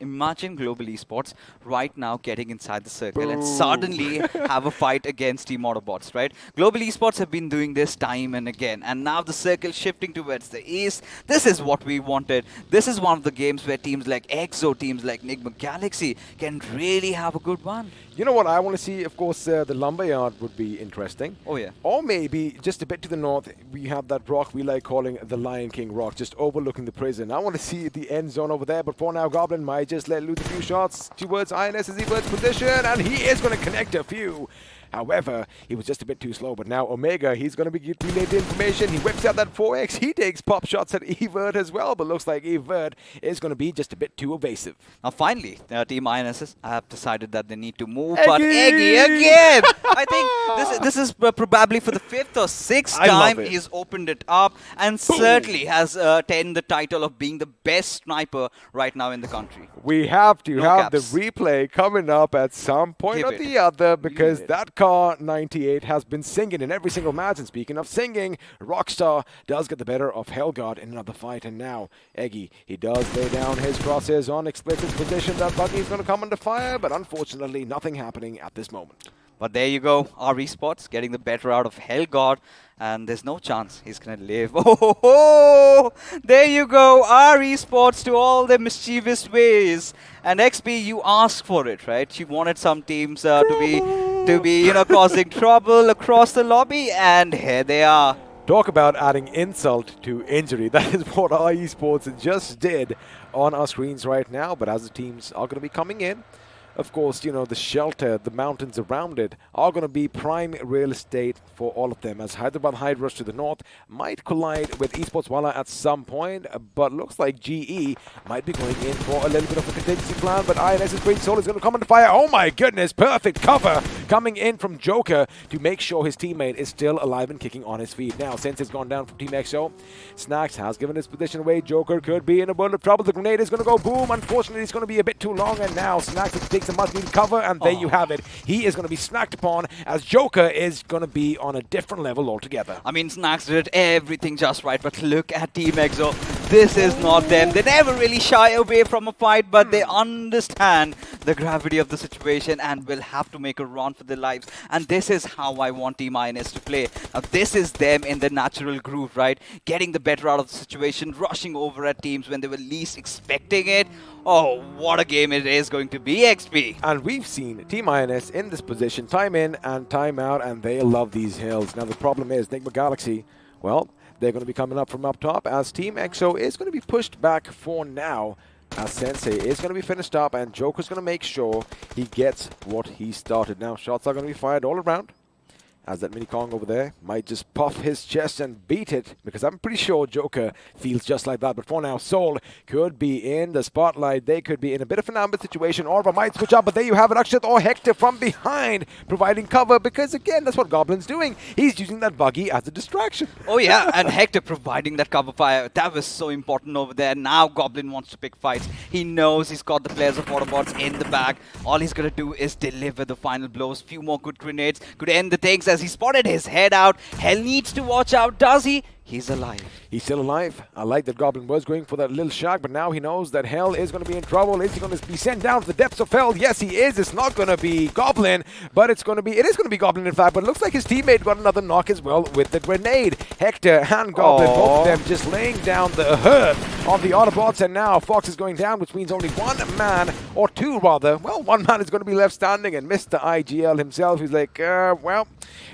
Global Esports right now getting inside the circle and suddenly have a fight against Team Autobotz, right? Global Esports have been doing this time and again, and now the circle shifting towards the east. This is what we wanted. This is one of the games where teams like iQOO, teams like Enigma Galaxy can really have a good one. You know what I want to see? Of course, the lumberyard would be interesting. Oh, yeah. Or maybe just a bit to the north, we have that rock we like calling the Lion King Rock, just overlooking the prison. I want to see the end zone over there, but for now, Goblin might just let loose a few shots towards INS as he works position, and he is going to connect a few. However, he was just a bit too slow, but now Omega, he's going to be relayed the information. He whips out that 4X. He takes pop shots at Evert as well, but looks like Evert is going to be just a bit too evasive. Now, finally, Team INSS have decided that they need to move, but Eggy again! I think this is probably for the 5th or 6th time he's opened it up and certainly has attained the title of being the best sniper right now in the country. We have to have the replay coming up at some point or the other, because that Car 98 has been singing in every single match. And speaking of singing, Rockstar does get the better of Hellgard in another fight. And now, Eggy, he does lay down his crosses on Explicit's position. That buggy is going to come under fire, but unfortunately, nothing happening at this moment. But there you go, our Esports getting the better out of Hellgard, and there's no chance he's going to live. Oh, there you go, our Esports to all their mischievous ways. And XP, you asked for it, right? You wanted some teams to be causing trouble across the lobby, and here they are. Talk about adding insult to injury. That is what our Esports just did on our screens right now. But as the teams are going to be coming in, of course, the shelter, the mountains around it are going to be prime real estate for all of them, as Hyderabad Hydras to the north might collide with Esports Wala at some point, but looks like GE might be going in for a little bit of a contingency plan, but INS's Great Soul is going to come under fire. Oh my goodness, perfect cover coming in from Joker to make sure his teammate is still alive and kicking on his feet. Now, since it's gone down from Team XO, Snacks has given his position away. Joker could be in a world of trouble. The grenade is going to go boom. Unfortunately, it's going to be a bit too long, and now Snacks takes a much-needed cover, and there you have it. He is going to be snacked upon, as Joker is going to be on a different level altogether. I mean, Snacks did everything just right, but look at Team EXO. This is not them. They never really shy away from a fight, but they understand the gravity of the situation and will have to make a run for their lives. And this is how I want Team INS to play. Now, this is them in the natural groove, right? Getting the better out of the situation, rushing over at teams when they were least expecting it. Oh, what a game it is going to be, XP. And we've seen Team INS in this position time in and time out, and they love these hills. Now, the problem is Nigma Galaxy, well, they're going to be coming up from up top, as Team EXO is going to be pushed back for now, as Sensei is going to be finished up, and Joker's going to make sure he gets what he started. Now, shots are going to be fired all around, as that Mini Kong over there might just puff his chest and beat it, because I'm pretty sure Joker feels just like that. But for now, Soul could be in the spotlight. They could be in a bit of an amber situation. Orba might switch up, but there you have it. Akshat or Hector from behind providing cover, because again, that's what Goblin's doing. He's using that buggy as a distraction. Oh yeah, and Hector providing that cover fire. That was so important over there. Now Goblin wants to pick fights. He knows he's got the players of Autobotz in the back. All he's going to do is deliver the final blows. Few more good grenades could end the things, as he spotted his head out. Hell needs to watch out, does he? He's alive. He's still alive. I like that Goblin was going for that little shock, but now he knows that Hell is going to be in trouble. Is he going to be sent down to the depths of Hell? Yes, he is. It's not going to be Goblin, but it is going to be Goblin, in fact, but it looks like his teammate got another knock as well with the grenade. Hector and Goblin, both of them just laying down the hurt of the Autobots, and now Fox is going down, which means only one man, or two rather. Well, one man is going to be left standing, and Mr. IGL himself, he's like, well,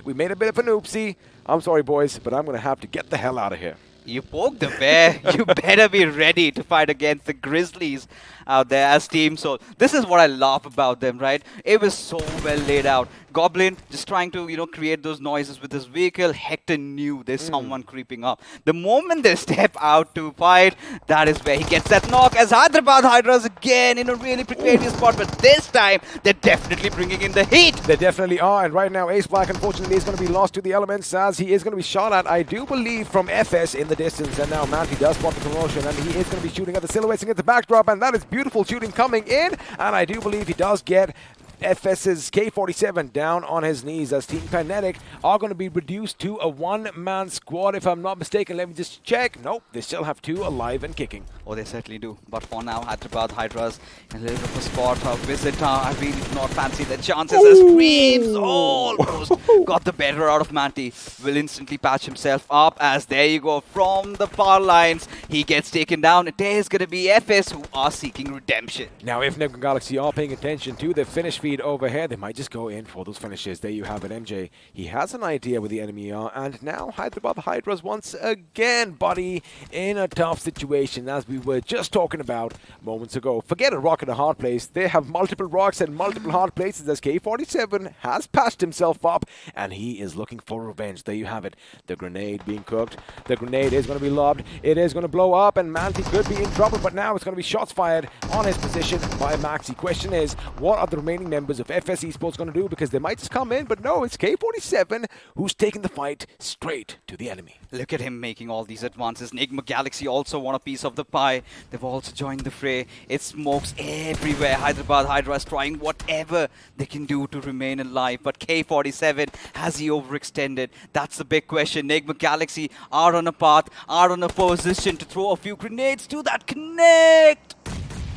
we made a bit of an oopsie. I'm sorry, boys, but I'm going to have to get the hell out of here. You poked the bear. You better be ready to fight against the Grizzlies out there as Team Soul. This is what I love about them, right? It was so well laid out. Goblin just trying to, create those noises with his vehicle. Hector knew there's someone creeping up. The moment they step out to fight, that is where he gets that knock, as Hyderabad Hydras again in a really precarious spot. But this time, they're definitely bringing in the heat. They definitely are. And right now, Ace Black, unfortunately, is going to be lost to the elements, as he is going to be shot at, I do believe, from FS in the distance. And now Manti does spot the promotion, and he is going to be shooting at the silhouettes and get the backdrop. And that is beautiful shooting coming in. And I do believe he does get FS's K47 down on his knees as Team Kinetic are going to be reduced to a one-man squad, if I'm not mistaken. Let me just check. Nope, they still have 2 alive and kicking. Oh, they certainly do. But for now, Hyderabad Hydras in a little bit of a spot. Visit, I really do not fancy the chances as Creeps almost got the better out of Manti. Will instantly patch himself up as there you go. From the power lines, he gets taken down. It is going to be FS who are seeking redemption. Now, if Nigma Galaxy are paying attention to the finish feed over here, they might just go in for those finishes. There you have it, MJ. He has an idea where the enemy are, and now Hyderabad Hydras once again, buddy, in a tough situation, as we were just talking about moments ago. Forget a rock in a hard place. They have multiple rocks and multiple hard places as K47 has patched himself up, and he is looking for revenge. There you have it. The grenade being cooked. The grenade is going to be lobbed. It is going to blow up, and Manti could be in trouble, but now it's going to be shots fired on his position by Maxi. Question is, what are the remaining members of FS Esports going to do? Because they might just come in, but no, it's K47 who's taking the fight straight to the enemy. Look at him making all these advances. Enigma Galaxy also want a piece of the pie. They've also joined the fray. It smokes everywhere. Hyderabad Hydra is trying whatever they can do to remain alive. But K47, has he overextended? That's the big question. Enigma Galaxy are on a path, are on a position to throw a few grenades to that connect.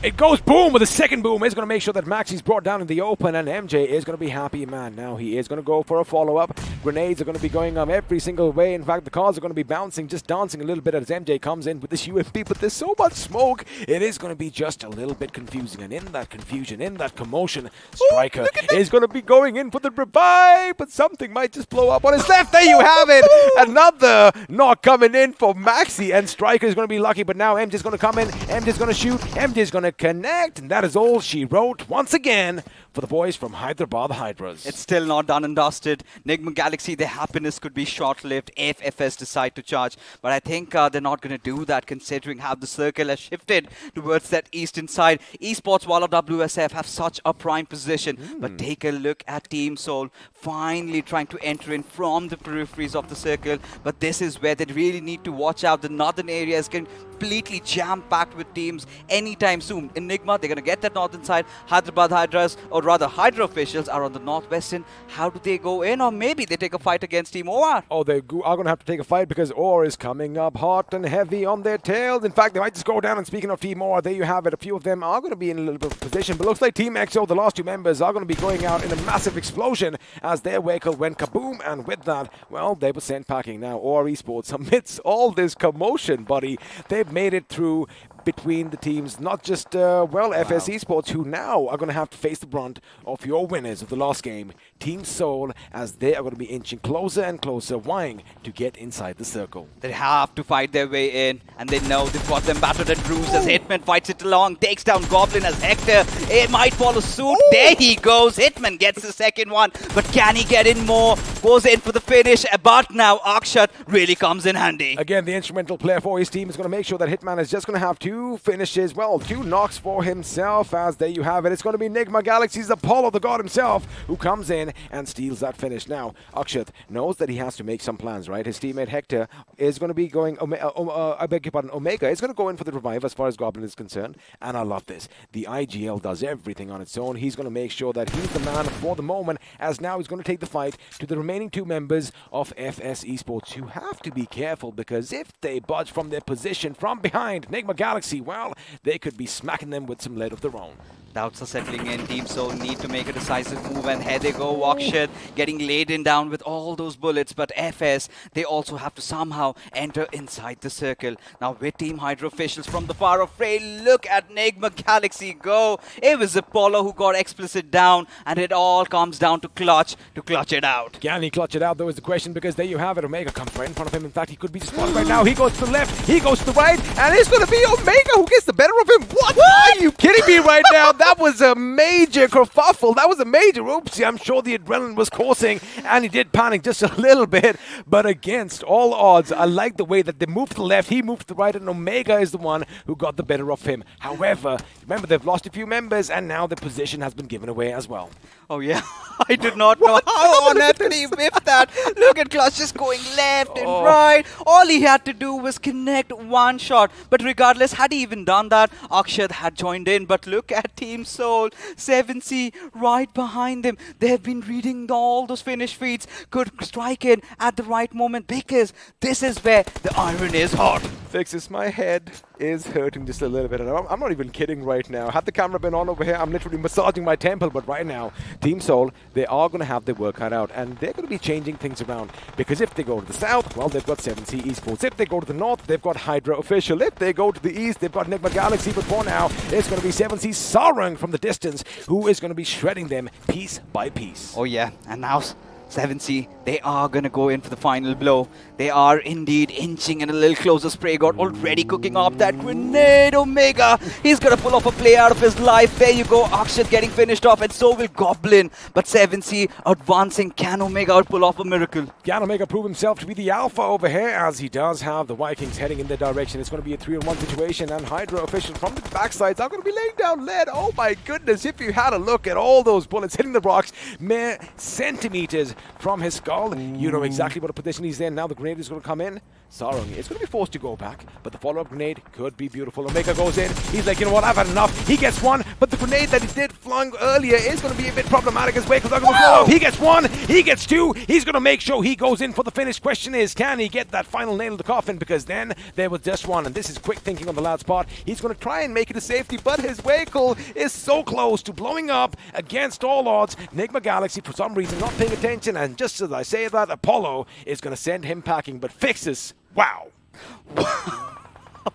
It goes boom with a second boom. It's going to make sure that Maxi's brought down in the open, and MJ is going to be happy, man. Now he is going to go for a follow-up. Grenades are going to be going every single way. In fact, the cars are going to be bouncing, just dancing a little bit as MJ comes in with this UMP, but there's so much smoke. It is going to be just a little bit confusing, and in that confusion, in that commotion, Striker is going to be going in for the revive, but something might just blow up on his left. There you have it. Another knock coming in for Maxi, and Striker is going to be lucky, but now MJ's going to come in. MJ's going to shoot. MJ's going to connect, and that is all she wrote once again for the boys from Hyderabad Hydras. It's still not done and dusted. Nigma Galaxy, their happiness could be short-lived if FS decide to charge. But I think they're not going to do that, considering how the circle has shifted towards that eastern side. Esports, while WSF have such a prime position. But take a look at Team Soul, finally trying to enter in from the peripheries of the circle. But this is where they really need to watch out. The northern area is completely jam-packed with teams anytime soon. Enigma, they're going to get that northern side. Hyderabad Hydras, or rather Hydra officials, are on the northwestern. How do they go in? Or maybe they take a fight against Team OR. Oh, they are going to have to take a fight because OR is coming up hot and heavy on their tails. In fact, they might just go down, and speaking of Team OR, there you have it. A few of them are going to be in a little bit of position, but looks like Team EXO, the last 2 members, are going to be going out in a massive explosion as their vehicle went kaboom, and with that, well, they were sent packing. Now, OR Esports, amidst all this commotion, buddy, they've made it through between the teams, not just, FS Esports, who now are going to have to face the brunt of your winners of the last game, Team Soul, as they are going to be inching closer and closer, vying to get inside the circle. They have to fight their way in, and they know they've got them battered and bruised as Hitman fights it along, takes down Goblin as Hector. It might follow suit. There he goes. Hitman gets the second one, but can he get in more? Goes in for the finish, but now Akshat really comes in handy. Again, the instrumental player for his team is going to make sure that Hitman is just going to have 2 finishes, 2 knocks for himself, as there you have it. It's going to be Nigma Galaxy's Apollo, the god himself, who comes in and steals that finish. Now, Akshat knows that he has to make some plans, right? His teammate Hector is going to be going, Omega is going to go in for the revive as far as Goblin is concerned, and I love this. The IGL does everything on its own. He's going to make sure that he's the man for the moment, as now he's going to take the fight to the remaining 2 members of FS Esports, who have to be careful, because if they budge from their position from behind Nigma Galaxy, well, they could be smacking them with some lead of their own. Doubts are settling in. Team Soul need to make a decisive move, and here they go. Akshat getting laden down with all those bullets, but FS, they also have to somehow enter inside the circle. Now with Team Hydra officials from the far off fray, look at Nigma Galaxy go. It was Apollo who got explicit down, and it all comes down to clutch it out. Can he clutch it out, though, is the question, because there you have it. Omega comes right in front of him. In fact, he could be spotted right now. He goes to the left, he goes to the right, and it's going to be Omega who gets the better of him. What? Are you kidding me right now? That was a major kerfuffle. That was a major oopsie. I'm sure the adrenaline was coursing, and he did panic just a little bit. But against all odds, I like the way that they moved to the left, he moved to the right, and Omega is the one who got the better of him. However, remember, they've lost a few members, and now the position has been given away as well. Oh yeah, I did not know how on earth did he whip that. Look at Clutch just going left and right. All he had to do was connect one shot. But regardless, had he even done that, Akshat had joined in. But look at Team Team Soul. 7C right behind them. They've been reading all those finish feeds. Could strike in at the right moment because this is where the iron is hot. Fixes, my head is hurting just a little bit. And I'm not even kidding right now. Had the camera been on over here, I'm literally massaging my temple. But right now, Team Soul, they are going to have their work cut out. And they're going to be changing things around. Because if they go to the south, well, they've got 7C Esports. If they go to the north, they've got Hydra Official. If they go to the east, they've got Enigma Galaxy. But for now, it's going to be 7C Sarang from the distance, who is going to be shredding them piece by piece. Oh yeah, and now 7C, they are going to go in for the final blow. They are indeed inching in a little closer. Spray God already cooking up that grenade. Omega, he's going to pull off a play out of his life. There you go, Akshat getting finished off, and so will Goblin. But 7C advancing. Can Omega pull off a miracle? Can Omega prove himself to be the alpha over here, as he does have the Vikings heading in their direction. It's going to be a 3-on-1 situation, and Hydra Official from the backsides are going to be laying down lead. Oh my goodness, if you had a look at all those bullets hitting the rocks, mere centimeters from his skull, you know exactly what a position he's in. Now the grenade is going to come in. Sarang is going to be forced to go back, but the follow-up grenade could be beautiful. Omega goes in. He's like, you know what, I've had enough. He gets one, but the grenade that he did flung earlier is going to be a bit problematic as well. He gets one, he gets two. He's going to make sure he goes in for the finish. Question is, can he get that final nail in the coffin? Because then there was just one, and this is quick thinking on the lad's part. He's going to try and make it a safety, but his vehicle is so close to blowing up against all odds. Nigma Galaxy, for some reason, not paying attention, and just as I say that, Apollo is going to send him packing, but Fixes, wow.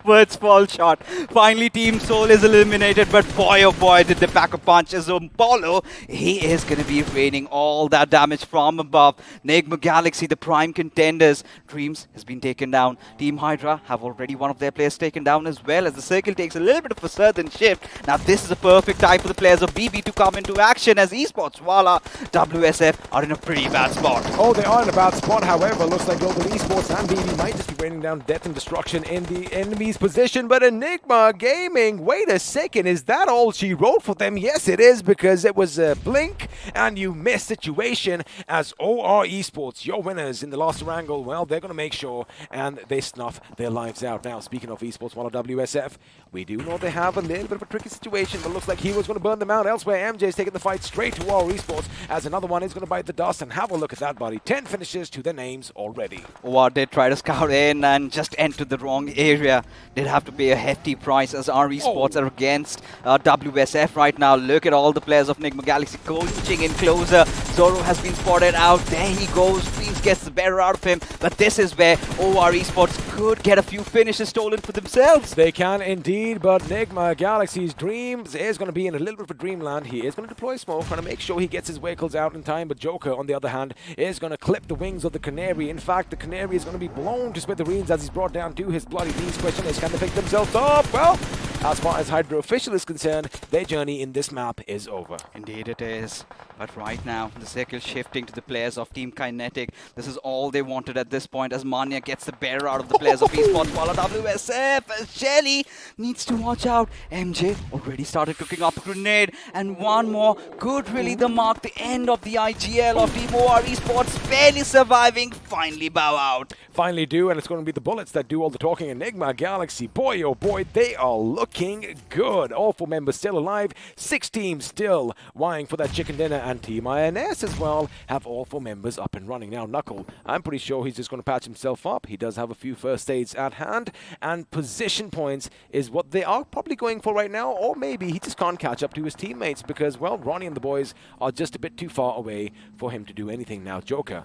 Words fall short. Finally, Team Soul is eliminated, but boy oh boy did they pack a punch as Apollo. He is going to be raining all that damage from above. Nigma Galaxy, the prime contenders. Dreams has been taken down. Team Hydra have already one of their players taken down as well, as the circle takes a little bit of a southern shift. Now this is a perfect time for the players of BB to come into action, as Esports, Wala, WSF are in a pretty bad spot. Oh, they are in a bad spot. However, looks like Global Esports and BB might just be raining down death and destruction in the enemy's position. But Enigma Gaming, wait a second, is that all she wrote for them? Yes, it is, because it was a blink and you miss situation, as OR Esports, your winners in the last wrangle, well, they're going to make sure and they snuff their lives out. Now, speaking of Esports, while WSF, we do know they have a little bit of a tricky situation, but looks like he was going to burn them out. Elsewhere, MJ's taking the fight straight to OR Esports, as another one is going to bite the dust. And have a look at that, buddy. 10 finishes to their names already. OR did try to scout in and just entered the wrong area. Did have to pay a hefty price, as our Esports are against WSF right now. Look at all the players of Nigma Galaxy coaching in closer. Zoro has been spotted out. There he goes. Dreams gets the better out of him. But this is where OR Esports could get a few finishes stolen for themselves. They can indeed, but Nigma Galaxy's Dreams is going to be in a little bit of a dreamland. He is going to deploy smoke, trying to make sure he gets his vehicles out in time. But Joker, on the other hand, is going to clip the wings of the Canary. In fact, the Canary is going to be blown to smithereens as he's brought down to his bloody knees. Question is, can they pick themselves up? Well, as far as Hydra Official is concerned, their journey in this map is over. Indeed it is. But right now, the circle shifting to the players of Team Kinetic. This is all they wanted at this point, as Mania gets the better out of the players of Esports, while WSF, as Shelly needs to watch out. MJ already started cooking up a grenade, and one more could really the mark the end of the IGL of Team OR Esports, barely surviving, finally bow out. Finally do, and it's going to be the bullets that do all the talking. Enigma Galaxy, boy oh boy, they are looking good. All 4 members still alive, 6 teams still vying for that chicken dinner, and Team INS as well have all 4 members up and running. Now Knuckle, I'm pretty sure he's just going to patch himself up. He does have a few first aids at hand, and position points is what they are probably going for right now, or maybe he just can't catch up to his teammates because, well, Ronnie and the boys are just a bit too far away for him to do anything. Now Joker,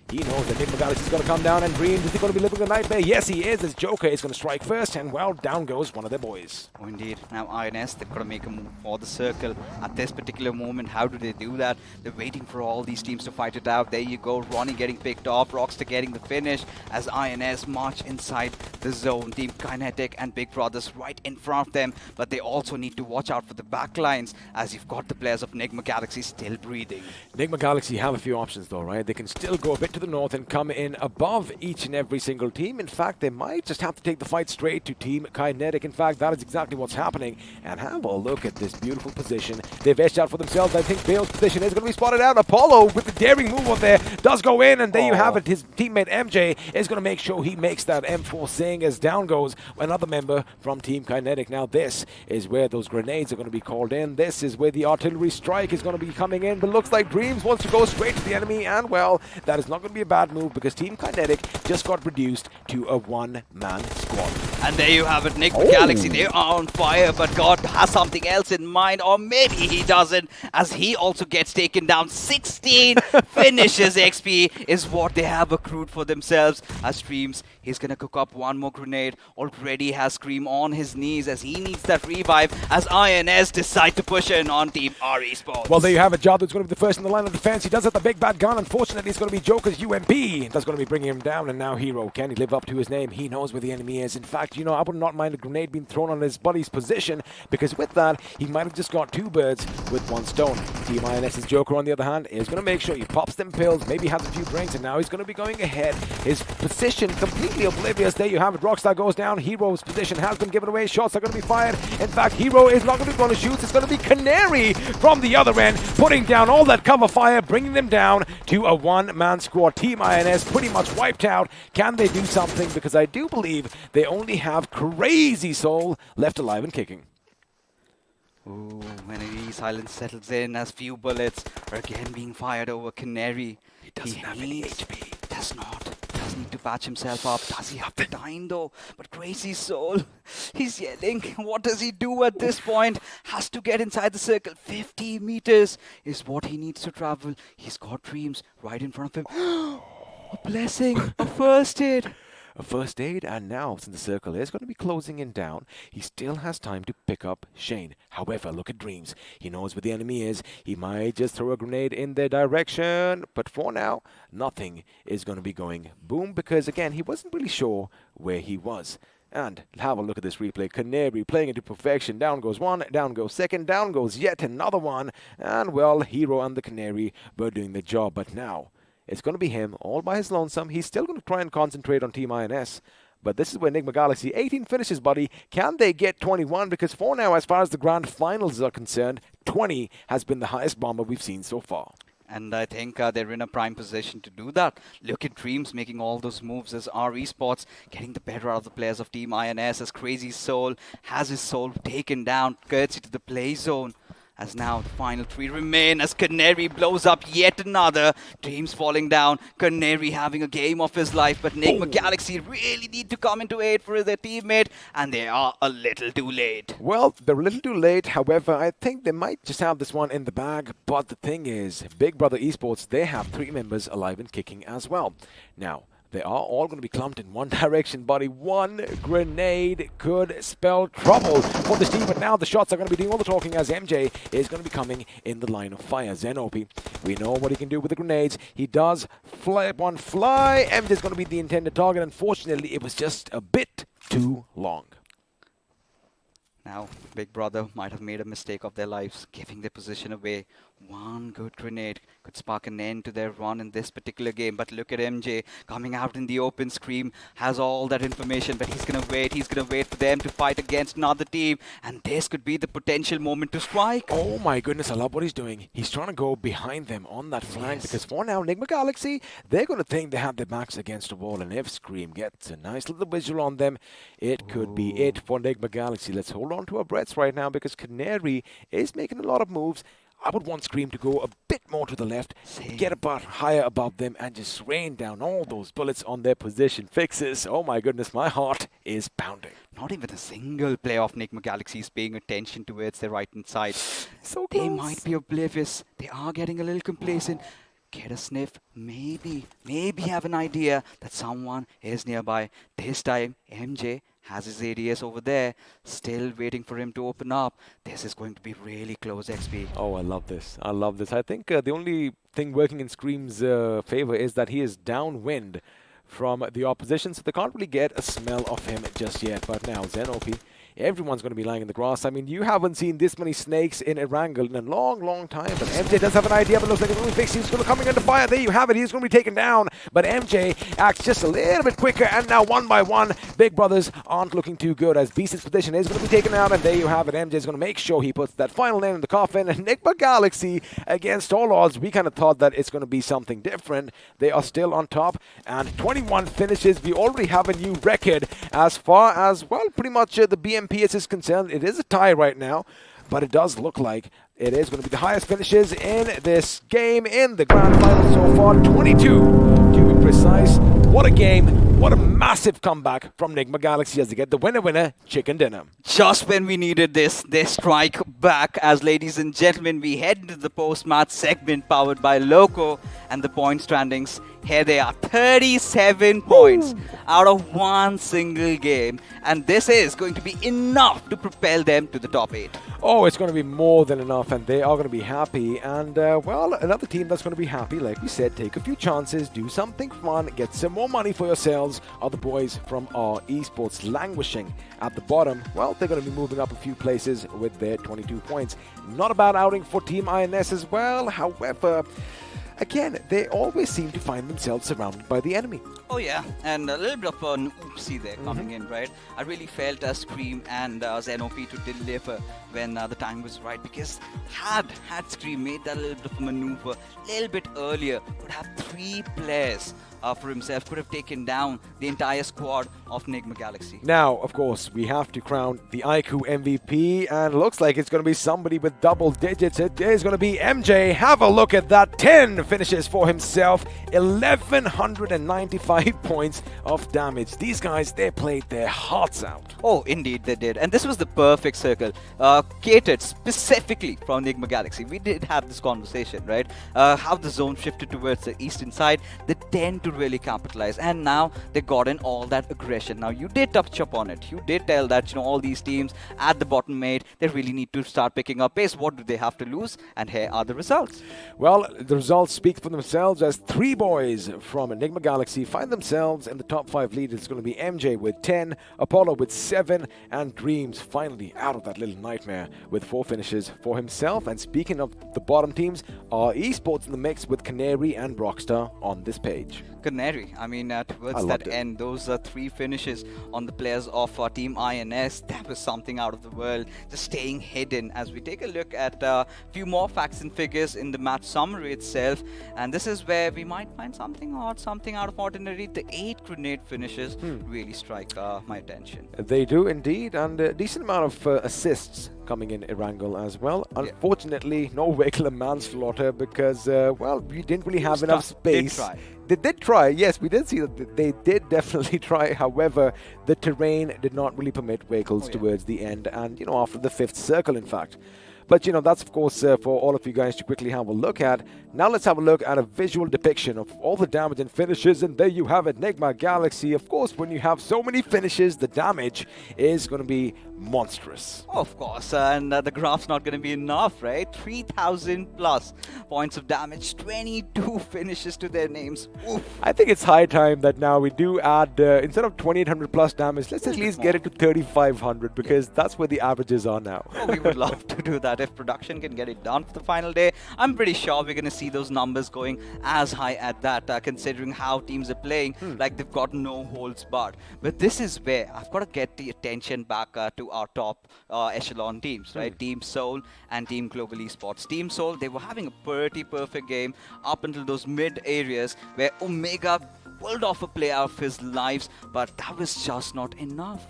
he knows that Nigma Galaxy is going to come down and Dreams. Is he going to be living a nightmare? Yes, he is, as Joker is going to strike first, and well, down goes one of their boys. Oh, indeed. Now INS, they've got to make a move for the circle at this particular moment. How do they do that? They're waiting for all these teams to fight it out. There you go, Ronnie getting picked off, Rockstar getting the finish, as INS march inside the zone. Team Kinetic and Big Brothers right in front of them, but they also need to watch out for the backlines, as you've got the players of Nigma Galaxy still breathing. Nigma Galaxy have a few options though, right? They can still go a bit to the north and come in above each and every single team. In fact, they might just have to take the fight straight to Team Kinetic. In fact, that is exactly what's happening. And have a look at this beautiful position. They've edged out for themselves. I think Bale's position is going to be spotted out. Apollo with the daring move on there does go in, and there you have it. His teammate MJ is going to make sure he makes that M4 sing as down goes another member from Team Kinetic. Now this is where those grenades are going to be called in. This is where the artillery strike is going to be coming in. But looks like Dreams wants to go straight to the enemy, and well, that is not going to be a bad move because Team Kinetic just got reduced to a one-man squad. And there you have it, Nigma Galaxy, they are on fire, but God has something else in mind, or maybe he doesn't, as he also gets taken down. 16 finishes XP is what they have accrued for themselves. As Streams, he's gonna cook up one more grenade, already has Scream on his knees as he needs that revive, as INS decide to push in on Team R Esports. Well, there you have it. Jadu's going to be the first in the line of defense. He does have the big bad gun. Unfortunately, it's going to be Joker's UMP that's going to be bringing him down. And now Hero, can he live up to his name? He knows where the enemy is. In fact, you know, I would not mind a grenade being thrown on his buddy's position, because with that, he might have just got two birds with one stone. Team INS's Joker, on the other hand, is going to make sure he pops them pills, maybe has a few drinks, and now he's going to be going ahead. His position completely oblivious. There you have it. Rockstar goes down. Hero's position has been given away. Shots are going to be fired. In fact, Hero is not going to be going to shoot. It's going to be Canary from the other end, putting down all that cover fire, bringing them down to a one-man squad. Team INS pretty much wiped out. Can they do something? Because I do believe they only have Crazy Soul left alive and kicking. Ooh, when a silence settles in as few bullets are again being fired over Canary. He doesn't have any HP. Does need to patch himself up. Does he have the time though? But Crazy Soul, he's yelling. What does he do at this point? Has to get inside the circle. 50 meters is what he needs to travel. He's got Dreams right in front of him. A blessing, a first aid. A first aid, and now since the circle is going to be closing in down, he still has time to pick up Shane. However, look at Dreams. He knows where the enemy is. He might just throw a grenade in their direction, but for now, nothing is going to be going boom, because again, he wasn't really sure where he was. And have a look at this replay. Canary playing it to perfection. Down goes one, down goes second, down goes yet another one. And well, Hero and the Canary were doing the job, but now it's going to be him all by his lonesome. He's still going to try and concentrate on Team INS. But this is where Enigma Galaxy, 18 finishes, buddy. Can they get 21? Because for now, as far as the grand finals are concerned, 20 has been the highest bomber we've seen so far. And I think they're in a prime position to do that. Look at Dreams making all those moves as R Esports getting the better out of the players of Team INS, as Crazy Soul has his soul taken down, courtesy to the play zone. As now the final three remain as Canary blows up yet another. Dreams falling down. Canary having a game of his life. But Enigma Galaxy really need to come into aid for their teammate. And they are a little too late. Well, they're a little too late. However, I think they might just have this one in the bag. But the thing is, Big Brother Esports, they have 3 members alive and kicking as well. Now, they are all going to be clumped in one direction, buddy. One grenade could spell trouble for this team, but now the shots are going to be doing all the talking as MJ is going to be coming in the line of fire. Zenopi, we know what he can do with the grenades. He does flip one fly. MJ is going to be the intended target. Unfortunately, it was just a bit too long. Now, Big Brother might have made a mistake of their lives, giving their position away. One good grenade could spark an end to their run in this particular game. But look at MJ coming out in the open. Scream has all that information, but he's going to wait. He's going to wait for them to fight against another team. And this could be the potential moment to strike. Oh my goodness, I love what he's doing. He's trying to go behind them on that flank, because for now, Enigma Galaxy, they're going to think they have their backs against the wall. And if Scream gets a nice little visual on them, it could be it for Enigma Galaxy. Let's hold on to our breaths right now, because Canary is making a lot of moves. I would want Scream to go a bit more to the left, get about higher above them, and just rain down all those bullets on their position fixes. Oh my goodness, my heart is pounding. Not even a single player of Enigma Galaxy is paying attention towards their right-hand side. So they might be oblivious. They are getting a little complacent. Get a sniff, maybe have an idea that someone is nearby. This time, MJ has his ADS over there, still waiting for him to open up. This is going to be really close XP. Oh, I love this. I love this. I think the only thing working in Scream's favor is that he is downwind from the opposition, so they can't really get a smell of him just yet. But now Zen OP, everyone's going to be lying in the grass. I mean, you haven't seen this many snakes in Erangel in a long, long time. But MJ does have an idea, but looks like it's going to be fixed. He's going to coming under fire. There you have it. He's going to be taken down. But MJ acts just a little bit quicker. And now one by one, Big Brothers aren't looking too good as Beast's position is going to be taken out. And there you have it. MJ is going to make sure he puts that final nail in the coffin. And Nigma Galaxy, against all odds, we kind of thought that it's going to be something different. They are still on top. And 21 finishes. We already have a new record as far as, well, pretty much the BMPS is concerned. It is a tie right now, but it does look like it is going to be the highest finishes in this game in the grand final so far. 22 to be precise. What a game. What a massive comeback from Nigma Galaxy as they get the winner chicken dinner. Just when we needed this, they strike back. As ladies and gentlemen, we head into the post-match segment powered by Loco, and the point standings, here they are, 37 points out of one single game, and this is going to be enough to propel them to the top 8. Oh, it's going to be more than enough, and they are going to be happy. And, well, another team that's going to be happy, like we said, take a few chances, do something fun, get some more money for yourselves, are the boys from our Esports. Languishing at the bottom. Well, they're going to be moving up a few places with their 22 points. Not a bad outing for Team INS as well. However, again, they always seem to find themselves surrounded by the enemy. Oh yeah, and a little bit of an oopsie there coming in, right? I really felt Scream and Zenop to deliver when the time was right, because had Scream made that little bit of maneuver a little bit earlier, would have 3 players for himself, could have taken down the entire squad of Nigma Galaxy. Now, of course, we have to crown the iQOO MVP, and looks like it's going to be somebody with double digits. It is going to be MJ. Have a look at that. 10 finishes for himself, 1,195 points of damage. These guys, they played their hearts out. Oh, indeed they did. And this was the perfect circle, catered specifically from Nigma Galaxy. We did have this conversation, right? How the zone shifted towards the eastern side, they tend to really capitalize, and now they got in all that aggression. Now, you did touch upon it. You did tell that, all these teams at the bottom 8, they really need to start picking up pace. What do they have to lose? And here are the results. Well, the results speak for themselves as 3 boys from Enigma Galaxy find themselves in the top 5 lead. It's going to be MJ with 10, Apollo with 7, and Dreams finally out of that little nightmare with 4 finishes for himself. And speaking of the bottom teams, our Esports in the mix with Canary and Rockstar on this page. Canary, I mean, towards that end, those 3 finishes on the players of Team INS, that was something out of the world, just staying hidden. As we take a look at a few more facts and figures in the match summary itself, and this is where we might find something odd, something out of ordinary. The 8 grenade finishes really strike my attention. They do indeed, and a decent amount of assists coming in Erangel as well. Unfortunately, no vehicular manslaughter because, well, we didn't really have enough space. They did try, yes, we did see that they did definitely try. However, the terrain did not really permit vehicles towards the end and, after the 5th circle, in fact. But, that's, of course, for all of you guys to quickly have a look at. Now let's have a look at a visual depiction of all the damage and finishes. And there you have it, Nigma Galaxy. Of course, when you have so many finishes, the damage is going to be monstrous. Of course, and the graph's not going to be enough, right? 3,000 plus points of damage, 22 finishes to their names. Oof. I think it's high time that now we do add, instead of 2,800 plus damage, let's at least get it to 3,500 because that's where the averages are now. Oh, we would love to do that. If production can get it done for the final day, I'm pretty sure we're going to see those numbers going as high at that, considering how teams are playing, like they've got no holds barred. But this is where I've got to get the attention back to our top echelon teams, right? Team Seoul and Team Global Esports. Team Seoul, they were having a pretty perfect game up until those mid areas where Omega pulled off a play out of his lives, but that was just not enough.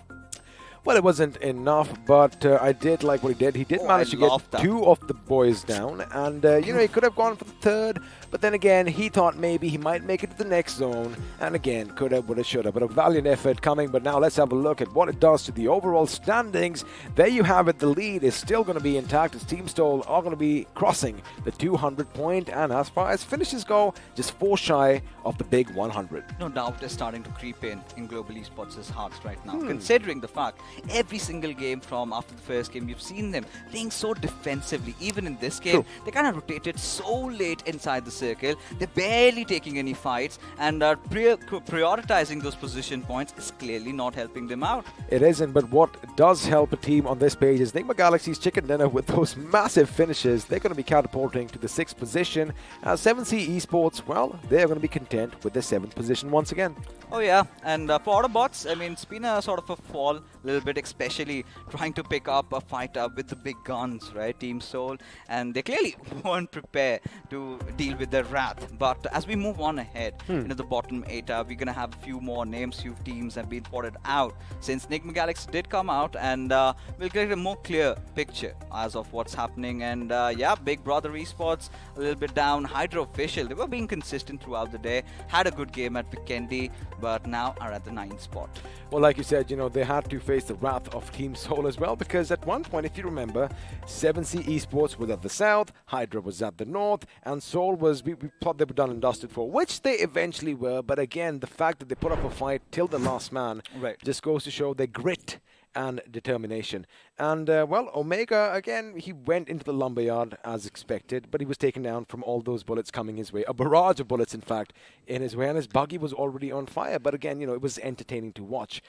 Well, it wasn't enough, but I did like what he did. He did manage to get 2 of the boys down, and, he could have gone for the 3rd, but then again, he thought maybe he might make it to the next zone, and again, could have, would have, should have, but a valiant effort coming. But now let's have a look at what it does to the overall standings. There you have it. The lead is still going to be intact as Team Stole are going to be crossing the 200 point, and as far as finishes go, just 4 shy of the big 100. No doubt is starting to creep in Global Esports' hearts right now, considering the fact every single game from after the first game, you've seen them playing so defensively. Even in this game, they kind of rotated so late inside the circle. They're barely taking any fights, and prioritizing those position points is clearly not helping them out. It isn't, but what does help a team on this page is Nigma Galaxy's chicken dinner with those massive finishes. They're going to be catapulting to the 6th position. As 7C Esports, well, they're going to be content with the 7th position once again. Oh yeah, and for Autobotz, I mean, it's been a sort of a fall a little bit, especially trying to pick up a fight up with the big guns, right? Team Soul, and they clearly weren't prepared to deal with their wrath. But as we move on ahead into the bottom 8, we're gonna have a few more names, few teams have been spotted out since Nigma Galaxy did come out, and we'll get a more clear picture as of what's happening. And yeah, Big Brother Esports a little bit down. Hydra official, they were being consistent throughout the day, had a good game at Vikendi, but now are at the 9th spot. Well, like you said, you know, they had to face the wrath of Team Soul as well, because at one point, if you remember, 7C Esports was at the south, Hydra was at the north, and Soul was, we thought they were done and dusted for, which they eventually were. But again, the fact that they put up a fight till the last man just goes to show their grit and determination. And well, Omega, again, he went into the lumberyard as expected, but he was taken down from all those bullets coming his way. A barrage of bullets, in fact, in his way, and his buggy was already on fire. But again, you know, it was entertaining to watch.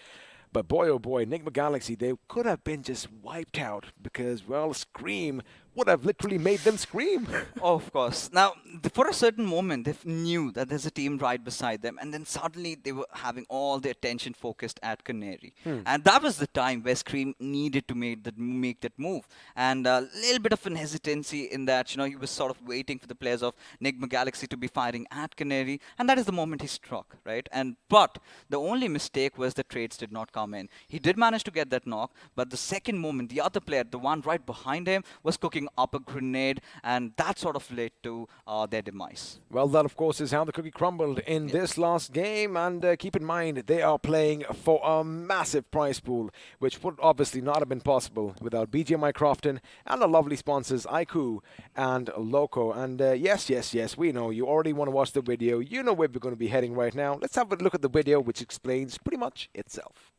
But boy, oh boy, Nigma Galaxy, they could have been just wiped out because, well, Scream would have literally made them scream. Oh, of course. Now, for a certain moment, they knew that there's a team right beside them, and then suddenly they were having all their attention focused at Canary. And that was the time where Scream needed to make that move. And a little bit of an hesitancy in that, you know, he was sort of waiting for the players of Nigma Galaxy to be firing at Canary, and that is the moment he struck, right? But the only mistake was the trades did not come in. He did manage to get that knock, but the second moment, the other player, the one right behind him, was cooking up a grenade, and that sort of led to their demise. Well, that of course is how the cookie crumbled in this last game, and keep in mind they are playing for a massive prize pool, which would obviously not have been possible without BGMI Crofton and the lovely sponsors iQOO and Loco. And yes, we know you already want to watch the video. You know where we're going to be heading right now. Let's have a look at the video, which explains pretty much itself.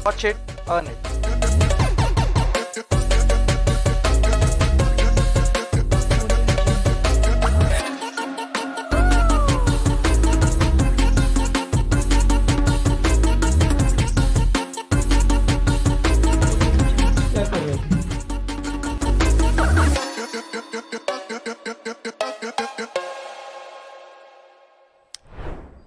Watch it, earn it.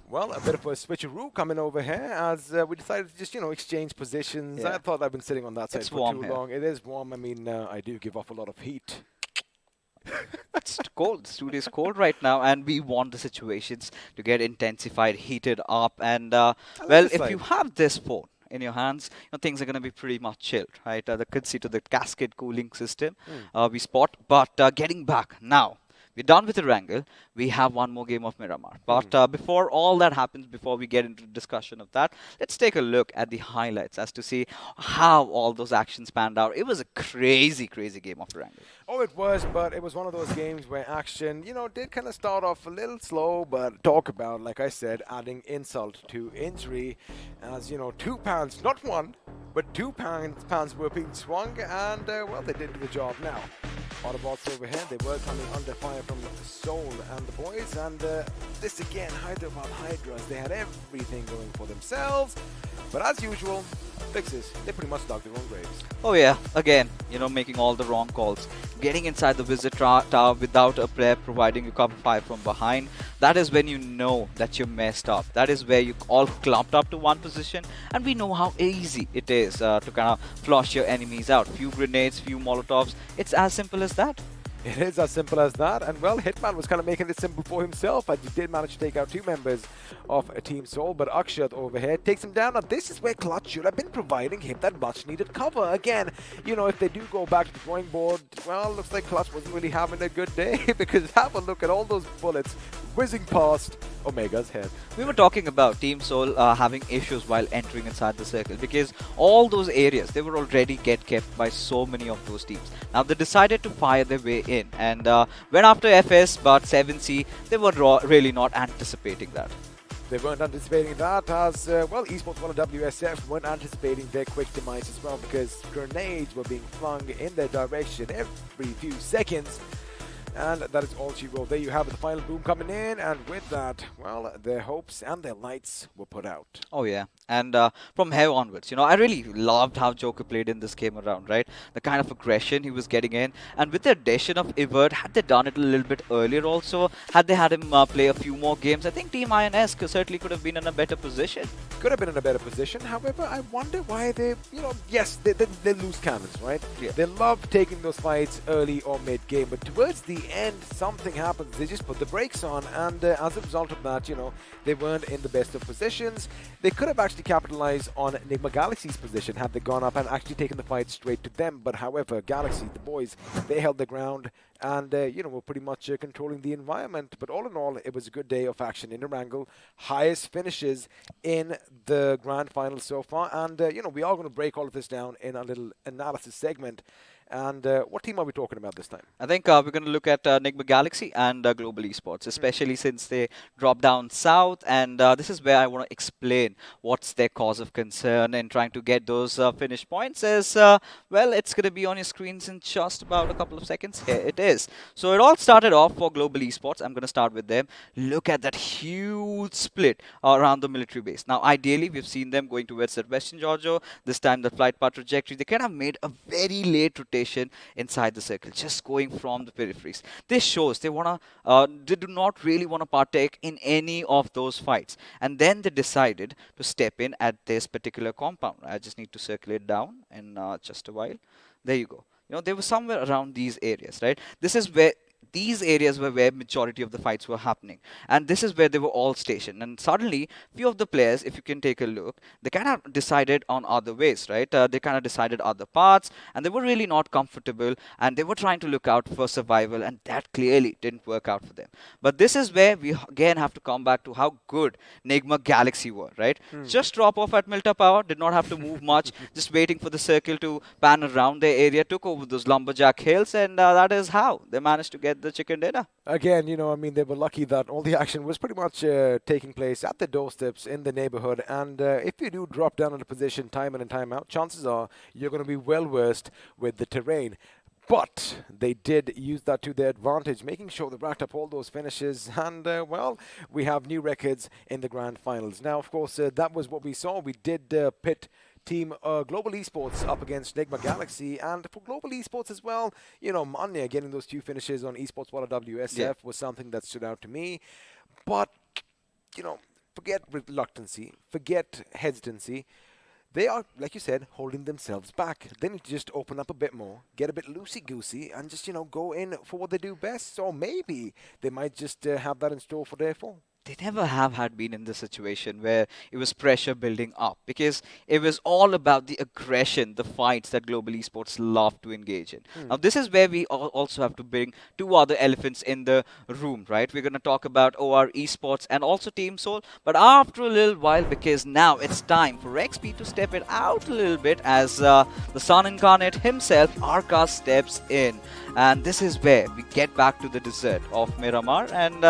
Well, a bit of a switcheroo coming over here as we decided to just, you know, exchange positions. Yeah. I thought I've been sitting on that side It's for warm too here. long. It is warm. I mean, I do give off a lot of heat. It's cold. The studio is cold right now, and we want the situations to get intensified, heated up. And well, if you have this phone in your hands, you know, things are going to be pretty much chilled, right? The courtesy to the cascade cooling system we spot. But getting back now, we're done with the wrangle. We have one more game of Miramar. But before all that happens, before we get into the discussion of that, let's take a look at the highlights as to see how all those actions panned out. It was a crazy, crazy game of wrangle. Oh, it was, but it was one of those games where action, you know, did kind of start off a little slow, but talk about, like I said, adding insult to injury as, you know, 2 pounds, not one, but 2 pounds were being swung, and, well, they did the job now. Autobotz over here, they were coming under fire from Soul and the boys, and this again, Hyderabad Hydras, they had everything going for themselves, But as usual, fixes, they pretty much dug their own graves. Oh yeah, again, making all the wrong calls. Getting inside the visit tower without a prep, providing you cover fire from behind. That is when you know that you're messed up. That is where you all clumped up to one position, and we know how easy it is to kind of flush your enemies out. Few grenades, few molotovs. It's as simple as that. It is as simple as that, and well, Hitman was kind of making it simple for himself, and he did manage to take out 2 members of Team Soul, but Akshat over here takes him down. Now this is where Clutch should have been providing him that much needed cover. Again, if they do go back to the drawing board, well, looks like Clutch wasn't really having a good day, because have a look at all those bullets whizzing past Omega's head. We were talking about Team Soul having issues while entering inside the circle, because all those areas, they were already kept by so many of those teams. Now they decided to fire their way in and went after FS, but 7C, they were really not anticipating that. They weren't anticipating that, as well, Esports 1 and WSF weren't anticipating their quick demise as well, because grenades were being flung in their direction every few seconds. And that is all she wrote. There you have it, the final boom coming in, and with that, well, their hopes and their lights were put out. Oh yeah, and from here onwards, I really loved how Joker played in this game around, right? The kind of aggression he was getting in, and with the addition of Ivert, had they done it a little bit earlier also, had they had him play a few more games, I think Team INS certainly could have been in a better position. Could have been in a better position. However, I wonder why they, yes, they lose cannons, right? Yeah. They love taking those fights early or mid-game, but towards the end, something happens. They just put the brakes on, and as a result of that, they weren't in the best of positions. They could have actually capitalized on Enigma Galaxy's position had they gone up and actually taken the fight straight to them. But however, Galaxy, the boys, they held their ground, and were pretty much controlling the environment. But all in all, it was a good day of action in Erangel. Highest finishes in the grand final so far, and we are going to break all of this down in a little analysis segment. And what team are we talking about this time? I think we're going to look at Nigma Galaxy and Global Esports, especially since they dropped down south. And this is where I want to explain what's their cause of concern in trying to get those finish points. Well, it's going to be on your screens in just about a couple of seconds. Here it is. So it all started off for Global Esports. I'm going to start with them. Look at that huge split around the military base. Now, ideally, we've seen them going towards that Western Georgia. This time, the flight path trajectory, they kind of made a very late rotation inside the circle, just going from the peripheries. This shows they do not really want to partake in any of those fights. And then they decided to step in at this particular compound. I just need to circulate down in just a while. There you go. They were somewhere around these areas, right? This is where these areas were where majority of the fights were happening, and this is where they were all stationed. And suddenly, few of the players, if you can take a look, they kind of decided on other ways, right? They kind of decided other paths, and they were really not comfortable, and they were trying to look out for survival, and that clearly didn't work out for them. But this is where we again have to come back to how good Nigma Galaxy were, right? Just drop off at Milta Power, did not have to move much, just waiting for the circle to pan around their area, took over those lumberjack hills, and that is how they managed to get the chicken dinner. Again, they were lucky that all the action was pretty much taking place at the doorsteps in the neighborhood. And if you do drop down in a position time in and time out, chances are you're going to be well versed with the terrain. But they did use that to their advantage, making sure they racked up all those finishes. And, well, we have new records in the grand finals. Now, of course, that was what we saw. We did pit Team Global Esports up against Nigma Galaxy, and for Global Esports as well, Manya getting those 2 finishes on Esports 1 WSF was something that stood out to me. But, forget reluctancy, forget hesitancy. They are, like you said, holding themselves back. They need to just open up a bit more, get a bit loosey-goosey, and just, go in for what they do best. So maybe they might just have that in store for their fall. They never have had been in the situation where it was pressure building up, because it was all about the aggression, the fights that Global Esports love to engage in. Now, this is where we also have to bring 2 other elephants in the room, right? We're going to talk about OR Esports and also Team Soul, but after a little while, because now it's time for XP to step it out a little bit as the Sun Incarnate himself, Arca, steps in. And this is where we get back to the desert of Miramar. And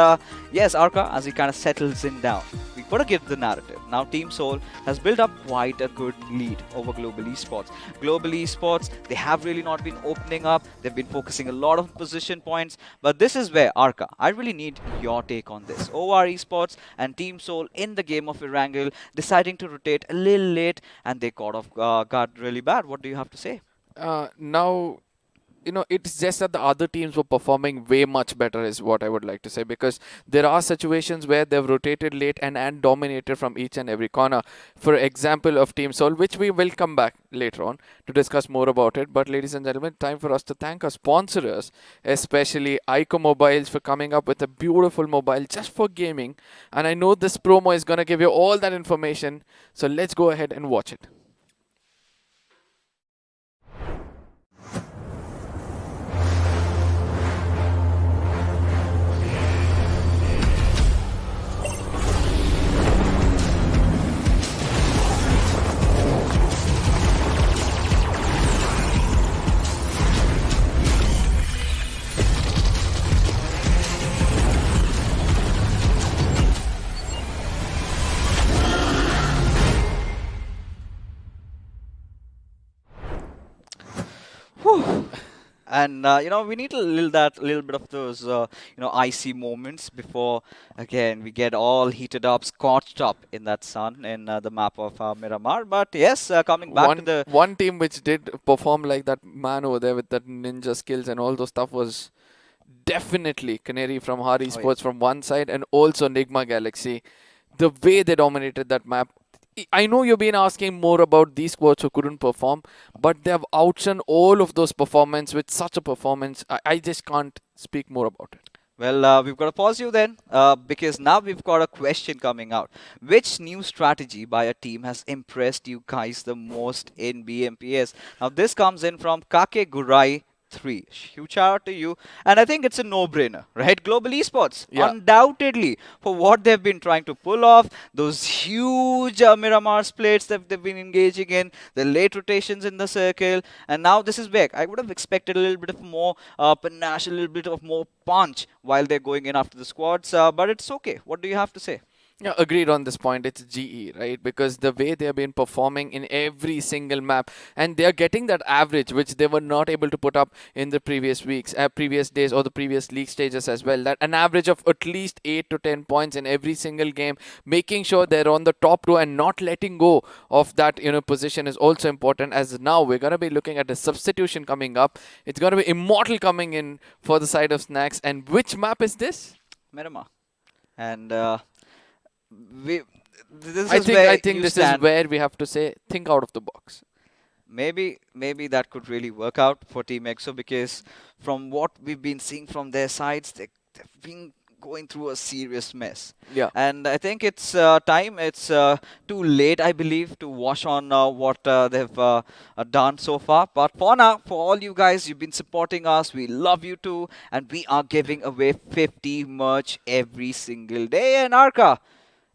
yes, Arca, as he kind of settles in down, we Gotta give the narrative. Now Team Soul has built up quite a good lead over Global Esports. Global Esports, they have really not been opening up. They've been focusing a lot on position points. But this is where, Arka, I really need your take on this. OR Esports and Team Soul in the game of Erangel deciding to rotate a little late, and they got really bad. What do you have to say? Now, it's just that the other teams were performing way much better is what I would like to say, because there are situations where they've rotated late and dominated from each and every corner. For example of Team Soul, which we will come back later on to discuss more about it. But ladies and gentlemen, time for us to thank our sponsors, especially iQOO Mobiles, for coming up with a beautiful mobile just for gaming. And I know this promo is going to give you all that information. So let's go ahead and watch it. And we need a little bit of those icy moments before again we get all heated up, scorched up in that sun in the map of Miramar. But yes, coming back to the one team which did perform like that man over there with that ninja skills and all those stuff was definitely Canary from Hard Esports from one side, and also Nigma Galaxy. The way they dominated that map. I know you've been asking more about these squads who couldn't perform, but they have outshone all of those performances with such a performance. I just can't speak more about it. Well, we've got to pause you then, because now we've got a question coming out. Which new strategy by a team has impressed you guys the most in BMPS? Now, this comes in from Kake Gurai 3. Huge shout out to you. And I think it's a no-brainer, right? Global Esports, undoubtedly, for what they've been trying to pull off, those huge Miramar splits that they've been engaging in, the late rotations in the circle, and now this is back. I would have expected a little bit of more panache, a little bit of more punch while they're going in after the squads, but it's okay. What do you have to say? Yeah, agreed on this point. It's GE, right? Because the way they have been performing in every single map, and they are getting that average which they were not able to put up in the previous weeks, previous days, or the previous league stages as well. That an average of at least 8 to 10 points in every single game, making sure they're on the top row and not letting go of that position is also important. As now we're gonna be looking at a substitution coming up. It's gonna be Immortal coming in for the side of Snacks. And which map is this? Miramar. And I think this is where we have to say, think out of the box. Maybe that could really work out for Team EXO, because from what we've been seeing from their sides, they've been going through a serious mess. Yeah. And I think it's time. It's too late, I believe, to wash on what they've done so far. But for now, for all you guys, you've been supporting us. We love you too. And we are giving away 50 merch every single day. And Arka,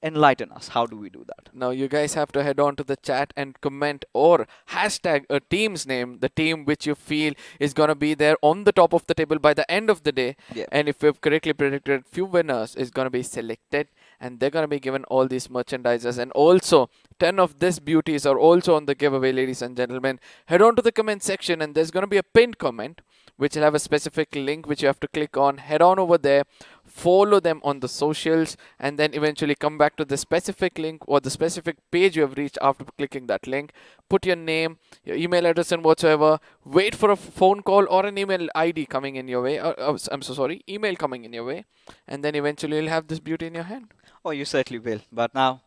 enlighten us. How do we do that? Now you guys have to head on to the chat and comment or hashtag a team's name, the team which you feel is going to be there on the top of the table by the end of the day. Yeah. And if we've correctly predicted, few winners is going to be selected, and they're going to be given all these merchandises. And also 10 of these beauties are also on the giveaway, ladies and gentlemen. Head on to the comment section, and there's going to be a pinned comment which will have a specific link which you have to click on. Head on over there, follow them on the socials, and then eventually come back to the specific link or the specific page you have reached after clicking that link. Put your name, your email address and whatsoever. Wait for a phone call or an email ID coming in your way. I'm so sorry, email coming in your way. And then eventually you'll have this beauty in your hand. Oh, you certainly will. But now,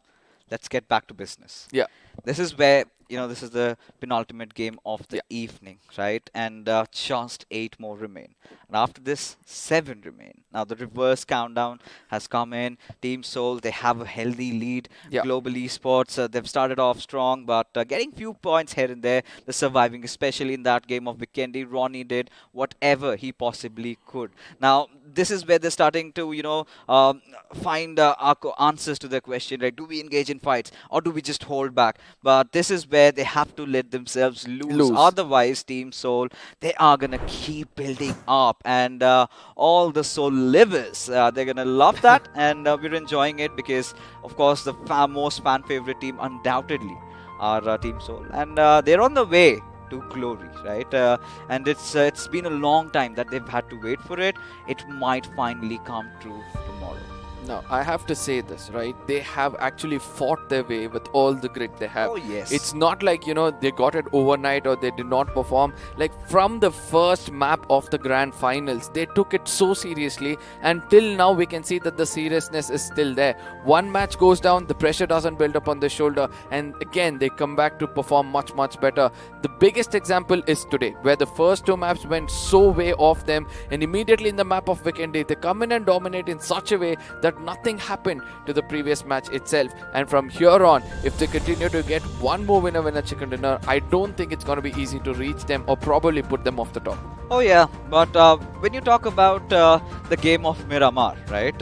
let's get back to business. Yeah. This is where, this is the penultimate game of the evening, right? And just 8 more remain. And after this, 7 remain. Now, the reverse countdown has come in. Team Soul, they have a healthy lead. Yeah. Global Esports, they've started off strong, but getting few points here and there. They're surviving, especially in that game of Vikendi. Ronnie did whatever he possibly could. Now, this is where they're starting to, find answers to their question, right? Do we engage in fights or do we just hold back? But this is where where they have to let themselves lose. Otherwise, Team Soul, they are going to keep building up. And all the Soul livers, they're going to love that. And we're enjoying it because, of course, the most fan favorite team undoubtedly are Team Soul. And they're on the way to glory, right? And it's been a long time that they've had to wait for it. It might finally come true tomorrow. Now, I have to say this, right? They have actually fought their way with all the grit they have. Oh, yes. It's not like, they got it overnight or they did not perform. Like, from the first map of the grand finals, they took it so seriously. And till now, we can see that the seriousness is still there. One match goes down, the pressure doesn't build up on the shoulder. And again, they come back to perform much, much better. The biggest example is today, where the first two maps went so way off them. And immediately in the map of Weekend Day, they come in and dominate in such a way that nothing happened to the previous match itself. And from here on, if they continue to get one more winner chicken dinner, I don't think it's going to be easy to reach them or probably put them off the top. Oh yeah, but when you talk about the game of Miramar, right?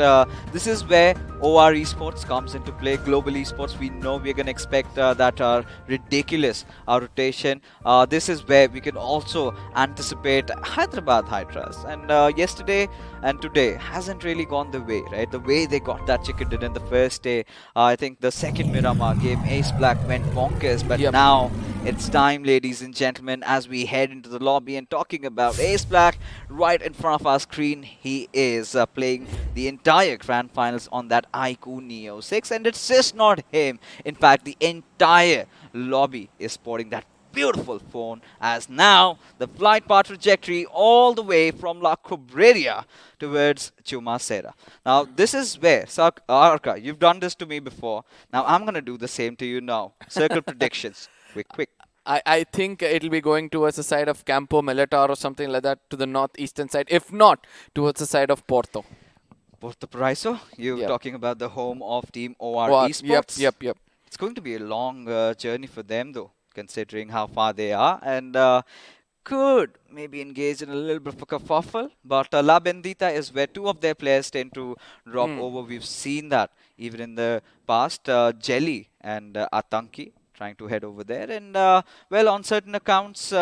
This is where OR Esports comes into play. Global Esports, we know we're going to expect that ridiculous rotation. This is where we can also anticipate Hyderabad Hydras. And yesterday and today hasn't really gone the way, right? The way they got that chicken dinner in the first day. I think the second Miramar game, Ace Black went bonkers. But now it's time, ladies and gentlemen, as we head into the lobby and talking about Ace Black. Right in front of our screen, he is playing the entire grand finals on that iQOO Neo 6, and it's just not him. In fact, the entire lobby is sporting that beautiful phone, as now the flight path trajectory all the way from La Cobreria towards Chumacera. Now, this is where, Arka, you've done this to me before. Now, I'm going to do the same to you now. Circle predictions. Quick. I think it'll be going towards the side of Campo Militar or something like that, to the northeastern side, if not towards the side of Porto. Porto Paraiso? You're talking about the home of Team OR Esports? Yep. It's going to be a long journey for them, though, considering how far they are, and could maybe engage in a little bit of a kerfuffle. But La Bendita is where two of their players tend to drop over. We've seen that even in the past. Jelly and Atanki trying to head over there, and well, on certain accounts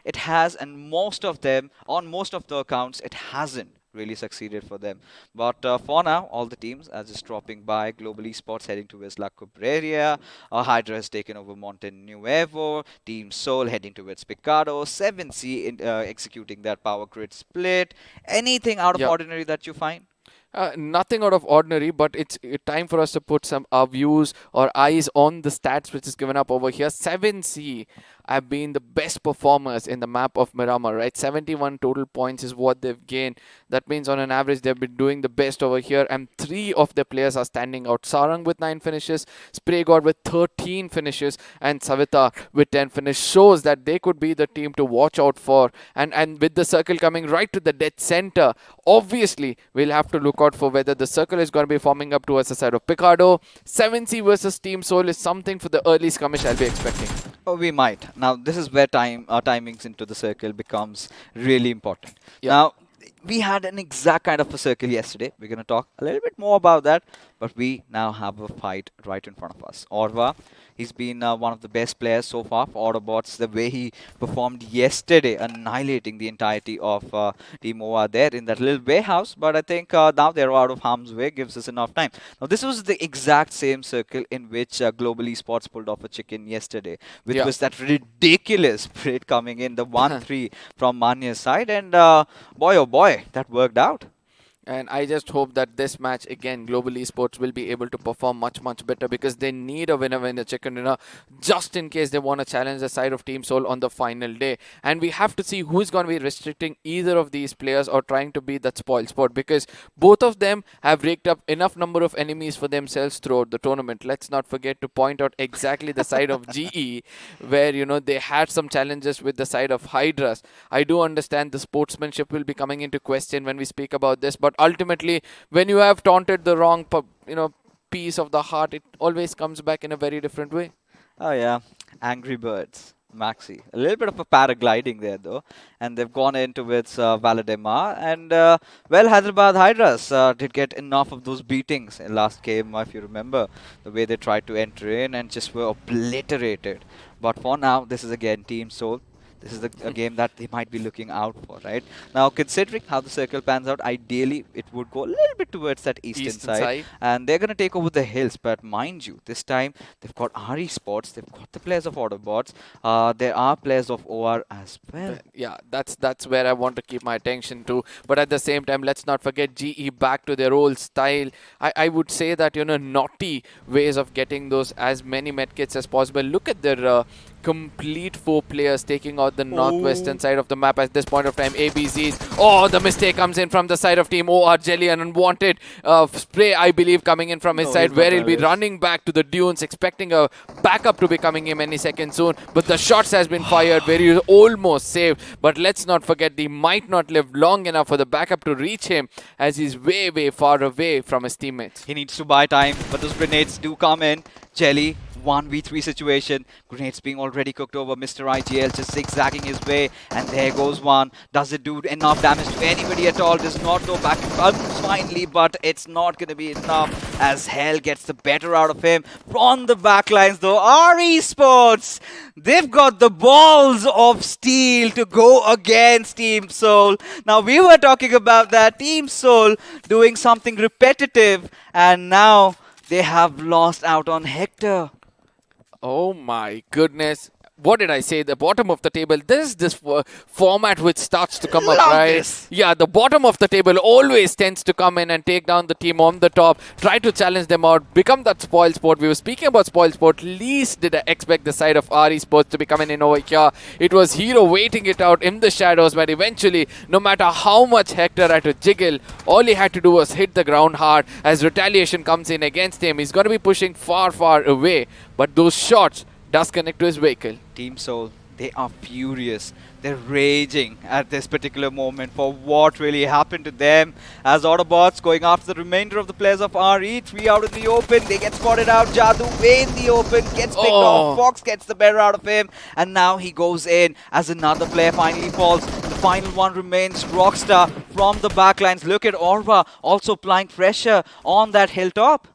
it has, and on most of the accounts it hasn't really succeeded for them. But for now, all the teams are just dropping by. Global Esports heading towards La Cobreria. Hydra has taken over Monte Nuevo. Team Soul heading towards Picado. 7C executing that power grid split. Anything out of ordinary that you find? Nothing out of ordinary, but it's time for us to put some views or eyes on the stats which is given up over here. 7C have been the best performers in the map of Miramar, right? 71 total points is what they've gained. That means on an average they've been doing the best over here, and 3 of their players are standing out. Sarang with 9 finishes, Spray God with 13 finishes, and Savita with 10 finishes. Shows that they could be the team to watch out for. And with the circle coming right to the dead center, obviously we'll have to look out for whether the circle is going to be forming up towards the side of Picado. 7C versus Team Soul is something for the early skirmish I'll be expecting. Oh, we might. Now, this is where timings into the circle becomes really important. Now, we had an exact kind of a circle yesterday. We're going to talk a little bit more about that, but we now have a fight right in front of us. Orva, he's been one of the best players so far for Autobotz. The way he performed yesterday, annihilating the entirety of Team OR there in that little warehouse. But I think now they're out of harm's way, gives us enough time. Now, this was the exact same circle in which Global Esports pulled off a chicken yesterday, which was that ridiculous spread coming in, the 1-3 from Manya's side. And boy, oh boy, that worked out. And I just hope that this match, again, Global Esports will be able to perform much, much better, because they need a winner chicken dinner just in case they want to challenge the side of Team Soul on the final day. And we have to see who is going to be restricting either of these players or trying to be that spoil sport, because both of them have raked up enough number of enemies for themselves throughout the tournament. Let's not forget to point out exactly the side of GE, where, they had some challenges with the side of Hydras. I do understand the sportsmanship will be coming into question when we speak about this, but ultimately, when you have taunted the wrong, piece of the heart, it always comes back in a very different way. Oh yeah, Angry Birds, Maxi. A little bit of a paragliding there though, and they've gone in towards Valademar, and well, Hyderabad Hydras did get enough of those beatings in last game, if you remember, the way they tried to enter in and just were obliterated But for now, this is again Team Soul. This is a game that they might be looking out for, right? Now, considering how the circle pans out, ideally it would go a little bit towards that eastern side. And they're going to take over the hills. But mind you, this time they've got Esports, they've got the players of Autobotz, there are players of OR as well. Yeah, that's where I want to keep my attention to. But at the same time, let's not forget GE back to their old style. I would say that, you know, naughty ways of getting those as many medkits as possible. Look at their complete 4 players taking out the northwestern side of the map at this point of time. ABZs. Oh, the mistake comes in from the side of Team OR. Jelly, an unwanted spray, I believe, coming in from his side, where he'll be running back to the dunes, expecting a backup to be coming in any second soon. But the shots has been fired, where he was almost saved. But let's not forget, he might not live long enough for the backup to reach him, as he's way, way far away from his teammates. He needs to buy time, but those grenades do come in. Jelly, 1v3 situation. Grenades being already cooked over. Mr. IGL just zigzagging his way. And there goes one. Does it do enough damage to anybody at all? Does not go back. Comes finally, but it's not going to be enough as Hell gets the better out of him. On the backlines though, Esports, they've got the balls of steel to go against Team Soul. Now, we were talking about that. Team Soul doing something repetitive, and now they have lost out on Hector. Oh my goodness. What did I say? The bottom of the table. This format which starts to come up, right? This. Yeah, the bottom of the table always tends to come in and take down the team on the top, try to challenge them out, become that spoil sport. We were speaking about spoil sport. Least did I expect the side of Esports to be coming in over here. It was Hero waiting it out in the shadows, but eventually, no matter how much Hector had to jiggle, all he had to do was hit the ground hard as retaliation comes in against him. He's going to be pushing far, far away, but those shots does connect to his vehicle. Team Soul, they are furious. They're raging at this particular moment for what really happened to them. As Autobotz going after the remainder of the players of RE, 3 out in the open. They get spotted out. Jadu way in the open, gets picked off. Fox gets the better out of him. And now he goes in as another player finally falls. The final one remains Rockstar from the backlines. Look at Orva also applying pressure on that hilltop.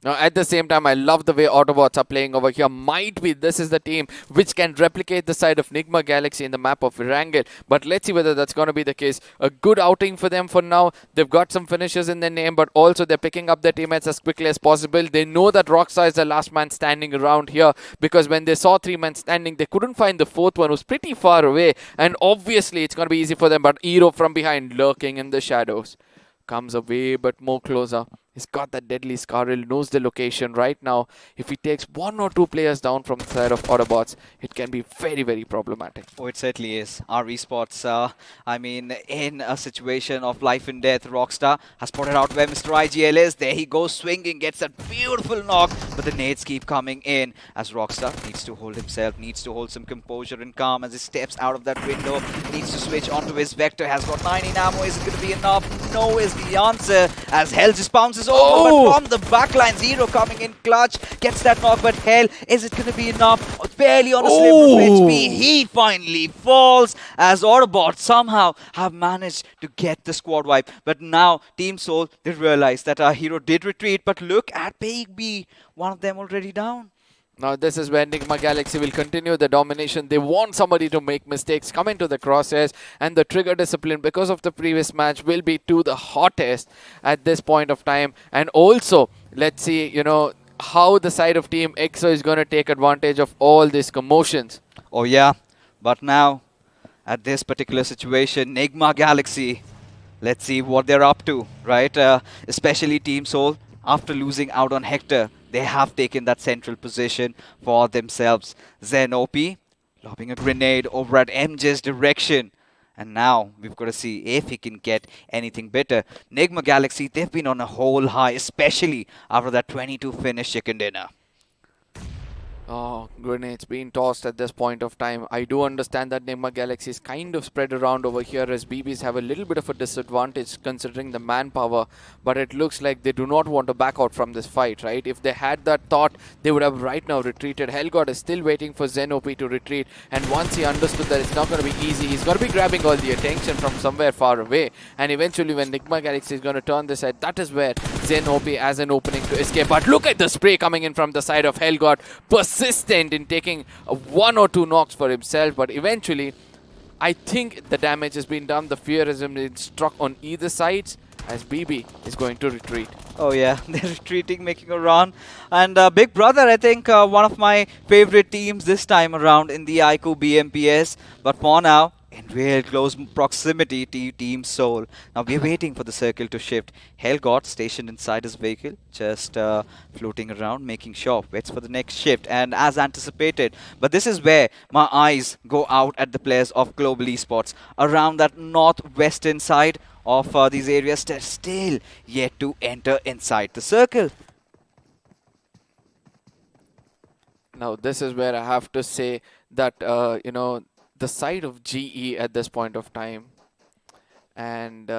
Now, at the same time, I love the way Autobots are playing over here. Might be this is the team which can replicate the side of Nigma Galaxy in the map of Wrangel. But let's see whether that's going to be the case. A good outing for them for now. They've got some finishers in their name, but also they're picking up their teammates as quickly as possible. They know that Rockstar is the last man standing around here, because when they saw 3 men standing, they couldn't find the 4th one, who's pretty far away. And obviously, it's going to be easy for them. But Hero from behind, lurking in the shadows, comes away but more closer. He's got that deadly scar. He knows the location right now. If he takes 1 or 2 players down from the side of Autobots, it can be very, very problematic. Oh, it certainly is. Our Esports, I mean, in a situation of life and death, Rockstar has spotted out where Mr. IGL is. There he goes swinging, gets that beautiful knock, but the nades keep coming in as Rockstar needs to hold himself, needs to hold some composure and calm as he steps out of that window, needs to switch onto his Vector, has got 19 ammo. Is it going to be enough? No is the answer as Hell just bounces over, but from the backline, Zero coming in clutch, gets that knock, but Hell, is it going to be enough? Barely on a slip of HP, he finally falls as Autobots somehow have managed to get the squad wipe. But now, Team Soul, they realize that our hero did retreat, but look at Baby, one of them already down. Now this is where Enigma Galaxy will continue the domination. They want somebody to make mistakes, come into the crosshairs, and the trigger discipline, because of the previous match, will be to the hottest at this point of time. And also, let's see, you know, how the side of Team EXO is going to take advantage of all these commotions. Oh yeah, but now, at this particular situation, Enigma Galaxy, let's see what they're up to, right? Especially Team Soul, after losing out on Hector, they have taken that central position for themselves. Zenopi lobbing a grenade over at MJ's direction. And now we've got to see if he can get anything better. Enigma Galaxy, they've been on a whole high, especially after that 22 finish chicken dinner. Oh, grenades being tossed at this point of time. I do understand that Enigma Galaxy is kind of spread around over here, as BBs have a little bit of a disadvantage considering the manpower, but it looks like they do not want to back out from this fight, right? If they had that thought, they would have right now retreated. Hellgod is still waiting for Zenopi to retreat, and once he understood that it's not going to be easy, he's going to be grabbing all the attention from somewhere far away, and eventually when Enigma Galaxy is going to turn this side, that is where Zenopi has an opening to escape. But look at the spray coming in from the side of Hellgod. consistent in taking 1 or 2 knocks for himself, but eventually I think the damage has been done. The fear has been struck on either sides as BB is going to retreat. Oh yeah, they're retreating, making a run. And Big Brother, I think one of my favorite teams this time around in the iQOO BMPS. But for now, in real close proximity to Team Soul. Now we're waiting for the circle to shift. Helgot stationed inside his vehicle, just floating around, making sure, waits for the next shift. And as anticipated, but this is where my eyes go out at the players of Global Esports. Around that northwestern side of these areas, they're still yet to enter inside the circle. Now this is where I have to say that, you know, the side of GE at this point of time, and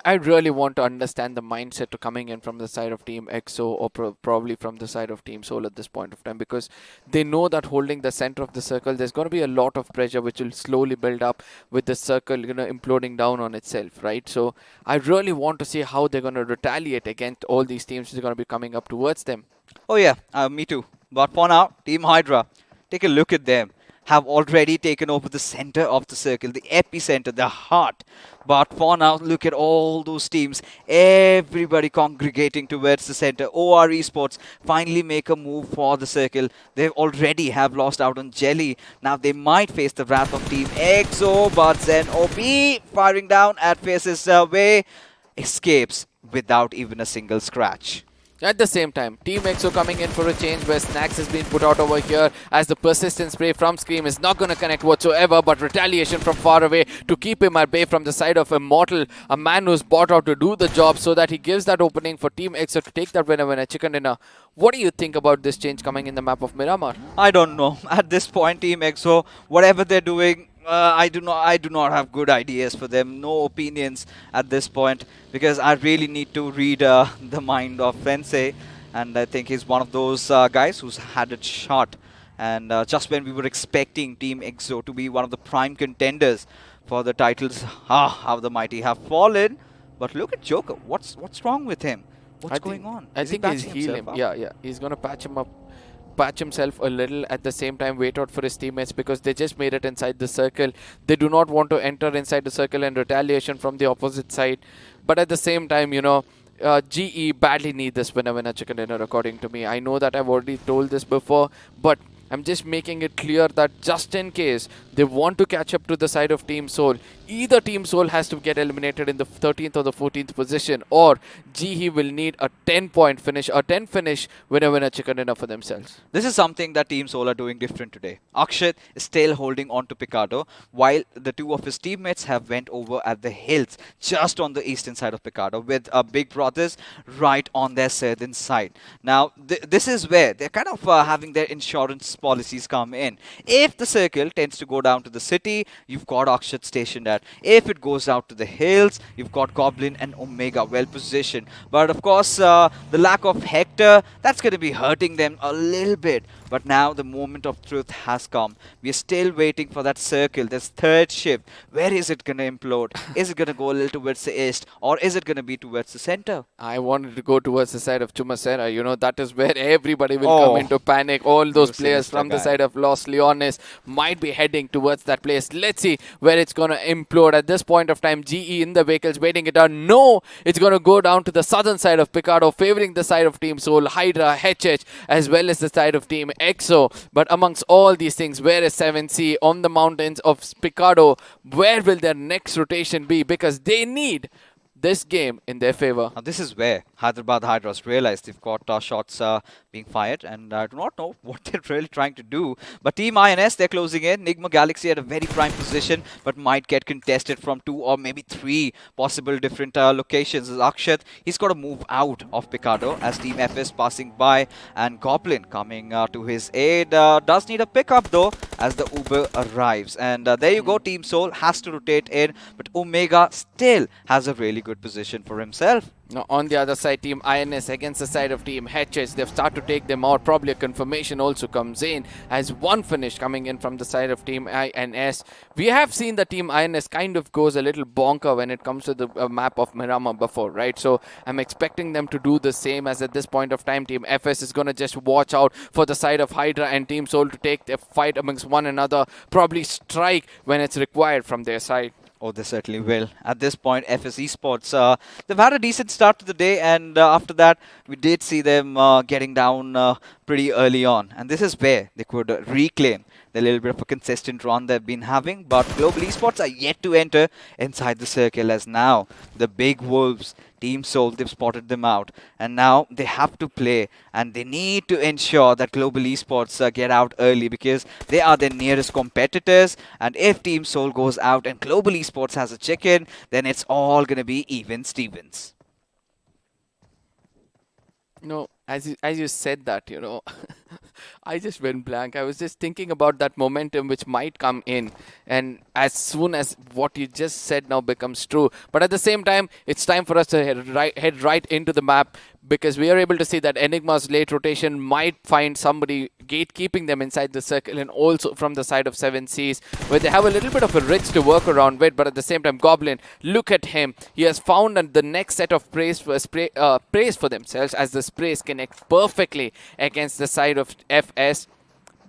I really want to understand the mindset to coming in from the side of Team EXO or probably from the side of Team Soul at this point of time, because they know that holding the center of the circle, there's going to be a lot of pressure which will slowly build up with the circle, you know, imploding down on itself, right? So I really want to see how they're going to retaliate against all these teams which are going to be coming up towards them. Oh yeah, me too. But for now, Team Hydra, take a look at them. Have already taken over the center of the circle, the epicenter, the heart. But for now, look at all those teams, everybody congregating towards the center. OR Esports finally make a move for the circle. They already have lost out on Jelly. Now they might face the wrath of Team EXO, but Zen OP firing down at Face's way escapes without even a single scratch. At the same time, Team EXO coming in for a change where Snacks has been put out over here as the persistent spray from Scream is not going to connect whatsoever, but retaliation from far away to keep him at bay from the side of Immortal, a man who's bought out to do the job so that he gives that opening for Team EXO to take that winner chicken dinner. What do you think about this change coming in the map of Miramar? I don't know. At this point, Team EXO, whatever they're doing, I do not have good ideas for them. No opinions at this point, because I really need to read the mind of Fensei, and I think he's one of those guys who's had it shot. And just when we were expecting Team EXO to be one of the prime contenders for the titles, how the mighty have fallen. But look at Joker. What's wrong with him? What's going on? I think he's healing. Yeah. He's gonna patch himself a little, at the same time wait out for his teammates, because they just made it inside the circle. They do not want to enter inside the circle and retaliation from the opposite side. But at the same time, you know, GE badly need this winner chicken dinner, according to me. I know that I've already told this before, but I'm just making it clear that just in case they want to catch up to the side of Team Soul, either Team Soul has to get eliminated in the 13th or the 14th position, or GE will need a 10-point finish, a 10 finish winner chicken dinner for themselves. This is something that Team Soul are doing different today. Akshat is still holding on to Picardo, while the two of his teammates have went over at the hills, just on the eastern side of Picardo, with Big Brothers right on their southern side. Now, this is where they're kind of having their insurance policies come in. If the circle tends to go down to the city, you've got Akshat stationed at. If it goes out to the hills, you've got Goblin and Omega well positioned. But of course, the lack of Hector, that's going to be hurting them a little bit. But now the moment of truth has come. We're still waiting for that circle, this third shift. Where is it going to implode? Is it going to go a little towards the east, or is it going to be towards the center? I wanted to go towards the side of Chumacera. You know, that is where everybody will come into panic. All those players from the side of Los Leones might be heading towards that place. Let's see where it's going to implode. At this point of time, GE in the vehicles waiting it out. No, it's going to go down to the southern side of Picardo, favoring the side of Team Soul, Hydra, HH, as well as the side of Team EXO. But amongst all these things, where is 7C on the mountains of Picardo? Where will their next rotation be? Because they need this game in their favor. Now this is where Hyderabad Hydras realize they've got shots being fired, and I do not know what they're really trying to do. But Team INS, they're closing in. Nigma Galaxy at a very prime position, but might get contested from 2 or maybe 3 possible different locations. As Akshat, he's got to move out of Picardo as Team FS passing by, and Goblin coming to his aid. Does need a pickup though as the Uber arrives. And there you go, Team Soul has to rotate in, but Omega still has a really good position for himself. Now, on the other side, Team INS against the side of Team Hydras. They've started to take them out. Probably a confirmation also comes in as one finish coming in from the side of Team INS. We have seen the Team INS kind of goes a little bonker when it comes to the map of Mirama before, right? So I'm expecting them to do the same, as at this point of time, Team FS is going to just watch out for the side of Hydra and Team Soul to take their fight amongst one another. Probably strike when it's required from their side. Oh, they certainly will. At this point, FS Esports, they've had a decent start to the day, and after that, we did see them getting down pretty early on. And this is where they could reclaim the little bit of a consistent run they've been having. But Global Esports are yet to enter inside the circle, as now the big wolves, Team Soul, they've spotted them out. And now they have to play, and they need to ensure that Global Esports get out early, because they are their nearest competitors. And if Team Soul goes out and Global Esports has a chicken, then it's all going to be even Stevens. No, as you said that, you know, I just went blank. I was just thinking about that momentum which might come in, and as soon as what you just said now becomes true. But at the same time, it's time for us to head right into the map, because we are able to see that Enigma's late rotation might find somebody gatekeeping them inside the circle, and also from the side of 7 Seas, where they have a little bit of a ridge to work around with. But at the same time, Goblin, look at him. He has found the next set of praise for themselves, as the sprays connect perfectly against the side of FS.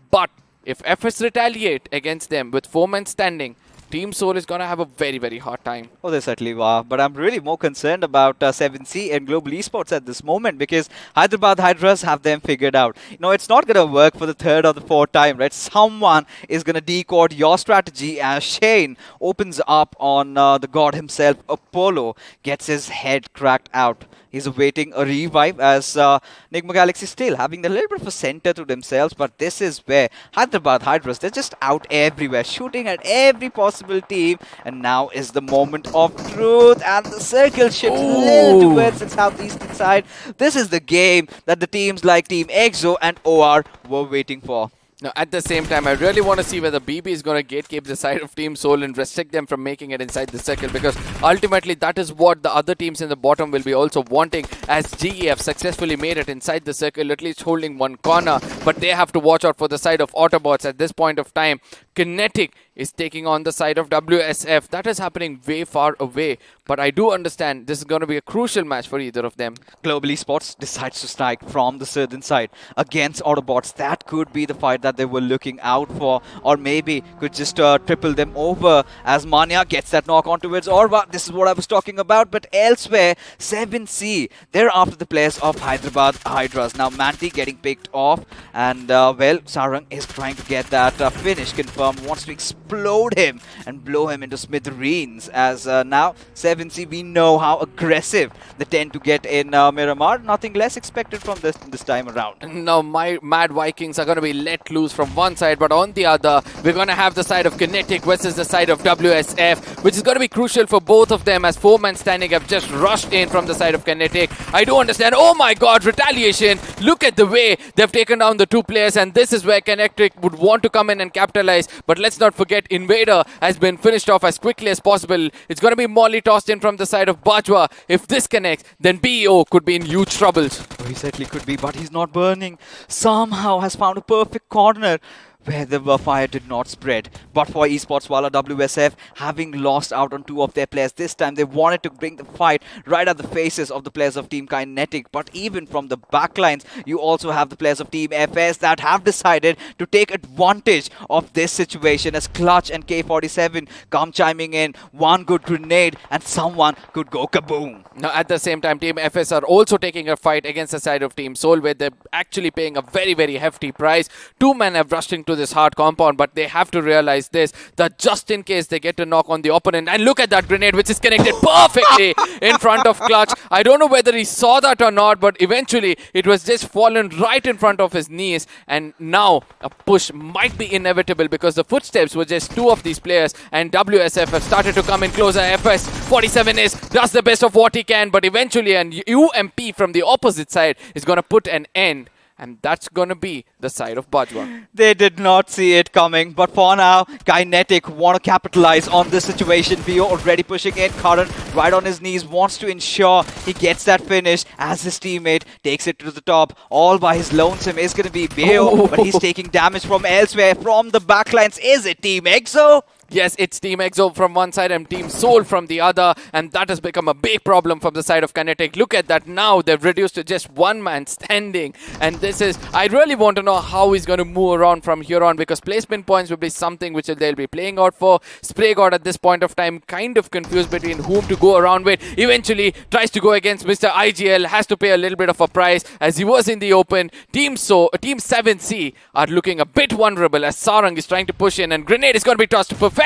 But if FS retaliate against them with 4 men standing, Team Soul is going to have a very, very hard time. Oh, they certainly are. But I'm really more concerned about 7C and Global Esports at this moment, because Hyderabad Hydras have them figured out. You know, it's not going to work for the 3rd or the 4th time, right? Someone is going to decode your strategy, as Shane opens up on the god himself. Apollo gets his head cracked out. He's awaiting a revive, as Nigma Galaxy still having a little bit of a center to themselves. But this is where Hyderabad Hydras, they're just out everywhere, shooting at every possible team. And now is the moment of truth, and the circle shifts a little towards the southeastern side. This is the game that the teams like Team EXO and OR were waiting for. Now, at the same time, I really want to see whether BB is going to gatekeep the side of Team Soul and restrict them from making it inside the circle, because ultimately that is what the other teams in the bottom will be also wanting, as GEF successfully made it inside the circle, at least holding one corner. But they have to watch out for the side of Autobotz at this point of time. Kinetic is taking on the side of WSF. That is happening way far away, but I do understand this is going to be a crucial match for either of them. Global Esports decides to strike from the southern side against Autobotz. That could be the fight that they were looking out for, or maybe could just triple them over, as Manya gets that knock on towards Orva. This is what I was talking about. But elsewhere, 7C, they're after the players of Hyderabad Hydras. Now Manti getting picked off, and well, Sarang is trying to get that finish confirmed, wants to explode him and blow him into smithereens, as now 7C, we know how aggressive they tend to get in Miramar. Nothing less expected from this time around. Now my Mad Vikings are going to be let loose from one side, but on the other, we're going to have the side of Kinetic versus the side of WSF, which is going to be crucial for both of them, as 4 men standing have just rushed in from the side of Kinetic. I do understand. Oh my god, retaliation. Look at the way they've taken down the 2 players, and this is where Kinetic would want to come in and capitalize. But let's not forget, Invader has been finished off as quickly as possible. It's going to be Molly tossed in from the side of Bajwa. If this connects, then BEO could be in huge troubles. Oh, he certainly could be, but he's not burning. Somehow has found a perfect corner where the fire did not spread. But for Esports Wala, WSF having lost out on 2 of their players, this time they wanted to bring the fight right at the faces of the players of Team Kinetic. But even from the backlines, you also have the players of Team FS that have decided to take advantage of this situation, as Clutch and K47 come chiming in. One good grenade and someone could go kaboom. Now at the same time, Team FS are also taking a fight against the side of Team Soul, where they're actually paying a very, very hefty price. 2 men have rushed into this hard compound, but they have to realize this, that just in case they get a knock on the opponent, and look at that grenade which is connected perfectly in front of Clutch. I don't know whether he saw that or not, but eventually it was just fallen right in front of his knees, and now a push might be inevitable, because the footsteps were just 2 of these players, and WSF have started to come in closer. FS 47 does the best of what he can, but eventually an UMP from the opposite side is going to put an end and that's gonna be the side of Bajwa. They did not see it coming, but for now, Kinetic want to capitalize on this situation. Bio already pushing in, Karan right on his knees, wants to ensure he gets that finish as his teammate takes it to the top. All by his lonesome is going to be Bio, but he's taking damage from elsewhere, from the backlines. Is it Team EXO? Yes, it's Team EXO from one side and Team Soul from the other, and that has become a big problem from the side of Kinetic. Look at that now, they've reduced to just one man standing, and this is, I really want to know how he's going to move around from here on, because placement points will be something which they'll be playing out for. Spray God at this point of time kind of confused between whom to go around with. Eventually tries to go against Mr. IGL, has to pay a little bit of a price as he was in the open. Team 7C are looking a bit vulnerable as Sarang is trying to push in, and Grenade is going to be tossed to perfection.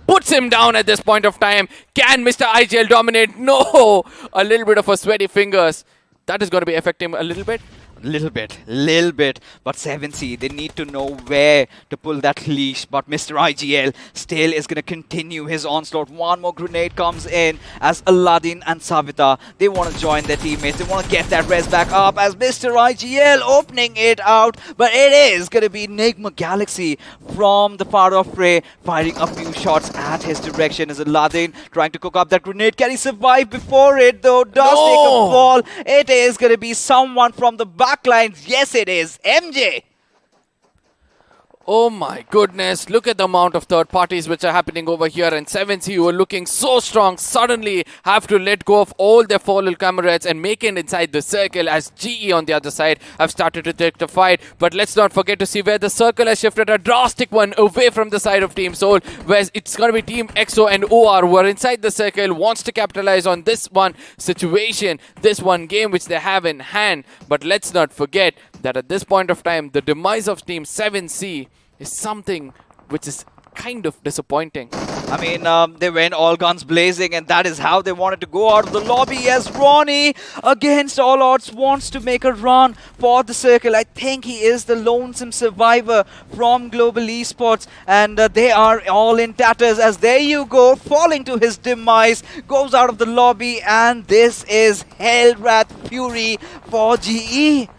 Puts him down at this point of time. Can Mr. IGL dominate? No! A little bit of a sweaty fingers. That is going to be affecting him a little bit. Little bit, but 7C, they need to know where to pull that leash, but Mr. IGL still is going to continue his onslaught. One more grenade comes in as Aladdin and Savita, they want to join their teammates, they want to get that res back up as Mr. IGL opening it out, but it is going to be Enigma Galaxy from the part of Prey, firing a few shots at his direction as Aladdin trying to cook up that grenade. Can he survive before it though? Does take a fall. It is going to be someone from the backlines. Yes, it is. MJ. Oh my goodness, look at the amount of third parties which are happening over here, and 7C, who are looking so strong, suddenly have to let go of all their fellow comrades and make it inside the circle, as GE on the other side have started to take the fight. But let's not forget to see where the circle has shifted, a drastic one away from the side of Team Soul, where it's going to be Team EXO and OR who are inside the circle, wants to capitalize on this one situation, this one game which they have in hand. But let's not forget that at this point of time, the demise of Team 7C is something which is kind of disappointing. I mean, they went all guns blazing, and that is how they wanted to go out of the lobby, as Ronnie, against all odds, wants to make a run for the circle. I think he is the lonesome survivor from Global Esports, and they are all in tatters, as there you go, falling to his demise, goes out of the lobby, and this is Hellwrath Fury for GE.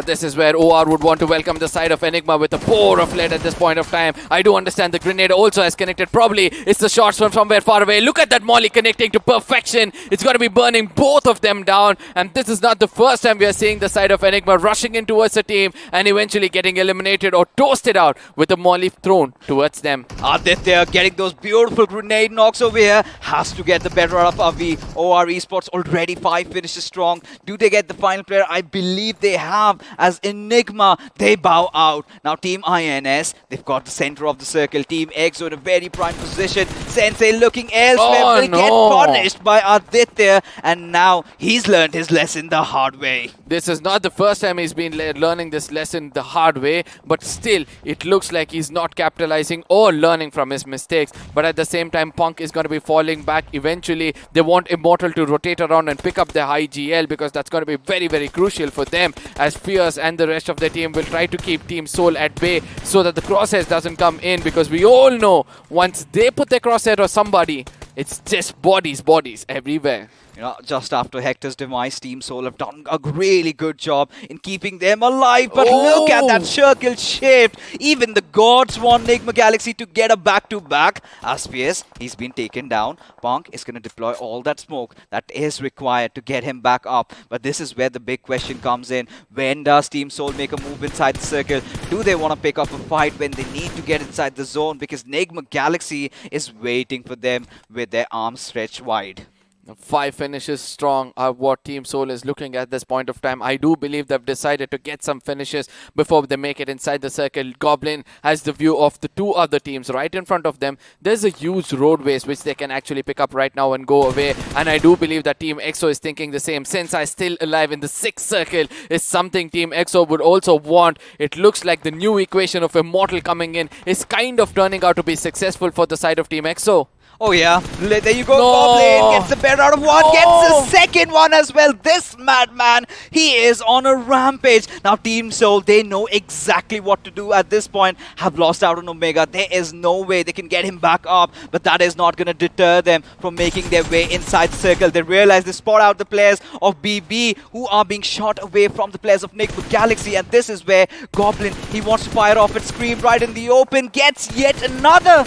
This is where OR would want to welcome the side of Enigma with a pour of lead at this point of time. I do understand the grenade also has connected. Probably it's the shots from somewhere far away. Look at that molly connecting to perfection. It's going to be burning both of them down. And this is not the first time we are seeing the side of Enigma rushing in towards the team and eventually getting eliminated or toasted out with a molly thrown towards them. Aditya getting those beautiful grenade knocks over here. Has to get the better out of Avi. OR Esports already 5 finishes strong. Do they get the final player? I believe they have. As Enigma, they bow out. Now Team INS, they've got the center of the circle. Team EXO in a very prime position. Sensei looking elsewhere, will get punished by Aditya, and now he's learned his lesson the hard way. This is not the first time he's been learning this lesson the hard way, but still it looks like he's not capitalizing or learning from his mistakes. But at the same time, Punk is going to be falling back eventually. They want Immortal to rotate around and pick up the high GL, because that's going to be very, very crucial for them, as Fierce and the rest of the team will try to keep Team Soul at bay so that the crosshairs doesn't come in, because we all know once they put their crosshair on somebody, it's just bodies everywhere. You know, just after Hector's demise, Team Soul have done a really good job in keeping them alive. But look at that circle shift. Even the gods want Enigma Galaxy to get a back-to-back. As Fierce, he's been taken down. Punk is going to deploy all that smoke that is required to get him back up. But this is where the big question comes in. When does Team Soul make a move inside the circle? Do they want to pick up a fight when they need to get inside the zone? Because Enigma Galaxy is waiting for them with their arms stretched wide. 5 finishes strong are what Team Soul is looking at this point of time. I do believe they've decided to get some finishes before they make it inside the circle. Goblin has the view of the 2 other teams right in front of them. There's a huge roadways which they can actually pick up right now and go away. And I do believe that Team EXO is thinking the same. Since I'm still alive in the 6th circle is something Team EXO would also want. It looks like the new equation of Immortal coming in is kind of turning out to be successful for the side of Team EXO. Oh yeah, there you go. No. Goblin gets the better out of one, gets the second one as well. This madman, he is on a rampage. Now Team Soul, they know exactly what to do at this point. Have lost out on Omega. There is no way they can get him back up, but that is not going to deter them from making their way inside the circle. They realize they spot out the players of BB who are being shot away from the players of Enigma Galaxy, and this is where Goblin, he wants to fire off at Scream right in the open, gets yet another.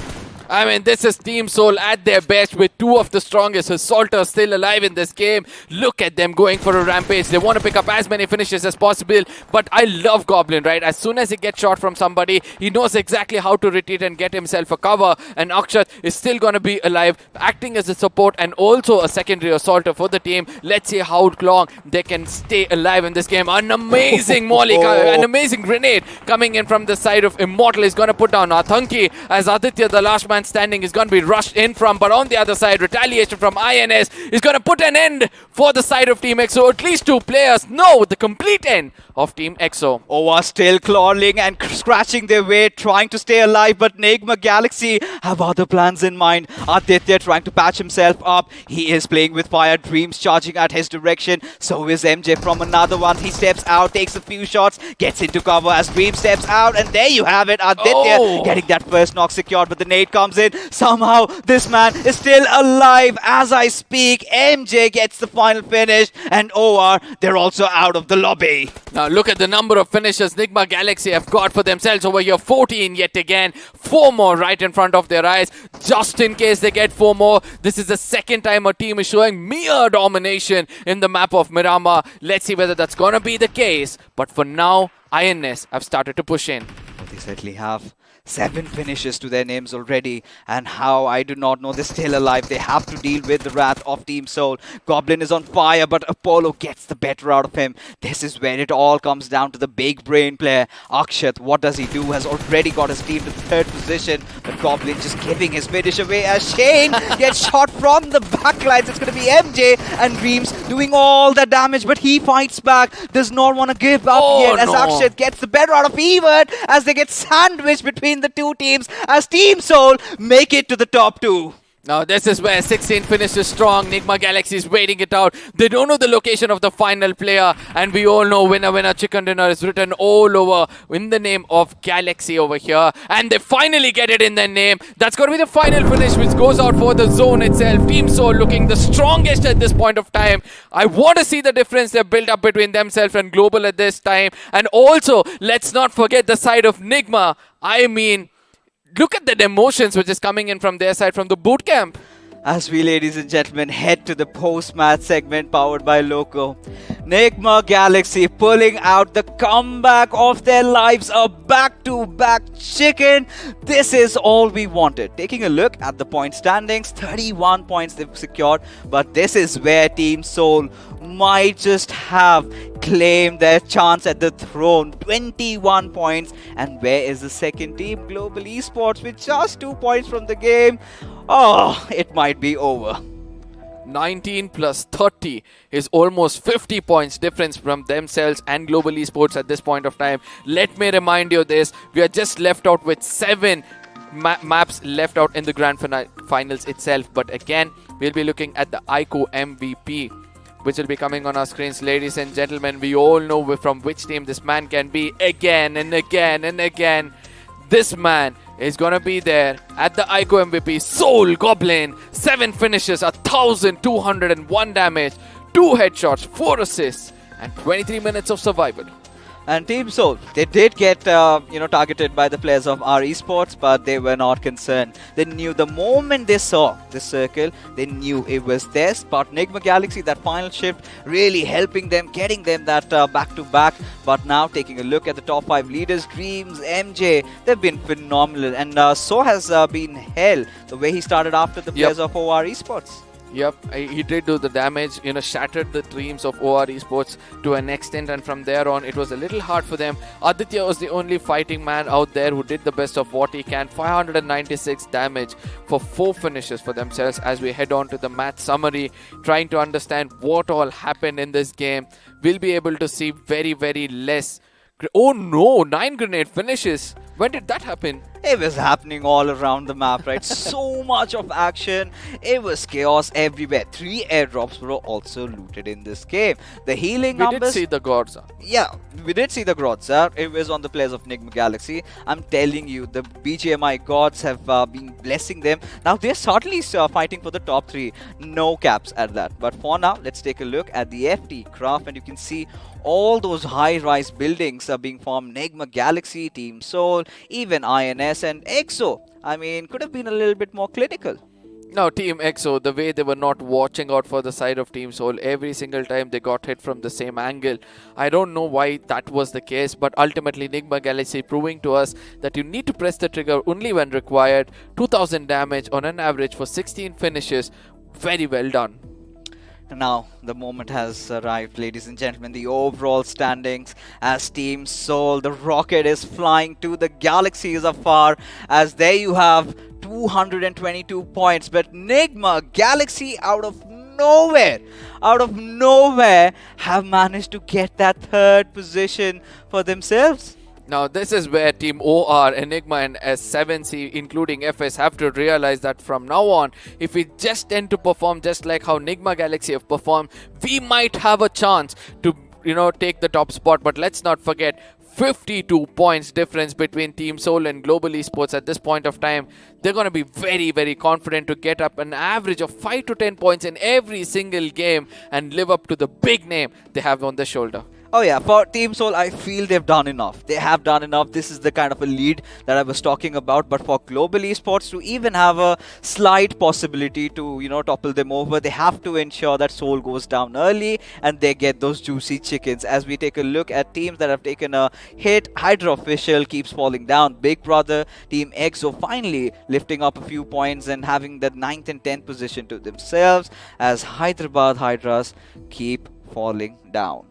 I mean, this is Team Soul at their best with two of the strongest assaulters still alive in this game. Look at them going for a rampage. They want to pick up as many finishes as possible. But I love Goblin, right? As soon as he gets shot from somebody, he knows exactly how to retreat and get himself a cover. And Akshat is still going to be alive, acting as a support and also a secondary assaulter for the team. Let's see how long they can stay alive in this game. An amazing molly, an amazing grenade coming in from the side of Immortal is going to put down Athanki as Aditya, the last man standing, is going to be rushed in from, but on the other side, retaliation from INS is going to put an end for the side of Team EXO. At least two players know the complete end of Team EXO. OWA still clawing and scratching their way, trying to stay alive, but Enigma Galaxy have other plans in mind. Aditya trying to patch himself up. He is playing with fire. Dreams charging at his direction. So is MJ from another one. He steps out, takes a few shots, gets into cover as Dream steps out, and there you have it. Aditya getting that first knock secured, but the nade comes in. Somehow this man is still alive as I speak. MJ gets the final finish, and OR, they're also out of the lobby. Now look at the number of finishes Enigma Galaxy have got for themselves over here. 14 yet again. 4 more right in front of their eyes. Just in case they get 4 more. This is the second time a team is showing mere domination in the map of Miramar. Let's see whether that's going to be the case. But for now, INS have started to push in. They certainly have. 7 finishes to their names already, and how, I do not know. They're still alive. They have to deal with the wrath of Team Soul. Goblin is on fire, but Apollo gets the better out of him. This is where it all comes down to the big brain player. Akshat, what does he do? Has already got his team to 3rd position, but Goblin just giving his finish away as Shane gets shot from the backlines. It's going to be MJ, and Dreams doing all the damage, but he fights back. Does not want to give up yet as Akshat gets the better out of Evert as they get sandwiched between the two teams as Team Soul make it to the top 2. Now this is where 16 finishes strong. Enigma Galaxy is waiting it out. They don't know the location of the final player, and we all know winner winner chicken dinner is written all over in the name of Galaxy over here, and they finally get it in their name. That's going to be the final finish, which goes out for the zone itself. Team Soul looking the strongest at this point of time. I want to see the difference they've built up between themselves and Global at this time. And also, let's not forget the side of Nigma. I mean, look at the emotions which is coming in from their side, from the boot camp. As we, ladies and gentlemen, head to the post-match segment powered by Loco. Enigma Galaxy pulling out the comeback of their lives, a back-to-back chicken. This is all we wanted. Taking a look at the point standings, 31 points they've secured, but this is where Team Soul might just have claimed their chance at the throne. 21 points. And where is the second team? Global Esports with just 2 points from the game. Oh, it might be over. 19 plus 30 is almost 50 points difference from themselves and Global Esports at this point of time. Let me remind you this. We are just left out with 7 maps left out in the grand finals itself. But again, we'll be looking at the iQOO MVP, which will be coming on our screens. Ladies and gentlemen, we all know from which team this man can be again and again and again. This man is going to be there at the iQOO MVP. Soul Goblin, 7 finishes, 1,201 damage, 2 headshots, 4 assists, and 23 minutes of survival. And Team Soul, they did get targeted by the players of our esports, but they were not concerned. They knew the moment they saw the circle, they knew it was theirs. But Enigma Galaxy, that final shift, really helping them, getting them that back-to-back. But now taking a look at the top 5 leaders, Dreams, MJ, they've been phenomenal. And so has been Hell, the way he started after the players of OR Esports. Yep, he did do the damage, shattered the dreams of OR Esports to an extent, and from there on, it was a little hard for them. Aditya was the only fighting man out there who did the best of what he can. 596 damage for 4 finishes for themselves as we head on to the match summary, trying to understand what all happened in this game. We'll be able to see very, very less. Oh no, 9 grenade finishes. When did that happen? It was happening all around the map, right? So much of action. It was chaos everywhere. 3 airdrops were also looted in this game. The healing We numbers. did see the gods. Yeah, we did see the gods, sir. It was on the players of Nigma Galaxy. I'm telling you, the BGMI gods have been blessing them. Now they're certainly fighting for the top 3. No caps at that. But for now, let's take a look at the FT craft, and you can see all those high-rise buildings are being formed. Enigma Galaxy, Team Soul, even INS and EXO. I mean, could have been a little bit more clinical. Now, Team EXO, the way they were not watching out for the side of Team Soul, every single time they got hit from the same angle. I don't know why that was the case, but ultimately Enigma Galaxy proving to us that you need to press the trigger only when required. 2000 damage on an average for 16 finishes. Very well done. Now the moment has arrived, ladies and gentlemen. The overall standings as Team Soul, the rocket is flying to the galaxies afar, as there you have 222 points. But Enigma Galaxy out of nowhere have managed to get that 3rd position for themselves. Now this is where Team OR, Enigma and S7C including FS have to realize that from now on, if we just tend to perform just like how Enigma Galaxy have performed, we might have a chance to, take the top spot. But let's not forget, 52 points difference between Team Soul and Global Esports at this point of time. They're going to be very, very confident to get up an average of 5 to 10 points in every single game and live up to the big name they have on the shoulder. Oh yeah, for Team Soul, I feel they've done enough. They have done enough. This is the kind of a lead that I was talking about. But for Global Esports to even have a slight possibility to, topple them over, they have to ensure that Soul goes down early and they get those juicy chickens. As we take a look at teams that have taken a hit, Hydra official keeps falling down. Big Brother, Team EXO finally lifting up a few points and having the 9th and 10th position to themselves, as Hyderabad Hydras keep falling down.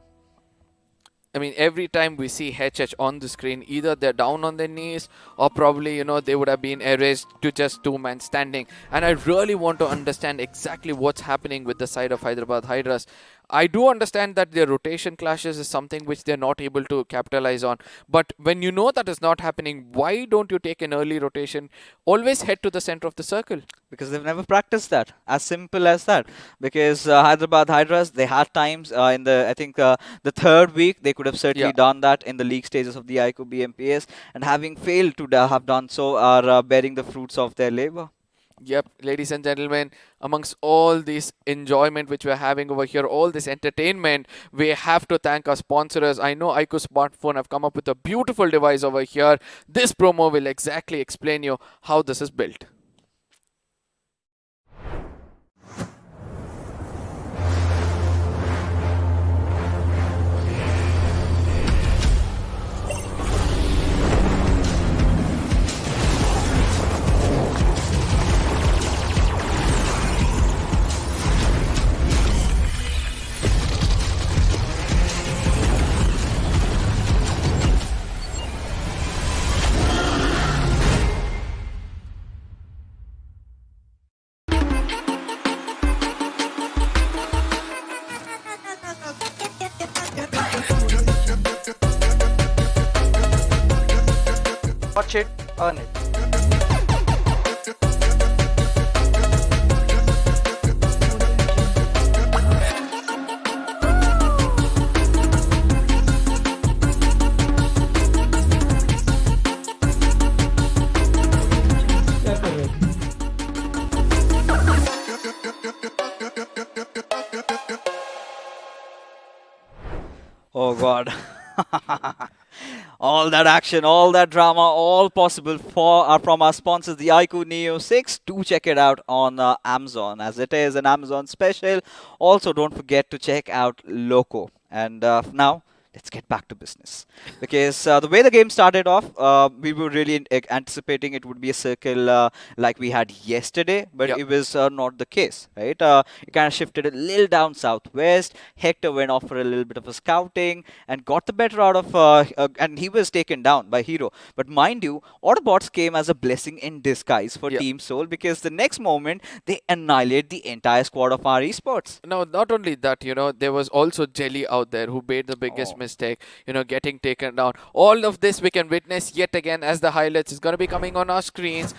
I mean, every time we see HH on the screen, either they're down on their knees or probably, they would have been erased to just 2-man standing. And I really want to understand exactly what's happening with the side of Hyderabad Hydras. I do understand that their rotation clashes is something which they're not able to capitalize on. But when you know that is not happening, why don't you take an early rotation? Always head to the center of the circle. Because they've never practiced that. As simple as that. Because Hyderabad Hydras, they had times in the 3rd week, they could have certainly done that in the league stages of the iQOO BMPS. And having failed to have done so, are bearing the fruits of their labor. Yep, ladies and gentlemen, amongst all this enjoyment which we're having over here, all this entertainment, we have to thank our sponsors. I know iQOO Smartphone have come up with a beautiful device over here. This promo will exactly explain you how this is built. Watch it, earn it. Oh God. All that action, all that drama, all possible from our sponsors, the iQOO Neo 6. Do check it out on Amazon, as it is an Amazon special. Also, don't forget to check out Loco. And now, let's get back to business. Because the way the game started off, we were really anticipating it would be a circle like we had yesterday, but it was not the case, right? It kind of shifted a little down southwest. Hector went off for a little bit of a scouting and got the better out of, and he was taken down by Hero. But mind you, Autobotz came as a blessing in disguise for Team Soul, because the next moment, they annihilate the entire squad of our esports. Now, not only that, there was also Jelly out there who made the biggest mistake, getting taken down. All of this we can witness yet again as the highlights is going to be coming on our screens.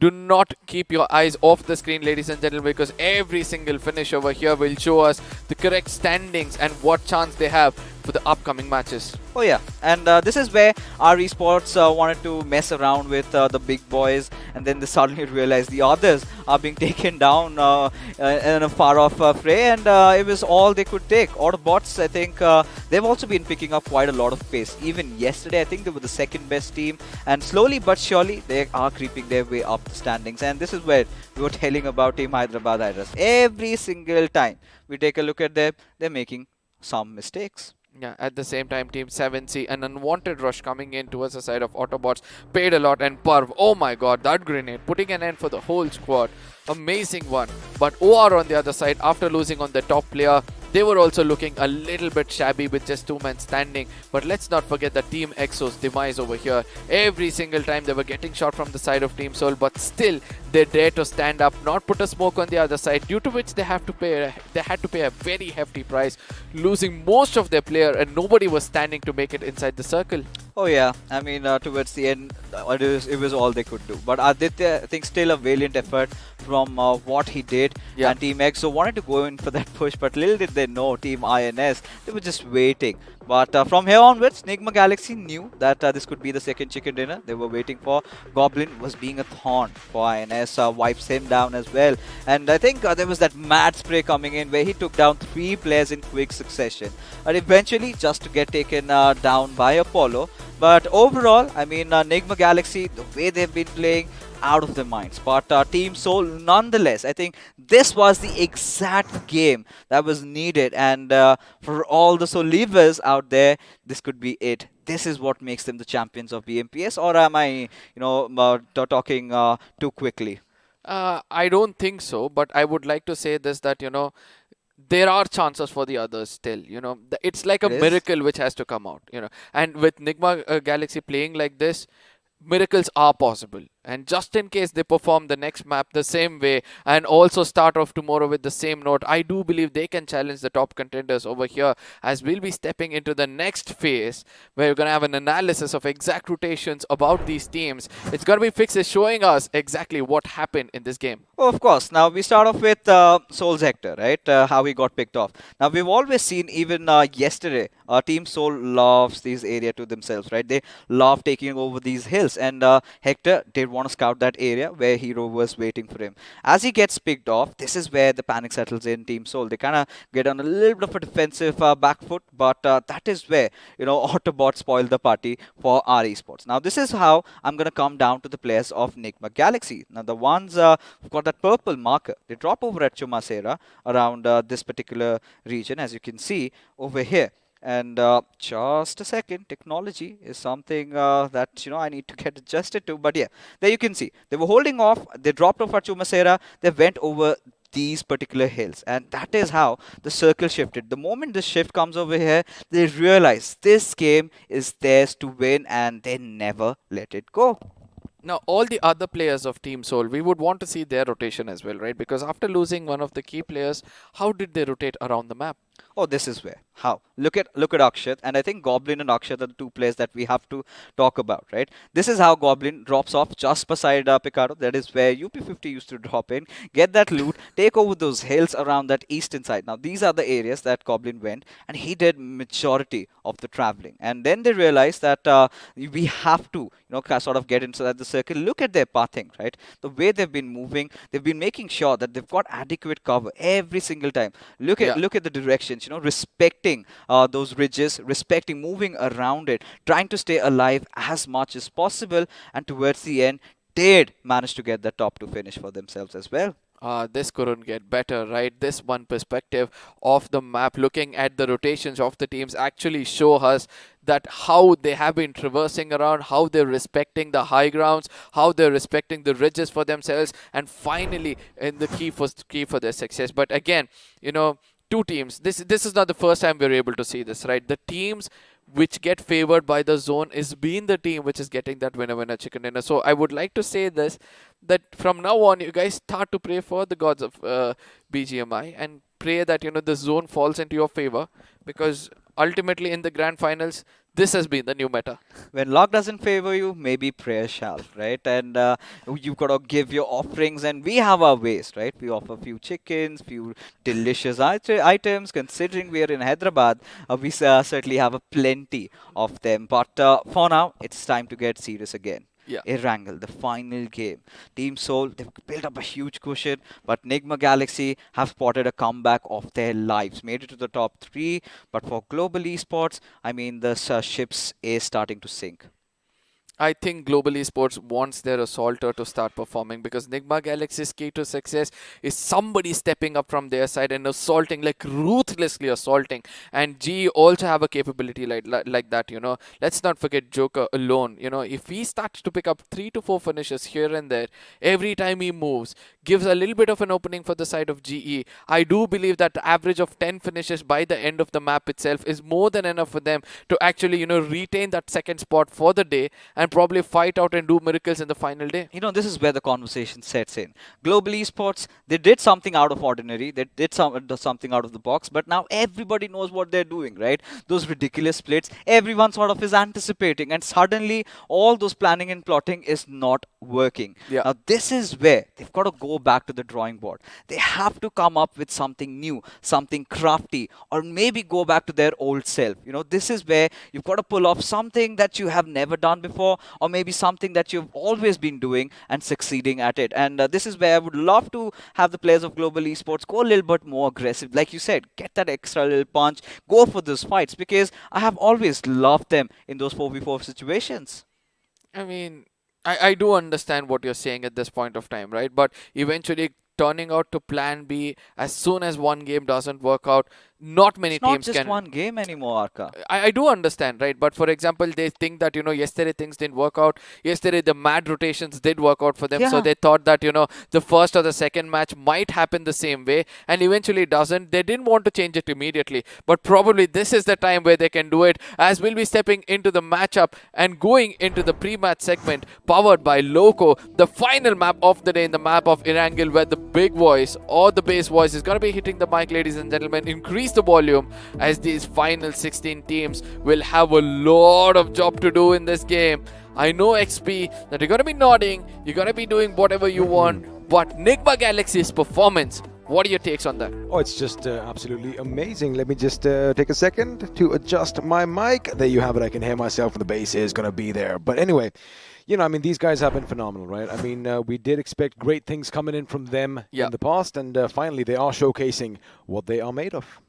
Do not keep your eyes off the screen, ladies and gentlemen, because every single finish over here will show us the correct standings and what chance they have for the upcoming matches. Oh yeah, and this is where our esports wanted to mess around with the big boys, and then they suddenly realized the others are being taken down in a far-off fray, and it was all they could take. Autobotz, I think, they've also been picking up quite a lot of pace. Even yesterday, I think they were the second best team, and slowly but surely, they are creeping their way up the standings. And this is where we were telling about Team Hyderabad Hydras. Every single time we take a look at them, they're making some mistakes. Yeah, at the same time, Team 7C, an unwanted rush coming in towards the side of Autobotz, paid a lot, and Parv, oh my god, that grenade, putting an end for the whole squad. Amazing one. But OR on the other side, after losing on the top player, they were also looking a little bit shabby with just 2 men standing. But let's not forget the Team EXO's demise over here. Every single time they were getting shot from the side of Team Soul, but still they dare to stand up, not put a smoke on the other side, due to which they had to pay a very hefty price, losing most of their player, and nobody was standing to make it inside the circle. Oh yeah, I mean towards the end it was all they could do. But Aditya, I think, still a valiant effort from what he did. Yeah. And Team EXO wanted to go in for that push, but little did they know Team INS, they were just waiting. But from here onwards, Nigma Galaxy knew that this could be the second chicken dinner they were waiting for. Goblin was being a thorn for INS, wipes him down as well. And I think there was that mad spray coming in where he took down 3 players in quick succession. And eventually just to get taken down by Apollo. But overall, I mean, Nigma Galaxy, the way they've been playing, out of their minds. But Team Soul, nonetheless, I think this was the exact game that was needed. And for all the Solivers out there, this could be it. This is what makes them the champions of BMPS. Or am I, talking too quickly? I don't think so, but I would like to say this, that, there are chances for the others still. It's like a miracle which has to come out. And with Nigma Galaxy playing like this, miracles are possible. And just in case they perform the next map the same way and also start off tomorrow with the same note, I do believe they can challenge the top contenders over here, as we'll be stepping into the next phase where we're going to have an analysis of exact rotations about these teams. It's going to be fixes showing us exactly what happened in this game. Oh, of course. Now we start off with Soul's Hector, right? How he got picked off. Now we've always seen, even yesterday, Team Soul loves these area to themselves, right? They love taking over these hills, and Hector did want to scout that area where Hero was waiting for him. As he gets picked off, this is where the panic settles in Team Soul. They kind of get on a little bit of a defensive back foot, but that is where, Autobotz spoiled the party for our esports. Now this is how I'm going to come down to the players of Nigma Galaxy. Now the ones who've got that purple marker, they drop over at Chumasera around this particular region, as you can see over here. And just a second, technology is something that I need to get adjusted to. But yeah, there you can see they were holding off. They dropped off at Chumasera. They went over these particular hills, and that is how the circle shifted. The moment this shift comes over here, they realize this game is theirs to win, and they never let it go. Now, all the other players of Team Soul, we would want to see their rotation as well, right? Because after losing one of the key players, how did they rotate around the map? Oh, this is where. How? Look at Akshat, and I think Goblin and Akshat are the 2 players that we have to talk about, right? This is how Goblin drops off just beside Picardo. That is where UP50 used to drop in, get that loot, take over those hills around that eastern side. Now, these are the areas that Goblin went, and he did majority of the traveling. And then they realized that we have to, sort of get inside the circle. Look at their pathing, right? The way they've been moving, they've been making sure that they've got adequate cover every single time. Look at the directions, respecting those ridges, respecting moving around it, trying to stay alive as much as possible, and towards the end did manage to get the top 2 finish for themselves as well. This couldn't get better, right? This one perspective of the map, looking at the rotations of the teams, actually show us that how they have been traversing around, how they're respecting the high grounds, how they're respecting the ridges for themselves, and finally in the key for their success. But again, 2 teams. This is not the first time we're able to see this, right? The teams which get favored by the zone is being the team which is getting that winner chicken dinner. So I would like to say this, that from now on you guys start to pray for the gods of BGMI and pray that the zone falls into your favor, because ultimately in the grand finals, this has been the new meta. When luck doesn't favor you, maybe prayer shall, right? And you've got to give your offerings, and we have our ways, right? We offer few chickens, few delicious items. Considering we are in Hyderabad, we certainly have a plenty of them. But for now, it's time to get serious again. Yeah. Erangel, the final game. Team Soul, they've built up a huge cushion, but Nigma Galaxy have spotted a comeback of their lives. Made it to the top 3, but for global esports, I mean, the ships is starting to sink. I think Global Esports wants their Assaulter to start performing, because Nigma Galaxy's key to success is somebody stepping up from their side and assaulting, like ruthlessly assaulting. And G also have a capability like that, you know. Let's not forget Joker alone. You know, if he starts to pick up 3 to 4 finishes here and there, every time he moves, gives a little bit of an opening for the side of GE. I do believe that the average of 10 finishes by the end of the map itself is more than enough for them to actually, you know, retain that second spot for the day and probably fight out and do miracles in the final day. You know, this is where the conversation sets in. Global Esports, they did something out of ordinary. They did something out of the box, but now everybody knows what they're doing, right? Those ridiculous splits, everyone sort of is anticipating, and suddenly all those planning and plotting is not working. Yeah. Now, this is where they've got to go back to the drawing board. They have to come up with something new, something crafty, or maybe go back to their old self. You know, this is where you've got to pull off something that you have never done before, or maybe something that you've always been doing and succeeding at it. And this is where I would love to have the players of Global Esports go a little bit more aggressive. Like you said, get that extra little punch, go for those fights, because I have always loved them in those 4v4 situations. I mean, I do understand what you're saying at this point of time, right? But eventually turning out to plan B as soon as one game doesn't work out, not many It's not teams just can. one game anymore, Arka. I do understand, right? But for example, they think that, you know, yesterday things didn't work out. Yesterday the mad rotations did work out for them. So Yeah. they thought that, you know, the first or the second match might happen the same way, and eventually it doesn't. They didn't want to change it immediately. But probably this is the time where they can do it, as we'll be stepping into the matchup and going into the pre-match segment powered by Loco, the final map of the day in the map of Erangel, where the big voice or the bass voice is going to be hitting the mic, ladies and gentlemen. Increase the volume, as these final 16 teams will have a lot of job to do in this game. I know, XP, that you're going to be nodding, you're going to be doing whatever you want, but Nigma Galaxy's performance, what are your takes on that? Oh, it's just absolutely amazing. Let me just take a second to adjust my mic. There you have it. I can hear myself, and the bass is going to be there. But anyway, you know, I mean, these guys have been phenomenal, right? I mean, we did expect great things coming in from them in the past, and finally they are showcasing what they are made of.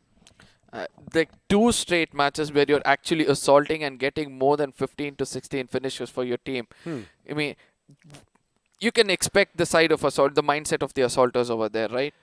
The 2 straight matches where you're actually assaulting and getting more than 15 to 16 finishes for your team. I mean, you can expect the side of assault, the mindset of the assaulters over there, right?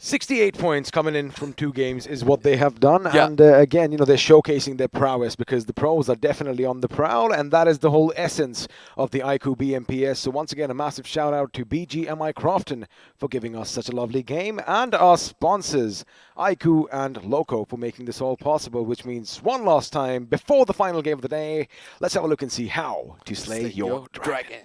68 points coming in from 2 games is what they have done. Yeah. And again, you know, they're showcasing their prowess, because the pros are definitely on the prowl, and that is the whole essence of the iQOO BMPS. So once again, a massive shout out to BGMI Crofton for giving us such a lovely game, and our sponsors, iQOO and Loco, for making this all possible, which means one last time before the final game of the day, let's have a look and see how to slay your dragon.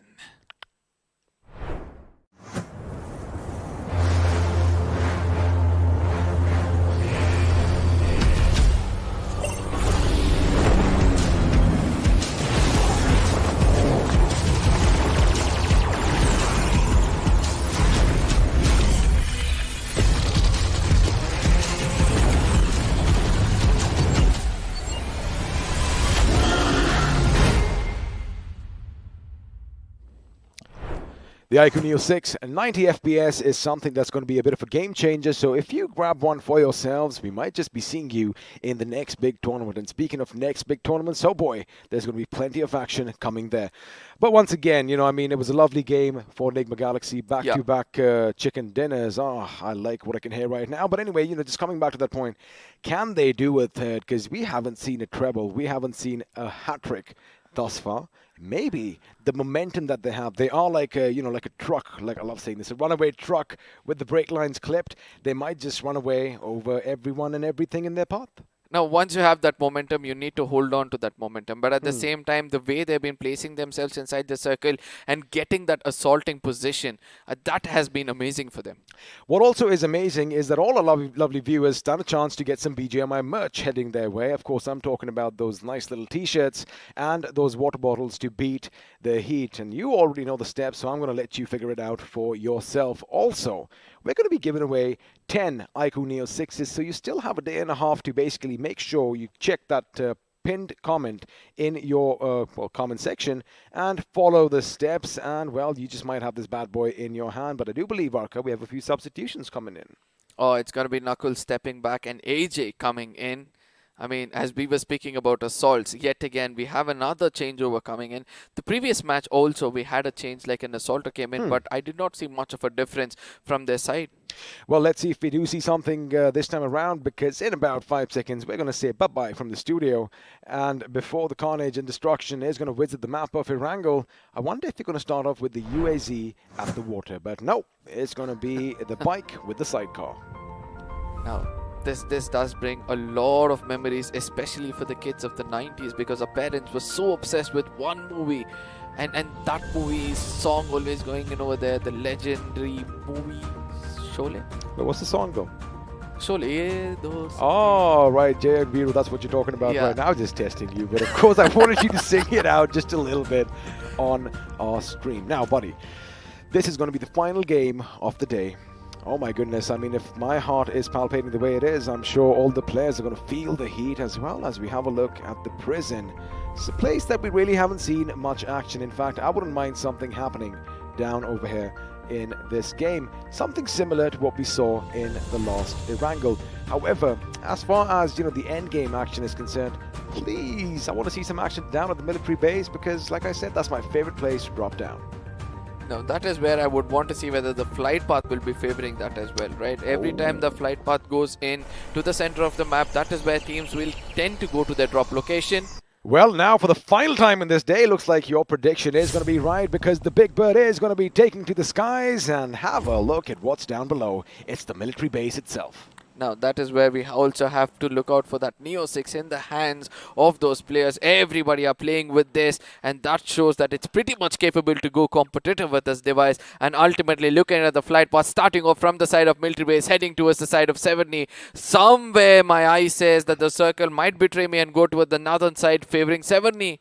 The iQOO Neo 6 and 90 FPS is something that's going to be a bit of a game changer, so if you grab one for yourselves, we might just be seeing you in the next big tournament. And speaking of next big tournaments, oh boy, there's going to be plenty of action coming there. But once again, you know, I mean, it was a lovely game for Enigma Galaxy, back-to-back chicken dinners. Oh, I like what I can hear right now. But anyway, you know, just coming back to that point, can they do a third? Because we haven't seen a treble, we haven't seen a hat-trick thus far. Maybe the momentum that they have, they are like a, you know, like a truck, like I love saying this, a runaway truck with the brake lines clipped. They might just run away over everyone and everything in their path. Now, once you have that momentum, you need to hold on to that momentum. But at the Hmm. same time, the way they've been placing themselves inside the circle and getting that assaulting position, that has been amazing for them. What also is amazing is that all our lovely viewers stand a chance to get some BGMI merch heading their way. Of course, I'm talking about those nice little t-shirts and those water bottles to beat the heat. And you already know the steps, so I'm going to let you figure it out for yourself. Also, we're going to be giving away 10 iQOO Neo 6s, so you still have a day and a half to basically make sure you check that pinned comment in your comment section and follow the steps, and well, you just might have this bad boy in your hand. But I do believe, Arka, we have a few substitutions coming in. Oh, it's going to be Knuckles stepping back and AJ coming in. I mean, as we were speaking about assaults, yet again, we have another changeover coming in. The previous match also, we had a change, like an assaulter came in, but I did not see much of a difference from their side. Well, let's see if we do see something this time around, because in about 5 seconds, we're going to say bye-bye from the studio. And before the carnage and destruction is going to visit the map of Erangel, I wonder if you're going to start off with the UAZ at the water. But no, it's going to be the bike with the sidecar. Now, this does bring a lot of memories, especially for the kids of the 90s, because our parents were so obsessed with one movie, and that movie's song always going in over there, the legendary movie Sholay. But what's the song though? Sholay. Oh, right, Jay and Viru, that's what you're talking about right now. I was just testing you, but of course I wanted you to sing it out just a little bit on our stream. Now, buddy, this is going to be the final game of the day. Oh my goodness, I mean, if my heart is palpitating the way it is, I'm sure all the players are going to feel the heat as well. As we have a look at the prison. It's a place that we really haven't seen much action. In fact, I wouldn't mind something happening down over here in this game. Something similar to what we saw in the last Erangel. However, as far as, you know, the end game action is concerned, please, I want to see some action down at the military base, because like I said, that's my favorite place to drop down. Now, that is where I would want to see whether the flight path will be favoring that as well, right? Every time the flight path goes in to the center of the map, that is where teams will tend to go to their drop location. Well, now for the final time in this day, looks like your prediction is going to be right, because the Big Bird is going to be taking to the skies. And have a look at what's down below. It's the military base itself. Now, that is where we also have to look out for that Neo 6 in the hands of those players. Everybody are playing with this, and that shows that it's pretty much capable to go competitive with this device. And ultimately, looking at the flight path, starting off from the side of military base, heading towards the side of Severny. Somewhere my eye says that the circle might betray me and go toward the northern side, favoring Severny.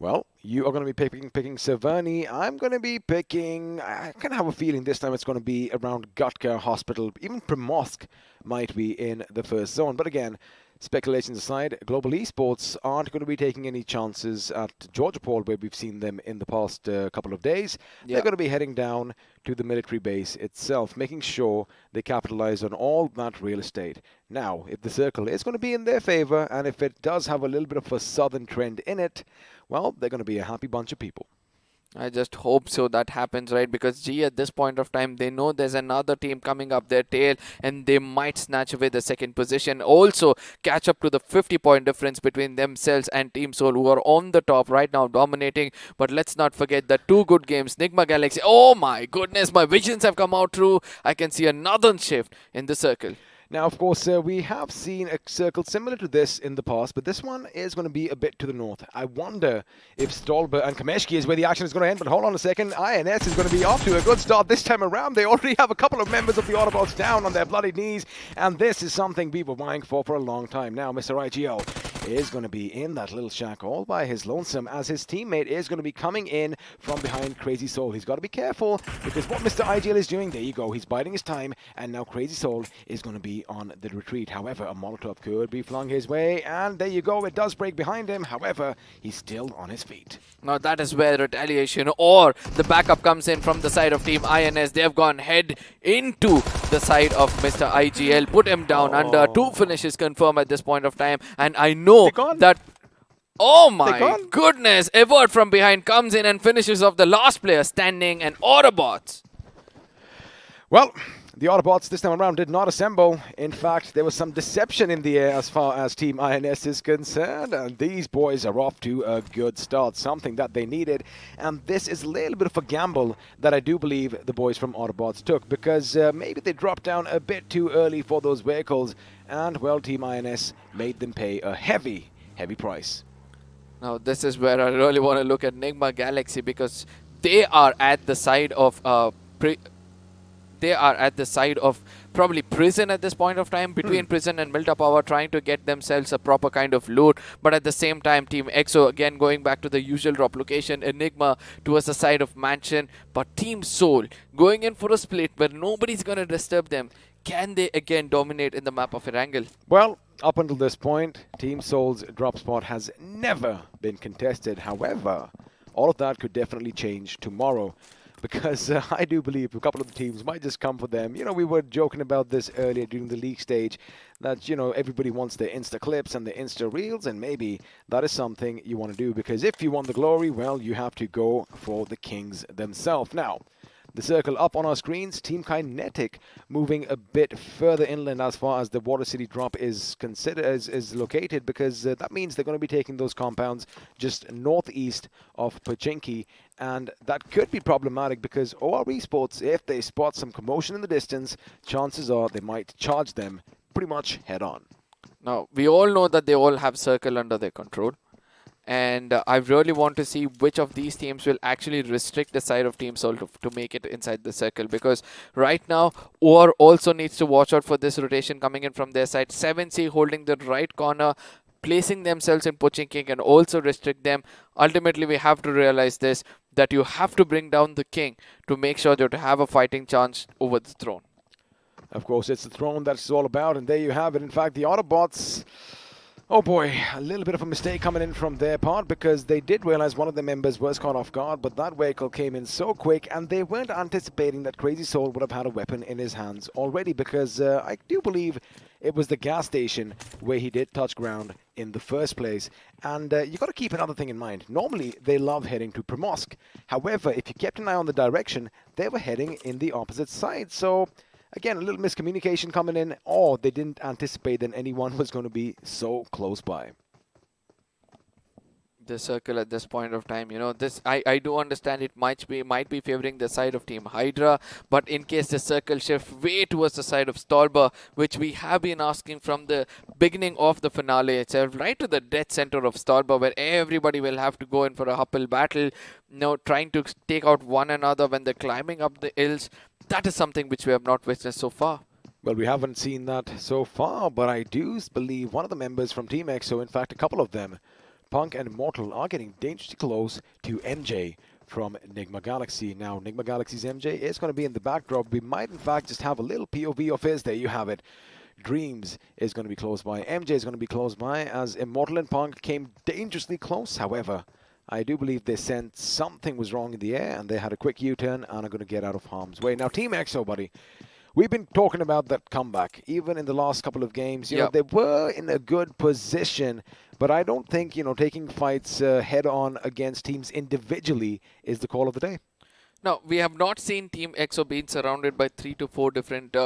Well, you are going to be picking Severny. I'm going to be picking... I kind of have a feeling this time it's going to be around Gutka Hospital. Even Primorsk might be in the first zone. But again, speculations aside, Global Esports aren't going to be taking any chances at Georgopol, where we've seen them in the past couple of days. Yeah. They're going to be heading down to the military base itself, making sure they capitalize on all that real estate. Now, if the circle is going to be in their favor, and if it does have a little bit of a southern trend in it, well, they're going to be a happy bunch of people. I just hope so that happens, right? Because, gee, at this point of time, they know there's another team coming up their tail, and they might snatch away the second position. Also, catch up to the 50-point difference between themselves and Team Soul, who are on the top right now, dominating. But let's not forget the two good games. Nigma Galaxy. Oh my goodness, my visions have come out true. I can see another shift in the circle. Now, of course, we have seen a circle similar to this in the past, but this one is going to be a bit to the north. I wonder if Stolber and Kameshki is where the action is going to end, but hold on a second. INS is going to be off to a good start this time around. They already have a couple of members of the Autobotz down on their bloody knees, and this is something we were vying for a long time. Now, Mr. IGL is going to be in that little shack all by his lonesome, as his teammate is going to be coming in from behind Crazy Soul. He's got to be careful, because what Mr. IGL is doing, there you go, he's biding his time, and now Crazy Soul is going to be on the retreat. However, a Molotov could be flung his way, and there you go, it does break behind him. However, he's still on his feet. Now that is where retaliation or the backup comes in from the side of Team INS. They have gone head into the side of Mr. IGL, put him down under. 2 finishes confirmed at this point of time, and I know that... Oh my goodness! Evert from behind comes in and finishes off the last player standing, and Autobotz. Well, the Autobots this time around did not assemble. In fact, there was some deception in the air as far as Team INS is concerned. And these boys are off to a good start, something that they needed. And this is a little bit of a gamble that I do believe the boys from Autobots took, because maybe they dropped down a bit too early for those vehicles. and, well, Team INS made them pay a heavy, heavy price. Now, this is where I really want to look at Nigma Galaxy, because they are at the side of probably Prison at this point of time, between Prison and Milta Power, trying to get themselves a proper kind of loot. But at the same time, Team EXO, again going back to the usual drop location, Enigma towards the side of Mansion. But Team Soul going in for a split where nobody's going to disturb them. Can they again dominate in the map of Erangel? Well, up until this point, Team Soul's drop spot has never been contested. However, all of that could definitely change tomorrow, because I do believe a couple of the teams might just come for them. You know, we were joking about this earlier during the league stage, that, you know, everybody wants their Insta clips and their Insta reels, and maybe that is something you want to do, because if you want the glory, well, you have to go for the Kings themselves. Now, the circle up on our screens, Team Kinetic moving a bit further inland as far as the Water City drop is located, because that means they're going to be taking those compounds just northeast of Pochinki, and that could be problematic, because OR Esports, if they spot some commotion in the distance, chances are they might charge them pretty much head on. Now, we all know that they all have circle under their control. And I really want to see which of these teams will actually restrict the side of Team Soul to make it inside the circle. Because right now, OR also needs to watch out for this rotation coming in from their side. 7C holding the right corner, placing themselves in Pochinki and also restrict them. Ultimately, we have to realize this, that you have to bring down the king to make sure that you have a fighting chance over the throne. Of course, it's the throne that's all about, and there you have it. In fact, the Autobotz... Oh boy, a little bit of a mistake coming in from their part, because they did realize one of the members was caught off guard, but that vehicle came in so quick, and they weren't anticipating that Crazy Soul would have had a weapon in his hands already, because I do believe it was the gas station where he did touch ground in the first place. And you got to keep another thing in mind. Normally, they love heading to Primorsk. However, if you kept an eye on the direction, they were heading in the opposite side. So again, a little miscommunication coming in, or they didn't anticipate that anyone was going to be so close by. The circle at this point of time, you know, this I do understand it might be favoring the side of Team Hydra, but in case the circle shift way towards the side of Stolber, which we have been asking from the beginning of the finale itself, right to the death center of Stolber, where everybody will have to go in for a Huppel battle, you know, trying to take out one another when they're climbing up the hills. That is something which we have not witnessed so far. Well, we haven't seen that so far, but I do believe one of the members from Team EXO, in fact, a couple of them, Punk and Immortal, are getting dangerously close to MJ from Nigma Galaxy. Now, Nigma Galaxy's MJ is going to be in the backdrop. We might, in fact, just have a little POV of his. There you have it. Dreams is going to be close by. MJ is going to be close by, as Immortal and Punk came dangerously close. However, I do believe they sensed something was wrong in the air, and they had a quick U-turn and are going to get out of harm's way. Now, Team EXO, buddy, we've been talking about that comeback. Even in the last couple of games, you know, they were in a good position, but I don't think, you know, taking fights head-on against teams individually is the call of the day. Now, we have not seen Team EXO being surrounded by 3 to 4 different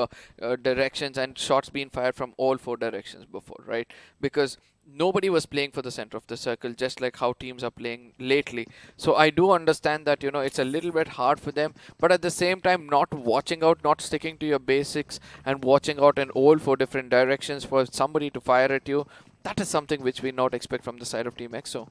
directions and shots being fired from all 4 directions before, right? Because nobody was playing for the center of the circle, just like how teams are playing lately. So I do understand that, you know, it's a little bit hard for them, but at the same time, not watching out, not sticking to your basics and watching out in all 4 different directions for somebody to fire at you, that is something which we not expect from the side of Team EXO.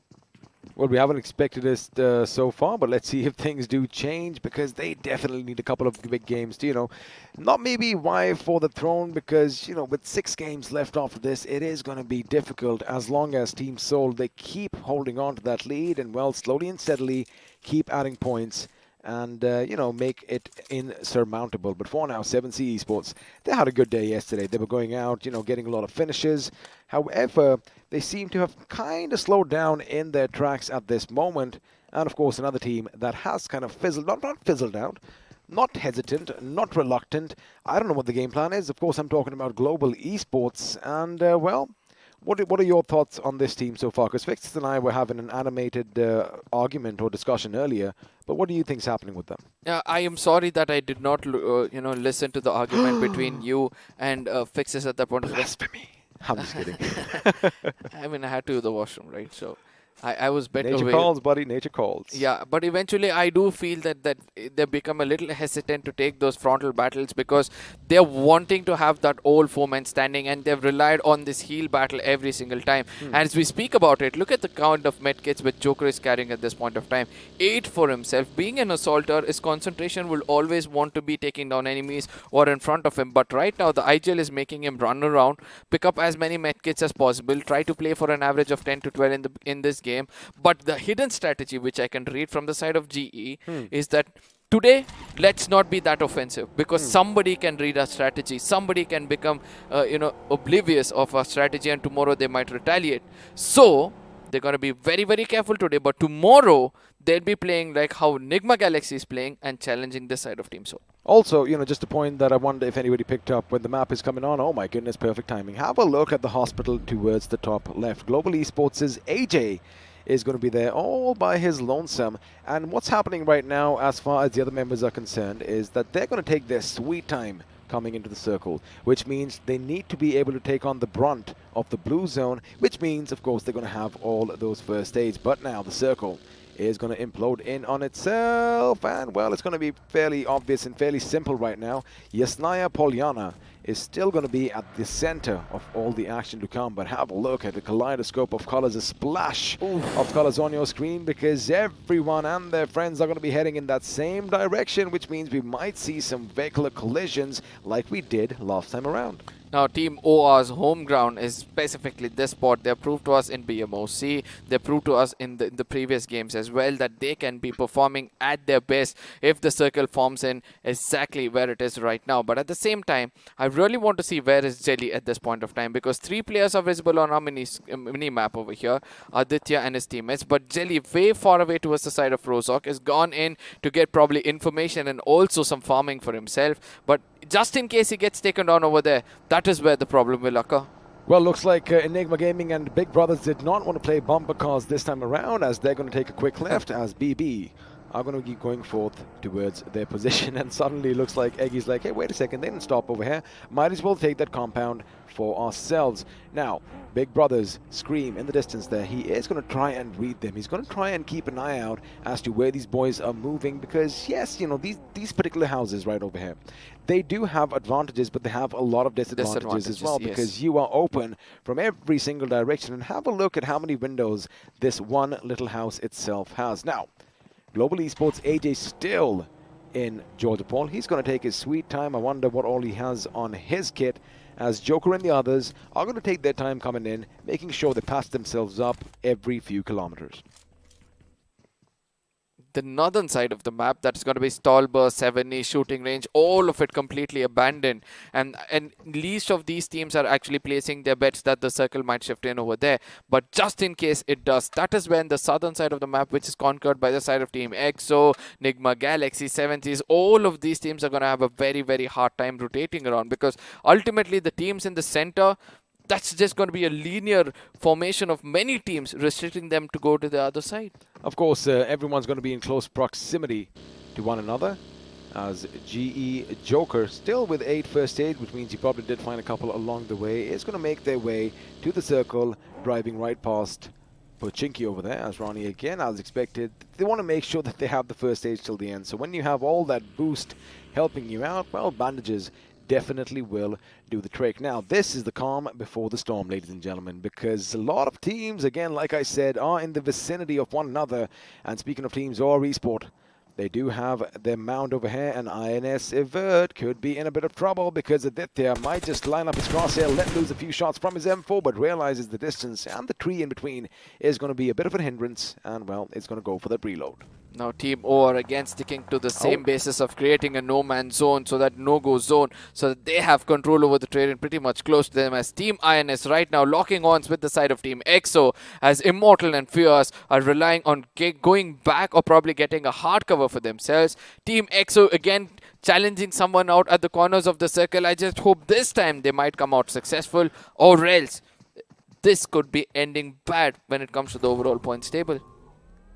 Well, we haven't expected this so far, but let's see if things do change, because they definitely need a couple of big games to, you know, not maybe vie for the throne, because, you know, with 6 games left after this, it is going to be difficult as long as Team Soul, they keep holding on to that lead and, well, slowly and steadily keep adding points and, you know, make it insurmountable. But for now, 7C Esports, they had a good day yesterday. They were going out, you know, getting a lot of finishes. However, they seem to have kind of slowed down in their tracks at this moment. And, of course, another team that has kind of fizzled, not fizzled out, not hesitant, not reluctant. I don't know what the game plan is. Of course, I'm talking about Global Esports. And, well, what are your thoughts on this team so far? Because Fix and I were having an animated argument or discussion earlier. But what do you think is happening with them? I am sorry that I did not, you know, listen to the argument between you and Fixes at that point. Blasphemy. I'm just kidding. I mean, I had to use the washroom, right? So I was bet Nature away. calls, buddy. Nature calls. Yeah, but eventually I do feel that they become a little hesitant to take those frontal battles because they're wanting to have that old four-man standing, and they've relied on this heal battle every single time. And as we speak about it, look at the count of medkits which Joker is carrying at this point of time. 8 for himself. Being an assaulter, his concentration will always want to be taking down enemies or in front of him. But right now, the IGL is making him run around, pick up as many medkits as possible, try to play for an average of 10 to 12 in this game. But the hidden strategy, which I can read from the side of GE, is that today, let's not be that offensive because somebody can read our strategy. Somebody can become, oblivious of our strategy, and tomorrow they might retaliate. So they're going to be very, very careful today. But tomorrow, they'll be playing like how Nigma Galaxy is playing and challenging this side of Team Soul. Also, just a point that I wonder if anybody picked up when the map is coming on. Oh my goodness, perfect timing. Have a look at the hospital towards the top left. Global Esports' AJ is going to be there all by his lonesome. And what's happening right now as far as the other members are concerned is that they're going to take their sweet time coming into the circle, which means they need to be able to take on the brunt of the blue zone, which means, of course, they're going to have all those first aids. But now the circle is going to implode in on itself, and well, it's going to be fairly obvious and fairly simple right now. Yasnaya Polyana is still going to be at the center of all the action to come, but have a look at the kaleidoscope of colors, a splash of colors on your screen, because everyone and their friends are going to be heading in that same direction, which means we might see some vehicular collisions like we did last time around. Now, Team OR's home ground is specifically this spot. They proved to us in BMOC. They proved to us in the previous games as well that they can be performing at their best if the circle forms in exactly where it is right now. But at the same time, I really want to see where is Jelly at this point of time, because 3 players are visible on our mini map over here, Aditya and his teammates. But Jelly, way far away towards the side of Rozok, has gone in to get probably information and also some farming for himself. But just in case he gets taken down over there, that is where the problem will occur. Well, looks like Enigma Gaming and Big Brothers did not want to play bumper cars this time around, as they're going to take a quick left as BB are going to keep going forth towards their position. And suddenly it looks like Eggy's like, hey, wait a second, they didn't stop over here. Might as well take that compound for ourselves. Now, Big Brothers scream in the distance there. He is going to try and read them. He's going to try and keep an eye out as to where these boys are moving, because yes, these particular houses right over here, they do have advantages, but they have a lot of disadvantages as well, because you are open from every single direction. And have a look at how many windows this one little house itself has. Now, Global Esports AJ still in Georgia Paul. He's going to take his sweet time. I wonder what all he has on his kit, as Joker and the others are going to take their time coming in, making sure they pass themselves up every few kilometers. The northern side of the map, that's going to be Stallburst, 70, shooting range, all of it completely abandoned. And least of these teams are actually placing their bets that the circle might shift in over there. But just in case it does, that is when the southern side of the map, which is conquered by the side of Team EXO, Nigma Galaxy, 70s, all of these teams are going to have a very, very hard time rotating around, because ultimately the teams in the center, that's just going to be a linear formation of many teams, restricting them to go to the other side. Of course, everyone's going to be in close proximity to one another, as GE Joker, still with 8 first aid, which means he probably did find a couple along the way, is going to make their way to the circle, driving right past Pochinki over there, as Ronnie again, as expected. They want to make sure that they have the first aid till the end. So when you have all that boost helping you out, well, bandages definitely will do the trick. Now, this is the calm before the storm, ladies and gentlemen, because a lot of teams, again, like I said, are in the vicinity of one another. And speaking of teams or esport, they do have their mound over here, and INS Evert could be in a bit of trouble, because Aditya might just line up his crosshair, let loose a few shots from his M4, but realizes the distance and the tree in between is going to be a bit of a hindrance, and well, it's going to go for the reload. Now Team O are again sticking to the same basis of creating a no-man zone, so that no-go zone, so that they have control over the terrain pretty much close to them, as Team INS right now locking arms with the side of Team EXO, as Immortal and Fierce are relying on going back or probably getting a hard cover for themselves. Team EXO again challenging someone out at the corners of the circle. I just hope this time they might come out successful, or else this could be ending bad when it comes to the overall points table.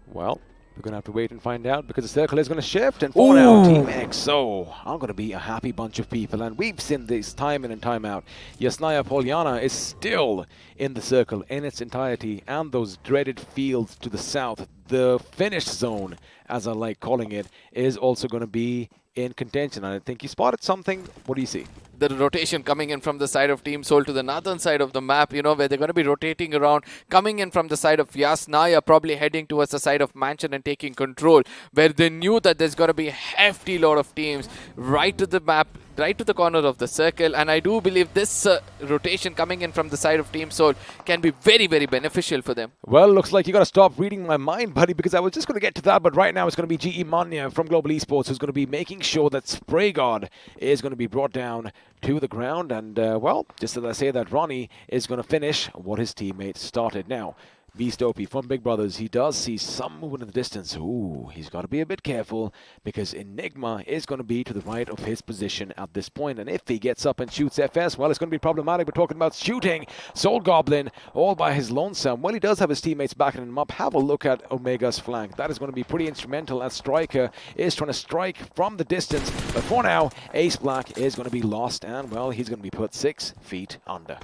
Well, We're going to have to wait and find out because the circle is going to shift. And for now, Team XO are going to be a happy bunch of people. And we've seen this time in and time out. Yasnaya Polyana is still in the circle in its entirety. And those dreaded fields to the south, the finish zone, as I like calling it, is also going to be in contention. And I think you spotted something. What do you see? The rotation coming in from the side of Team Soul to the northern side of the map, you know, where they're going to be rotating around, coming in from the side of Yasnaya, probably heading towards the side of Mansion and taking control, where they knew that there's going to be a hefty lot of teams right to the map, right to the corner of the circle. And I do believe this rotation coming in from the side of Team Soul can be very, very beneficial for them. Well, looks like you got to stop reading my mind, buddy, because I was just going to get to that. But right now it's going to be GE Manya from Global Esports who's going to be making sure that Spray God is going to be brought down to the ground. And, well, just as I say that, Ronnie is going to finish what his teammates started. Now, Beast OP from Big Brothers, he does see some movement in the distance. Ooh, he's got to be a bit careful because Enigma is going to be to the right of his position at this point. And if he gets up and shoots FS, well, it's going to be problematic. We're talking about shooting Soul Goblin all by his lonesome. Well, he does have his teammates backing him up. Have a look at Omega's flank. That is going to be pretty instrumental as Striker is trying to strike from the distance. But for now, Ace Black is going to be lost and, well, he's going to be put 6 feet under.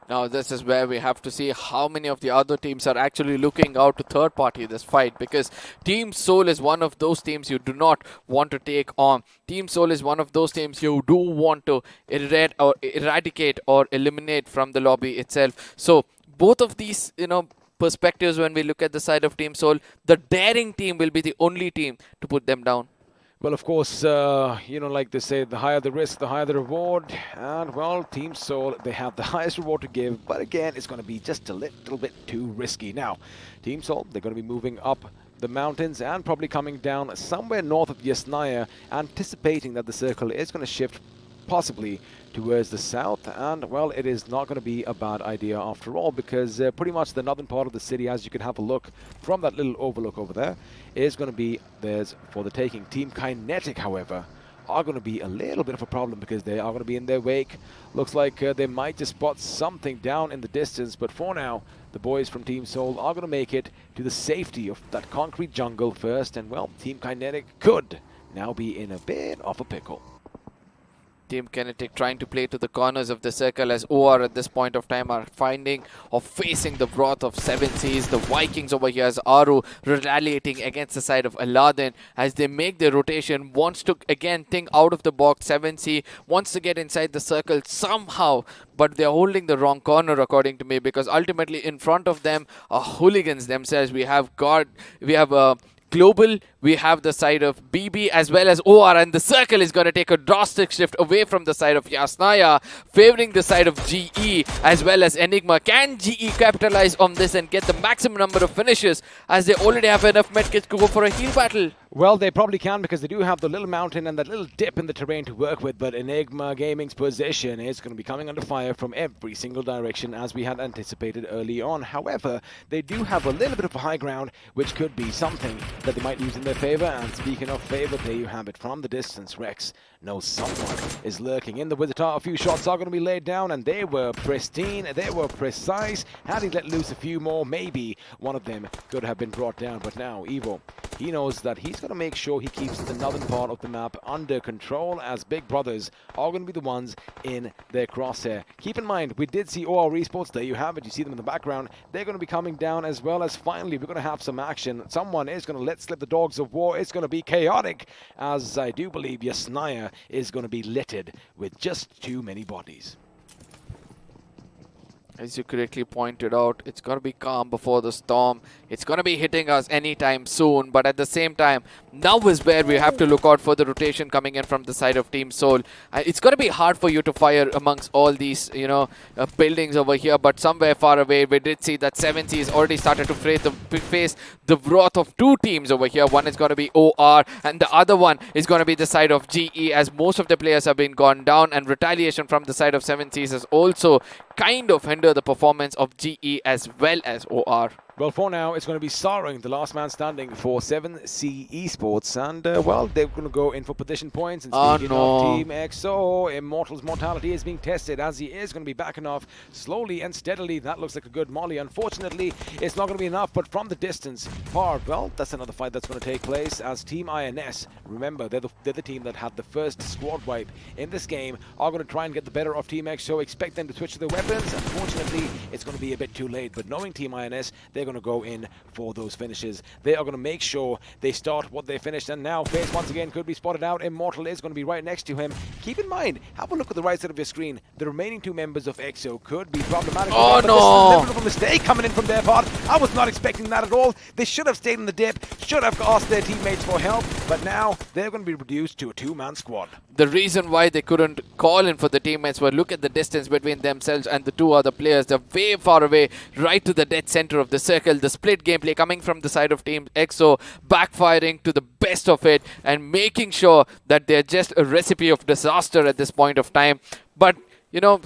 Now this is where we have to see how many of the other teams are actually looking out to third party this fight, because Team Soul is one of those teams you do not want to take on. Team Soul is one of those teams you do want to eradicate or eliminate from the lobby itself. So both of these, you know, perspectives, when we look at the side of Team Soul, the daring team will be the only team to put them down. Well, of course, you know, like they say, the higher the risk, the higher the reward. And, well, Team Soul, they have the highest reward to give. But again, it's going to be just a little bit too risky. Now, Team Soul, they're going to be moving up the mountains and probably coming down somewhere north of Yasnaya, anticipating that the circle is going to shift possibly towards the south. And, well, it is not going to be a bad idea after all, because pretty much the northern part of the city, as you can have a look from that little overlook over there, is going to be theirs for the taking. Team Kinetic, however, are going to be a little bit of a problem because they are going to be in their wake. Looks like they might just spot something down in the distance, but for now, the boys from Team Soul are going to make it to the safety of that concrete jungle first. And, well, Team Kinetic could now be in a bit of a pickle. Team Kinetic trying to play to the corners of the circle, as OR at this point of time are finding or facing the wrath of 7 Seas. The Vikings over here as Aru retaliating against the side of Aladdin as they make their rotation. Wants to again think out of the box. 7C wants to get inside the circle somehow, but they're holding the wrong corner according to me, because ultimately in front of them are hooligans themselves. We have Global, we have the side of BB as well as OR, and the circle is going to take a drastic shift away from the side of Yasnaya, favoring the side of GE as well as Enigma. Can GE capitalize on this and get the maximum number of finishes, as they already have enough medkits to go for a heal battle? Well, they probably can, because they do have the little mountain and that little dip in the terrain to work with, but Enigma Gaming's position is going to be coming under fire from every single direction as we had anticipated early on. However, they do have a little bit of a high ground, which could be something that they might use in their favor. And speaking of favor, there you have it from the distance. Rex knows someone is lurking in the Wizard Tower. A few shots are going to be laid down, and they were pristine, they were precise. Had he let loose a few more, maybe one of them could have been brought down. But now Evo, he knows that he's going to make sure he keeps the northern part of the map under control, as Big Brothers are going to be the ones in their crosshair. Keep in mind, we did see OR Esports. There you have it. You see them in the background. They're going to be coming down, as well as finally we're going to have some action. Someone is going to let slip the dogs of war. It's going to be chaotic, as I do believe Yasnaya is going to be littered with just too many bodies. As you correctly pointed out, it's going to be calm before the storm. It's going to be hitting us anytime soon. But at the same time, now is where we have to look out for the rotation coming in from the side of Team Soul. It's going to be hard for you to fire amongst all these, buildings over here. But somewhere far away, we did see that 7C's already started to face the wrath of 2 teams over here. One is going to be OR, and the other one is going to be the side of GE, as most of the players have been gone down. And retaliation from the side of 7C's has also kind of hindered the performance of GE as well as OR. Well, for now, it's going to be Saring, the last man standing for 7C Esports. And, well, they're going to go in for position points. And speaking of Team XO, Immortal's mortality is being tested as he is going to be backing off slowly and steadily. That looks like a good molly. Unfortunately, it's not going to be enough, but from the distance, far, well, that's another fight that's going to take place as Team INS, remember, they're the team that had the first squad wipe in this game, are going to try and get the better of Team XO. Expect them to switch to their weapons. Unfortunately, it's going to be a bit too late, but knowing Team INS, they're going to go in for those finishes. They are going to make sure they start what they finished, and now FaZe once again could be spotted out. Immortal is going to be right next to him. Keep in mind, have a look at the right side of your screen. The remaining two members of EXO could be problematic. Oh, but no! This is a little bit of a mistake coming in from their part. I was not expecting that at all. They should have stayed in the dip, should have asked their teammates for help, but now they're going to be reduced to a two-man squad. The reason why they couldn't call in for the teammates were look at the distance between themselves and the two other players. They're way far away, right to the dead center of the circle. The split gameplay coming from the side of Team EXO, backfiring to the best of it and making sure that they're just a recipe of disaster at this point of time. But, you know,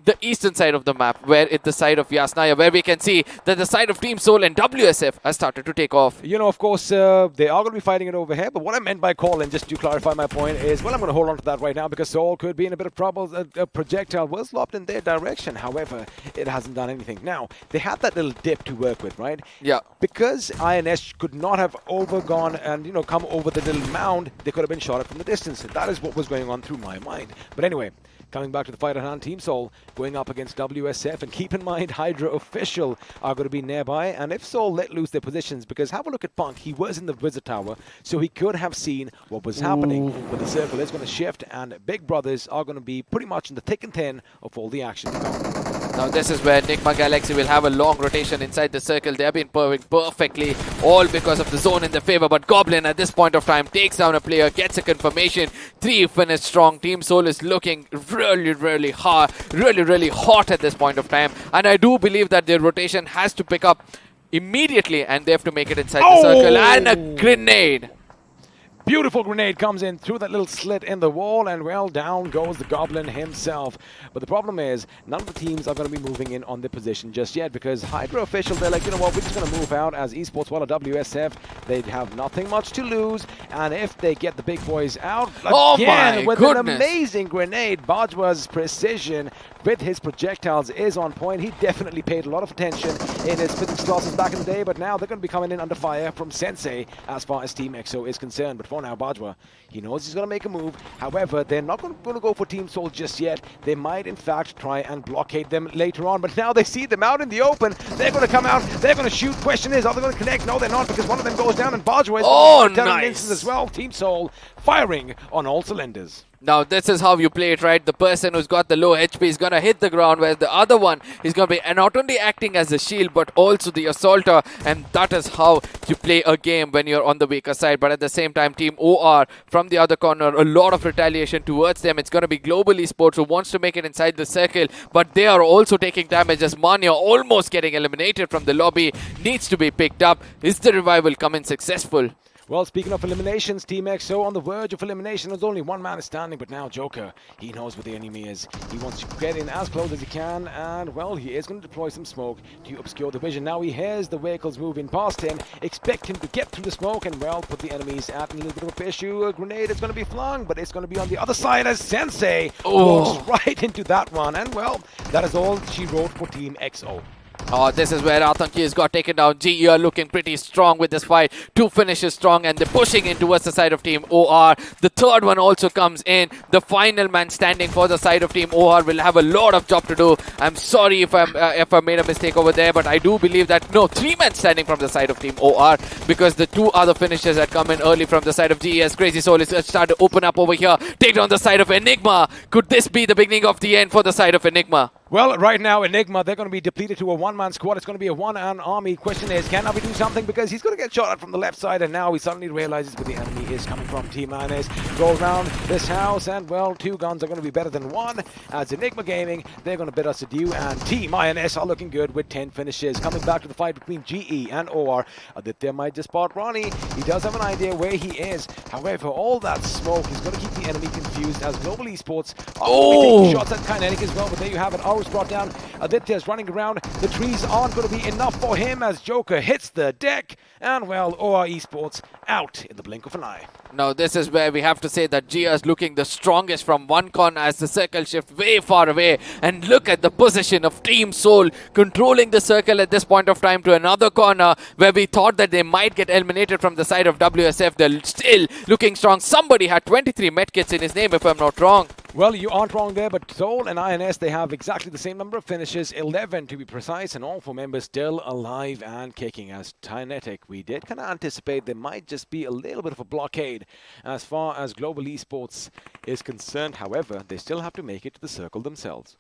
the eastern side of the map, where it's the side of Yasnaya, where we can see that the side of Team Soul and WSF has started to take off. You know, of course, they are going to be fighting it over here, but what I meant by call-in, just to clarify my point, is, well, I'm going to hold on to that right now because Soul could be in a bit of trouble. A projectile was lobbed in their direction. However, it hasn't done anything. Now, they had that little dip to work with, right? Yeah. Because INS could not have overgone and, you know, come over the little mound, they could have been shot at from the distance. That is what was going on through my mind. But anyway, coming back to the fight at hand, Team Soul going up against WSF, and keep in mind Hydra official are going to be nearby, and if Soul let loose their positions, because have a look at Punk, he was in the Wizard Tower, so he could have seen what was happening, but the circle is going to shift, and Big Brothers are going to be pretty much in the thick and thin of all the action. Now this is where Nigma Galaxy will have a long rotation inside the circle. They have been purring perfectly, all because of the zone in their favor. But Goblin at this point of time takes down a player, gets a confirmation. 3 finished strong. Team Soul is looking really hard, really hot at this point of time. And I do believe that their rotation has to pick up immediately, and they have to make it inside the circle. And a grenade. Beautiful grenade comes in through that little slit in the wall, and well, down goes the Goblin himself. But the problem is, none of the teams are going to be moving in on their position just yet, because Hydra official, they're like, you know what, we're just going to move out as Esports while at WSF. They'd have nothing much to lose, and if they get the big boys out, again, with an amazing grenade, Bajwa's precision with his projectiles is on point. He definitely paid a lot of attention in his physics classes back in the day, but now they're going to be coming in under fire from Sensei as far as Team EXO is concerned. But for now, Bajwa, he knows he's going to make a move. However, they're not going to go for Team Soul just yet. They might, in fact, try and blockade them later on, but now they see them out in the open. They're going to come out. They're going to shoot. Question is, are they going to connect? No, they're not, because one of them goes down, and Bajwa is telling instance as well. Team Soul firing on all cylinders. Now this is how you play it, right? The person who's got the low HP is going to hit the ground, whereas the other one is going to be not only acting as a shield but also the assaulter, and that is how you play a game when you're on the weaker side. But at the same time, Team OR from the other corner, a lot of retaliation towards them. It's going to be Global Esports who wants to make it inside the circle, but they are also taking damage as Mania, almost getting eliminated from the lobby, needs to be picked up. Is the revival coming successful? Well, speaking of eliminations, Team EXO on the verge of elimination. There's only one man standing, but now Joker, he knows what the enemy is. He wants to get in as close as he can, and, well, he is going to deploy some smoke to obscure the vision. Now he hears the vehicles moving past him. Expect him to get through the smoke and, well, put the enemies at a little bit of a issue. A grenade is going to be flung, but it's going to be on the other side as Sensei walks right into that one. And, well, that is all she wrote for Team EXO. Oh, this is where Atanki has got taken down. GE are looking pretty strong with this fight. 2 finishes strong, and they're pushing in towards the side of Team OR. The third one also comes in. The final man standing for the side of Team OR will have a lot of job to do. I'm sorry if I made a mistake over there, but I do believe that, no, 3 men standing from the side of Team OR, because the 2 other finishes had come in early from the side of GE as Crazy Soul is starting to open up over here. Take down the side of Enigma. Could this be the beginning of the end for the side of Enigma? Well, right now, Enigma, they're going to be depleted to a one-man squad. It's going to be a one-man army. Question is, can Navi do something? Because he's going to get shot at from the left side, and now he suddenly realizes where the enemy is coming from. Team INS go around this house, and, well, 2 guns are going to be better than 1. As Enigma Gaming, they're going to bid us adieu, and Team INS are looking good with 10 finishes. Coming back to the fight between GE and OR, Aditya might just spot Ronnie. He does have an idea where he is. However, all that smoke is going to keep the enemy confused, as Global Esports are taking shots at Kinetic as well, but there you have it. is brought down. Aditya's running around. The trees aren't going to be enough for him as Joker hits the deck. And well, OR Esports out in the blink of an eye. Now this is where we have to say that Gia is looking the strongest from one corner as the circle shift way far away. And look at the position of Team Soul controlling the circle at this point of time to another corner where we thought that they might get eliminated from the side of WSF. They're still looking strong. Somebody had 23 medkits in his name if I'm not wrong. Well, you aren't wrong there, but Soul and INS, they have exactly the same number of finishes, 11 to be precise, and all 4 members still alive and kicking. As Kinetic, we did kind of anticipate there might just be a little bit of a blockade as far as Global Esports is concerned. However, they still have to make it to the circle themselves.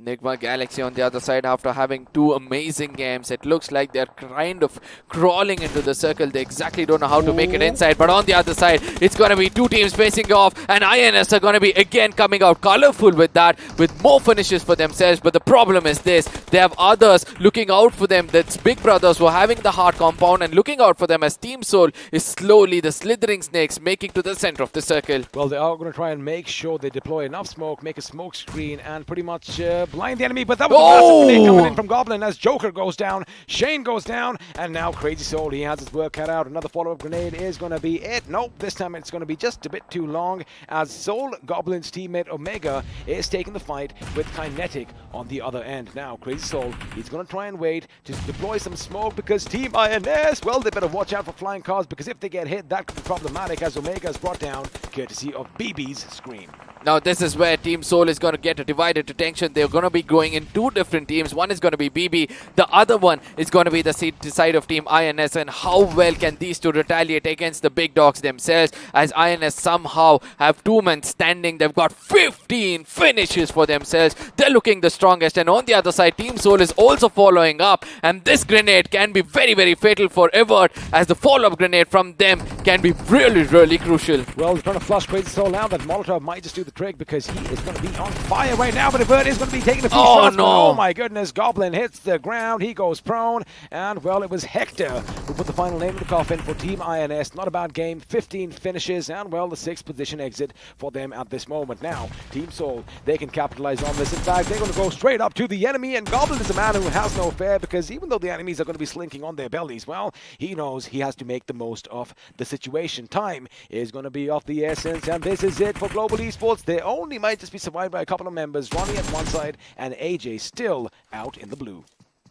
Nigma Galaxy on the other side after having 2 amazing games. It looks like they're kind of crawling into the circle. They exactly don't know how to make it inside. But on the other side, it's going to be 2 teams facing off. And INS are going to be again coming out colorful with that, with more finishes for themselves. But the problem is this. They have others looking out for them. That's Big Brothers who are having the hard compound and looking out for them as Team Soul is slowly the slithering snakes making to the center of the circle. Well, they are going to try and make sure they deploy enough smoke, make a smoke screen, and pretty much blind the enemy, but that was a massive grenade coming in from Goblin as Joker goes down, Shane goes down, and now Crazy Soul, he has his work cut out. Another follow-up grenade is going to be it. Nope, this time it's going to be just a bit too long as Soul Goblin's teammate Omega is taking the fight with Kinetic on the other end. Now, Crazy Soul, he's going to try and wait to deploy some smoke because Team INS, well, they better watch out for flying cars because if they get hit, that could be problematic as Omega is brought down courtesy of BB's scream. Now this is where Team Soul is going to get a divided attention. They're going to be going in 2 different teams. One is going to be BB. The other one is going to be the side of Team INS. And how well can these 2 retaliate against the big dogs themselves as INS somehow have 2 men standing. They've got 15 finishes for themselves. They're looking the strongest. And on the other side, Team Soul is also following up. And this grenade can be very, very fatal for Evert as the follow-up grenade from them can be really, really crucial. Well, they're trying to flush Crazy Soul now. That Molotov might just do the trick because he is going to be on fire right now, but Evert is going to be taking a few shots. No. Oh my goodness, Goblin hits the ground, he goes prone, and well, it was Hector who put the final name in the coffin for Team INS. Not a bad game, 15 finishes, and well, the 6th position exit for them at this moment. Now, Team Soul, they can capitalize on this. In fact, they're going to go straight up to the enemy, and Goblin is a man who has no fear because even though the enemies are going to be slinking on their bellies, well, he knows he has to make the most of the situation. Time is going to be of the essence, and this is it for Global Esports. They only might just be survived by a couple of members, Ronnie at one side and AJ still out in the blue.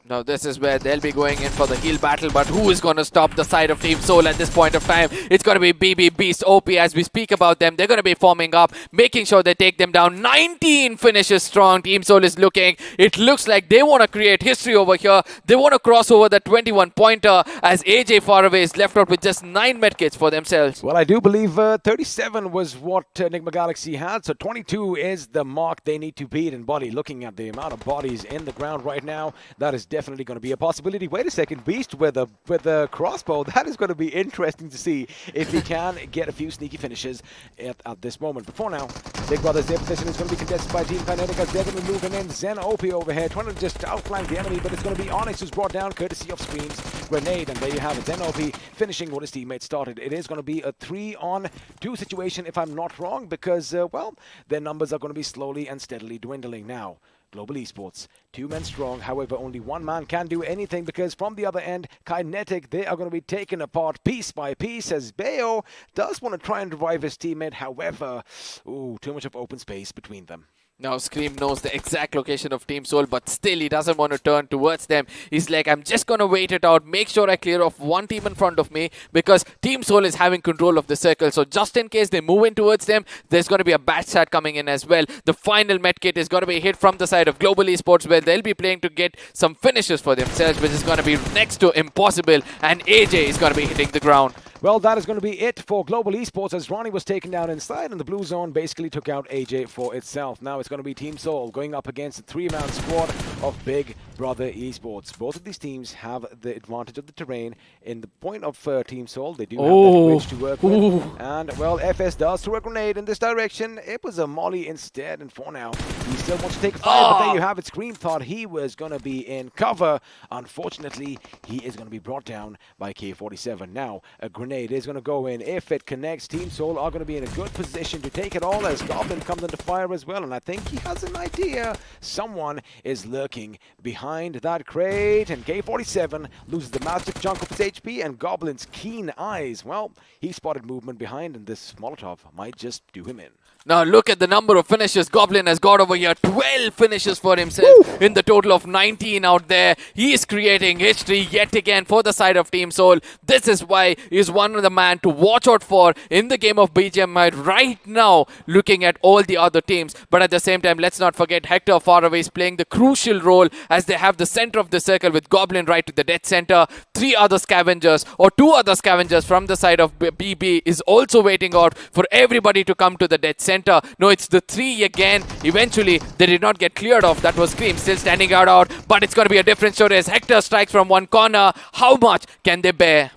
Now this is where they'll be going in for the heal battle, but who is going to stop the side of Team Soul at this point of time? It's going to be BB, Beast, OP as we speak about them. They're going to be forming up, making sure they take them down. 19 finishes strong. Team Soul is looking. It looks like they want to create history over here. They want to cross over the 21-pointer as AJ Faraway is left out with just 9 medkits for themselves. Well, I do believe 37 was what Enigma Galaxy had, so 22 is the mark they need to beat. And Buddy, looking at the amount of bodies in the ground right now, that is definitely going to be a possibility. Wait a second, Beast with the crossbow. That is going to be interesting to see if he can get a few sneaky finishes at this moment. But for now, Big Brothers, their position is going to be contested by Team Kinetic as they're going to be moving in. Zen OP over here, trying to just outflank the enemy, but it's going to be Onyx who's brought down courtesy of Scream's grenade, and there you have it. Zen OP finishing what his teammates started. It is going to be a 3-on-2 situation, if I'm not wrong, because, well, their numbers are going to be slowly and steadily dwindling now. Global Esports, 2 men strong, however only 1 man can do anything because from the other end, Kinetic, they are going to be taken apart piece by piece as Bayo does want to try and revive his teammate, however, too much of open space between them. Now Scream knows the exact location of Team Soul, but still he doesn't want to turn towards them. He's like, I'm just going to wait it out, make sure I clear off 1 team in front of me because Team Soul is having control of the circle. So just in case they move in towards them, there's going to be a bad shot coming in as well. The final medkit is going to be hit from the side of Global Esports where they'll be playing to get some finishes for themselves, which is going to be next to impossible, and AJ is going to be hitting the ground. Well, that is going to be it for Global Esports as Ronnie was taken down inside and the blue zone basically took out AJ for itself. Now it's going to be Team Soul going up against a 3-man squad of Big Brother Esports. Both of these teams have the advantage of the terrain. In the point of Team Soul, they do have that bridge to work with. And, well, FS does throw a grenade in this direction. It was a molly instead, and for now, he still wants to take a fire, but there you have it. Scream thought he was going to be in cover. Unfortunately, he is going to be brought down by K-47. Now, a grenade grenade is going to go in. If it connects, Team Soul are going to be in a good position to take it all as Goblin comes under fire as well. And I think he has an idea. Someone is lurking behind that crate. And K47 loses the massive chunk of his HP. And Goblin's keen eyes, well, he spotted movement behind. And this Molotov might just do him in. Now look at the number of finishes Goblin has got over here. 12 finishes for himself in the total of 19 out there. He is creating history yet again for the side of Team Soul. This is why he's one of the man to watch out for in the game of BGMI right now, looking at all the other teams. But at the same time, let's not forget Hector far away is playing the crucial role as they have the center of the circle with Goblin right to the dead center. 2 other scavengers from the side of BB is also waiting out for everybody to come to the dead center. No, it's the 3 again. Eventually, they did not get cleared off. That was Scream still standing out. But it's going to be a different story as Hector strikes from one corner. How much can they bear?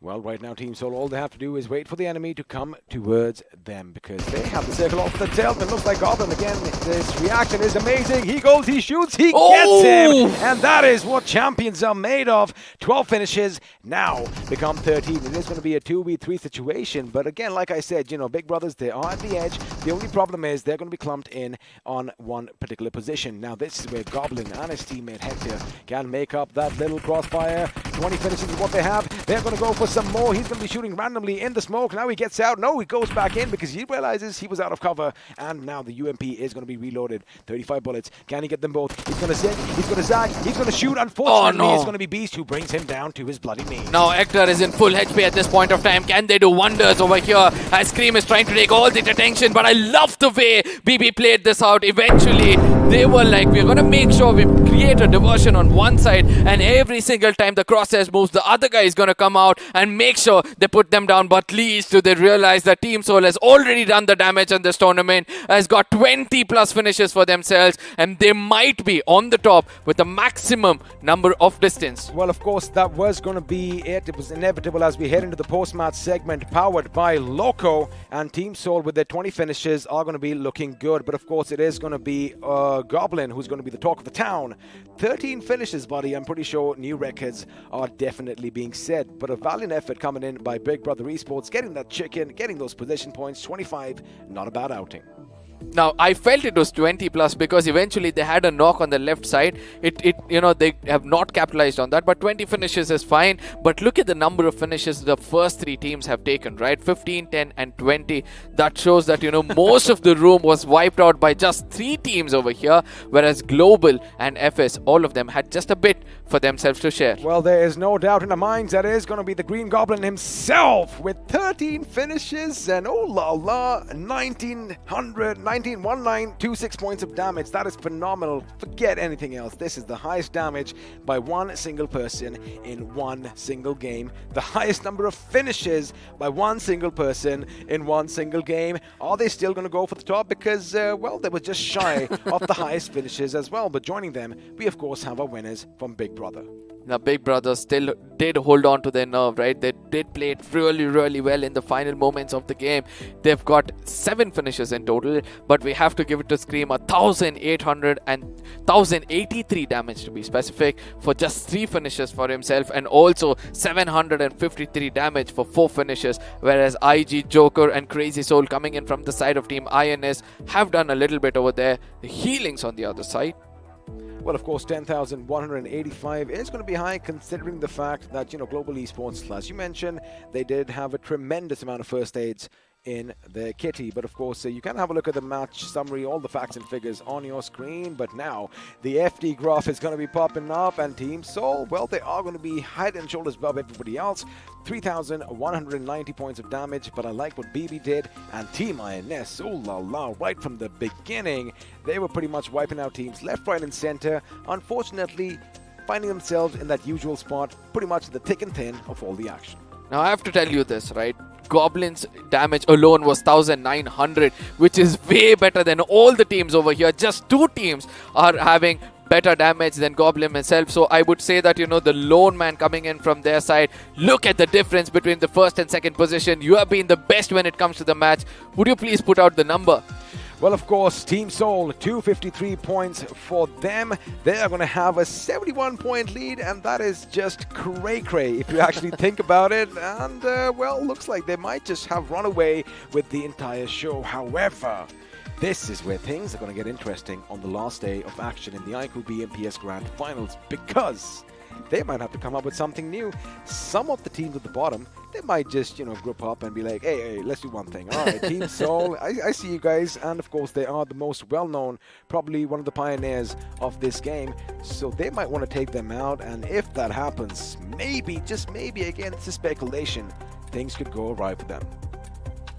Well, right now, Team Soul, all they have to do is wait for the enemy to come towards them because they have the circle off themselves. And looks like Goblin again. This reaction is amazing. He goes, he shoots, he gets him. And that is what champions are made of. 12 finishes now become 13. It is going to be a 2v3 situation. But again, like I said, you know, Big Brothers, they are at the edge. The only problem is they're going to be clumped in on one particular position. Now, this is where Goblin and his teammate Hector can make up that little crossfire. 20 finishes is what they have. They're going to go for some more. He's going to be shooting randomly in the smoke. Now he gets out. No, he goes back in because he realizes he was out of cover. And now the UMP is going to be reloaded. 35 bullets. Can he get them both? He's going to zig. He's going to zag. He's going to shoot. Unfortunately, it's going to be Beast who brings him down to his bloody knees. Now Hector is in full HP at this point of time. Can they do wonders over here as Scream is trying to take all the attention? But I love the way BB played this out. Eventually, they were like, we're going to make sure we create a diversion on one side, and every single time the crosshairs moves, the other guy is going to come out and make sure they put them down. But least do they realize that Team Soul has already done the damage in this tournament, has got 20 plus finishes for themselves, and they might be on the top with the maximum number of distance. Well, of course, that was going to be it. It was inevitable as we head into the post-match segment powered by Loco, and Team Soul with their 20 finishes are going to be looking good. But of course, it is going to be Goblin who's going to be the talk of the town. 13 finishes, buddy. I'm pretty sure new records are definitely being set. But a valiant effort coming in by Big Brother Esports, getting that chicken, getting those position points. 25, not a bad outing. Now, I felt it was 20 plus because eventually they had a knock on the left side. They have not capitalized on that, but 20 finishes is fine. But look at the number of finishes the first 3 teams have taken, right? 15, 10 and 20. That shows that, most of the room was wiped out by just 3 teams over here, whereas Global and FS, all of them had just a bit for themselves to share. Well, there is no doubt in our minds that it is going to be the Green Goblin himself with 13 finishes and oh la la, 1926 points of damage. That is phenomenal. Forget anything else. This is the highest damage by one single person in one single game. The highest number of finishes by one single person in one single game. Are they still going to go for the top? Because, they were just shy of the highest finishes as well. But joining them, we of course have our winners from Big Brother. Now, Big Brother still did hold on to their nerve, right? They did play it really, really well in the final moments of the game. They've got 7 finishes in total, but we have to give it to Scream 1,083 damage to be specific for just 3 finishes for himself, and also 753 damage for 4 finishes, whereas IG, Joker and Crazy Soul coming in from the side of Team INS have done a little bit over there. The healings on the other side. Well, of course, 10,185 is going to be high considering the fact that, Global Esports, as you mentioned, they did have a tremendous amount of first aids in their kitty. But of course, you can have a look at the match summary, all the facts and figures on your screen. But now the FD graph is going to be popping up, and Team Soul, well, they are going to be head and shoulders above everybody else. 3,190 points of damage, but I like what BB did, and Team INS, oh la la, right from the beginning, they were pretty much wiping out teams left, right and center, unfortunately finding themselves in that usual spot, pretty much the thick and thin of all the action. Now I have to tell you this, right? Goblin's damage alone was 1,900, which is way better than all the teams over here. Just 2 teams are having better damage than Goblin himself. So I would say that, the lone man coming in from their side, look at the difference between the first and second position. You have been the best when it comes to the match. Would you please put out the number? Well, of course, Team Seoul, 253 points for them. They are going to have a 71-point lead, and that is just cray-cray if you actually think about it. And, well, looks like they might just have run away with the entire show. However, this is where things are going to get interesting on the last day of action in the iQOO BMPS Grand Finals, because they might have to come up with something new. Some of the teams at the bottom, they might just, group up and be like, hey, let's do one thing. All right, Team Seoul, I see you guys. And of course, they are the most well-known, probably one of the pioneers of this game. So they might want to take them out. And if that happens, maybe, just maybe, again, it's a speculation, things could go awry for them.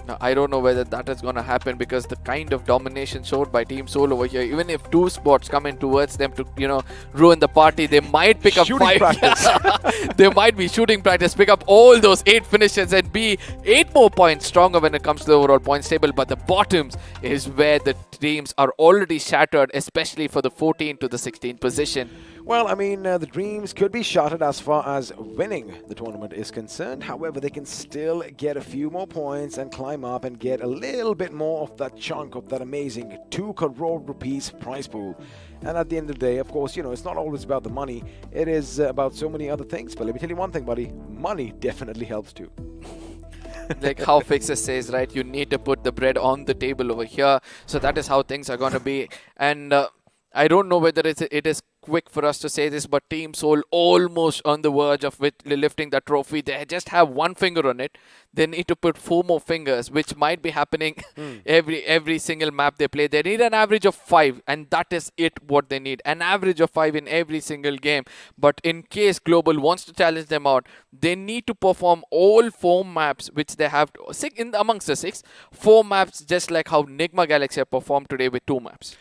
Now, I don't know whether that is going to happen, because the kind of domination showed by Team Seoul over here, even if two spots come in towards them to, ruin the party, they might pick up shooting 5. Practice. They might be shooting practice, pick up all those 8 finishes and be 8 more points stronger when it comes to the overall points table. But the bottoms is where the teams are already shattered, especially for the 14 to the 16 position. Well, I mean, the dreams could be shattered as far as winning the tournament is concerned. However, they can still get a few more points and climb up and get a little bit more of that chunk of that amazing 2 crore rupees prize pool. And at the end of the day, of course, it's not always about the money. It is about so many other things. But let me tell you one thing, buddy. Money definitely helps too. Like how Fixer says, right? You need to put the bread on the table over here. So that is how things are going to be. And I don't know whether it is quick for us to say this, but Team Seoul almost on the verge of lifting that trophy. They just have 1 finger on it. They need to put 4 more fingers, which might be happening every single map they play. They need an average of 5, and that is what they need. An average of 5 in every single game. But in case Global wants to challenge them out, they need to perform all 4 maps, which they have amongst the 6. 4 maps, just like how Nigma Galaxy have performed today with 2 maps.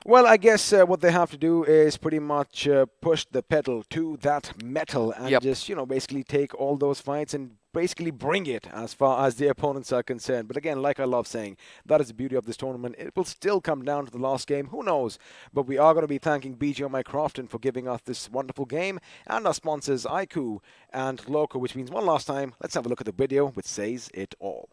Well, I guess what they have to do is pretty much push the pedal to that metal and just, basically take all those fights and basically bring it as far as the opponents are concerned. But again, like I love saying, that is the beauty of this tournament. It will still come down to the last game. Who knows? But we are going to be thanking BGMI Crofton for giving us this wonderful game, and our sponsors iQOO and Loco, which means one last time, let's have a look at the video which says it all.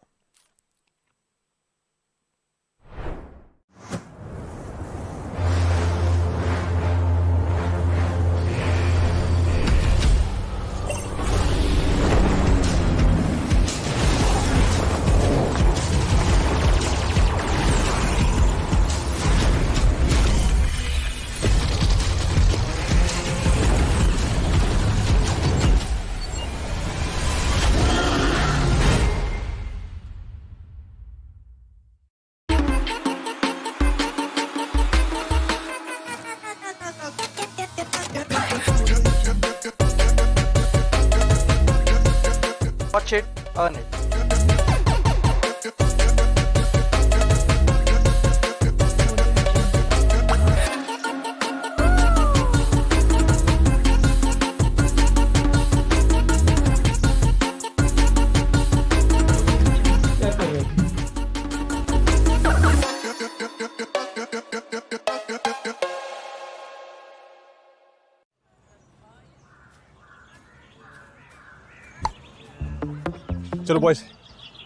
Watch it, earn it. चलो boys,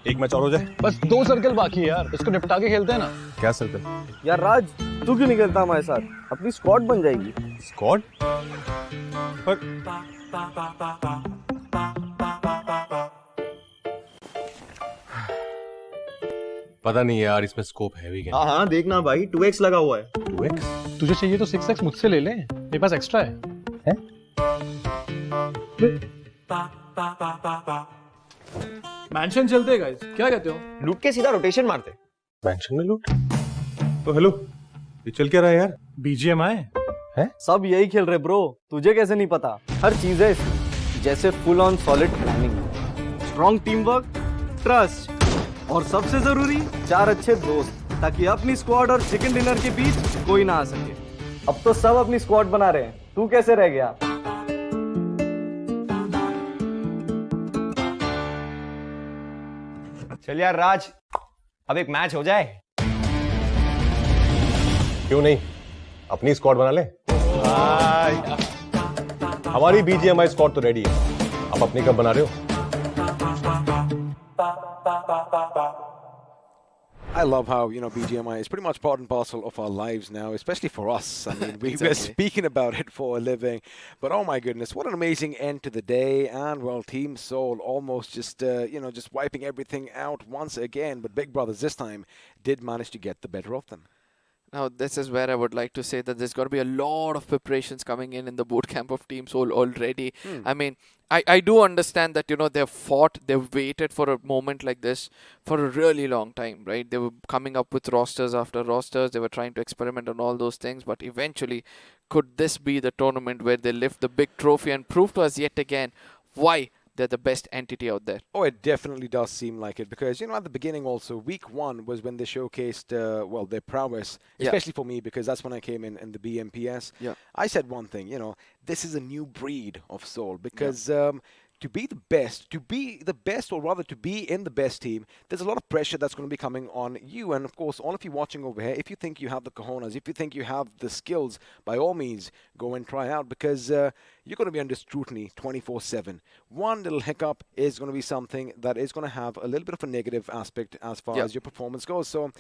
एक match और हो जाए। बस 2 circle बाकी है यार, इसको निपटा के खेलते हैं ना। क्या सर्कल? यार राज, तू क्यों नहीं खेलता हमारे साथ? अपनी स्क्वाड बन जाएगी। स्क्वाड? पर पता नहीं यार, इसमें स्कोप है भी क्या? हाँ देखना भाई, 2x लगा हुआ है। 2x? तुझे चाहिए तो 6x मुझसे ले ले, मेरे पास एक्स्ट्रा है? मैंशन चलते हैं गाइस, क्या कहते हो? लूट के सीधा रोटेशन मारते। मैंशन में लूट? तो हेलो, ये चल क्या रहा है यार? BGMI है? सब यही खेल रहे ब्रो, तुझे कैसे नहीं पता? हर चीज है इसमें, जैसे full on solid planning, strong team work, trust और सबसे जरूरी 4 अच्छे दोस्त, ताकि अपनी स्क्वाड और चिकन डिनर के बीच कोई ना आ सके। अब तो सब अपनी स्क्वाड बना रहे हैं, तू कैसे रह गया? चल यार राज, अब एक मैच हो जाए। क्यों नहीं, अपनी स्क्वाड बना ले। हमारी बीजीएमआई स्क्वाड तो रेडी है, आप अपनी कब बना रहे हो? I love how, BGMI is pretty much part and parcel of our lives now, especially for us. I mean, we're speaking about it for a living. But oh my goodness, what an amazing end to the day. And, well, Team Soul almost just wiping everything out once again. But Big Brothers this time did manage to get the better of them. Now, this is where I would like to say that there's got to be a lot of preparations coming in the boot camp of Team Soul already. I mean, I do understand that, they've waited for a moment like this for a really long time, right? They were coming up with rosters after rosters. They were trying to experiment on all those things. But eventually, could this be the tournament where they lift the big trophy and prove to us yet again why they're the best entity out there? Oh, it definitely does seem like it because, at the beginning also, week 1 was when they showcased, their prowess, especially for me because that's when I came in the BMPS. Yeah. I said one thing, this is a new breed of Soul because to be the best, or rather to be in the best team, there's a lot of pressure that's going to be coming on you. And of course, all of you watching over here, if you think you have the cojones, if you think you have the skills, by all means, go and try out because you're going to be under scrutiny 24/7. One little hiccup is going to be something that is going to have a little bit of a negative aspect as far as your performance goes. So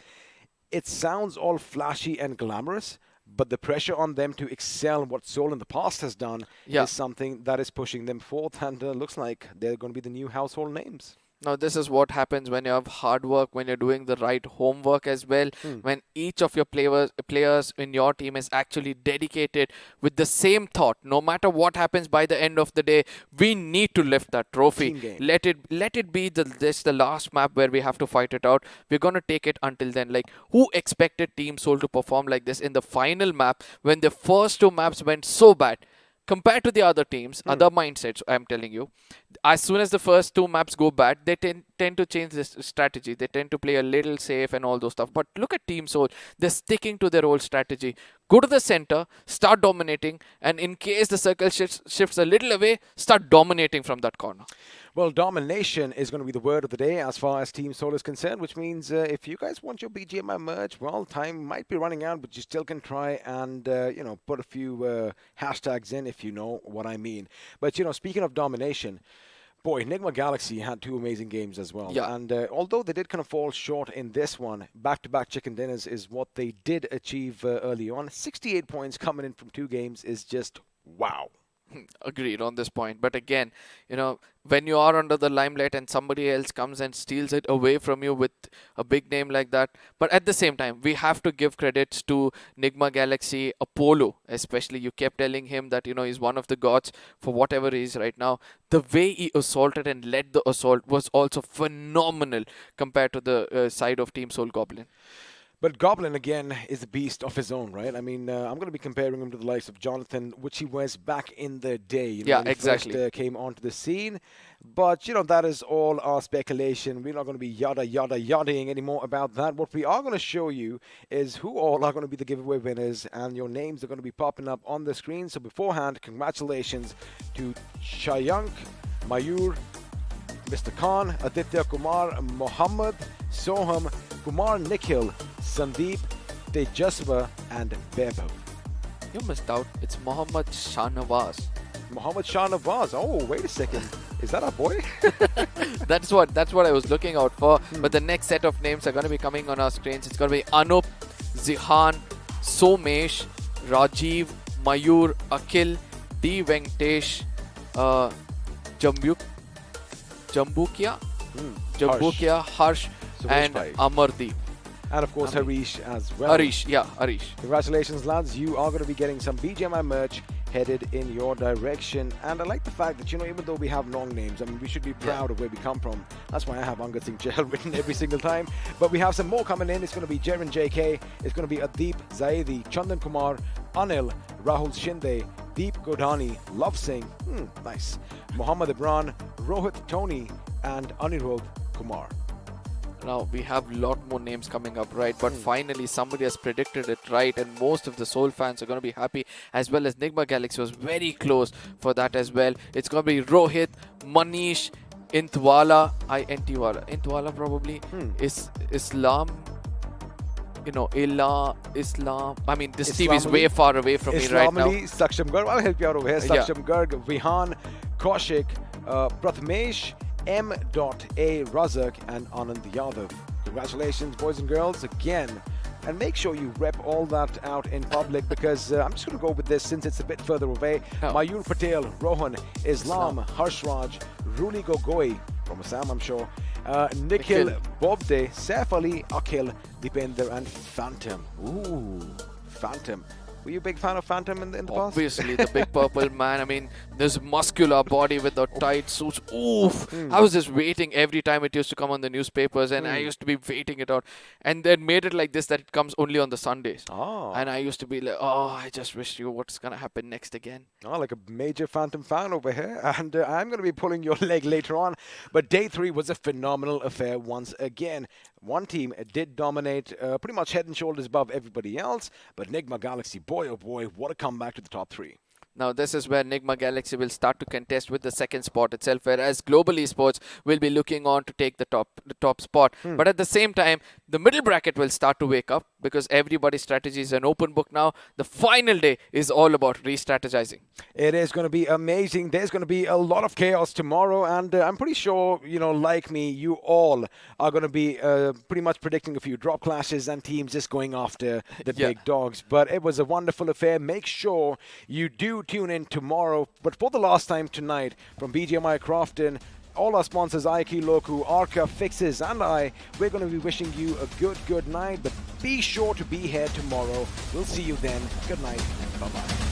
it sounds all flashy and glamorous, but the pressure on them to excel what Soul in the past has done is something that is pushing them forth, and looks like they're going to be the new household names. Now, this is what happens when you have hard work, when you're doing the right homework as well, when each of your players in your team is actually dedicated with the same thought. No matter what happens by the end of the day, we need to lift that trophy. Let it be the last map where we have to fight it out. We're going to take it until then. Like, who expected Team Soul to perform like this in the final map when the first 2 maps went so bad? Compared to the other teams, other mindsets, I'm telling you, as soon as the first 2 maps go bad, they tend to change this strategy. They tend to play a little safe and all those stuff. But look at Team Soul. They're sticking to their old strategy. Go to the center, start dominating, and in case the circle shifts a little away, start dominating from that corner. Well, domination is going to be the word of the day as far as Team Soul is concerned, which means if you guys want your BGMI merch, well, time might be running out, but you still can try and, put a few hashtags in if you know what I mean. But, speaking of domination, boy, Enigma Galaxy had 2 amazing games as well. Yeah. And although they did kind of fall short in this one, back-to-back chicken dinners is what they did achieve early on. 68 points coming in from 2 games is just wow. Agreed on this point. But again, when you are under the limelight and somebody else comes and steals it away from you with a big name like that. But at the same time, we have to give credits to Enigma Galaxy, Apollo, especially. You kept telling him that, he's one of the gods for whatever he is right now. The way he assaulted and led the assault was also phenomenal compared to the side of Team Soul Goblin. But Goblin, again, is a beast of his own, right? I mean, I'm going to be comparing him to the likes of Jonathan, which he was back in the day. When he first came onto the scene. But, that is all our speculation. We're not going to be yada-ing anymore about that. What we are going to show you is who all are going to be the giveaway winners, and your names are going to be popping up on the screen. So beforehand, congratulations to Shayank, Mayur, Mr. Khan, Aditya Kumar, Mohammed, Soham, Kumar Nikhil, Sandeep, Tejaswa, and Bebo. You missed out. It's Mohammad Shahnawaz. Mohammad Shahnawaz. Oh, wait a second. Is that our boy? That's what I was looking out for. But the next set of names are going to be coming on our screens. It's going to be Anup, Zihan, Somesh, Rajiv, Mayur, Akhil, D. Venkatesh, Jambukia, Harsh, and Amardeep. And of course, Harish as well. Harish. Congratulations, lads. You are going to be getting some BGMI merch headed in your direction. And I like the fact that, even though we have long names, I mean, we should be proud of where we come from. That's why I have Angad Singh Chahal written every single time. But we have some more coming in. It's going to be Jaren JK. It's going to be Adeep Zaidi, Chandan Kumar, Anil, Rahul Shinde, Deep Godani, Love Singh, nice, Muhammad Ibran, Rohit Tony, and Anirudh Kumar. Now, we have a lot more names coming up, right? But finally, somebody has predicted it right, and most of the Soul fans are going to be happy, as well as Enigma Galaxy was very close for that as well. It's going to be Rohit, Manish, Intwala, Intwala probably, Islam. Islam. I mean, this team is way far away from me right now. Saksham Garg. I'll help you out over here. Saksham Garg, Vihan, Kaushik, Prathmesh, M.A. Razak, and Anand Yadav. Congratulations, boys and girls, again. And make sure you rep all that out in public because I'm just going to go with this since it's a bit further away. Mayur Patel, Rohan, Islam, Harshraj, Ruli Gogoi, from Assam, I'm sure, Nikhil, Bobde, Saif Ali, Akhil, Dipender, and Phantom. Ooh, Phantom. Were you a big fan of Phantom in the past? Obviously, the big purple man. I mean, this muscular body with the tight suits. Oof! I was just waiting every time it used to come on the newspapers, and I used to be waiting it out. And then made it like this that it comes only on the Sundays. And I used to be like, oh, I just wish you what's gonna happen next again. Oh, like a major Phantom fan over here. And I'm going to be pulling your leg later on. But day 3 was a phenomenal affair once again. One team did dominate, pretty much head and shoulders above everybody else. But Nigma Galaxy, boy oh boy, what a comeback to the top 3. Now, this is where Nigma Galaxy will start to contest with the second spot itself, whereas Global Esports will be looking on to take the top spot. But at the same time, the middle bracket will start to wake up because everybody's strategy is an open book now. The final day is all about re-strategizing. It is going to be amazing. There's going to be a lot of chaos tomorrow, and I'm pretty sure, you know, like me, you all are going to be pretty much predicting a few drop clashes and teams just going after the big dogs. But it was a wonderful affair. Make sure you do tune in tomorrow. But for the last time tonight, from BGMI Crofton, all our sponsors, iQOO, Arca, Fixes, and we're going to be wishing you a good night. But be sure to be here tomorrow. We'll see you then. Good night. Bye-bye.